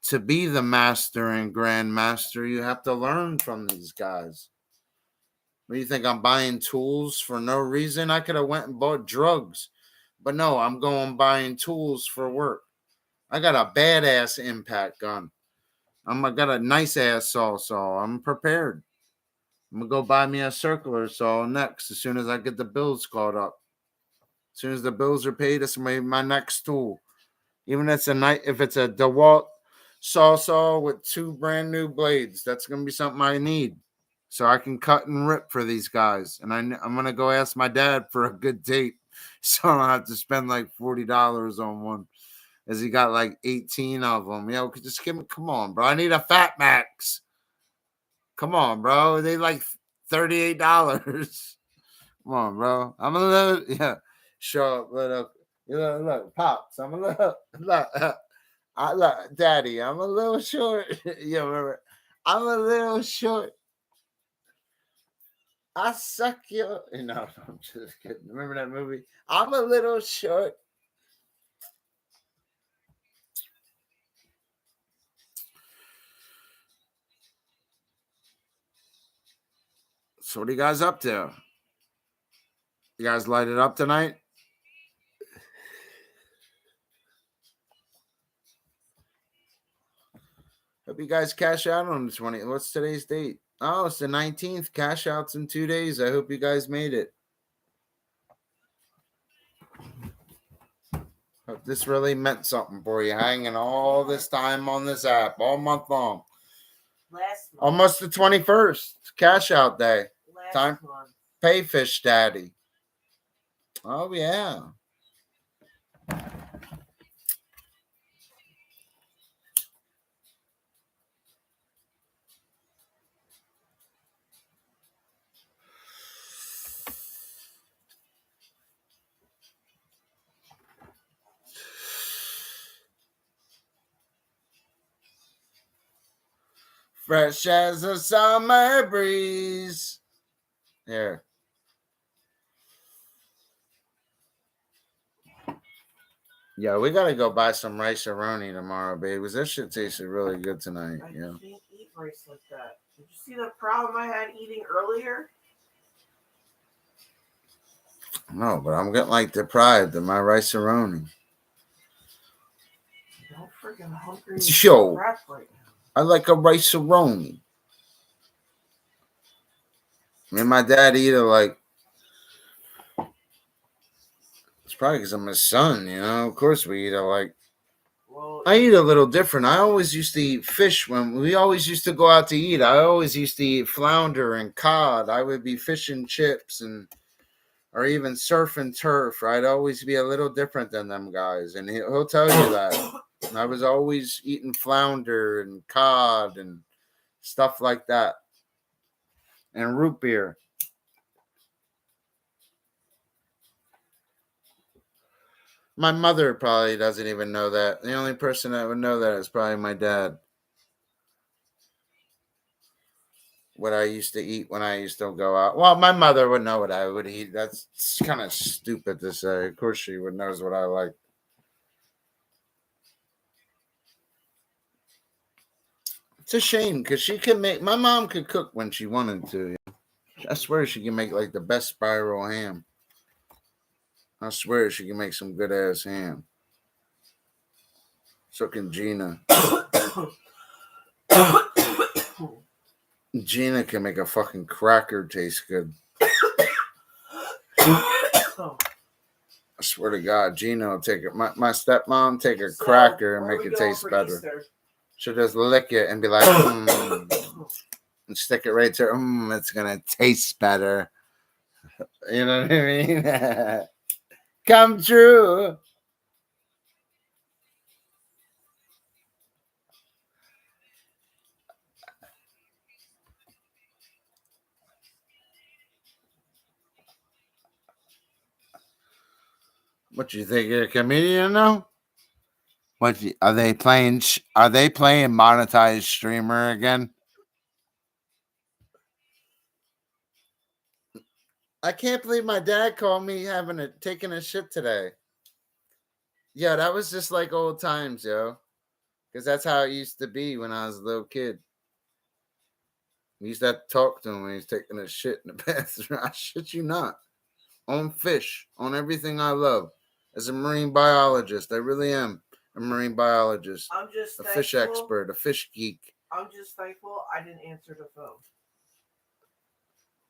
To be the master and grandmaster, you have to learn from these guys. What do you think? I'm buying tools for no reason? I could have went and bought drugs. But no, I'm going buying tools for work. I got a badass impact gun. I got a nice ass saw. I'm prepared. I'm gonna go buy me a circular saw next as soon as I get the bills caught up. As soon as the bills are paid, that's my next tool. Even if it's a DeWalt saw with 2 brand new blades, that's gonna be something I need. So I can cut and rip for these guys. And I'm gonna go ask my dad for a good date. So I don't have to spend like $40 on one. As he got like 18 of them. Just give me, come on, bro. I need a Fat Max. Come on, bro. They like $38. Come on, bro. I'm a little, show up, look, Pops. I'm a little, look, Daddy, I'm a little short. Remember, I'm a little short. I suck you. No, I'm just kidding. Remember that movie? I'm a little short. So what are you guys up to? You guys light it up tonight? Hope you guys cash out on the 20th. What's today's date? Oh, it's the 19th. Cash outs in 2 days. I hope you guys made it. Hope this really meant something for you. Hanging all this time on this app all month long. Last month. Almost the 21st. Cash out day. Last Time. month. Payfish Daddy. Oh, yeah. Fresh as a summer breeze. Here. Yeah, we gotta go buy some rice-a-roni tomorrow, baby. Because that shit tasted really good tonight. I can't eat rice like that. Did you see the problem I had eating earlier? No, but I'm getting like deprived of my rice-a-roni. Don't freaking hungry. Yo, crap right now. I like a rice-a-roni. Me and my dad eat it like. It's probably because I'm his son, Of course we eat it like. Well, Well, I eat a little different. I always used to eat fish when we always used to go out to eat. I always used to eat flounder and cod. I would be fishing chips and or even surf and turf. I'd always be a little different than them guys, and he'll tell you that. I was always eating flounder and cod and stuff like that, and root beer. My mother probably doesn't even know that. The only person that would know that is probably my dad. What I used to eat when I used to go out. Well, my mother would know what I would eat. That's kind of stupid to say. Of course, she would knows what I like. It's a shame because she can make. My mom could cook when she wanted to. I swear she can make like the best spiral ham. I swear she can make some good ass ham. So can Gina. Gina can make a fucking cracker taste good. I swear to God, Gina will take it. My stepmom take a cracker and make it taste better. Easter? She'll just lick it and be like, and stick it right to her. It's gonna taste better. You know what I mean? Come true. What you think you're a comedian now? Are they playing? Are they playing monetized streamer again? I can't believe my dad called me taking a shit today. Yeah, that was just like old times, yo. Because that's how it used to be when I was a little kid. We used to have to talk to him when he was taking a shit in the bathroom. I shit you not. On fish, on everything I love. As a marine biologist, I really am a marine biologist. I'm just a fish expert, a fish geek. I'm just thankful I didn't answer the phone.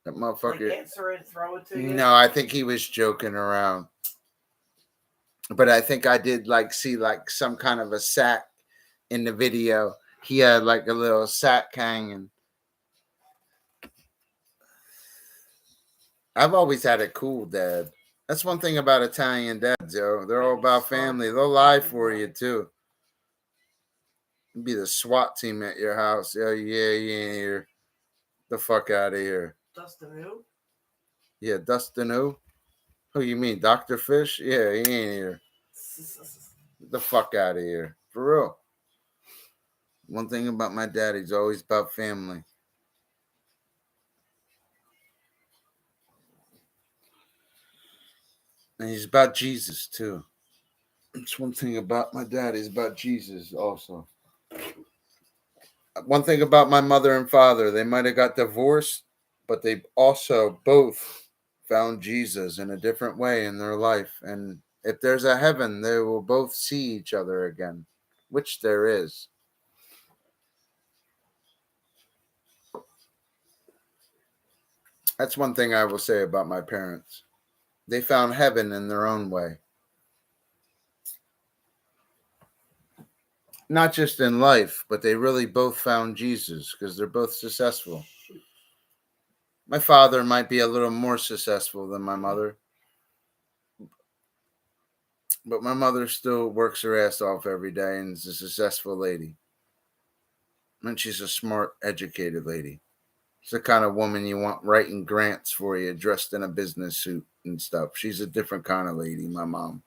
That motherfucker. Like answer it, throw it to you. No, I think he was joking around. But I think I did see some kind of a sack in the video. He had like a little sack hanging. I've always had a cool dad. That's one thing about Italian dads, yo. They're all about family. They'll lie for you too. It'd be the SWAT team at your house. Yeah, you ain't here. The fuck out of here. Dustin who? Yeah, Dustin who? Who you mean, Dr. Fish? Yeah, he ain't here. Get the fuck out of here. For real. One thing about my dad, he's always about family. And he's about Jesus, too. That's one thing about my dad. He's about Jesus also. One thing about my mother and father, they might have got divorced, but they also both found Jesus in a different way in their life. And if there's a heaven, they will both see each other again, which there is. That's one thing I will say about my parents. They found heaven in their own way. Not just in life, but they really both found Jesus because they're both successful. My father might be a little more successful than my mother, but my mother still works her ass off every day and is a successful lady. And she's a smart, educated lady. She's the kind of woman you want writing grants for you, dressed in a business suit and stuff. She's a different kind of lady, my mom.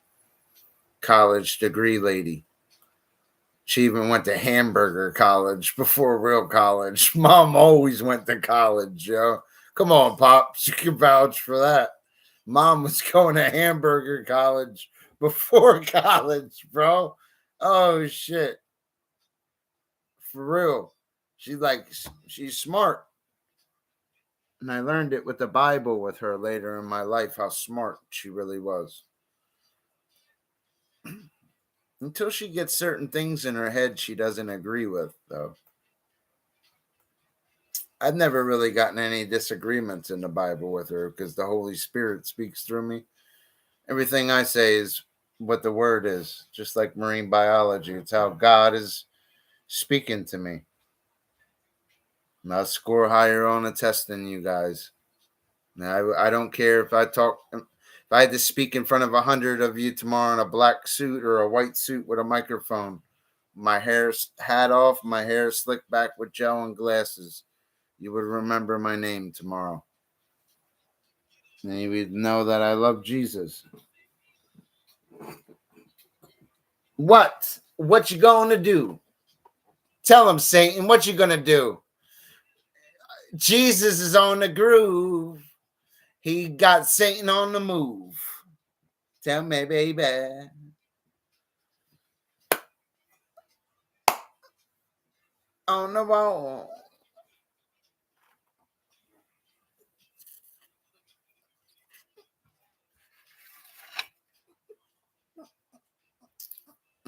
College degree lady. She even went to hamburger college before real college. Mom always went to college, yo. Come on, Pops. You can vouch for that. Mom was going to hamburger college before college, bro. Oh, shit. For real. She's smart. And I learned it with the Bible with her later in my life, how smart she really was. Until she gets certain things in her head she doesn't agree with, though. I've never really gotten any disagreements in the Bible with her because the Holy Spirit speaks through me. Everything I say is what the word is, just like marine biology. It's how God is speaking to me. And I'll score higher on a test than you guys. Now, I don't care if I had to speak in front of 100 of you tomorrow in a black suit or a white suit with a microphone, my hair hat off, my hair slicked back with gel and glasses. You would remember my name tomorrow. And you would know that I love Jesus. What? What you going to do? Tell him, Satan, what you going to do? Jesus is on the groove. He got Satan on the move. Tell me, baby. On the wall.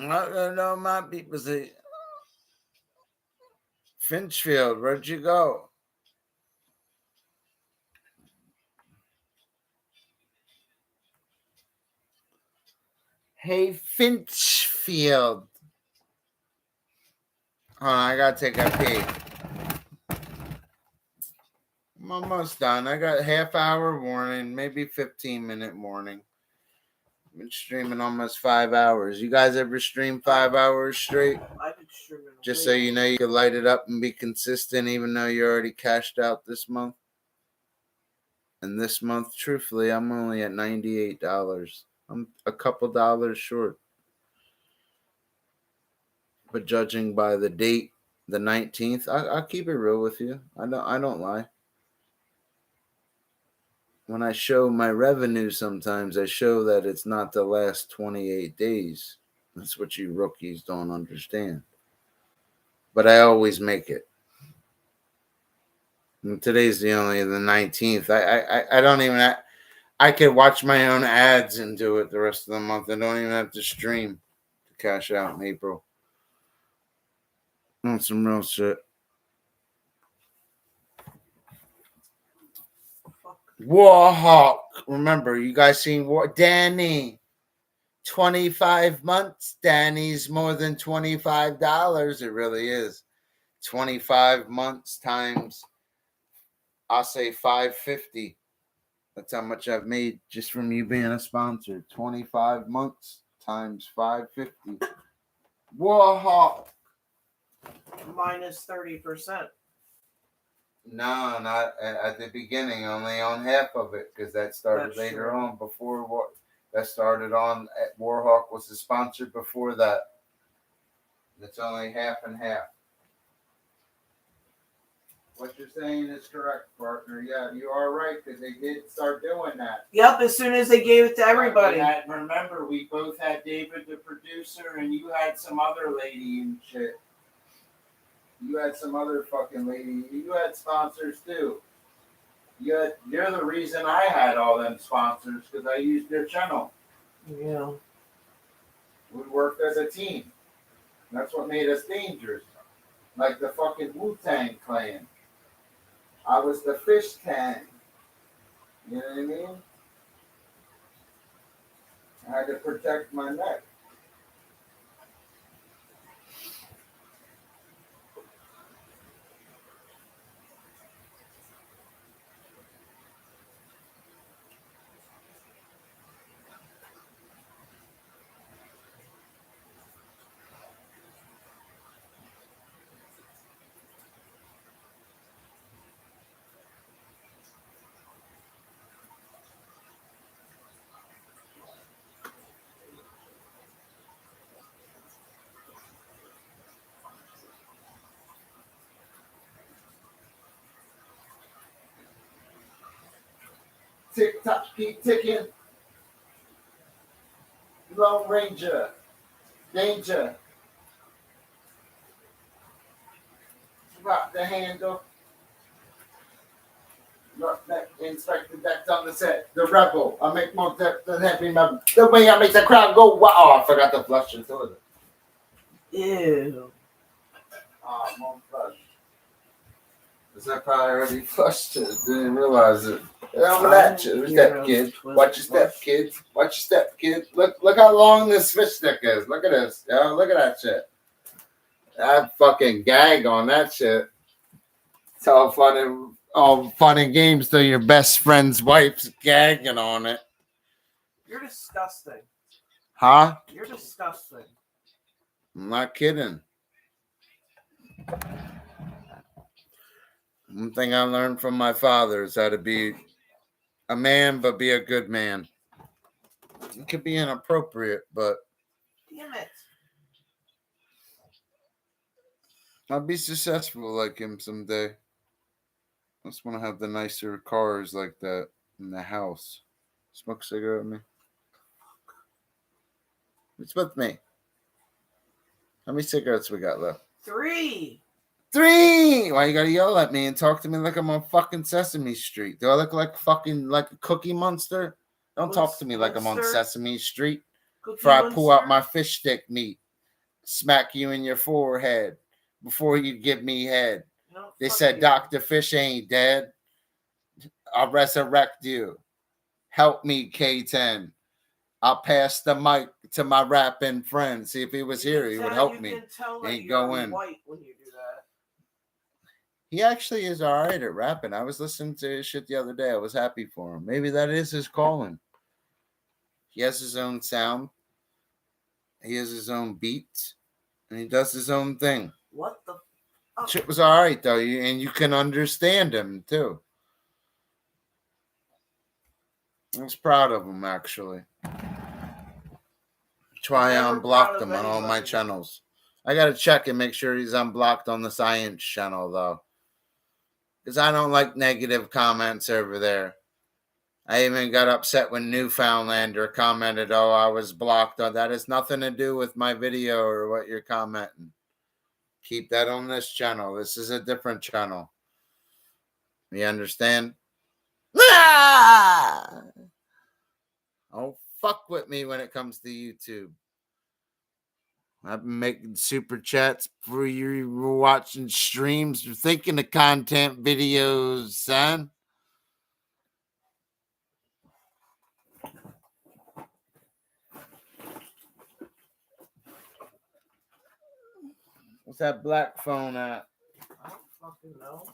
I don't know, my people say, Finchfield, where'd you go? Hey, Finchfield. Hold on, I gotta take a pee. I'm almost done. I got half-hour warning, maybe 15-minute warning. I've been streaming almost 5 hours. You guys ever stream 5 hours straight? I've been streaming. Just so you know, you can light it up and be consistent, even though you already cashed out this month. And this month, truthfully, I'm only at $98. I'm a couple dollars short. But judging by the date, the 19th, I'll keep it real with you. I don't lie. When I show my revenue, sometimes I show that it's not the last 28 days. That's what you rookies don't understand. But I always make it. And today's the 19th. I don't even. I could watch my own ads and do it the rest of the month. I don't even have to stream to cash out in April. On some real shit. Warhawk. Remember, you guys seen Danny? 25 months. Danny's more than $25. It really is. 25 months times, I'll say $550. That's how much I've made just from you being a sponsor. 25 months times $550. Warhawk. Minus 30%. No, not at the beginning. Only on half of it because that started later on. Before what that started on at Warhawk was the sponsor before that. That's only half and half. What you're saying is correct, partner. Yeah, you are right because they did start doing that. Yep, as soon as they gave it to everybody. Remember, we both had David, the producer, and you had some other lady and shit. You had some other fucking lady. You had sponsors too. You're the reason I had all them sponsors because I used their channel. Yeah. We worked as a team. That's what made us dangerous. Like the fucking Wu-Tang Clan. I was the fish tank. You know what I mean? I had to protect my neck. Tick tock, keep ticking. Lone Ranger. Danger. Drop the handle. Look, that Inspector Deck's on the set. The rebel. I make more depth than heavy metal. The way I make the crowd go wow. Oh, I forgot to flush the toilet. Ew. Oh, I'm on flush. Because I probably already flushed it. Didn't realize it. Who's step kid? Watch your step, kid. Watch your step, kid. Look how long this fish stick is. Look at this. Yo, look at that shit. That fucking gag on that shit. It's all fun and games till your best friend's wife's gagging on it. You're disgusting. Huh? You're disgusting. I'm not kidding. One thing I learned from my father is how to be a man, but be a good man. It could be inappropriate, but Damn it. I'll be successful like him someday. I just want to have the nicer cars like that in the house. Smoke a cigarette with me. It's with me. How many cigarettes we got left? 3. 3! Why you gotta yell at me and talk to me like I'm on fucking Sesame Street? Do I look like fucking like a Cookie Monster? Don't talk to me like I'm on Sesame Street. Before I pull out my fish stick meat, smack you in your forehead before you give me head. No, They said you. Dr. Fish ain't dead. I'll resurrect you. Help me, K10. I'll pass the mic to my rapping friend. See if he was here, he would help me. And go in. White when you do that. He actually is all right at rapping. I was listening to his shit the other day. I was happy for him. Maybe that is his calling. He has his own sound. He has his own beats. And he does his own thing. What the? Oh. Shit was all right, though. And you can understand him, too. I was proud of him, actually. That's why I unblocked him on all my channels. I got to check and make sure he's unblocked on the Science channel, though. Because I don't like negative comments over there. I even got upset when Newfoundlander commented, oh, I was blocked. Oh, that has nothing to do with my video or what you're commenting. Keep that on this channel. This is a different channel. You understand? Ah! Don't fuck with me when it comes to YouTube. I've been making super chats for you watching streams or thinking of content videos, son. What's that black phone at? I don't fucking know.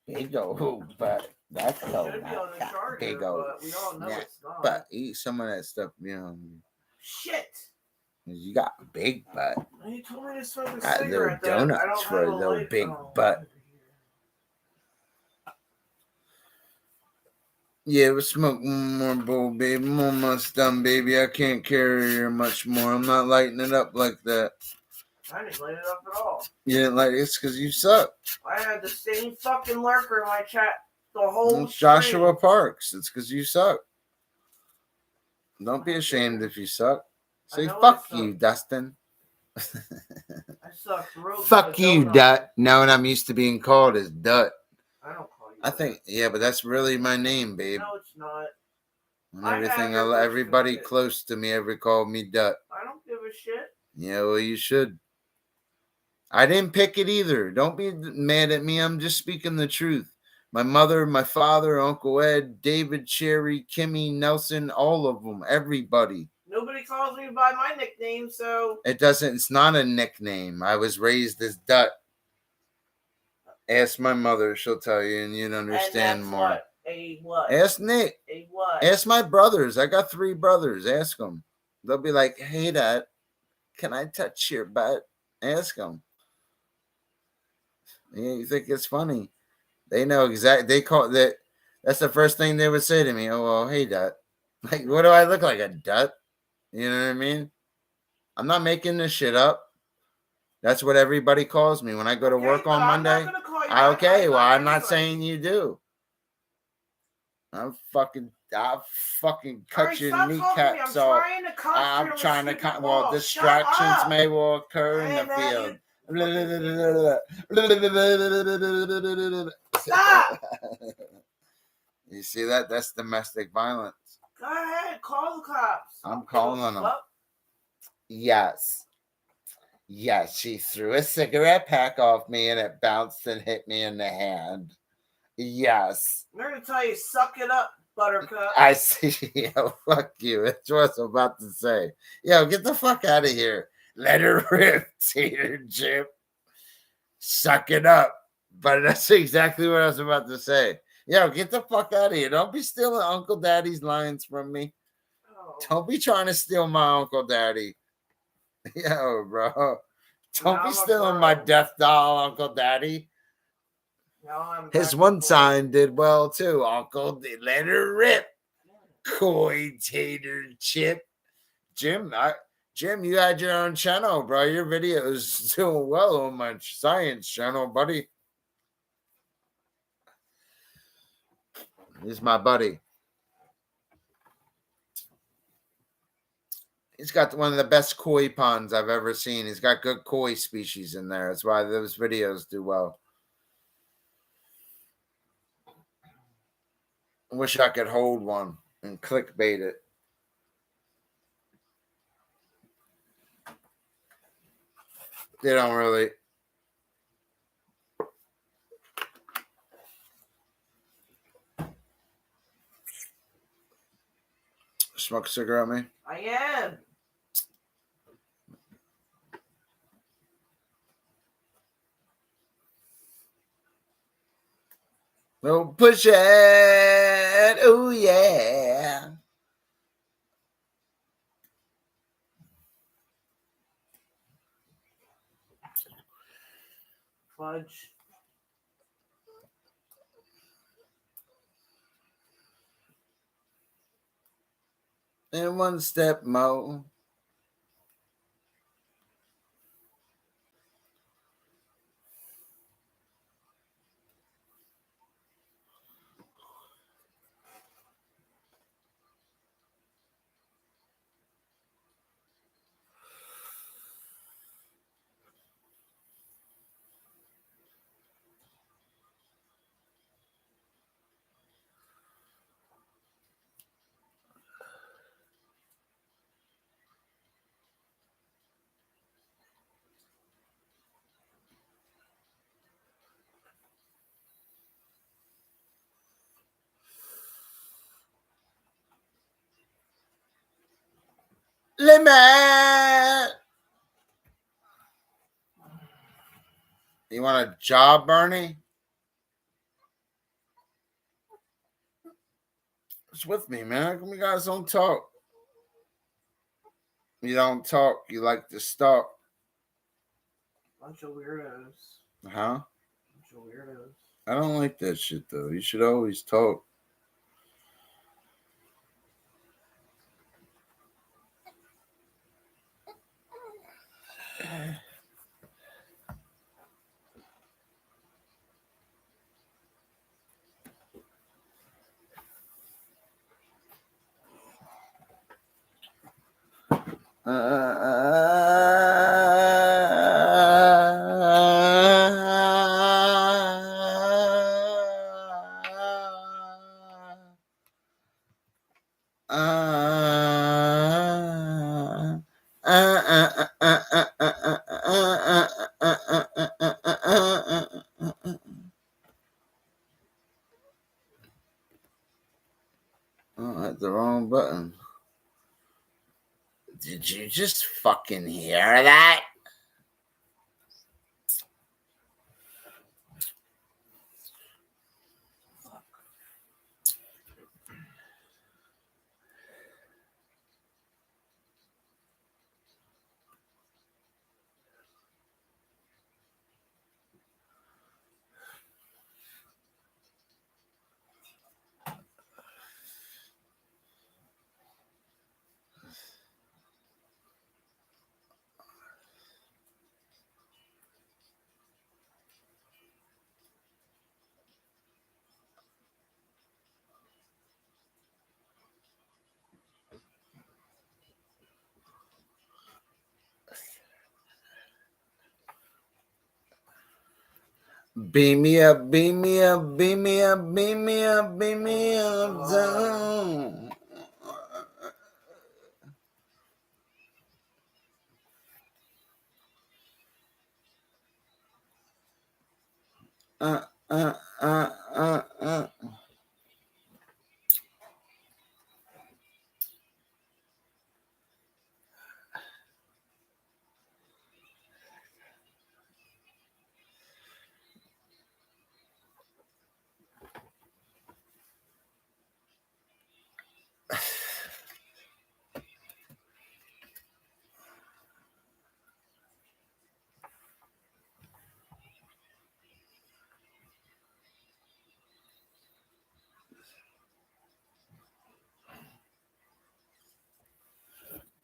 Big old butt. That's so big old. But we all know it's not. But eat some of that stuff, Shit. You got a big butt. You told me to smoke a Got cigarette. little donuts for a little big butt. Yeah, we smoke one more bowl, baby. I'm almost done, baby. I can't carry her much more. I'm not lighting it up like that. I didn't light it up at all. You didn't like it? It's because you suck. I had the same fucking lurker in my chat the whole It's Joshua Parks. It's because you suck. Don't be ashamed if you suck. Say fuck you, Dustin. I suck. Fuck you, Dut. Now what I'm used to being called is Dut. I don't call you. I think, yeah, but that's really my name, babe. No, it's not. And everything, everybody close to me ever called me Dut. I don't give a shit. Yeah, well, you should. I didn't pick it either. Don't be mad at me. I'm just speaking the truth. My mother, my father, Uncle Ed, David, Cherry, Kimmy, Nelson, all of them, everybody. Nobody calls me by my nickname, so... It's not a nickname. I was raised as Dut. Ask my mother. She'll tell you, and you'd understand more. What? A what? Ask Nick. A what? Ask my brothers. I got 3 brothers. Ask them. They'll be like, hey, Dad, can I touch your butt? Ask them. Yeah, you think it's funny? They know exactly. They call that. That's the first thing they would say to me. Oh, well, hey, Dut. Like, what do I look like, a Dut? You know what I mean? I'm not making this shit up. That's what everybody calls me when I go to work on Monday. I'm not saying you do. I'll fucking cut your kneecaps off. I'm trying to cut. Well, distractions may will occur in the field. Stop! You see that? That's domestic violence. Go ahead, call the cops. I'm calling them. Yes. Yes, she threw a cigarette pack off me and it bounced and hit me in the hand. Yes. They're going to tell you, suck it up, Buttercup. I see. Yo, fuck you. That's what I was about to say. Yo, get the fuck out of here. Let her rip, Tater Chip. Suck it up. But that's exactly what I was about to say. Yo, get the fuck out of here. Don't be stealing Uncle Daddy's lines from me. Oh. Don't be trying to steal my Uncle Daddy. Yo, bro. Don't be stealing my death doll, Uncle Daddy. His one sign did well too, Uncle. Let her rip. Coy Tater Chip. Jim, you had your own channel, bro. Your video is doing well on my science channel, buddy. He's my buddy. He's got one of the best koi ponds I've ever seen. He's got good koi species in there. That's why those videos do well. I wish I could hold one and clickbait it. They don't really. Smoke a cigarette, me? I am. Oh, push it. Oh, yeah. Fudge. And one step more. Limit. You want a job, Bernie? It's with me, man. We guys don't talk. You don't talk. You like to stalk. Bunch of weirdos. Huh? Bunch of weirdos. I don't like that shit, though. You should always talk. Oh, that's the wrong button. Did you just fucking hear that? Beam me up, beam me up, beam me up, beam me up, beam me up, down. uh, uh, uh, uh, uh.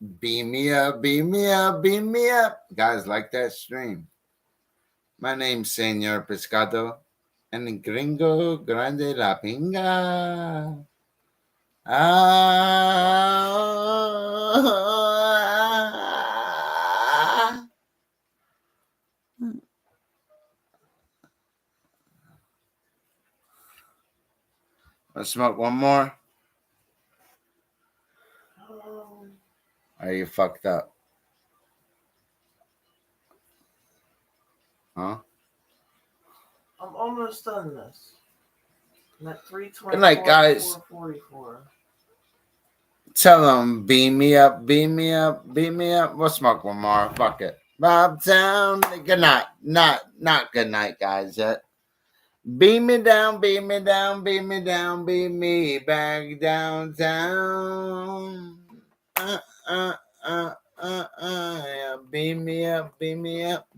Beam me up, beam me up, beam me up. Guys, like that stream. My name's Senor Pescado and Gringo Grande La Pinga. Ah. Let's smoke one more. Are you fucked up? Huh? I'm almost done this. I'm at 324. Good night, guys. 444. Tell them, beam me up, beam me up, beam me up. We'll smoke one more. Fuck it. Bobtown. Good night. Not good night, guys. Yet. Beam me down, beam me down, beam me down, beam me back downtown. Yeah. Beam me up, beam me up.